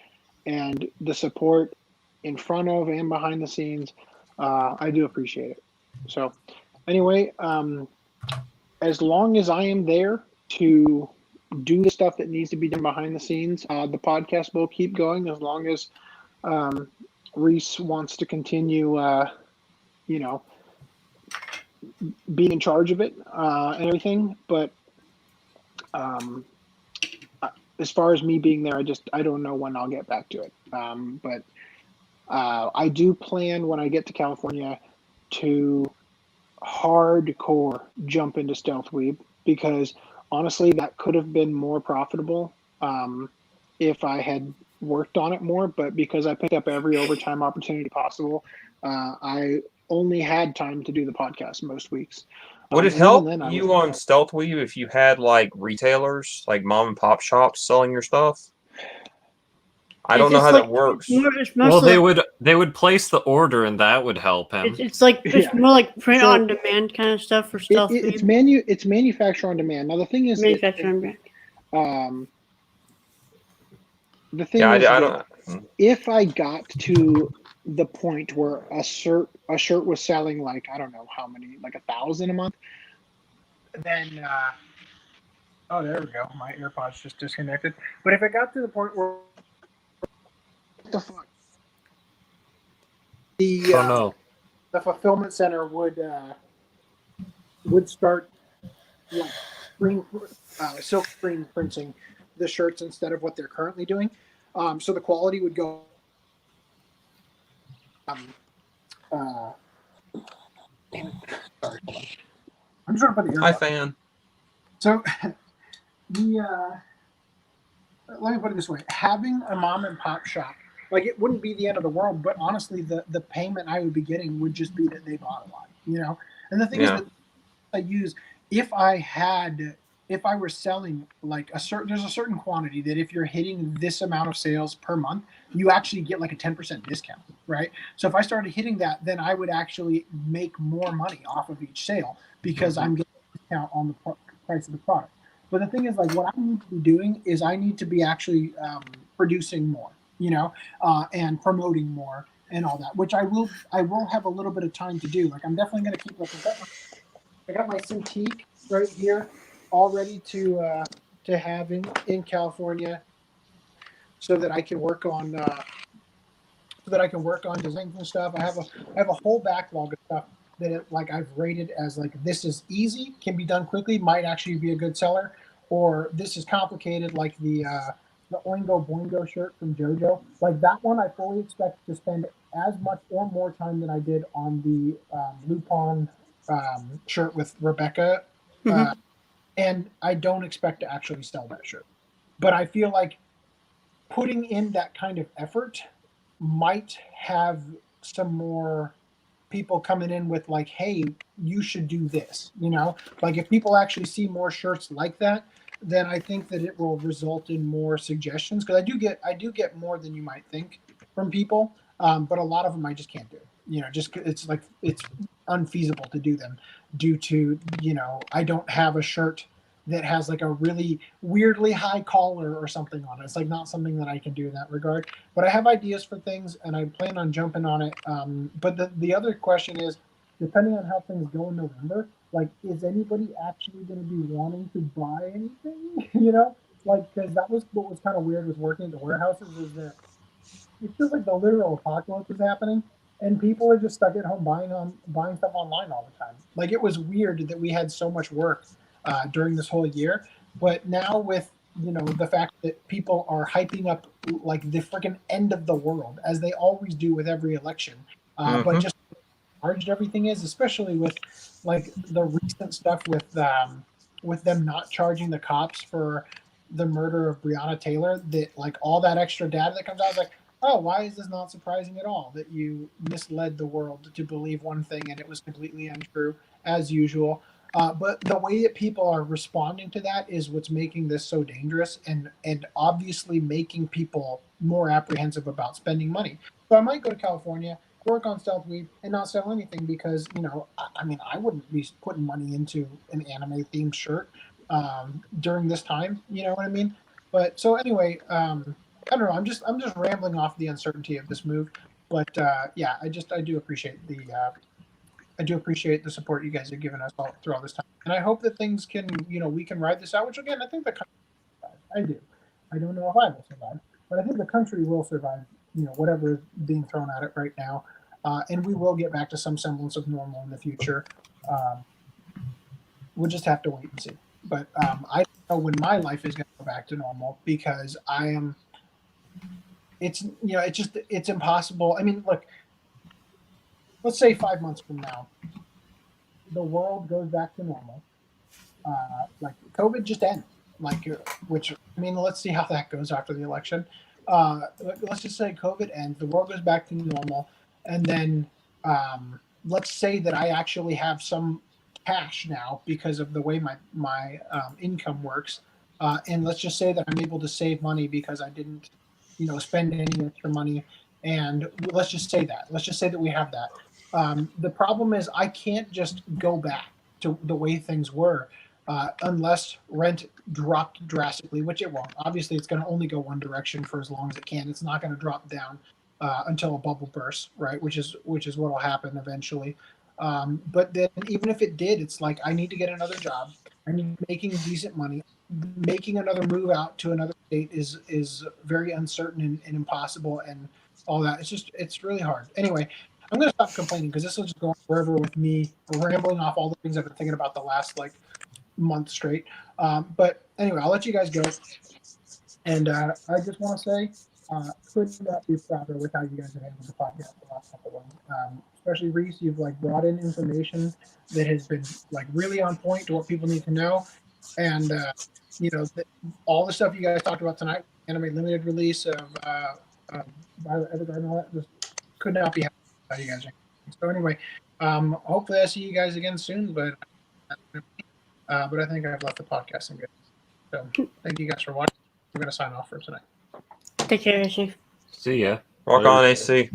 and the support in front of and behind the scenes. I do appreciate it. So anyway, as long as I am there to do the stuff that needs to be done behind the scenes, the podcast will keep going as long as RHYS wants to continue, being in charge of it and everything. But as far as me being there, I don't know when I'll get back to it. But I do plan when I get to California to hardcore jump into Stealth Weeb, because honestly, that could have been more profitable if I had worked on it more. But because I picked up every overtime opportunity possible, I only had time to do the podcast most weeks. Would it help you on Stealth Weave if you had like retailers, like mom and pop shops selling your stuff? I don't know how that works. Well, they would place the order, and that would help him. It's more like print on demand kind of stuff for Stealth Weave. It's manufacture on demand. Now the thing is, manufacture on demand. The thing is, I don't. If I got to the point where a shirt was selling like, I don't know how many, like 1,000 a month, then oh, there we go, my AirPods just disconnected. But if it got to the point where, what the fuck, the fulfillment center would start silk screen printing the shirts instead of what they're currently doing, so the quality would go. Sorry. I'm just gonna put the earbuds. Hi, fan. So let me put it this way: having a mom and pop shop, like, it wouldn't be the end of the world, but honestly, the payment I would be getting would just be that they bought a lot, And the thing is that I use, if I were selling like there's a certain quantity that if you're hitting this amount of sales per month, you actually get like a 10% discount, right? So if I started hitting that, then I would actually make more money off of each sale because I'm getting a discount on the price of the product. But the thing is, like, what I need to be doing is I need to be actually producing more, and promoting more and all that, which I will have a little bit of time to do. Like, I'm definitely going to keep up with that. I got my Cintiq right here, all ready to have in California, so that I can work on designs and stuff. I have a whole backlog of stuff that I've rated as like, this is easy, can be done quickly, might actually be a good seller, or this is complicated, like the Oingo Boingo shirt from JoJo. Like, that one, I fully expect to spend as much or more time than I did on the Lupin shirt with Rebecca. And I don't expect to actually sell that shirt. But I feel like putting in that kind of effort might have some more people coming in with like, hey, you should do this, Like, if people actually see more shirts like that, then I think that it will result in more suggestions. Because I do get more than you might think from people, but a lot of them I just can't do. Just it's unfeasible to do them due to, I don't have a shirt that has like a really weirdly high collar or something on it. It's like not something that I can do in that regard. But I have ideas for things, and I plan on jumping on it. But the other question is, depending on how things go in November, like, is anybody actually going to be wanting to buy anything? Like, because that was what was kind of weird with working at the warehouses, is that it feels like the literal apocalypse is happening, and people are just stuck at home buying stuff online all the time. Like, it was weird that we had so much work during this whole year, but now with the fact that people are hyping up like the freaking end of the world, as they always do with every election, but just charged everything is, especially with like the recent stuff with them not charging the cops for the murder of Breonna Taylor, that like all that extra data that comes out is like, oh, why is this not surprising at all that you misled the world to believe one thing and it was completely untrue as usual? But the way that people are responding to that is what's making this so dangerous, and obviously making people more apprehensive about spending money. So I might go to California work on Stealth Week and not sell anything because, I mean, I wouldn't be putting money into an anime themed shirt during this time. You know what I mean? But so anyway, I don't know. I'm just rambling off the uncertainty of this move. But yeah, I do appreciate the support you guys have given us all through all this time, and I hope that things can, we can ride this out. Which again, I think the country will survive. I do. I don't know if I will survive, but I think the country will survive. Whatever is being thrown at it right now, and we will get back to some semblance of normal in the future. We'll just have to wait and see. But I don't know when my life is going to go back to normal because I am. It's it's impossible. I mean, look. Let's say 5 months from now, the world goes back to normal. Like COVID just ends. Which I mean, let's see how that goes after the election. Let's just say COVID ends, the world goes back to normal, and then let's say that I actually have some cash now because of the way my income works, and let's just say that I'm able to save money because I didn't, spend any extra money, and let's just say that we have that. The problem is I can't just go back to the way things were unless rent dropped drastically, which it won't. Obviously, it's going to only go one direction for as long as it can. It's not going to drop down until a bubble bursts, right? Which is what will happen eventually. But then even if it did, it's like I need to get another job. I need making decent money. Making another move out to another state is very uncertain and impossible and all that. It's really hard. Anyway, I'm going to stop complaining because this will just go on forever with me rambling off all the things I've been thinking about the last month straight. But anyway, I'll let you guys go. And I just want to say, could not be prouder with how you guys have handled the podcast the last couple of months. Especially Reese, you've brought in information that has been really on point to what people need to know. And all the stuff you guys talked about tonight, anime limited release of Violet Evergarden and all that, just could not be happy with how you guys are. So anyway, hopefully I see you guys again soon, but I think I've left the podcast in good. So thank you guys for watching. I'm going to sign off for tonight. Take care, AC. See ya. Rock on, AC.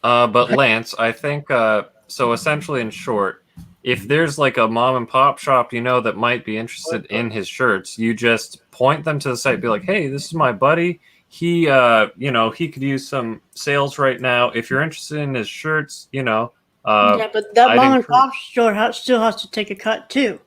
But Lance, I think so. Essentially, in short, if there's a mom and pop shop that might be interested in his shirts, you just point them to the site. Be like, hey, this is my buddy. He he could use some sales right now. If you're interested in his shirts, yeah, but that mom and pop store still has to take a cut too.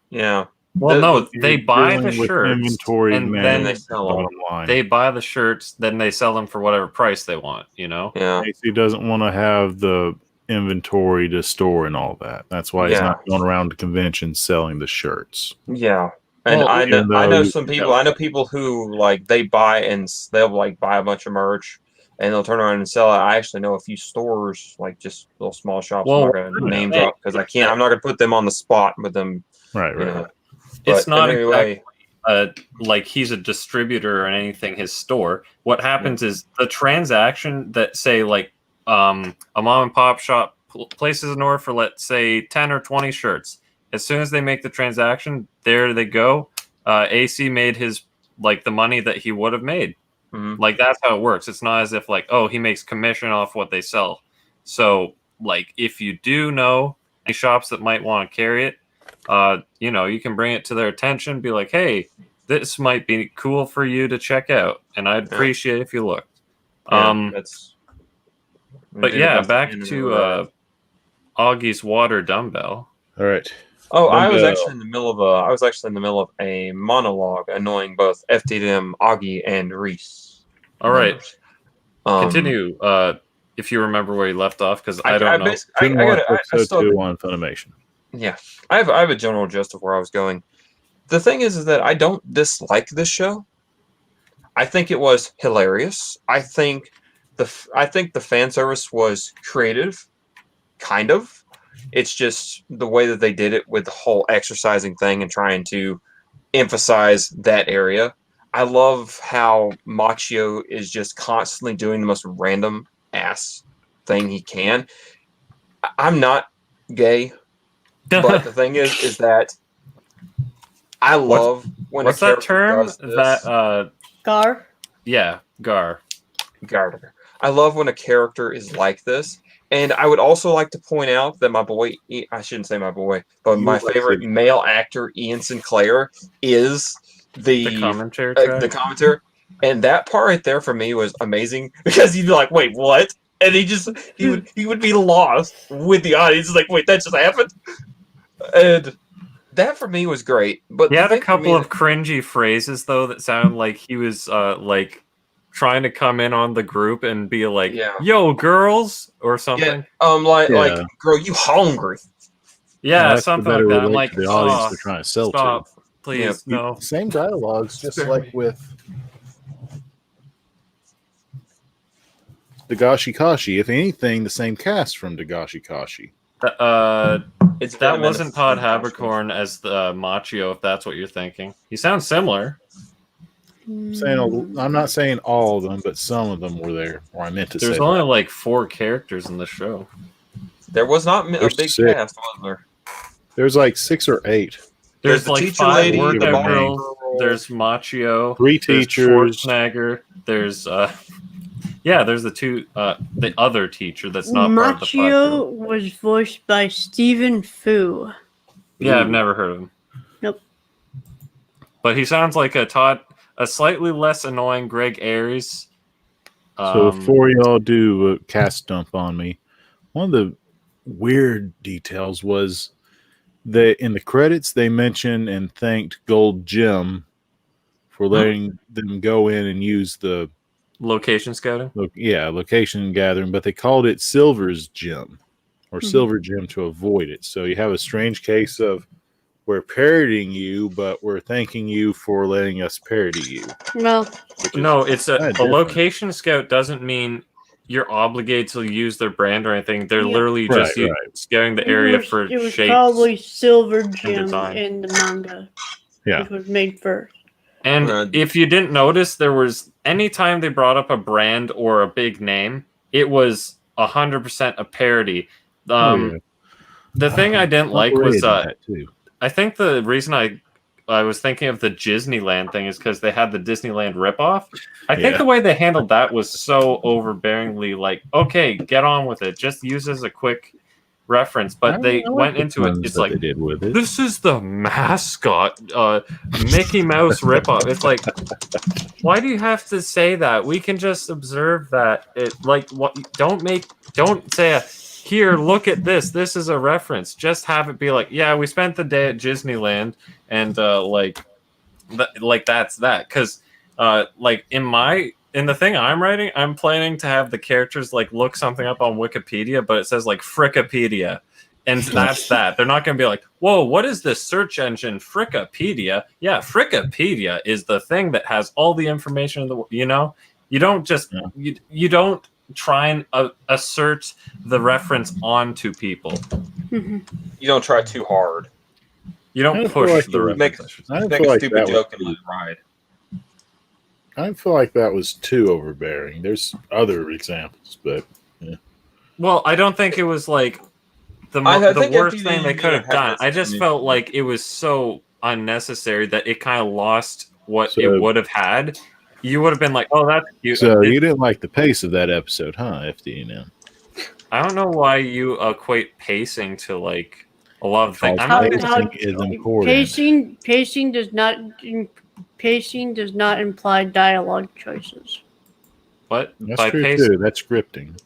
Yeah. Well, they buy the shirts inventory and then they sell them. They buy the shirts, then they sell them for whatever price they want. Yeah. AC doesn't want to have the inventory to store and all that. That's why he's not going around to conventions selling the shirts. Yeah. And I know some people. I know people who they buy and they'll buy a bunch of merch and they'll turn around and sell it. I actually know a few stores, just little small shops. I'm not going to name drop because I can't. I'm not going to put them on the spot with them. Right. It's not exactly he's a distributor or anything. His store. What happens is the transaction that say a mom and pop shop places an order for, let's say, 10 or 20 shirts. As soon as they make the transaction, there they go. AC made his the money that he would have made. Mm-hmm. That's how it works. It's not as if he makes commission off what they sell. So if you do know any shops that might want to carry it, you can bring it to their attention. Be like, hey, this might be cool for you to check out, and I'd appreciate if you looked. But yeah, back to Augie's water dumbbell. All right. Oh, I was actually in the middle of a monologue annoying both FDDNM, Augie, and Reese. All right. Continue if you remember where you left off, because I don't know. I still on Funimation. Yeah, I have a general gist of where I was going. The thing is that I don't dislike this show. I think it was hilarious. I think the fan service was creative, kind of. It's just the way that they did it with the whole exercising thing and trying to emphasize that area. I love how Machio is just constantly doing the most random ass thing he can. I'm not gay, but the thing is that I love when what's that term that Gar? Yeah, Gar. I love when a character is like this, And I would also like to point out that my boy, I shouldn't say my boy, but my favorite male actor, Ian Sinclair, is the commentator. The commentator. And that part right there for me was amazing because you'd be like, wait, what? And he would be lost with the audience. It's like, wait, that just happened? And that for me was great. But he had a couple of cringy phrases though that sounded like he was like trying to come in on the group and be like, "Yo, girls," or something. Like, girl, you hungry? Yeah, something like that. I'm like, the audience they're trying to sell stop, to. Please, no. Same dialogues, just like with Dagashi Kashi. If anything, the same cast from Dagashi Kashi. That wasn't Todd Haberkorn as the Machio, if that's what you're thinking. He sounds similar. I'm not saying all of them, but some of them were there. Or I meant to say. There's only like 4 characters in the show. There was not a big cast, was there? There's like 6 or 8. There's like 5 workout girls. There's Machio. 3 teachers. Schwarzenegger. There's there's the other teacher that's not part of the platform. Machio was voiced by Stephen Fu. Yeah, I've never heard of him. Nope. But he sounds like a slightly less annoying Greg Ayres. So before y'all do a cast dump on me, one of the weird details was that in the credits they mentioned and thanked Gold Gym for letting them go in and use the location scouting. Location gathering, but they called it Silver's Gym or Silver Gym to avoid it. So you have a strange case of we're parodying you, but we're thanking you for letting us parody you. No, it's a location scout doesn't mean you're obligated to use their brand or anything. They're literally just scouting the area for shapes. It was probably Silver Gym in the manga. Yeah, which was made first. And if you didn't notice, there was anytime they brought up a brand or a big name, it was 100% a parody. The thing I didn't like was I think the reason I was thinking of the Disneyland thing is because they had the Disneyland ripoff. I think the way they handled that was so overbearingly like, okay, get on with it. Just use as a quick reference. But they went into it. It's like, this is the mascot Mickey Mouse ripoff. It's like, why do you have to say that? We can just observe that. Don't say here, look at this. This is a reference. Just have it be like, yeah, we spent the day at Disneyland, and that's that. Because in the thing I'm writing, I'm planning to have the characters like look something up on Wikipedia, but it says like Frickipedia, and that's that. They're not going to be like, whoa, what is this search engine Frickipedia? Yeah, Frickipedia is the thing that has all the information in the you don't just you don't try and assert the reference onto people. You don't try too hard. You don't push the reference. Make a stupid joke and let it ride. I didn't feel like that was too overbearing. There's other examples, but well, I don't think it was like the worst thing they could have done. I just felt like it was so unnecessary that it kind of lost what it would have had. You would have been like, "Oh, that's cute." So you didn't like the pace of that episode, huh? FDDNM. I don't know why you equate pacing to like a lot of things. Pacing is important. Pacing does not imply dialogue choices. What? That's true too. That's scripting.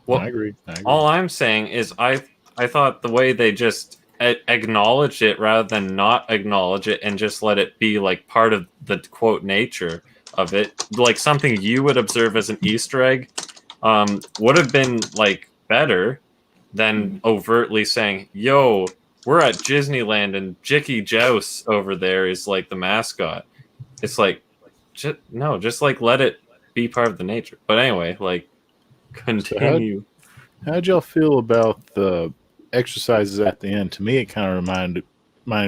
Well, I agree. All I'm saying is I thought the way they just acknowledged it rather than not acknowledge it and just let it be like part of the quote nature of it, like something you would observe as an Easter egg, would have been like better than overtly saying, yo, we're at Disneyland and Jicky Jouse over there is like the mascot. It's like, just like let it be part of the nature. But anyway, like continue. So how'd y'all feel about the exercises at the end? To me, it kind of reminded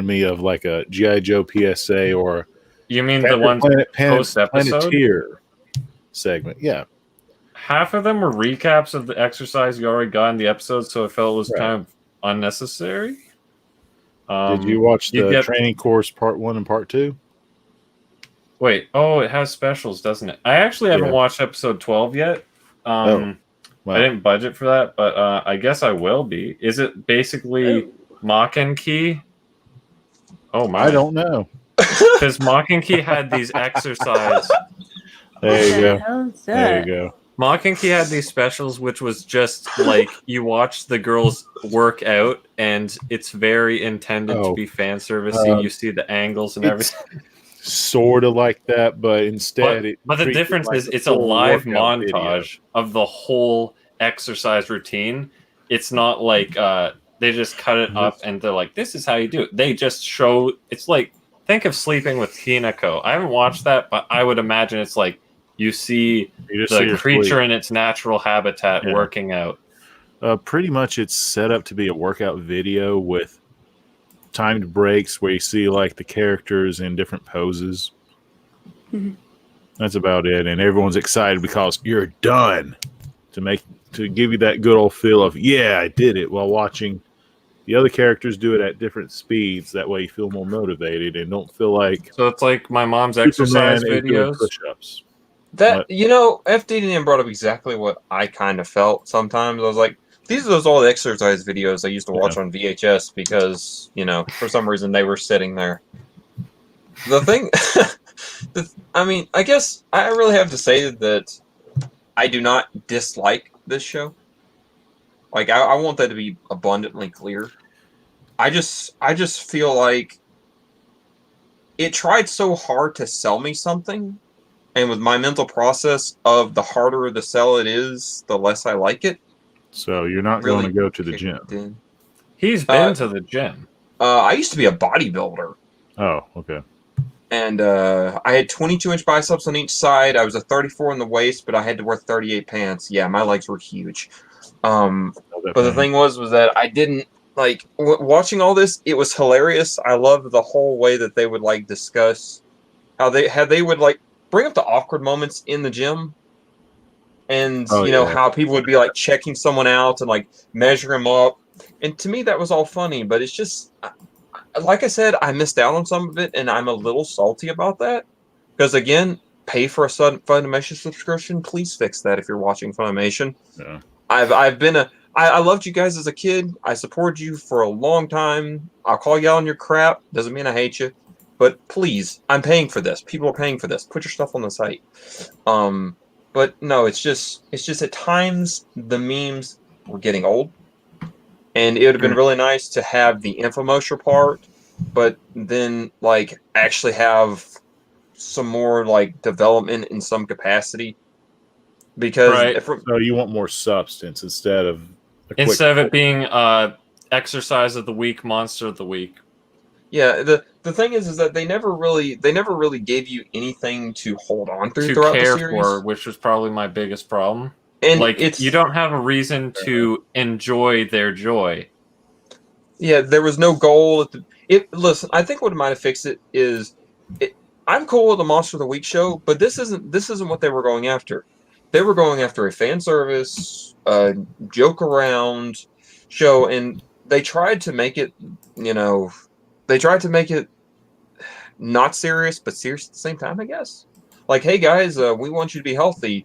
me of like a G.I. Joe PSA or you mean the one post-episode? Planeteer segment, yeah. Half of them were recaps of the exercise you already got in the episode, so I felt it was kind of unnecessary. Did you watch the training course part 1 and part 2? Wait, it has specials, doesn't it? I actually haven't watched episode 12 yet. Well, Well, I didn't budget for that, but I guess I will be. Is it basically Mockenkey? Oh my! I don't know. Because Mockenkey had these exercise. There you go. How's that? There you go. Mockenkey had these specials, which was just like you watch the girls work out, and it's very intended to be fan servicey. You see the angles and everything. Sort of like that, but instead, but the difference is it's a live montage of the whole exercise routine. It's not like they just cut it up and they're like, "This is how you do it." They just show. It's like think of Sleeping with Hinako. I haven't watched that, but I would imagine it's like. You see the creature in its natural habitat working out. Pretty much it's set up to be a workout video with timed breaks where you see like the characters in different poses. Mm-hmm. That's about it. And everyone's excited because you're done to give you that good old feel of, yeah, I did it, while watching the other characters do it at different speeds. That way you feel more motivated and don't feel like... So it's like my mom's exercise videos? Push-ups. FDDNM brought up exactly what I kind of felt sometimes. I was like, these are those old exercise videos I used to watch on VHS because, for some reason they were sitting there. The thing, I guess I really have to say that I do not dislike this show. Like, I want that to be abundantly clear. I just feel like it tried so hard to sell me something. And with my mental process of the harder the sell it is, the less I like it. So you're not going to go to the gym. He's been to the gym. I used to be a bodybuilder. Oh, okay. And I had 22-inch biceps on each side. I was a 34 in the waist, but I had to wear 38 pants. Yeah, my legs were huge. But the thing was that I didn't like watching all this. It was hilarious. I loved the whole way that they would like discuss how they would like bring up the awkward moments in the gym. And, how people would be, like, checking someone out and, like, measure them up. And to me, that was all funny. But it's just, like I said, I missed out on some of it. And I'm a little salty about that. Because, again, pay for a Funimation subscription. Please fix that if you're watching Funimation. Yeah. I loved you guys as a kid. I supported you for a long time. I'll call you out on your crap. Doesn't mean I hate you. But please, I'm paying for this. People are paying for this. Put your stuff on the site. But no, it's just at times the memes were getting old. And it would have been really nice to have the infomercial part, but then like actually have some more like development in some capacity. Because so you want more substance instead of it being exercise of the week, monster of the week. Yeah, the thing is that they never really gave you anything to hold on to throughout the series, which was probably my biggest problem. And like you don't have a reason to enjoy their joy. Yeah, there was no goal. Listen, I think what might have fixed it is, I'm cool with the Monster of the Week show, but this isn't what they were going after. They were going after a fan service, joke around show, and they tried to make it, They tried to make it not serious, but serious at the same time, I guess. Like, hey, guys, we want you to be healthy.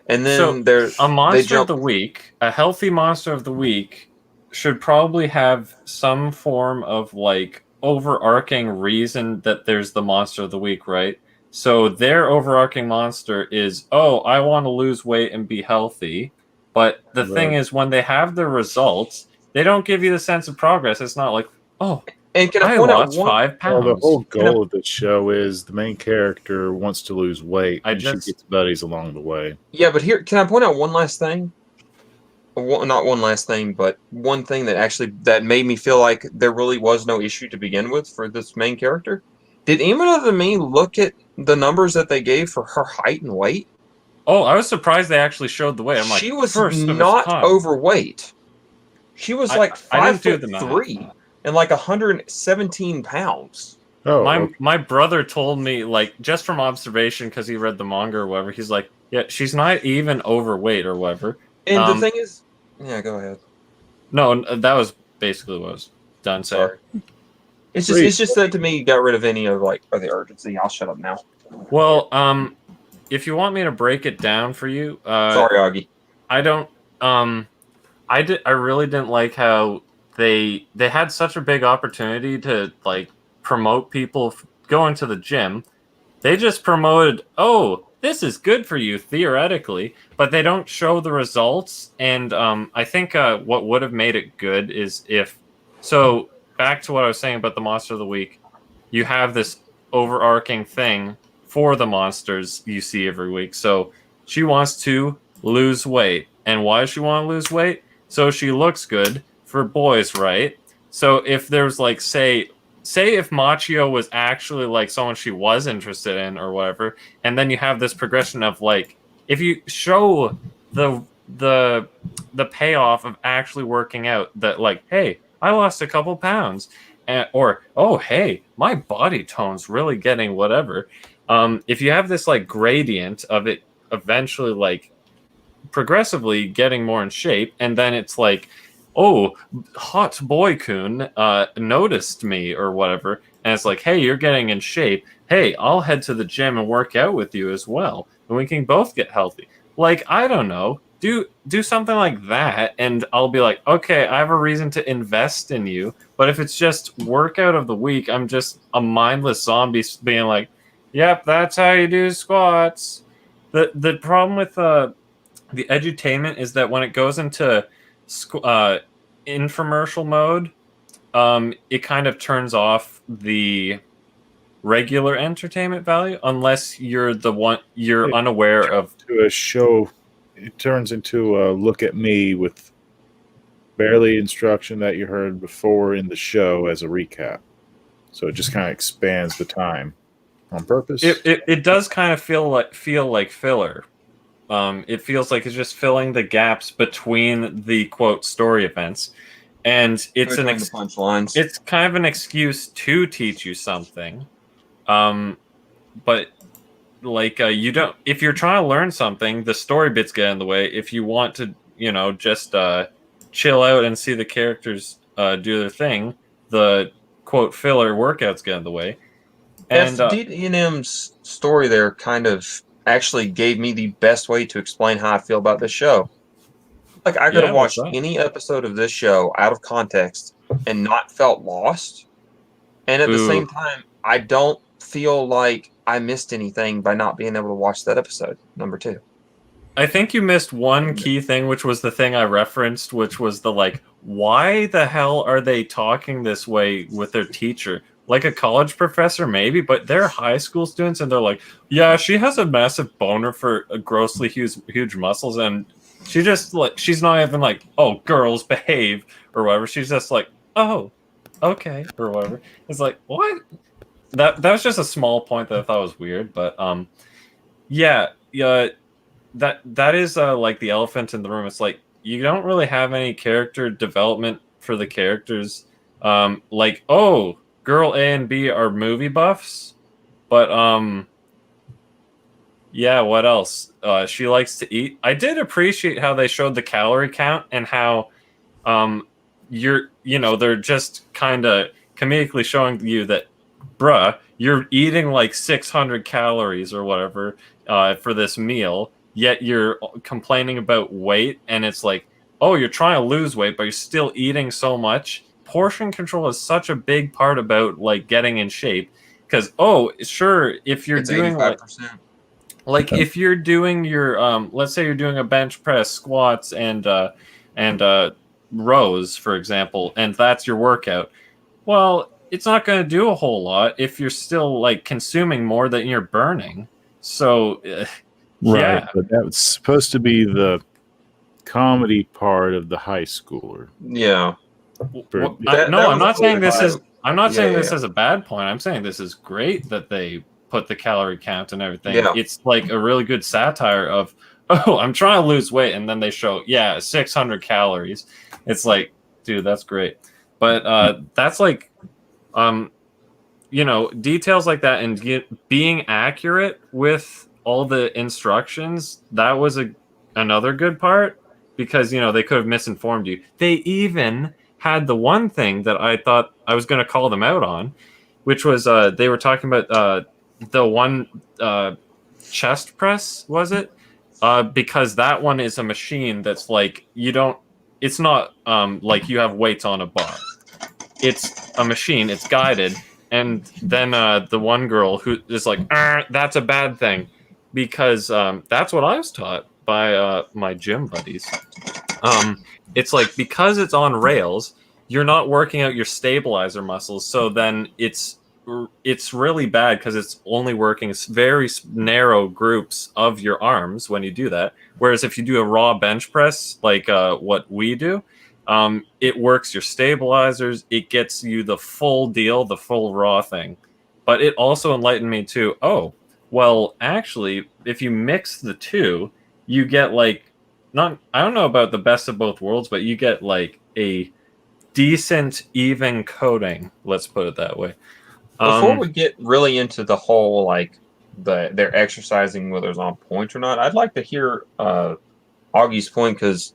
And then there's a monster of the week. A healthy monster of the week should probably have some form of, like, overarching reason that there's the monster of the week, right? So their overarching monster is, I want to lose weight and be healthy. But the thing is, when they have the results, they don't give you the sense of progress. It's not like, and can I lost 5 pounds. Well, the whole goal of the show is the main character wants to lose weight, and she gets buddies along the way. Yeah, but here, can I point out one last thing? Not one last thing, but one thing that made me feel like there really was no issue to begin with for this main character. Did anyone other than me look at the numbers that they gave for her height and weight? Oh, I was surprised they actually showed the weight. I'm like, she was not overweight. She was like 5'3". And like 117 pounds. My brother told me, like, just from observation, because he read the manga or whatever, he's like, yeah, she's not even overweight or whatever. And the thing is, yeah, go ahead. No, that was basically what I was done saying. Sorry. It's just that to me, got rid of any of like the urgency. I'll shut up now. Well, if you want me to break it down for you, sorry, Augie. I don't I really didn't like how they had such a big opportunity to like promote people going to the gym. They just promoted, oh, this is good for you theoretically, but they don't show the results. And I think what would have made it good is if, so back to what I was saying about the Monster of the Week, you have this overarching thing for the monsters you see every week. So she wants to lose weight. And why does she want to lose weight? So she looks good for boys, right? So if there's like, say if Machio was actually like someone she was interested in or whatever, and then you have this progression of like, if you show the payoff of actually working out, that like, hey, I lost a couple pounds, or oh, hey, my body tone's really getting whatever. If you have this like gradient of it eventually like progressively getting more in shape, and then it's like, oh, hot boy Kun noticed me or whatever, and it's like, hey, you're getting in shape, hey, I'll head to the gym and work out with you as well, and we can both get healthy. Like, I don't know, do something like that, and I'll be like, okay, I have a reason to invest in you. But if it's just workout of the week, I'm just a mindless zombie being like, yep, that's how you do squats. The problem with the edutainment is that when it goes into infomercial mode, it kind of turns off the regular entertainment value unless you're unaware of to a show. It turns into a look at me with barely instruction that you heard before in the show as a recap. So it just kind of expands the time on purpose. It does kind of feel like filler. It feels like it's just filling the gaps between the quote story events, and it's punchlines. It's kind of an excuse to teach you something, but like you don't. If you're trying to learn something, the story bits get in the way. If you want to, just chill out and see the characters do their thing, the quote filler workouts get in the way. And FDDNM's story there kind of actually gave me the best way to explain how I feel about this show. Like, I could have watched any episode of this show out of context and not felt lost. And at the same time, I don't feel like I missed anything by not being able to watch that episode, number 2. I think you missed one key thing, which was the thing I referenced, which was the like, why the hell are they talking this way with their teacher? Like a college professor, maybe, but they're high school students, and they're like, yeah, she has a massive boner for grossly huge muscles, and she just like, she's not even like, oh, girls behave or whatever. She's just like, oh, okay, or whatever. It's like, what? That was just a small point that I thought was weird, but yeah, that is like the elephant in the room. It's like, you don't really have any character development for the characters. Like, oh, girl A and B are movie buffs, but yeah, what else? She likes to eat. I did appreciate how they showed the calorie count and how they're just kind of comedically showing you that, bruh, you're eating like 600 calories or whatever for this meal, yet you're complaining about weight, and it's like, oh, you're trying to lose weight, but you're still eating so much. Portion control is such a big part about like getting in shape, because sure, if you're doing 85%. like if you're doing your let's say you're doing a bench press, squats, and rows, for example, and that's your workout, well, it's not going to do a whole lot if you're still like consuming more than you're burning. So right, but that was supposed to be the comedy part of the high schooler. Yeah. I'm not saying this is a bad point. I'm saying this is great that they put the calorie count and everything. Yeah. It's like a really good satire of, oh, I'm trying to lose weight, and then they show 600 calories. It's like, dude, that's great. But that's like details like that, and being accurate with all the instructions, that was another good part, because they could have misinformed you. They even had the one thing that I thought I was going to call them out on, which was they were talking about the one chest press, was it? Because that one is a machine that's like it's not like you have weights on a bar. It's a machine, it's guided, and then the one girl who is like, that's a bad thing, because that's what I was taught by my gym buddies. It's like, because it's on rails, you're not working out your stabilizer muscles, so then it's really bad because it's only working very narrow groups of your arms when you do that. Whereas if you do a raw bench press, like what we do, it works your stabilizers. It gets you the full deal, the full raw thing. But it also enlightened me too. Oh, well, actually, if you mix the two, you get like, I don't know about the best of both worlds, but you get like a decent even coating. Let's put it that way. Before we get really into the whole like they're exercising whether it's on point or not, I'd like to hear Augie's point, because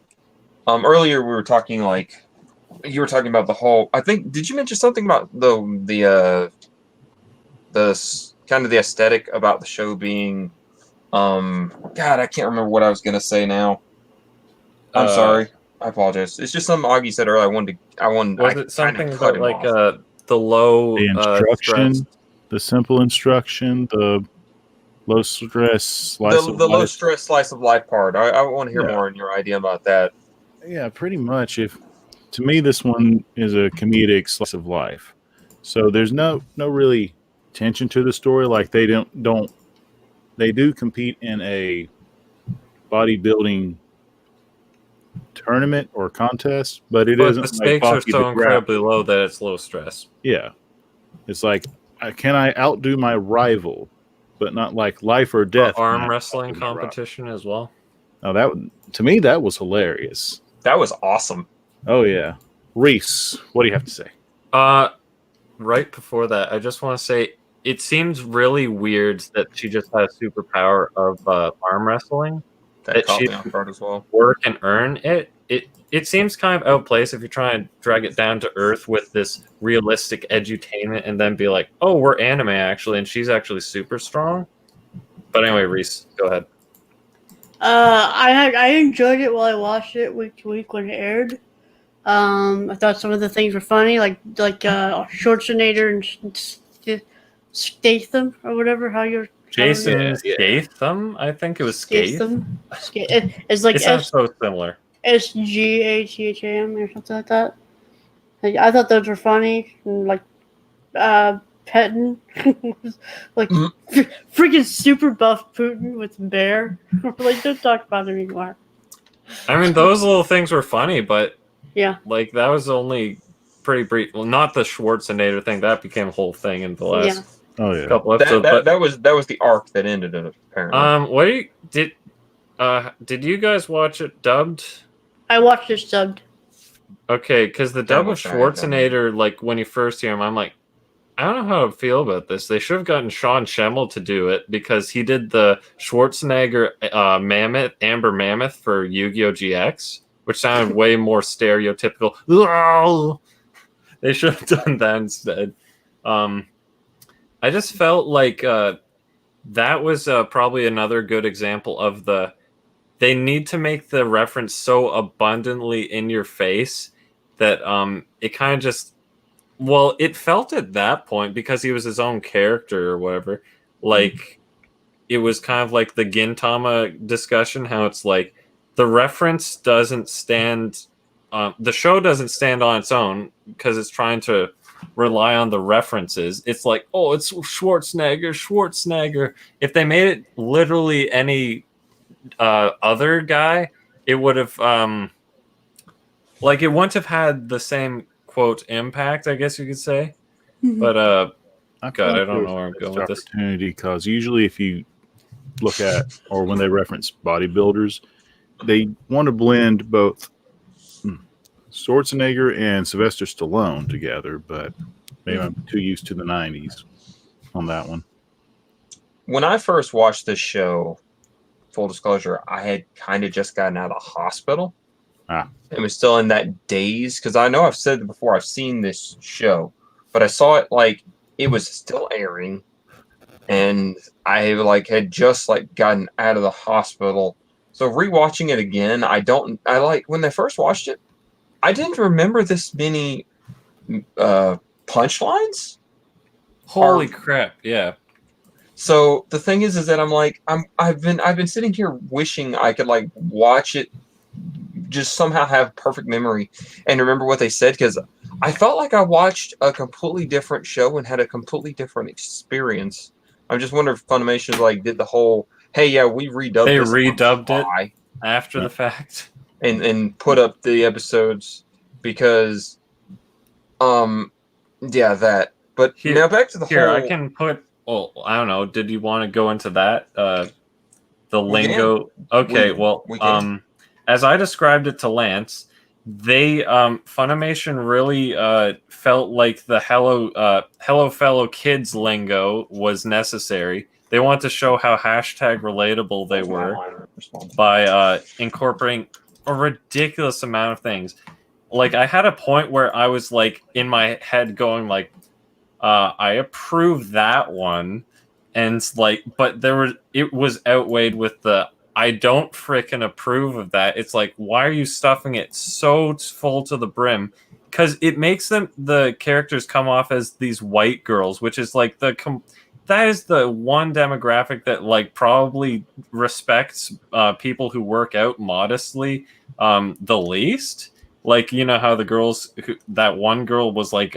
earlier we were talking like you were talking about the whole. I think did you mention something about the kind of the aesthetic about the show being God, I can't remember what I was gonna say now. I'm sorry. I apologize. It's just something Augie said earlier. Was it something about like the low instruction, stress? the simple instruction, the low stress slice of the life. low stress slice of life part. I want to hear more on your idea about that. Yeah, pretty much. To me, this one is a comedic slice of life. So there's no really tension to the story. Like they do compete in a bodybuilding tournament or contest, but isn't. The stakes are so incredibly low that it's low stress. Yeah, it's like, can I outdo my rival, but not like life or death. Arm wrestling competition as well. Oh, to me that was hilarious. That was awesome. Oh yeah, RHYS, what do you have to say? Right before that, I just want to say it seems really weird that she just had a superpower of arm wrestling. That caught me off guard as well. Work and earn it. It seems kind of outplaced if you're trying to drag it down to earth with this realistic edutainment and then be like, oh, we're anime actually, and she's actually super strong. But anyway, Reese, go ahead. I enjoyed it while I watched it week to week when it aired. I thought some of the things were funny, like Schwarzenegger and Statham or whatever. How you're Jason Statham? I think it was Statham. It's like it sounds so similar. SGATHAM or something like that. I thought those were funny. And like Patton, like freaking super buff Putin with Bear. Like, don't talk about it anymore. I mean, those little things were funny, but yeah, like that was only pretty brief. Well, not the Schwarzenegger thing. That became a whole thing in the last couple episodes. That was the arc that ended it apparently. Did you guys watch it dubbed? I watched it subbed. Okay, because the dub of Schwarzenegger, like when you first hear him, I'm like, I don't know how to feel about this. They should have gotten Sean Schemmel to do it because he did the Schwarzenegger Amber Mammoth for Yu-Gi-Oh! GX, which sounded way more stereotypical. They should have done that instead. I just felt like that was probably another good example of they need to make the reference so abundantly in your face that it kind of just, well, it felt at that point because he was his own character or whatever. Like it was kind of like the Gintama discussion, how it's like the reference doesn't stand, the show doesn't stand on its own because it's trying to rely on the references. It's like, oh, it's Schwarzenegger. If they made it literally any other guy, it would have like it wouldn't have had the same quote impact, I guess you could say. But I don't know where I'm going with this. Opportunity, because usually if you look at, or when they reference bodybuilders, they want to blend both Schwarzenegger and Sylvester Stallone together, but maybe I'm too used to the 90s on that one. When I first watched this show, full disclosure, I had kind of just gotten out of the hospital. It was still in that daze, because I know I've said it before, I've seen this show, but I saw it like it was still airing, and I like had just like gotten out of the hospital, So rewatching it again, I like when I first watched it, I didn't remember this many punchlines. Holy crap! Yeah. So the thing is that I've been sitting here wishing I could like watch it, just somehow have perfect memory and remember what they said, because I felt like I watched a completely different show and had a completely different experience. I'm just wondering if Funimation like did the whole, hey, yeah, we redubbed They this redubbed it after the fact and put up the episodes because, yeah, that. But now back to the here. whole. I can put. Well, I don't know. Did you want to go into that? The lingo. Okay. We can. As I described it to Lance, they Funimation really felt like the hello fellow kids lingo was necessary. They want to show how hashtag relatable they were by incorporating a ridiculous amount of things. Like I had a point where I was like in my head going like, I approve that one, and like, but it was outweighed with the I don't frickin' approve of that. It's like, why are you stuffing it so full to the brim? Because it makes the characters come off as these white girls, which is like that is the one demographic that like probably respects people who work out modestly the least. Like, you know how the girls, that one girl was like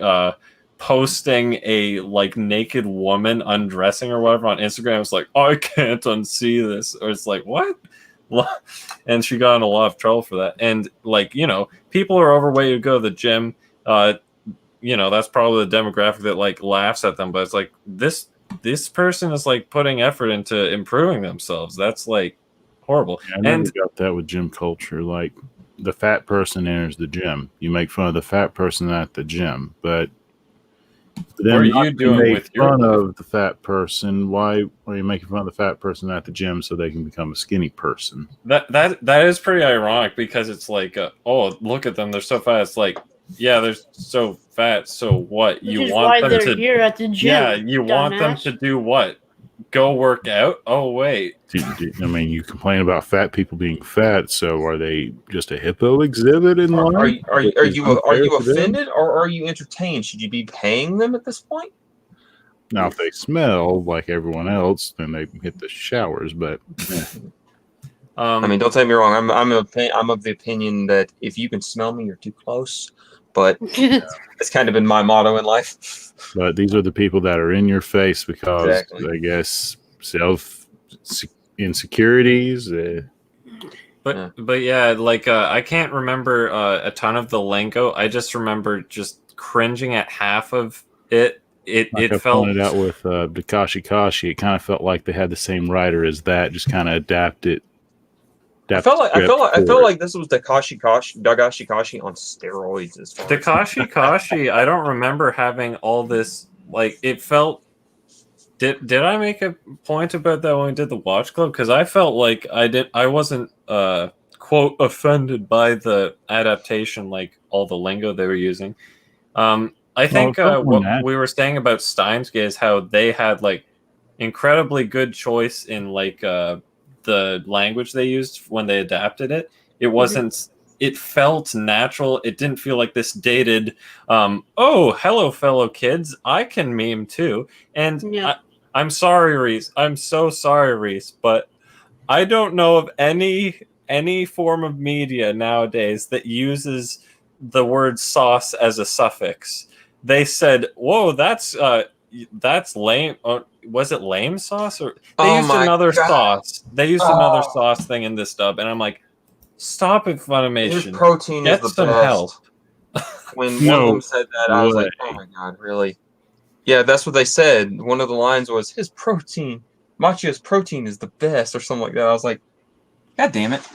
posting a like naked woman undressing or whatever on Instagram. It's like, I can't unsee this, or it's like, what? And she got in a lot of trouble for that. And like, you know, people are overweight who go to the gym. You know, that's probably the demographic that like laughs at them. But it's like this person is like putting effort into improving themselves. That's like horrible. Yeah, I never got that with gym culture. Like the fat person enters the gym, you make fun of the fat person at the gym, but then what are you doing with fun of the fat person? Why are you making fun of the fat person at the gym so they can become a skinny person? That is pretty ironic, because it's like, oh, look at them, they're so fat. It's like, yeah, they're so fat. So what? You want them to here at the gym? Yeah, you want them to do what? Go work out? Oh wait. I mean, you complain about fat people being fat. So are they just a hippo exhibit in life? Are you offended or are you entertained? Should you be paying them at this point? Now, if they smell like everyone else, then they can hit the showers. But yeah. I mean, don't take me wrong. I'm of the opinion that if you can smell me, you're too close. But it's kind of been my motto in life. But these are the people that are in your face because, exactly. I guess, self insecurities. But yeah, like I can't remember a ton of the lingo. I just remember just cringing at half of it. It felt pointed out with Dakashi Kashi. It kind of felt like they had the same writer as that, just kind of adapted. I felt like this was Dagashi Kashi on steroids. As far Dakashi Kashi, I don't remember having all this. Like, it felt. Did I make a point about that when we did the Watch Club? Because I felt like I wasn't quote offended by the adaptation, like all the lingo they were using. I think what we were saying about Steins Gate is how they had like incredibly good choice in like the language they used when they adapted it. It wasn't. It felt natural. It didn't feel like this dated. Oh, hello, fellow kids. I can meme too. And I'm sorry, Reese. I'm so sorry, Reese. But I don't know of any form of media nowadays that uses the word sauce as a suffix. They said, "Whoa, that's lame." Was it lame sauce, or they used another sauce? They used another sauce thing in this dub, and I'm like, "Stop it, Funimation! His protein Get is the some best." help. When one of them said that, I was like, "Oh my god, really?" Yeah, that's what they said. One of the lines was, "His protein, Machio's protein is the best," or something like that. I was like, "God damn it!"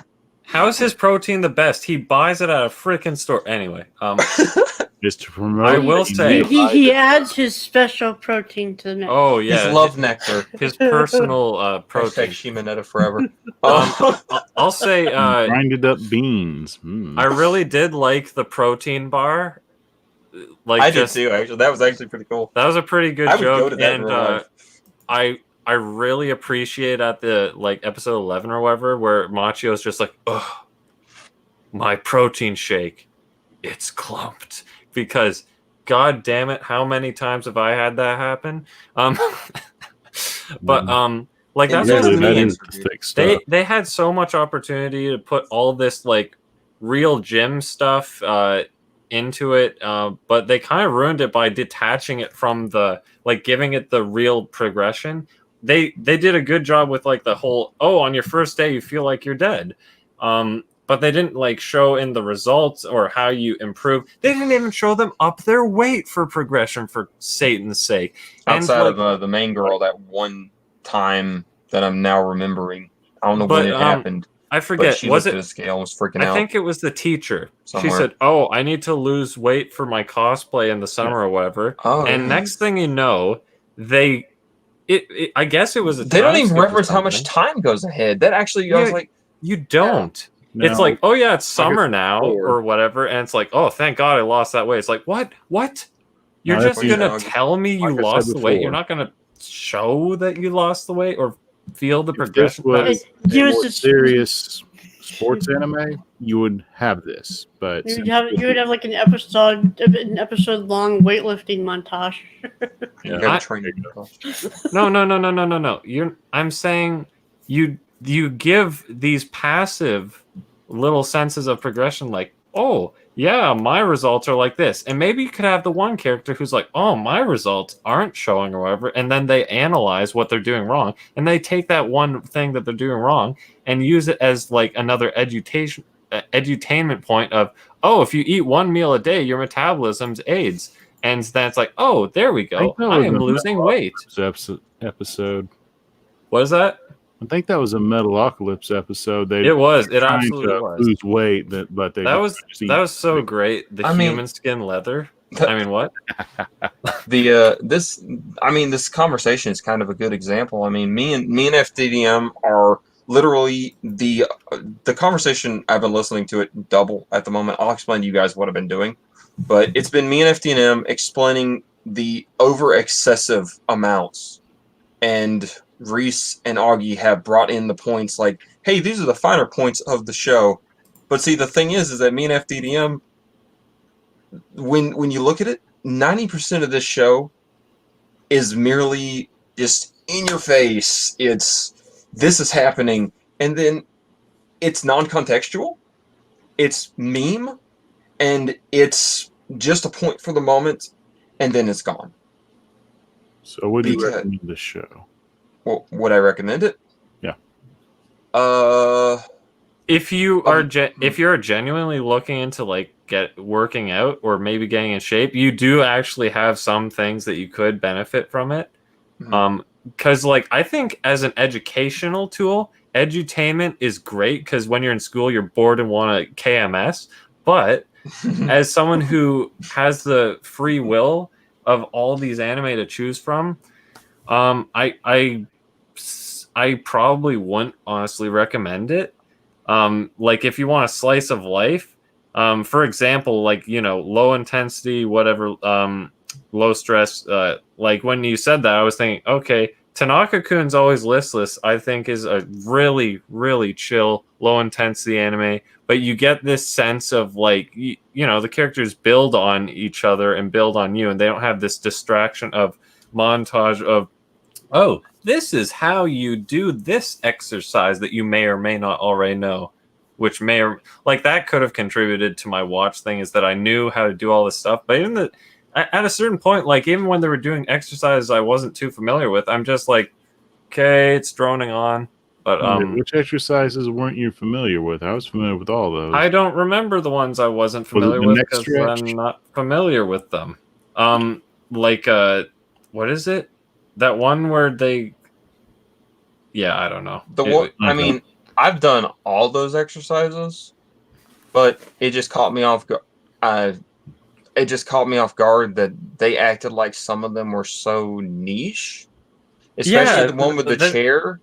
How is his protein the best? He buys it at a freaking store. Anyway, just to promote. I will say he adds his special protein to the nectar. Oh yeah, his love nectar, his personal protein. Shimonetta forever. I'll say grinded up beans. I really did like the protein bar. Like I did too. Actually, that was actually pretty cool. That was a pretty good joke, and I really appreciate at the like episode 11 or whatever, where Machio's just like, oh, my protein shake, it's clumped. Because god damn it, how many times have I had that happen? But like that's what I mean. They had so much opportunity to put all this like real gym stuff into it, but they kind of ruined it by detaching it from the like giving it the real progression. They did a good job with like the whole on your first day you feel like you're dead, but they didn't like show in the results or how you improve. They didn't even show them up their weight for progression, for Satan's sake. Outside of the main girl, that one time that I'm now remembering, I don't know when it happened. I forget. She Was looked it? at a scale and was freaking out. I think it was the teacher. Somewhere. She said, "Oh, I need to lose weight for my cosplay in the summer or whatever." Oh, and next thing you know, I guess it was a. They don't even reference how much time goes ahead. That actually, I was like, you don't. No. It's like, oh yeah, it's summer now or whatever, and it's like, oh, thank God I lost that weight. It's like, what? You're just gonna tell me you lost the weight? You're not gonna show that you lost the weight or feel the progression? If this was a serious sports anime, you would have this, but you would have like an episode long weightlifting montage. No. I'm saying you give these passive little senses of progression, like, oh yeah, my results are like this, and maybe you could have the one character who's like, oh, my results aren't showing or whatever, and then they analyze what they're doing wrong, and they take that one thing that they're doing wrong and use it as like another edutainment point of, oh, if you eat one meal a day, your metabolism's AIDS, and then it's like, oh, there we go, I am losing weight. Episode. What is that? I think that was a Metalocalypse episode. It absolutely was. Lose weight, but that was so great. Human skin leather. I mean, what? This conversation is kind of a good example. I mean, me and FDDM are literally the conversation. I've been listening to it double at the moment. I'll explain to you guys what I've been doing, but it's been me and FDDM explaining the over excessive amounts, and RHYS and Augie have brought in the points like, hey, these are the finer points of the show. But see, the thing is that me and FDDM, when you look at it, 90% of this show is merely just in your face. This is happening, and then it's non-contextual, it's meme, and it's just a point for the moment, and then it's gone. So what do you recommend this show? Well, would I recommend it? Yeah. If you're genuinely looking into like working out or maybe getting in shape, you do actually have some things that you could benefit from it. Because like I think as an educational tool, edutainment is great because when you're in school, you're bored and want to KMS. But as someone who has the free will of all these anime to choose from, I probably wouldn't honestly recommend it. Like if you want a slice of life, for example, like, low intensity, whatever, low stress, like when you said that, I was thinking, okay, Tanaka-kun's Always Listless, I think is a really, really chill, low intensity anime, but you get this sense of like, the characters build on each other and build on you, and they don't have this distraction of montage of, oh, this is how you do this exercise that you may or may not already know, which that could have contributed to my watch thing, is that I knew how to do all this stuff. But even at a certain point, like even when they were doing exercises I wasn't too familiar with, I'm just like, okay, it's droning on. But which exercises weren't you familiar with? I was familiar with all those. I don't remember the ones I wasn't familiar with because I'm not familiar with them. What is it? That one where I don't know. I've done all those exercises, but it just caught me off guard. It just caught me off guard that they acted like some of them were so niche, especially the one with the chair,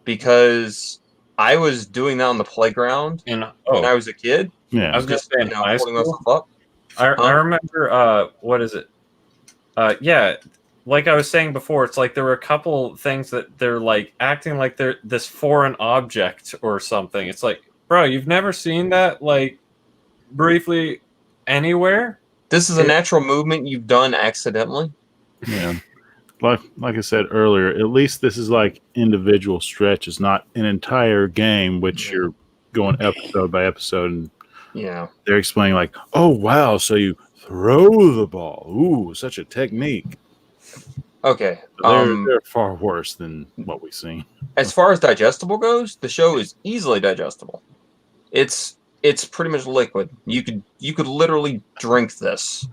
because I was doing that on the playground when I was a kid. Yeah, I was just saying, holding myself up. I remember. What is it? like I was saying before, it's like there were a couple things that they're like acting like they're this foreign object or something. It's like, bro, you've never seen that like briefly anywhere? This is a natural movement you've done accidentally. Yeah. Like I said earlier, at least this is like individual stretches, not an entire game, which you're going episode by episode, and they're explaining like, oh wow, so you throw the ball. Ooh, such a technique. Okay. They're far worse than what we've seen. As far as digestible goes, the show is easily digestible. It's pretty much liquid. You could literally drink this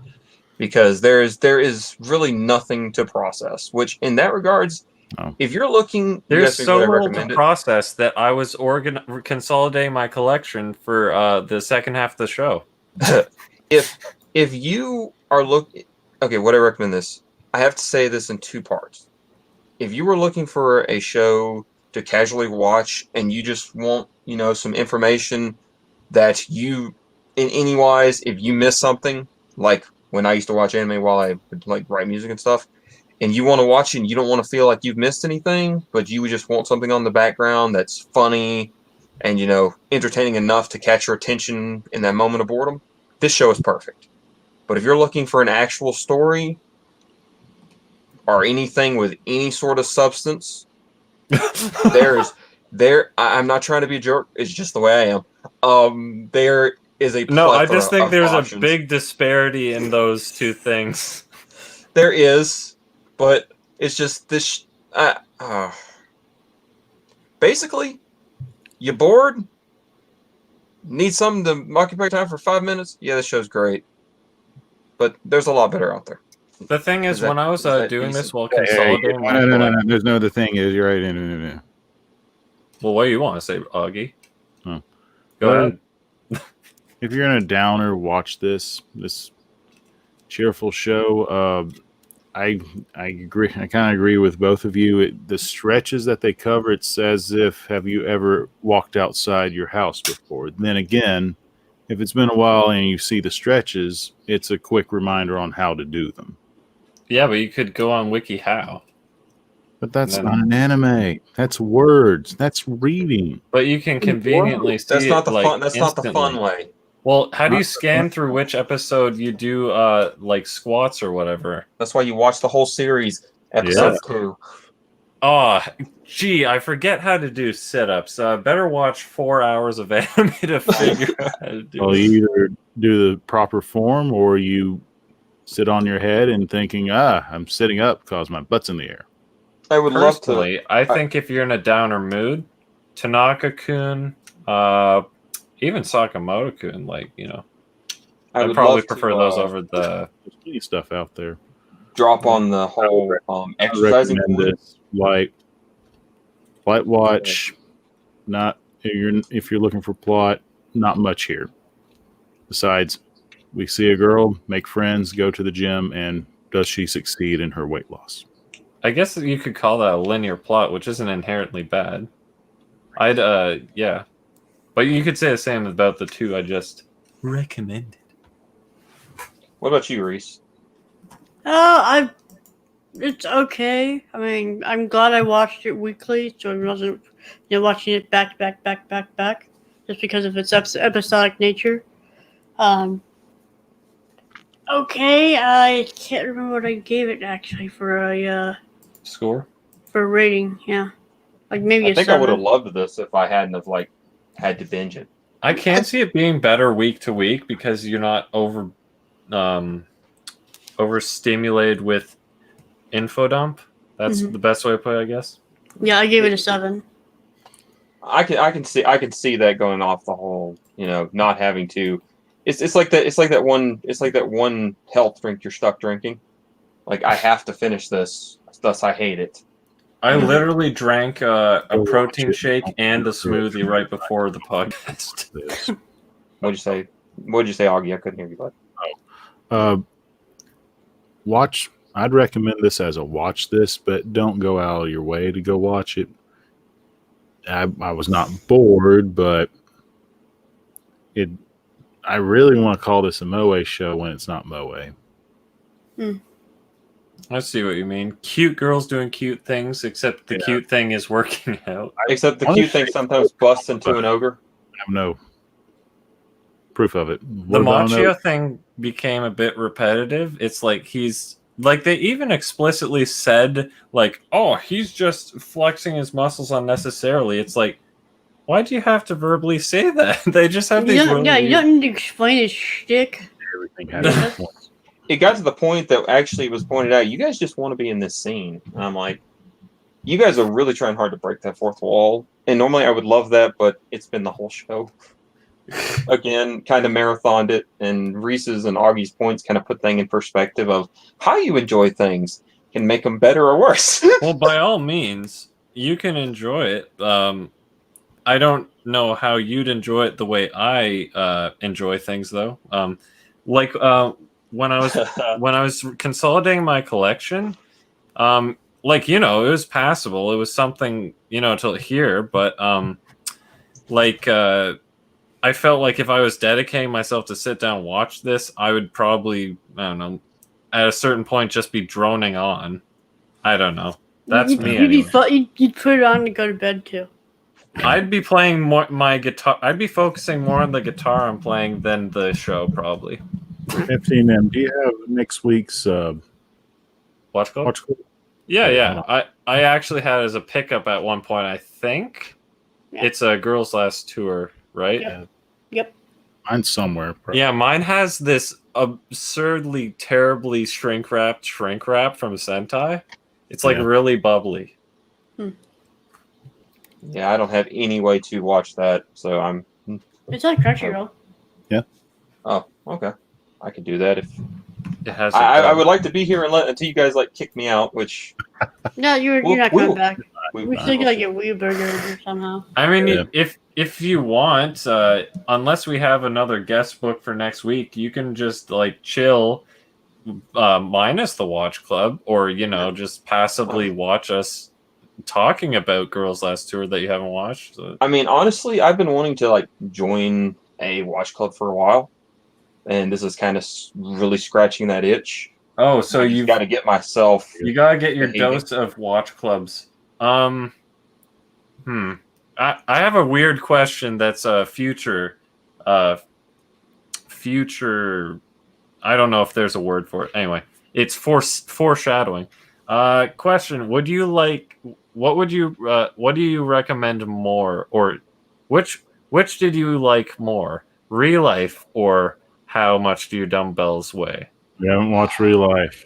because there is really nothing to process. Which in that regards, if you're looking, there's so little to process that I was consolidating my collection for the second half of the show. If you are okay, would I recommend this? I have to say this in two parts. If you were looking for a show to casually watch and you just want, some information that you, in any wise, if you miss something, like when I used to watch anime while I would like write music and stuff, and you want to watch it and you don't want to feel like you've missed anything, but you just want something on the background that's funny and, entertaining enough to catch your attention in that moment of boredom, this show is perfect. But if you're looking for an actual story or anything with any sort of substance, I'm not trying to be a jerk. It's just the way I am. There is a no. I just think there's options. A big disparity in those two things. There is, but it's just this. Basically, you bored? Need something to occupy time for 5 minutes? Yeah, this show's great. But there's a lot better out there. The thing is when I was doing this while consolidating... No. There's no other thing. You're right. No. Well, what do you want to say, Augie? Oh. Go ahead. If you're in a downer, watch this cheerful show. I agree. I kind of agree with both of you. The stretches that they cover, it's as if, have you ever walked outside your house before? Then again, if it's been a while and you see the stretches, it's a quick reminder on how to do them. Yeah, but you could go on WikiHow. But that's not an anime. That's words. That's reading. But you can conveniently see that's not the fun. That's not the fun way. Well, how do you scan through which episode you do like squats or whatever? That's why you watch the whole series, episode 2. Oh, gee, I forget how to do sit-ups. Better watch 4 hours of anime to figure out how to do it. Well, you either do the proper form or you sit on your head and thinking, I'm sitting up because my butt's in the air. I would love to. I think if you're in a downer mood, Tanaka-kun, even Sakamoto-kun, I'd probably prefer those over the... There's plenty of stuff out there. Drop on the whole exercising. Light watch. Not if you're looking for plot, not much here. Besides, we see a girl, make friends, go to the gym, and does she succeed in her weight loss? I guess you could call that a linear plot, which isn't inherently bad. Yeah. But you could say the same about the two I just recommended. What about you, Reese? It's okay. I mean, I'm glad I watched it weekly, so I wasn't, watching it back, just because of its episodic nature. Okay, I can't remember what I gave it actually for a score. For a rating, yeah, like maybe I a think 7. I would have loved this if I hadn't have had to binge it. I can't see it being better week to week because you're not overstimulated with info dump. That's the best way to put it, I guess. Yeah, I gave it a 7. I can see that going off the whole, not having to. It's like that one health drink you're stuck drinking. Like, I have to finish this, thus I hate it. I literally drank a protein shake and a smoothie right before the podcast. What'd you say, Augie? I couldn't hear you, bud. Watch. I'd recommend this as a watch this, but don't go out of your way to go watch it. I was not bored, but I really want to call this a Moe show when it's not Moe. I see what you mean. Cute girls doing cute things, except the cute thing is working out. Except the cute thing sometimes busts into an ogre. I have no proof of it. The Machio thing became a bit repetitive. It's like he's like they even explicitly said like, "Oh, he's just flexing his muscles unnecessarily." It's like, why do you have to verbally say that? They just have these. You don't need to explain his shtick. Everything has It got to the point that actually was pointed out. You guys just want to be in this scene, and I'm like, you guys are really trying hard to break that fourth wall. And normally I would love that, but it's been the whole show. Again, kind of marathoned it, and Reese's and Augie's points kind of put things in perspective of how you enjoy things can make them better or worse. Well, by all means, you can enjoy it. I don't know how you'd enjoy it the way I enjoy things, though. When I was consolidating my collection, it was passable. It was something, to hear, but I felt like if I was dedicating myself to sit down and watch this, I would probably, I don't know, at a certain point just be droning on. I don't know. That's me. You'd put it on to go to bed too. I'd be playing more my guitar. I'd be focusing more on the guitar I'm playing than the show, probably. FDDNM, do you have next week's Watch Club? Yeah. I actually had it as a pickup at one point, I think. Yeah. It's a Girls Last Tour, right? Yep. Mine's somewhere. Probably. Yeah, mine has this absurdly, terribly shrink wrap from Sentai. It's really bubbly. Yeah, I don't have any way to watch that, so I'm... It's on Crunchyroll. Yeah. Oh, okay. I could do that if... It has. I would like to be here until you guys kick me out, which... No, you're not coming back. We still get a Wii burger somehow. I mean, if you want, unless we have another guest book for next week, you can just chill, minus the Watch Club, or just passively watch us talking about Girls Last Tour that you haven't watched. So. I mean, honestly, I've been wanting to join a Watch Club for a while, and this is kind of really scratching that itch. Oh, so you've got to get myself. You got to get your dose of Watch Clubs. I have a weird question that's future. I don't know if there's a word for it. Anyway, it's foreshadowing. Question: what do you recommend more, or which did you like more, Real Life or How Much Do Your Dumbbells Weigh? We haven't watched Real Life.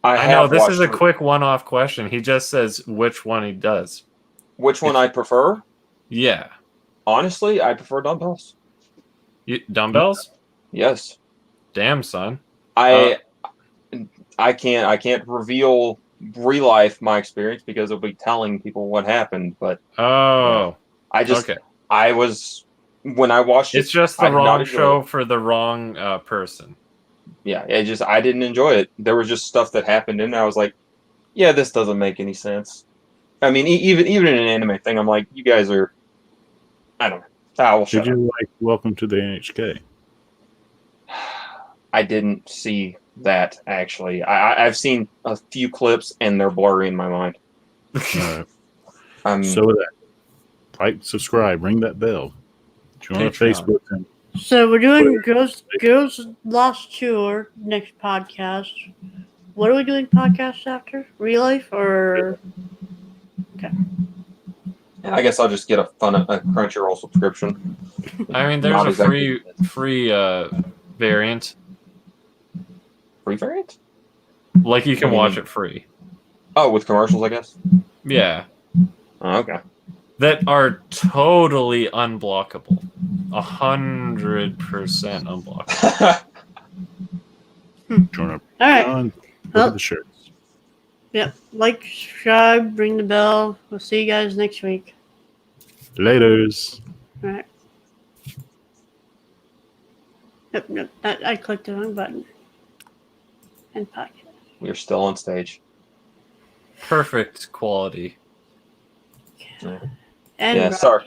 I know this is a quick one-off question. He just says which one he does. Which one I prefer? Yeah. Honestly, I prefer dumbbells. Dumbbells? Yes. Damn, son. I can't reveal Real Life my experience because it'll be telling people what happened. But I was when I watched it. It's just the wrong show for the wrong person. Yeah, I didn't enjoy it. There was just stuff that happened, and I was like, "Yeah, this doesn't make any sense." I mean, even in an anime thing, I'm like, "You guys are." I don't know. Did you like Welcome to the NHK? I didn't see that actually. I've seen a few clips, and they're blurry in my mind. So that like, subscribe, ring that bell, join our Facebook. And so we're doing Girls Lost Tour next podcast. What are we doing podcasts after? Real Life or? Okay. I guess I'll just get a Crunchyroll subscription. I mean, there's a free variant. Free variant? Like you can watch it free. Oh, with commercials, I guess? Yeah. Oh, okay. That are totally unblockable. 100% unblockable. Join up. All right. Look at the shirts. Yep. Like, subscribe, ring the bell. We'll see you guys next week. Laters. All right. Nope. I clicked the wrong button. And podcast. We're still on stage. Perfect quality. And sorry.